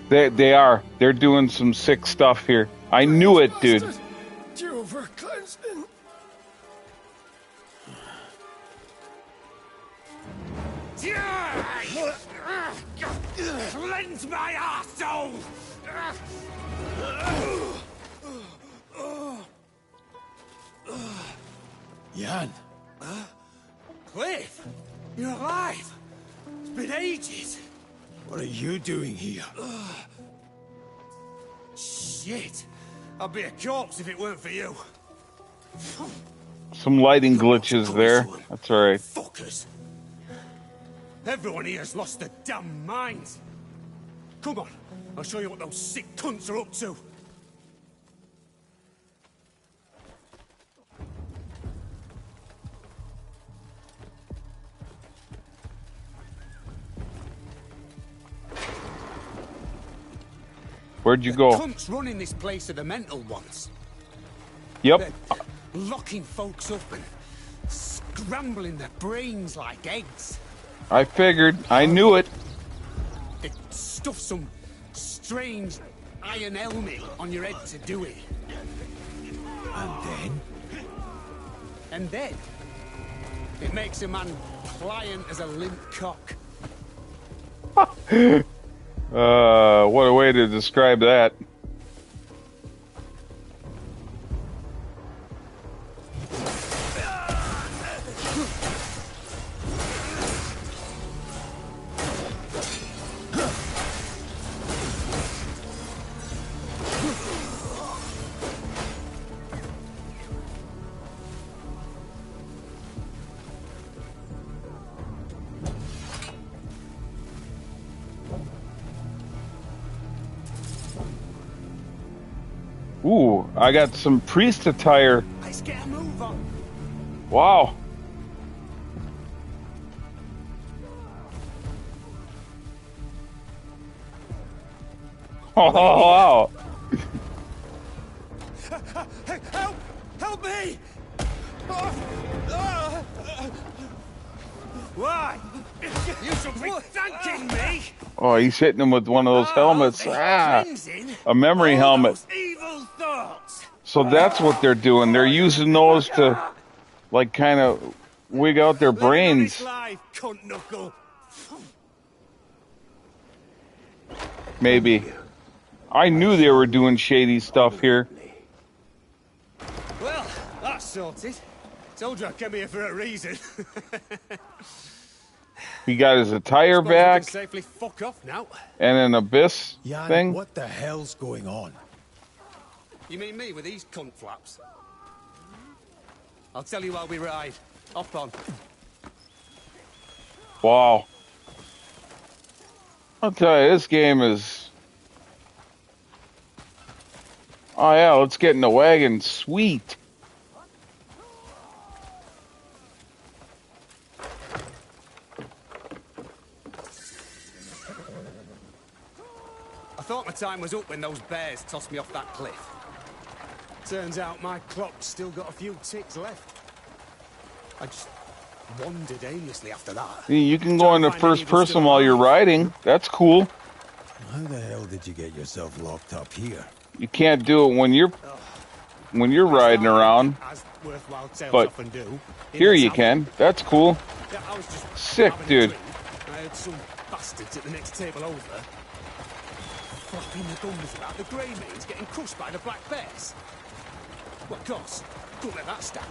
They are. They're doing some sick stuff here. I knew it, dude. You were cleansing. Cleanse my arsehole! Jan. Cliff! You're alive! It's been ages! What are you doing here? Shit! I'd be a corpse if it weren't for you. Some lighting glitches there. That's all right. Fuckers! Everyone here's lost their damn minds! Come on, I'll show you what those sick cunts are up to! Where'd you go? The cunts running this place are the mental ones. Yep. They're locking folks up and scrambling their brains like eggs. I figured. I knew it. They stuff some strange iron helmet on your head to do it. And then? It makes a man pliant as a limp cock. What a way to describe that. Ooh, I got some priest attire. Let's get a move on. Wow. Oh, wow. Help! Help me! Why? You should be thanking me! Oh, he's hitting him with one of those helmets. Ah, a memory helmet. Evil thoughts. So that's what they're doing. They're using those to, like, kind of wig out their brains. Life, cunt knuckle. Maybe. I knew they were doing shady stuff here. Well, that's sorted. Told you I came here for a reason. He got his attire Suppose we back can safely fuck off now. and an abyss Jan, thing. what the hell's going on? You mean me with these cunt flaps? I'll tell you while we ride. Hop on. Wow. I'll tell you, this game is... Oh yeah, let's get in the wagon. Sweet. thought my time was up when those bears tossed me off that cliff. Turns out my clock's still got a few ticks left. I just wandered aimlessly after that. You can go into first person while you're riding. That's cool. How the hell did you get yourself locked up here? You can't do it when you're riding around. But here you can. That's cool. Sick, dude. I heard some bastards at the next table over flapping the gums about the grey mains getting crushed by the black bears. Well, of course, couldn't let that stand.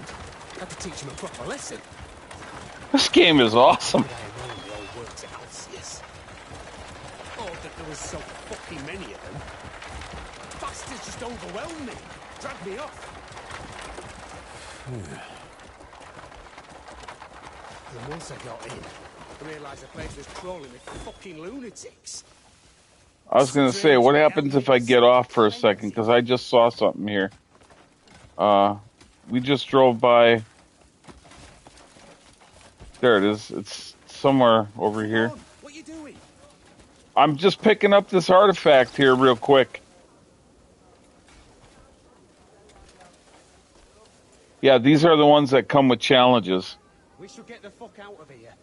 Had to teach him a proper lesson. This game is awesome. Oh, that there was so fucking many of them. Bastards just overwhelmed me. Dragged me off. And once I got in, I realised the place was crawling with fucking lunatics. I was going to say, what happens if I get off for a second? Because I just saw something here. We just drove by. There it is. It's somewhere over here. What you doing? I'm just picking up this artifact here real quick. Yeah, these are the ones that come with challenges. We should get the fuck out of here.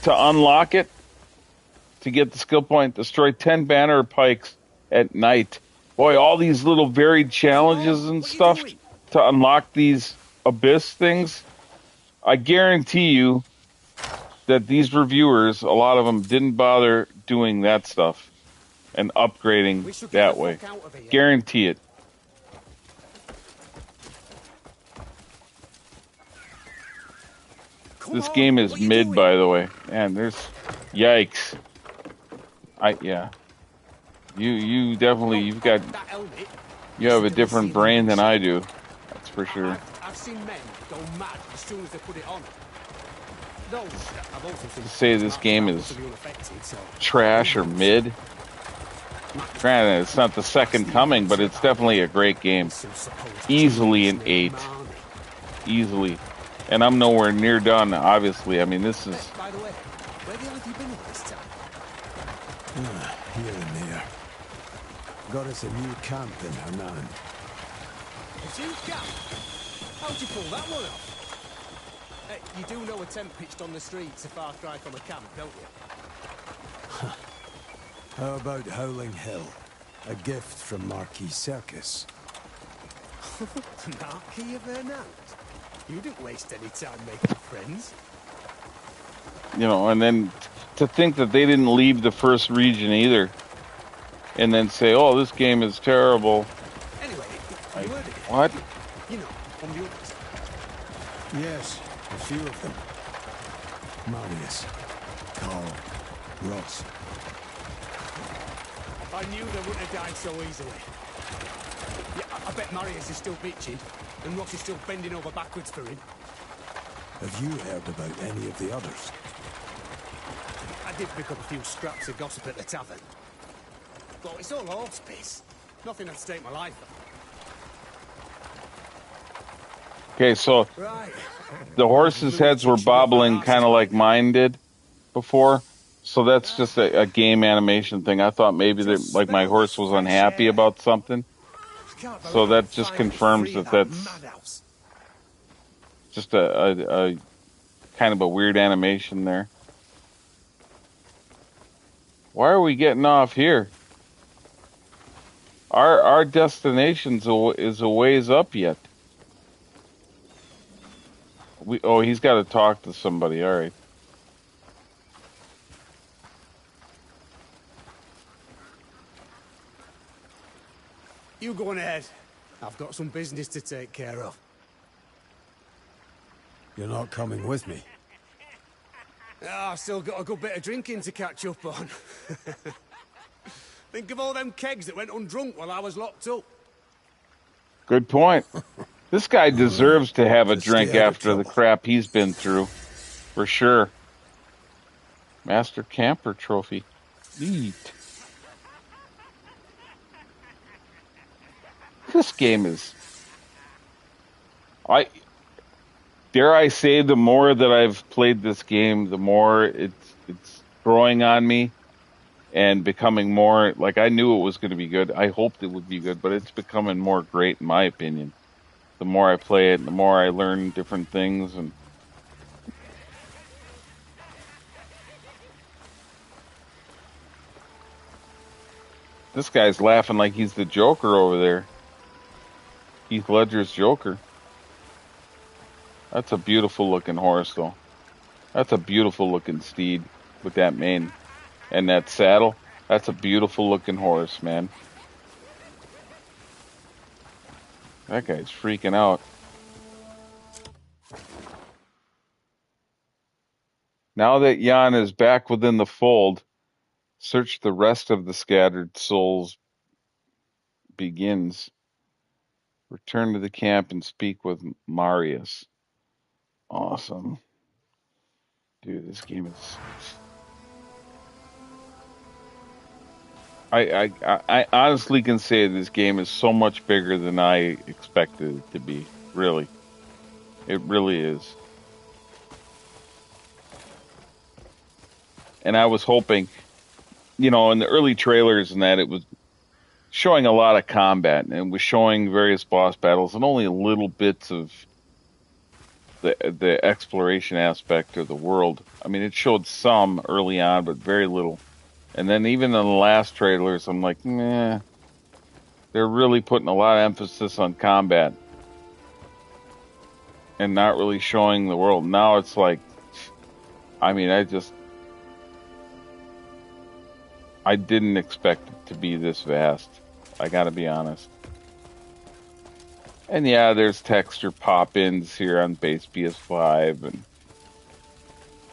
To unlock it, to get the skill point, destroy 10 banner pikes at night. Boy, all these little varied challenges and stuff to unlock these abyss things. I guarantee you that these reviewers, a lot of them didn't bother doing that stuff and upgrading that way. Guarantee it. This game is mid, by the way. Man, there's... Yikes. Yeah. You definitely, you have a different brain than I do. That's for sure. I've seen men go mad as soon as they put it on. To say this game is trash or mid. Granted, it's not the second coming, but it's definitely a great game. Easily an 8. Easily. And I'm nowhere near done, obviously. I mean, this is... By the way, where the hell have you been all this time? Here and there. Got us a new camp in Hernan. A new camp? How'd you pull that one off? You do know a tent pitched on the streets a far cry from a camp, don't you? How about Howling Hill? A gift from Marquis Circus. The Marquis of Hernan? You didn't waste any time making friends. You know, and then to think that they didn't leave the first region either. And then say, oh, this game is terrible. Anyway, like, what? You know, from the others. Yes, a few of them. Marius, Carl, Ross. I knew they wouldn't have died so easily. Yeah, I bet Marius is still bitching, and Ross is still bending over backwards for him. Have you heard about any of the others? I did pick up a few scraps of gossip at the tavern. But it's all horse piss. Nothing that'd stake my life on. Okay, so the horses' heads were bobbling kind of like mine did before. So that's just a game animation thing. I thought maybe that, like, my horse was unhappy about something. So that just confirms that that's just a kind of a weird animation there. Why are we getting off here? Our destination is a ways up yet. He's got to talk to somebody. All right. You go on ahead. I've got some business to take care of. You're not coming with me? I've still got a good bit of drinking to catch up on. Think of all them kegs that went undrunk while I was locked up. Good point. This guy deserves to have a drink after the crap he's been through. For sure. Master Camper Trophy. Neat. This game is... Dare I say, the more that I've played this game, the more it's growing on me. and becoming more, like, I knew it was going to be good. I hoped it would be good, but it's becoming more great in my opinion. The more I play it, the more I learn different things. And this guy's laughing like he's the Joker over there. Heath Ledger's Joker. That's a beautiful looking horse, though. That's a beautiful looking steed with that mane and that saddle. That's a beautiful looking horse, man. That guy's freaking out. Now that Jan is back within the fold, search the rest of the scattered souls begins. Return to the camp and speak with Marius. Awesome. Dude, this game is... I honestly can say this game is so much bigger than I expected it to be. Really. It really is. And I was hoping, in the early trailers and that, it was showing a lot of combat and it was showing various boss battles and only little bits of the exploration aspect of the world. I mean, it showed some early on, but very little. And then even in the last trailers, I'm like, meh. They're really putting a lot of emphasis on combat and not really showing the world. Now it's like, I mean, I didn't expect it to be this vast. I gotta be honest. And yeah, there's texture pop-ins here on base PS5,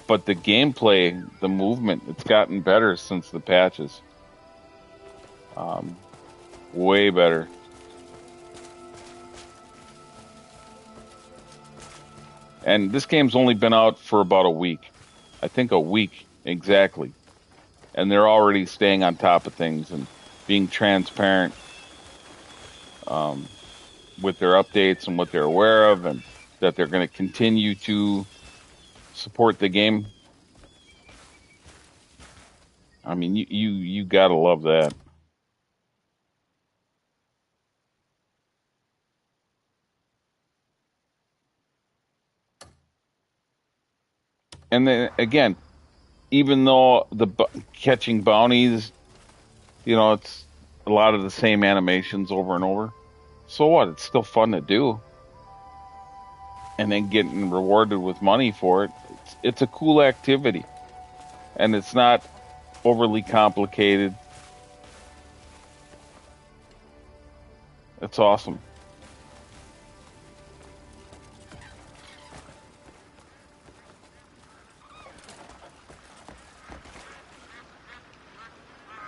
but the gameplay, the movement, it's gotten better since the patches. Way better. And this game's only been out for about a week. I think a week exactly. And they're already staying on top of things and being transparent with their updates and what they're aware of, and that they're going to continue to support the game. I mean, you gotta love that. And then again, even though catching bounties, it's a lot of the same animations over and over. So what? It's still fun to do. And then getting rewarded with money for it. It's a cool activity. And it's not overly complicated. It's awesome.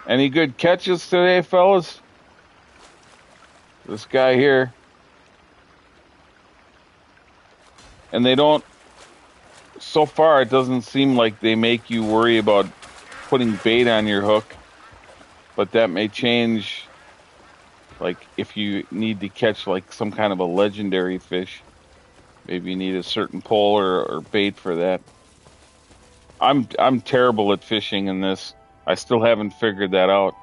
Any good catches today, fellas? This guy here. And they don't, so far it doesn't seem like they make you worry about putting bait on your hook, but that may change, like if you need to catch like some kind of a legendary fish, maybe you need a certain pole or bait for that. I'm terrible at fishing in this. I still haven't figured that out.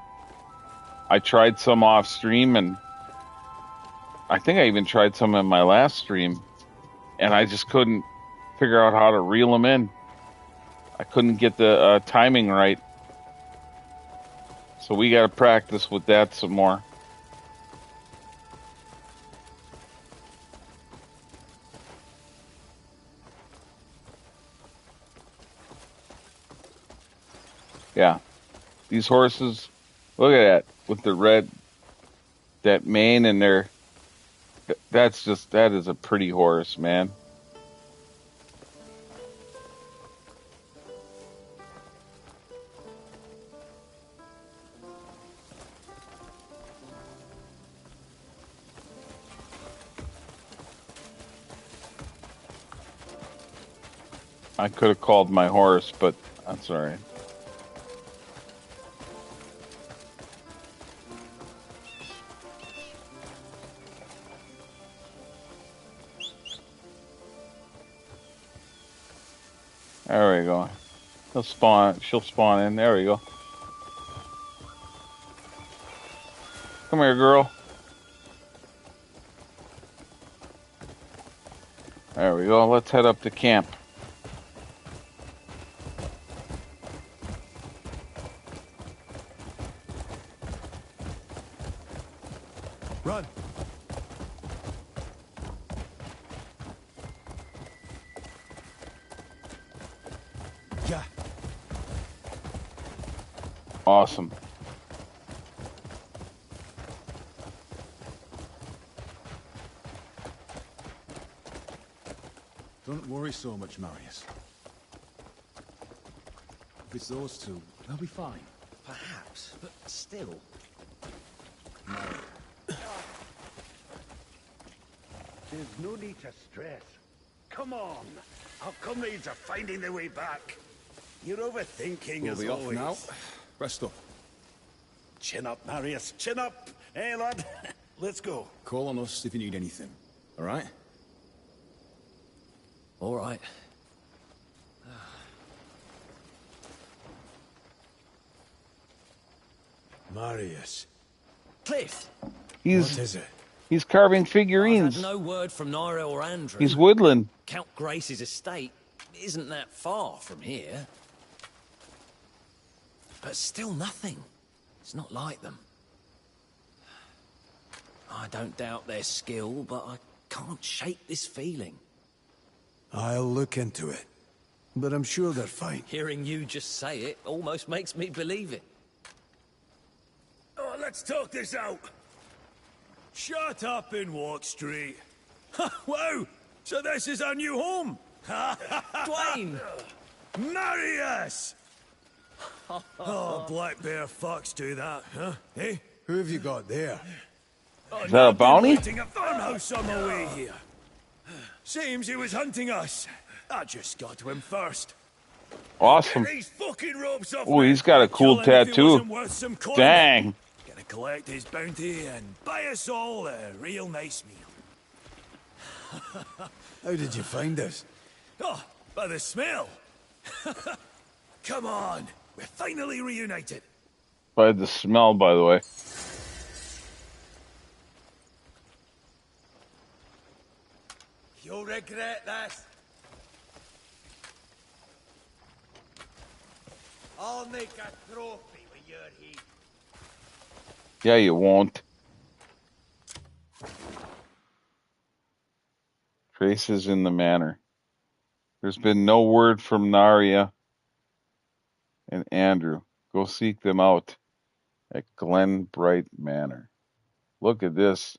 I tried some off stream, and I think I even tried some in my last stream, and I just couldn't figure out how to reel them in. I couldn't get the timing right. So we got to practice with that some more. Yeah. These horses, look at that, with the red, that mane, and that is a pretty horse, man. I could have called my horse, but that's all right. There we go. She'll spawn in. There we go. Come here, girl. There we go. Let's head up to camp. Run. Yeah. Awesome. Don't worry so much, Marius. If it's those two, they'll be fine. Perhaps, but still. There's no need to stress. Come on. Our comrades are finding their way back. You're overthinking We'll as be off always. now. Rest up. Chin up, Marius. Chin up. Hey, lad. Let's go. Call on us if you need anything. All right? All right. Marius. Cliff! What He's is it? he's carving I've figurines. had no word from Naira or Andrew. He's whittling. Count Grace's estate isn't that far from here. But still nothing. It's not like them. I don't doubt their skill, but I can't shake this feeling. I'll look into it. But I'm sure they're fine. Hearing you just say it almost makes me believe it. Oh, let's talk this out. Shut up and walk straight. Wow! So this is our new home! Dwayne! Marius! Oh, black bear fucks do that, huh? Eh? Who have you got there? Is that a bounty? Hunting a farmhouse on the way here. Seems he was hunting us. I just got to him first. Awesome. Get these fucking ropes off Oh, me. he's got a cool Kill him if he tattoo. wasn't worth some coin. Dang. Gonna collect his bounty and buy us all a real nice meal. How did you find us? Oh, by the smell. Come on, we're finally reunited. By the smell, by the way. You'll regret this. I'll make a trophy when you're here. Yeah, you won't. Traces in the manor. There's been no word from Naria and Andrew. Go seek them out at Glen Bright Manor. Look at this.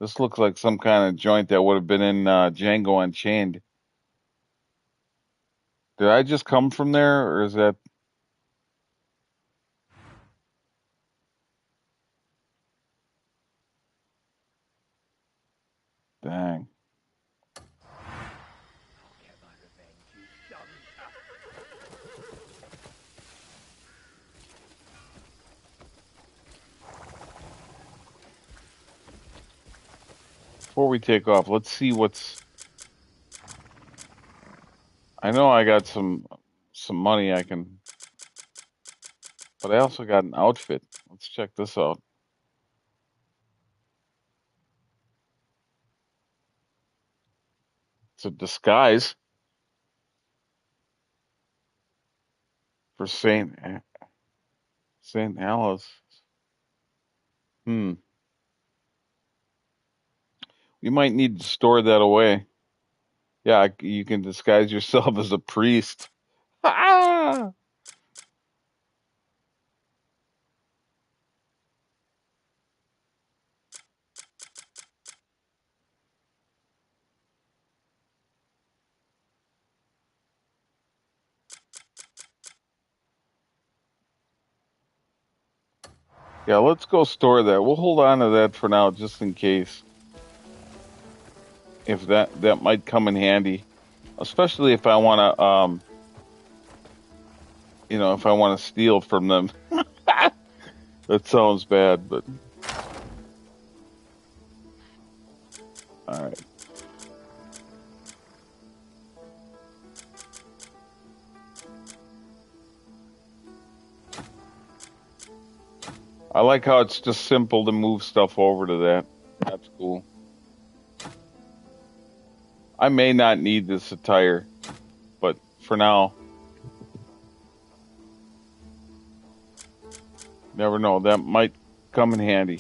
This looks like some kind of joint that would have been in Django Unchained. Did I just come from there, or is that... Dang. Before we take off, let's see what's... I know I got some money I can... But I also got an outfit. Let's check this out. It's a disguise for Saint Alice. We might need to store that away. Yeah, you can disguise yourself as a priest. Ah! Yeah, let's go store that. We'll hold on to that for now, just in case. If that might come in handy, especially if I want to, if I want to steal from them. That sounds bad, but all right. I like how it's just simple to move stuff over to that. That's cool. I may not need this attire, but for now, never know. That might come in handy.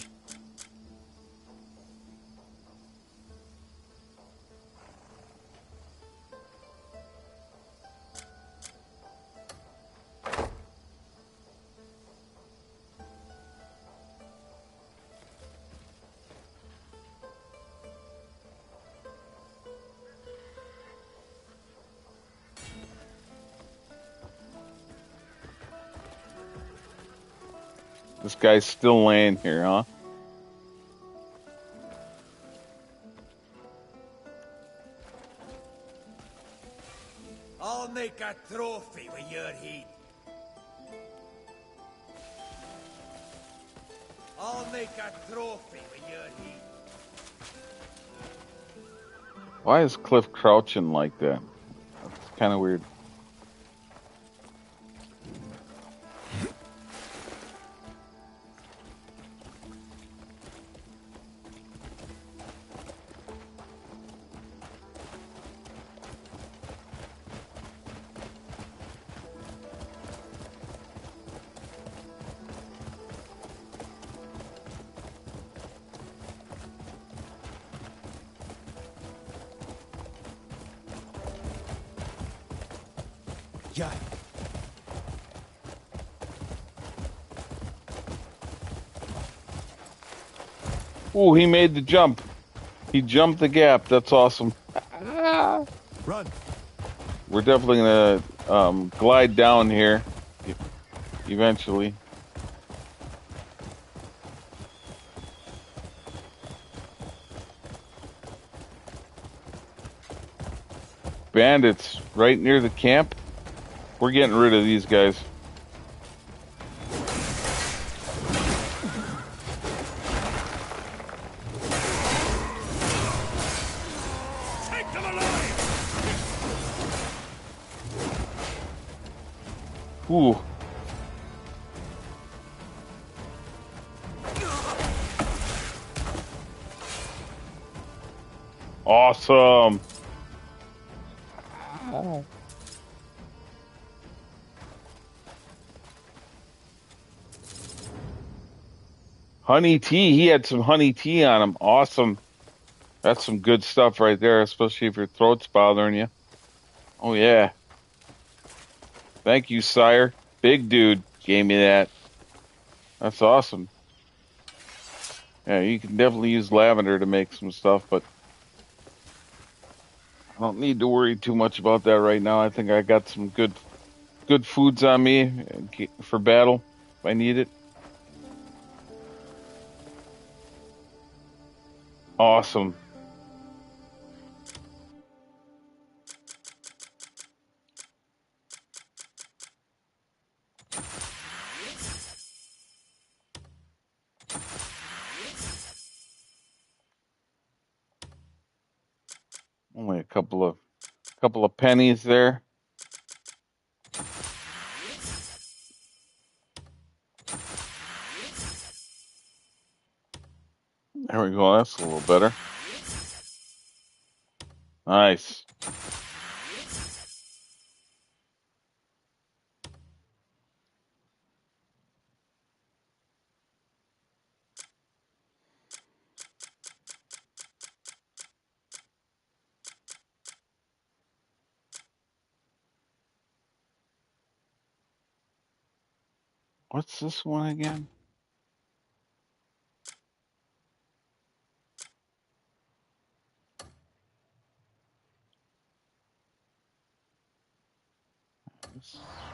This guy's still laying here, huh? I'll make a trophy with your head. I'll make a trophy with your head. Why is Cliff crouching like that? That's kind of weird. Yeah. Ooh, he made the jump. He jumped the gap. That's awesome. Run. We're definitely gonna glide down here eventually. Bandits right near the camp. We're getting rid of these guys. Take them alive! Ooh. Awesome. Honey tea. He had some honey tea on him. Awesome. That's some good stuff right there, especially if your throat's bothering you. Oh, yeah. Thank you, sire. Big dude gave me that. That's awesome. Yeah, you can definitely use lavender to make some stuff, but I don't need to worry too much about that right now. I think I got some good foods on me for battle if I need it. Awesome. Only a couple of pennies there. There we go. That's a little better. Nice. What's this one again?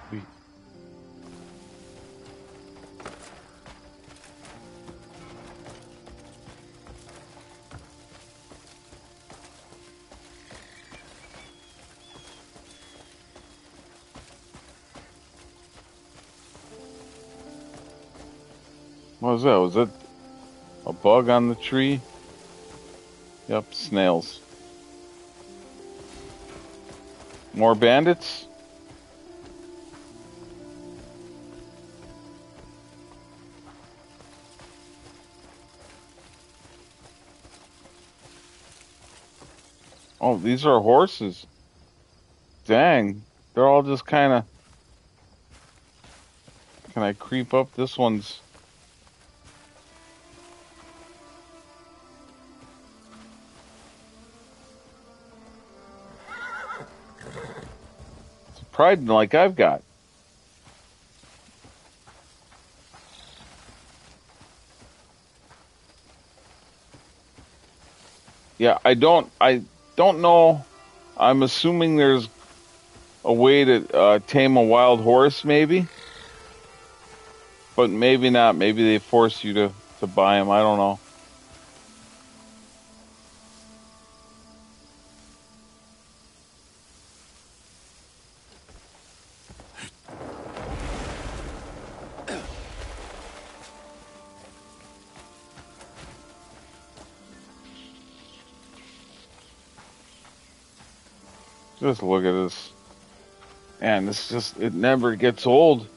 Sweet. What was that? Was that a bug on the tree? Yep, snails. More bandits? Oh, these are horses. Dang. They're all just kind of... Can I creep up? This one's... It's pride like I've got. Yeah, I don't know. I'm assuming there's a way to tame a wild horse, maybe, but maybe not. Maybe they force you to buy them. I don't know. Just look at this. Man, it never gets old.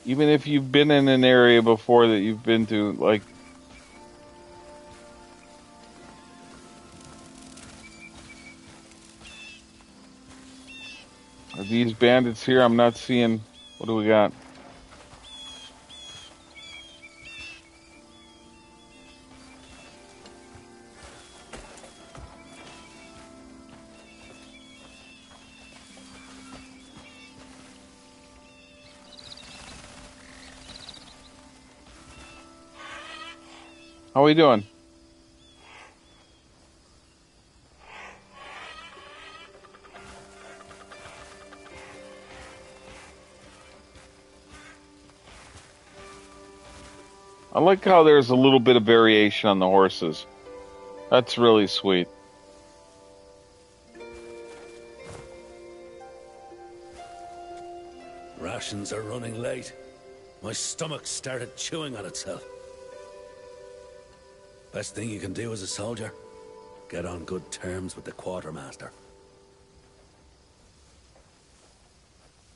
Even if you've been in an area before that you've been to, like... Are these bandits here? I'm not seeing... What do we got? How we doing? I like how there's a little bit of variation on the horses. That's really sweet. Rations are running late. My stomach started chewing on itself. Best thing you can do as a soldier, get on good terms with the quartermaster.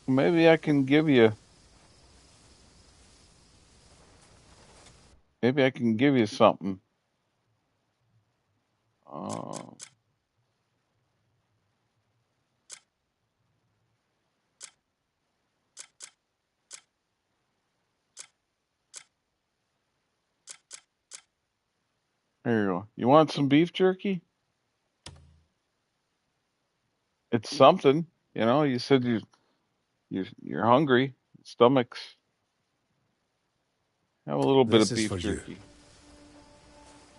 Maybe I can give you... Maybe I can give you something. There you go. You want some beef jerky? It's something, you know. You said you're hungry. Stomachs. Have a little bit This of is beef for you. jerky.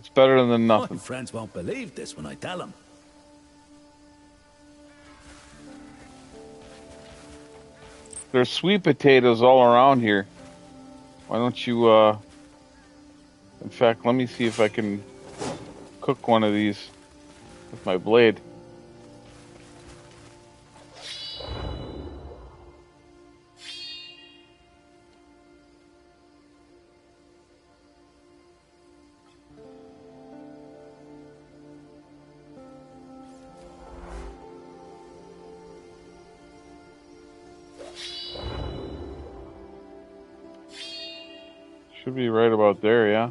It's better than nothing. My friends won't believe this when I tell them. There's sweet potatoes all around here. Why don't you, in fact, let me see if I can cook one of these with my blade. Should be right about there, yeah?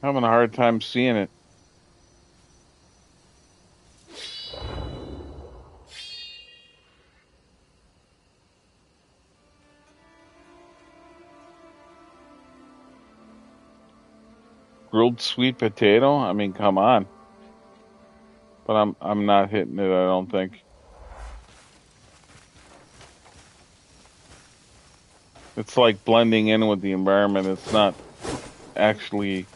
Having a hard time seeing it. Grilled sweet potato? I mean, come on. But I'm not hitting it, I don't think. It's like blending in with the environment. It's not actually...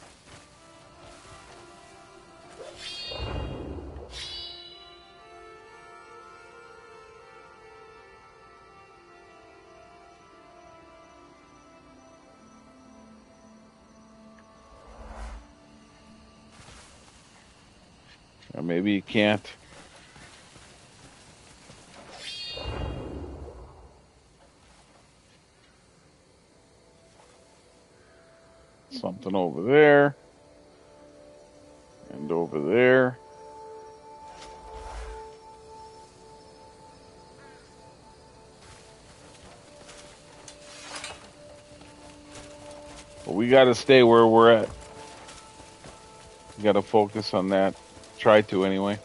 Or maybe you can't. Something over there. And over there. But we got to stay where we're at. We got to focus on that. Try to, anyway.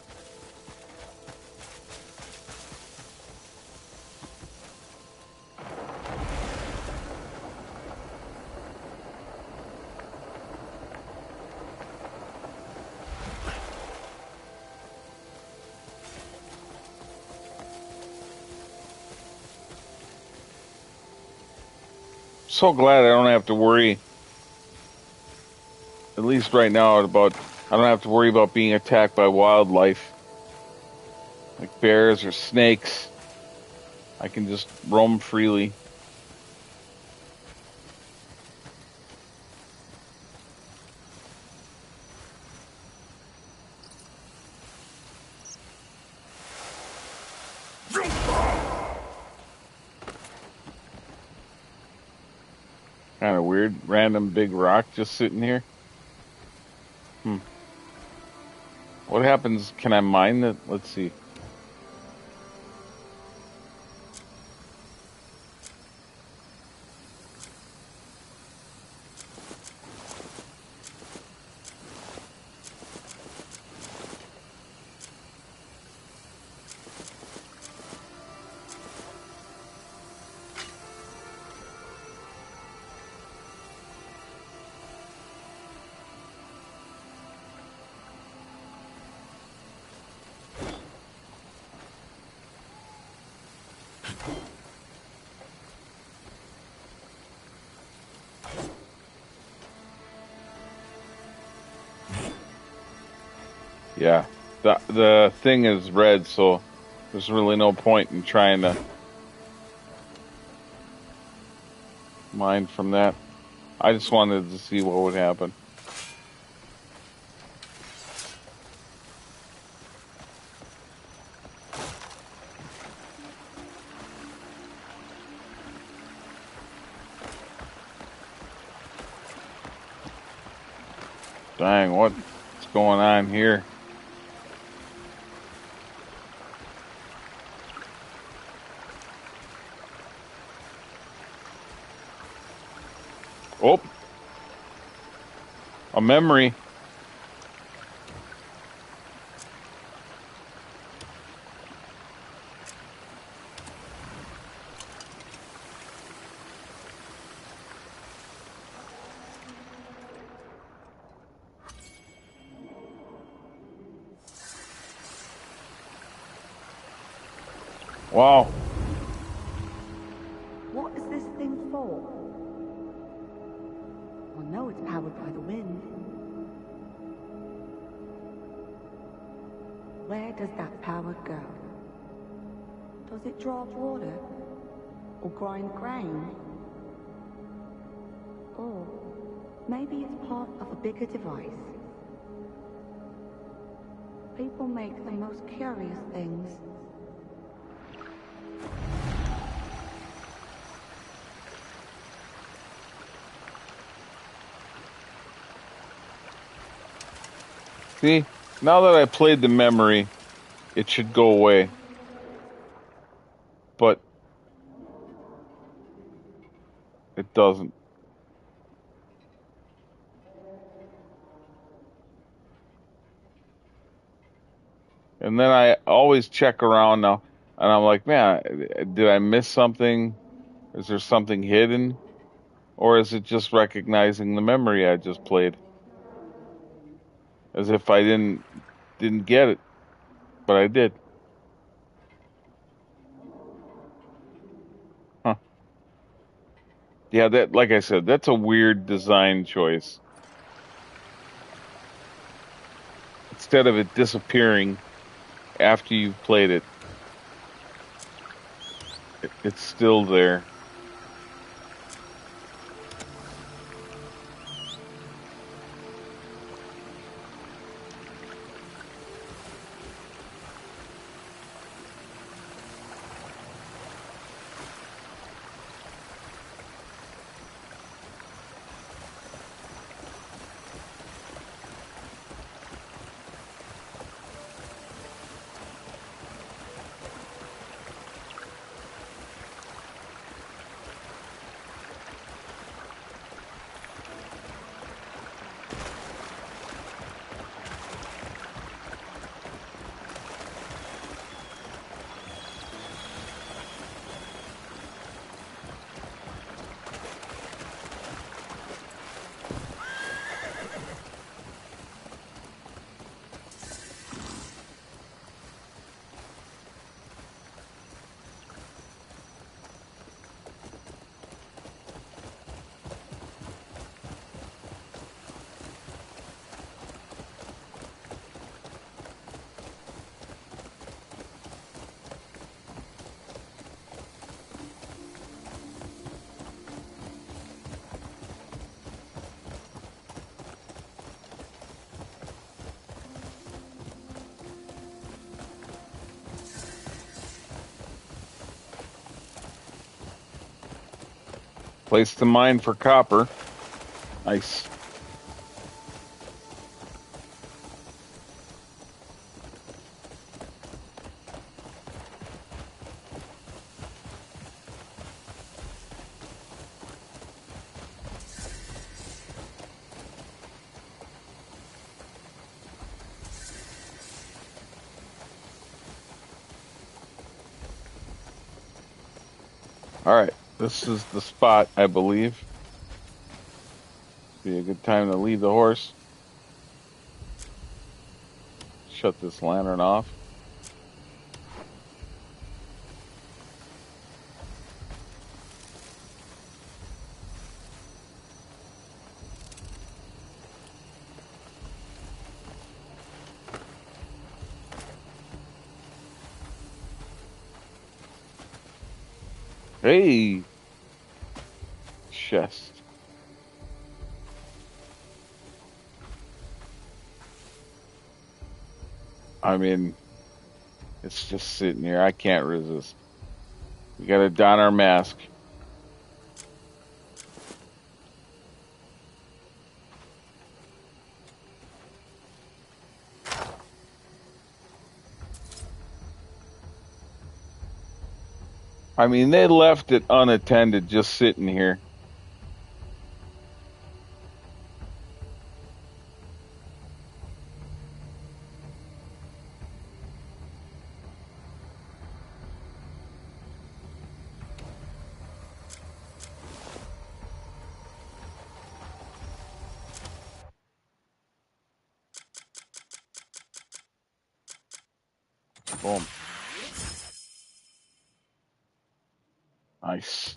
So glad I don't have to worry, at least right now, I don't have to worry about being attacked by wildlife like bears or snakes. I can just roam freely. Kind of weird. Random big rock just sitting here. What happens? Can I mine it? Let's see. Yeah, the thing is red, so there's really no point in trying to mine from that. I just wanted to see what would happen. Dang, what's going on here? Oh, a memory. Wow. What is this thing for? I know it's powered by the wind. Where does that power go? Does it draw water? Or grind grain? Or maybe it's part of a bigger device. People make the most curious things. See, now that I played the memory, it should go away. But it doesn't. And then I always check around now, and I'm like, man, did I miss something? Is there something hidden? Or is it just recognizing the memory I just played? As if I didn't get it, but I did. Huh. Yeah, that, like I said, that's a weird design choice. Instead of it disappearing after you've played it, it's still there. Place the mine for copper. Nice. All right, this is the spot, I believe. Be a good time to leave the horse. Shut this lantern off. Hey! Chest. I mean, it's just sitting here. I can't resist. We gotta don our mask. I mean, they left it unattended, just sitting here. Boom. Nice.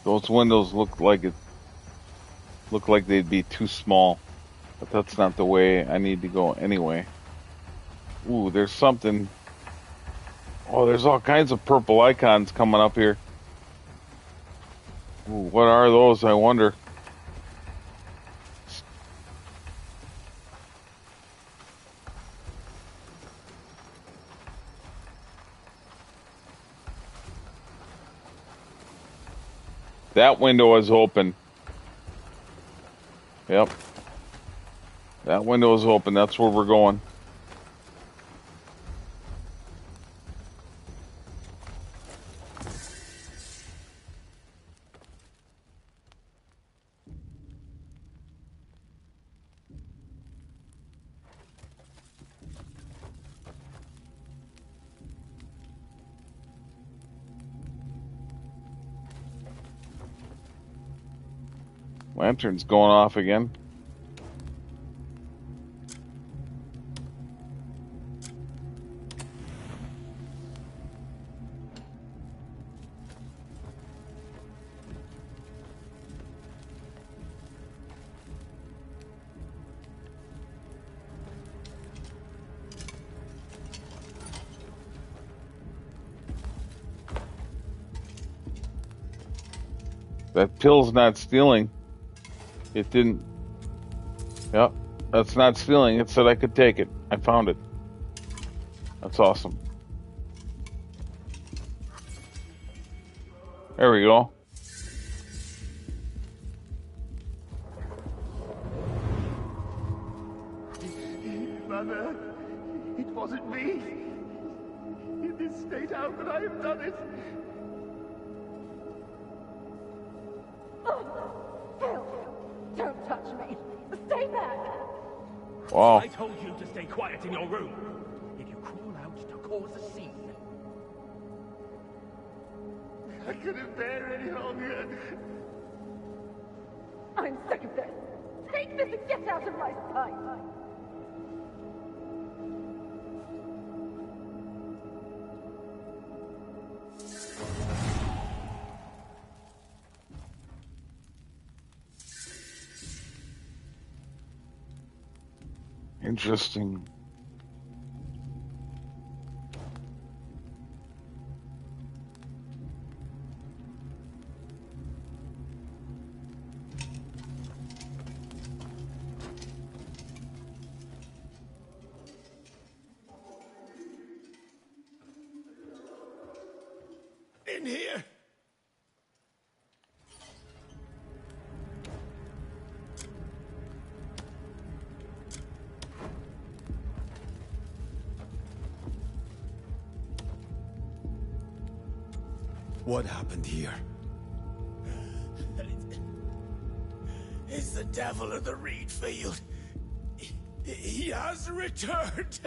Those windows look like they'd be too small, but that's not the way I need to go anyway. Ooh, there's something. Oh, there's all kinds of purple icons coming up here. Ooh, what are those, I wonder? That window is open. Yep. That window is open. That's where we're going. Lantern's going off again. That pill's not stealing. It didn't. Yep, that's not stealing. It said I could take it. I found it. That's awesome. There we go. Mother, it wasn't me. In this state, how could I have done it? Phil, don't touch me. Stay back. Wow. I told you to stay quiet in your room. If you crawl out to cause a scene. I couldn't bear any longer. I'm sick of this. Take this and get out of my sight. Interesting. in here? What happened here? It's the devil of the reed field. He has returned.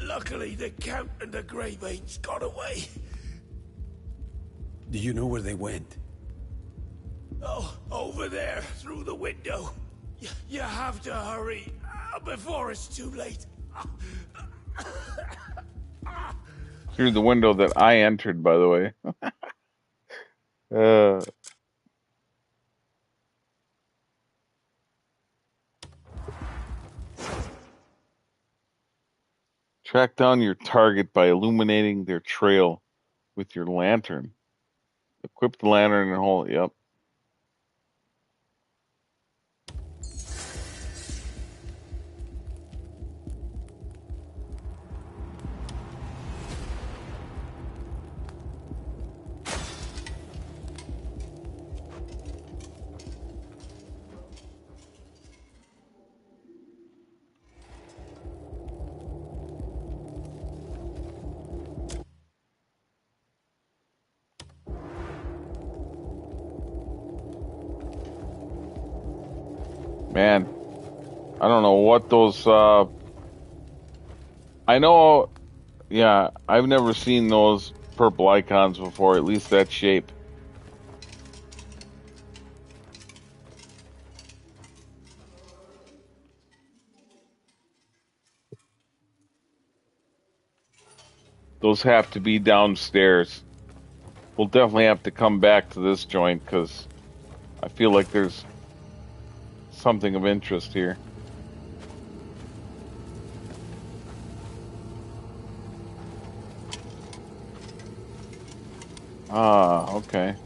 Luckily, the Count and the Greymanes got away. Do you know where they went? Oh, over there, through the window. You have to hurry, before it's too late. Through the window that I entered, by the way. Track down your target by illuminating their trail with your lantern. Equip the lantern and hold it. Yep. Man, I don't know what those, I know, yeah, I've never seen those purple icons before, at least that shape. Those have to be downstairs. We'll definitely have to come back to this joint because I feel like there's something of interest here. Ah, okay.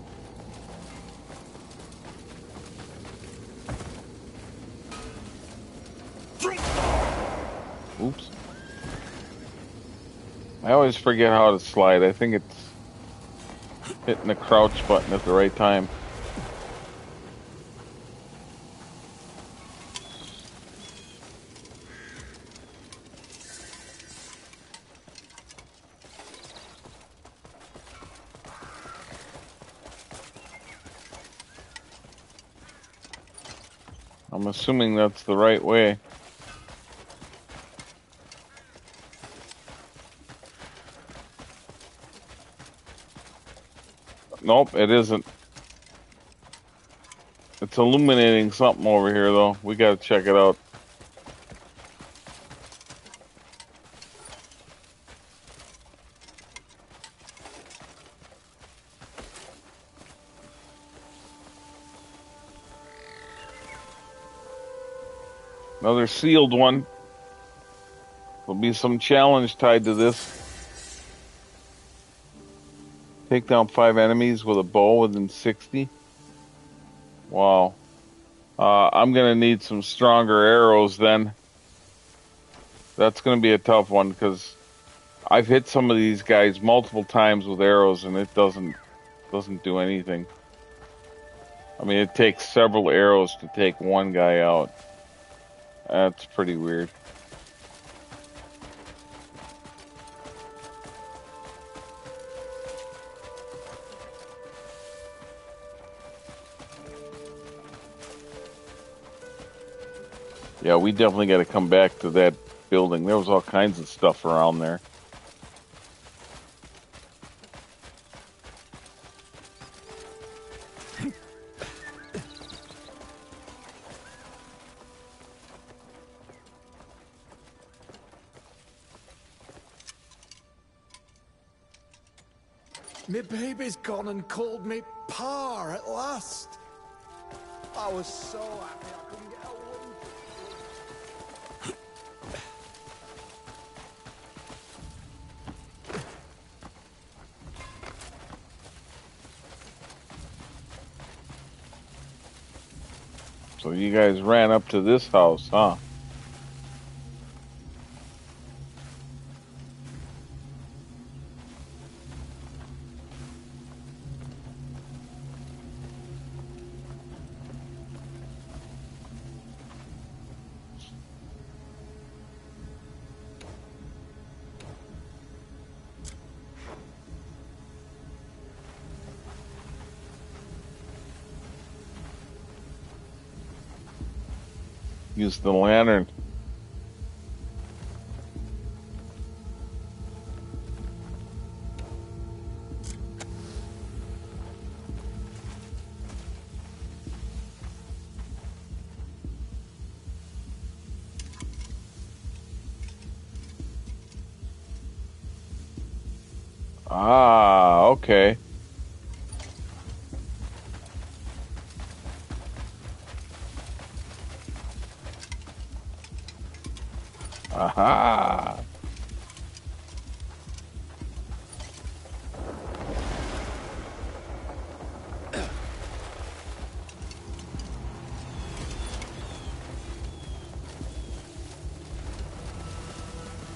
Oops. I always forget how to slide. I think it's hitting the crouch button at the right time. I'm assuming that's the right way. Nope, it isn't. It's illuminating something over here, though. We gotta check it out. Another sealed one. There'll be some challenge tied to this. Take down 5 enemies with a bow within 60. Wow. I'm gonna need some stronger arrows then. That's gonna be a tough one because I've hit some of these guys multiple times with arrows and it doesn't do anything. I mean, it takes several arrows to take one guy out. That's pretty weird. Yeah, we definitely got to come back to that building. There was all kinds of stuff around there. Me baby's gone and called me Pa at last. I was so happy I couldn't get a word. So you guys ran up to this house, huh? Use the lantern. Ah, okay. Aha.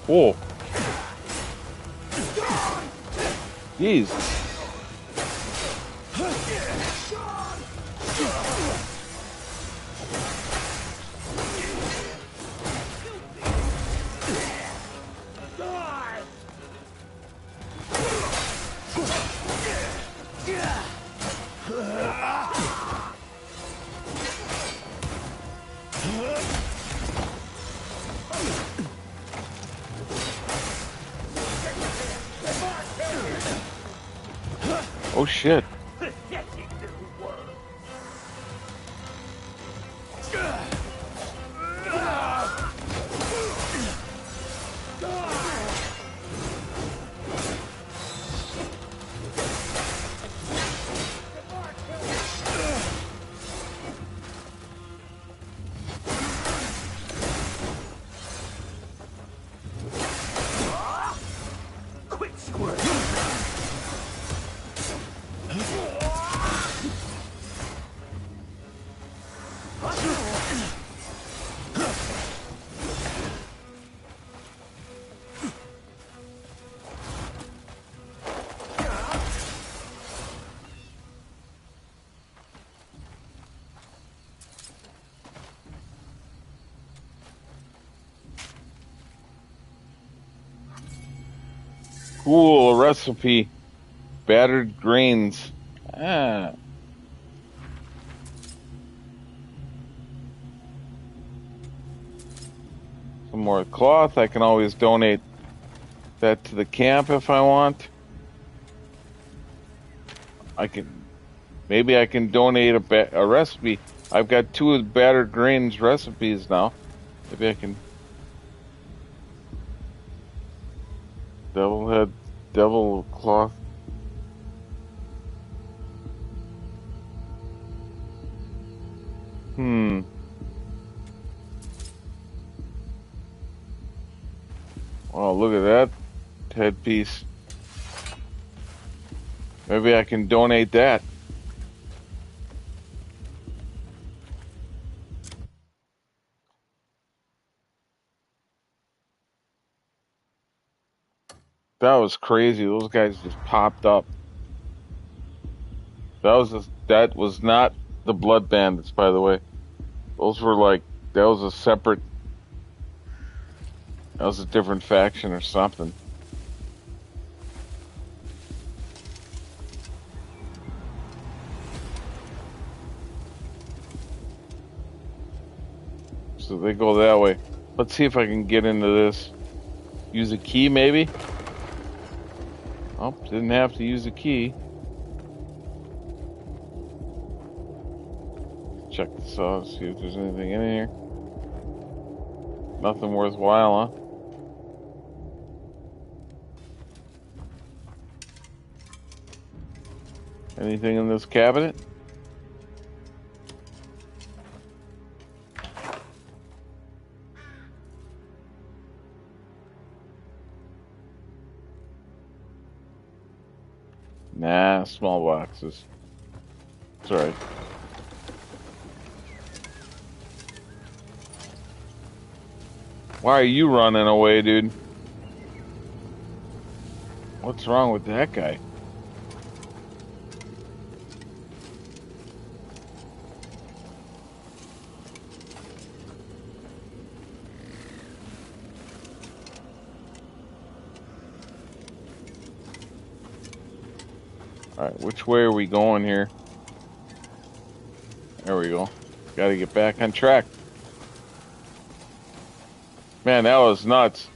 Oh. Jeez. Oh shit. Quit squirting. Cool recipe. Battered grains. Ah. Some more cloth. I can always donate that to the camp if I want. Maybe I can donate a recipe. I've got 2 of the battered grains recipes now. Maybe I can devil cloth. Oh, look at that headpiece. Maybe I can donate that. That was crazy. Those guys just popped up. That was not the Blood Bandits, by the way. Those were that was a different faction or something. So they go that way. Let's see if I can get into this. Use a key, maybe? Oh, didn't have to use a key. Check this out, see if there's anything in here. Nothing worthwhile, huh? Anything in this cabinet? Nah, small boxes. It's alright. Why are you running away, dude? What's wrong with that guy? Alright, which way are we going here? There we go. Gotta get back on track. Man, that was nuts.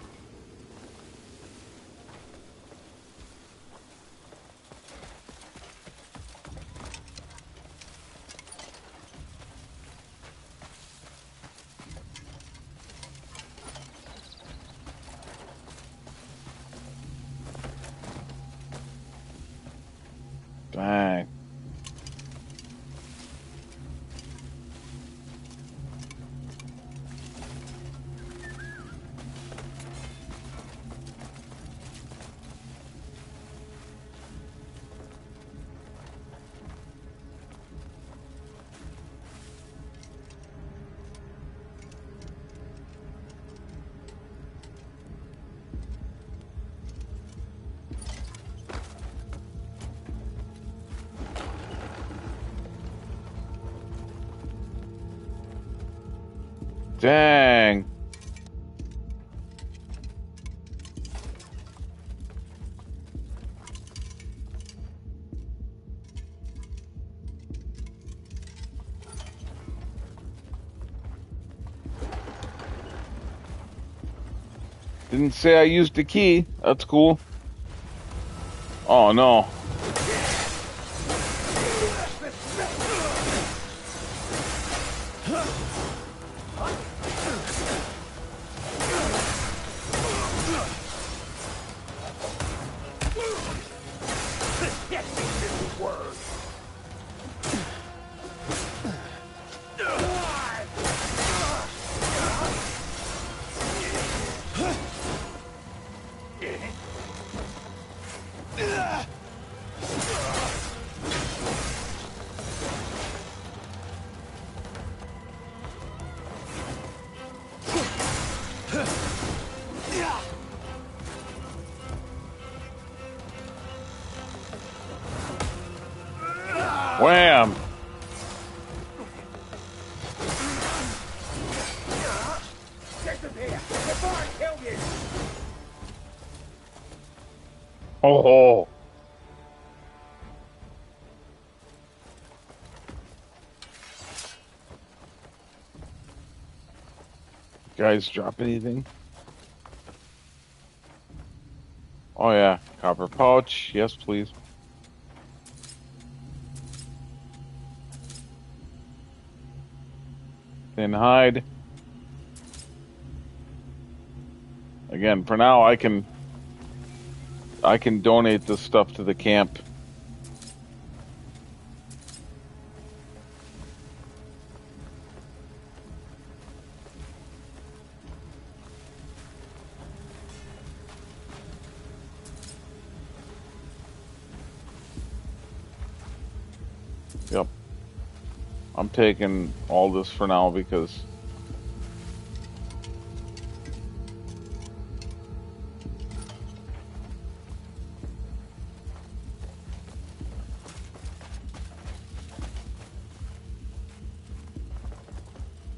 Dang. Dang. Didn't say I used the key. That's cool. Oh, no. Wham! Disappear before I kill you! Oh. Guys, drop anything? Oh, yeah. Copper pouch. Yes, please. Thin hide. Again, for now, I can donate this stuff to the camp. Yep. I'm taking all this for now because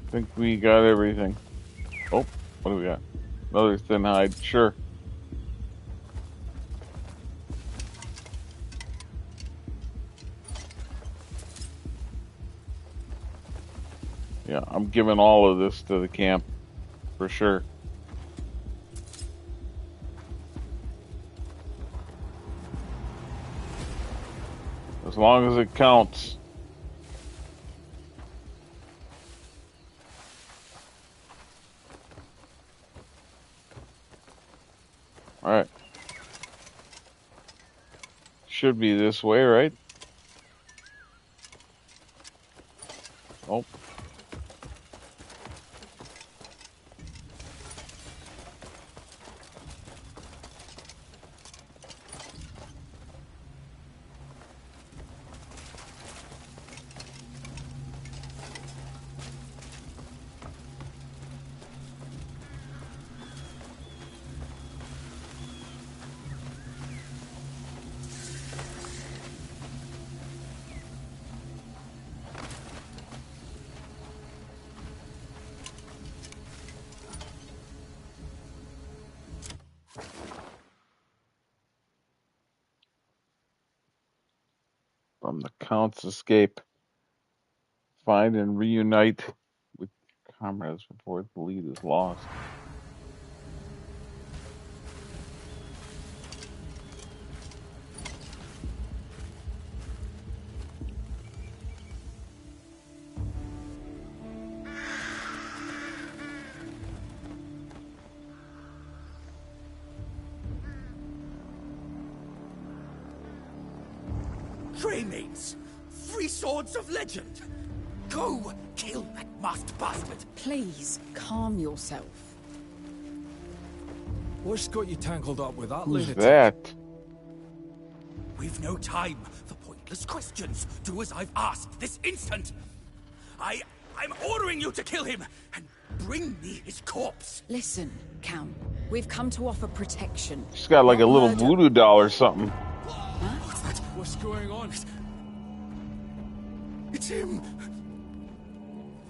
I think we got everything. Oh, what do we got? Another thin hide. Sure. Yeah, I'm giving all of this to the camp for sure. As long as it counts. All right. Should be this way, right? Oh. From the Count's escape. Find and reunite with comrades before the lead is lost. Greymanes! Three swords of legend! Go kill that masked bastard! Please, calm yourself. What's got you tangled up with that Who's lunatic? that? We've no time for pointless questions. Do as I've asked this instant. I'm ordering you to kill him and bring me his corpse. Listen, Count. We've come to offer protection. She's got like a little voodoo doll or something. What's that? What's going on? It's him.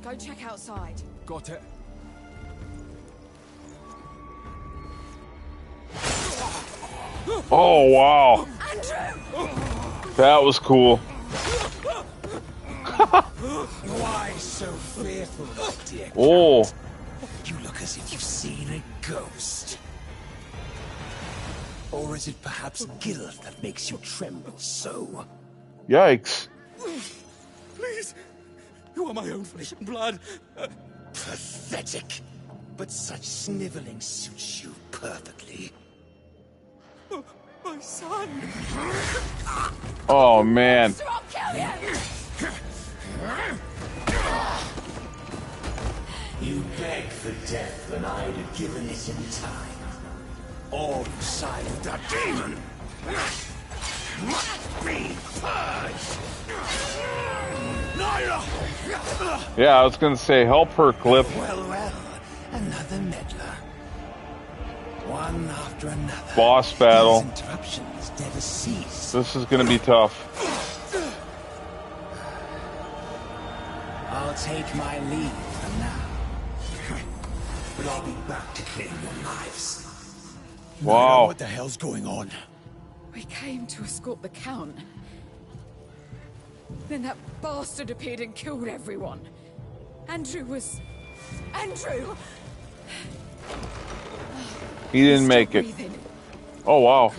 Go check outside. Got it. Oh, wow. That was cool. Why so fearful, dear? Oh. You look as if you've seen a ghost. Or is it perhaps guilt that makes you tremble so? Yikes. Please, you are my own flesh and blood. Pathetic. But such sniveling suits you perfectly. Oh, my son. Oh, man. I'll kill you. You begged for death when I'd have given it in time. All inside of that demon must be purged. Naira! Yeah, I was going to say, help her, Cliff. Well, another meddler. One after another. Boss battle. These interruptions never cease. This is going to be tough. I'll take my leave for now. But I'll be back to claim your lives. Wow. What the hell's going on? We came to escort the Count. Then that bastard appeared and killed everyone. Andrew! He didn't make it. Oh, wow.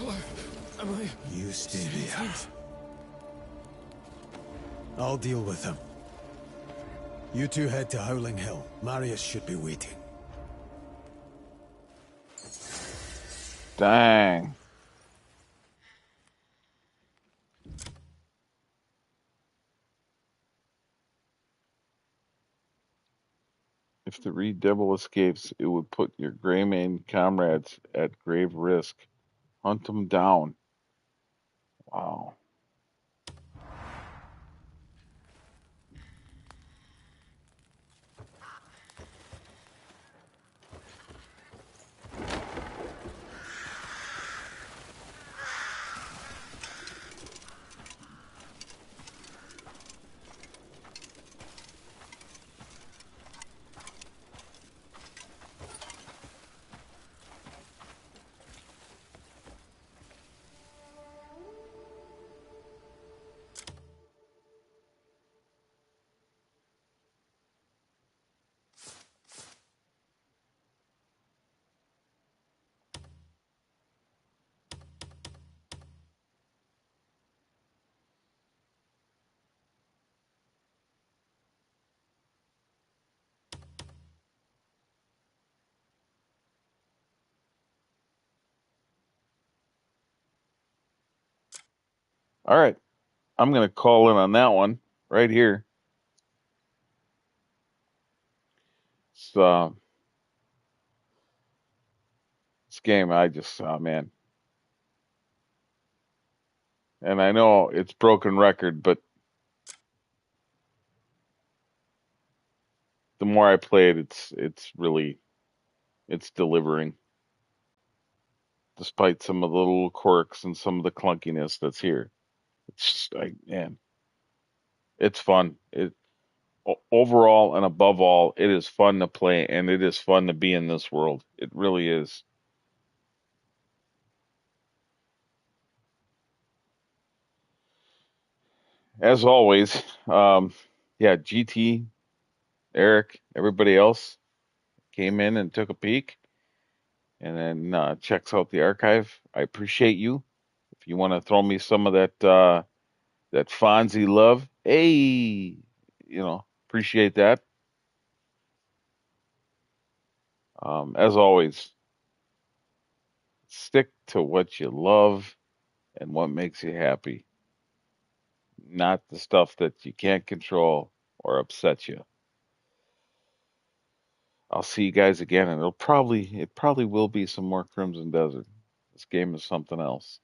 You stay here. I'll deal with him. You two head to Howling Hill. Marius should be waiting. Dang. If the Reed Devil escapes, it would put your Greymane comrades at grave risk. Hunt them down. Wow. All right. I'm going to call in on that one right here. This game, I just, oh, man. And I know it's broken record, but the more I play it, it's really, it's delivering. Despite some of the little quirks and some of the clunkiness that's here. It's just, man, it's fun. Overall and above all, it is fun to play, and it is fun to be in this world. It really is. As always, yeah, GT, Eric, everybody else came in and took a peek, and then checks out the archive. I appreciate you. If you want to throw me some of that Fonzie love, hey, appreciate that. As always, stick to what you love and what makes you happy. not the stuff that you can't control or upsets you. I'll see you guys again, and it probably will be some more Crimson Desert. This game is something else.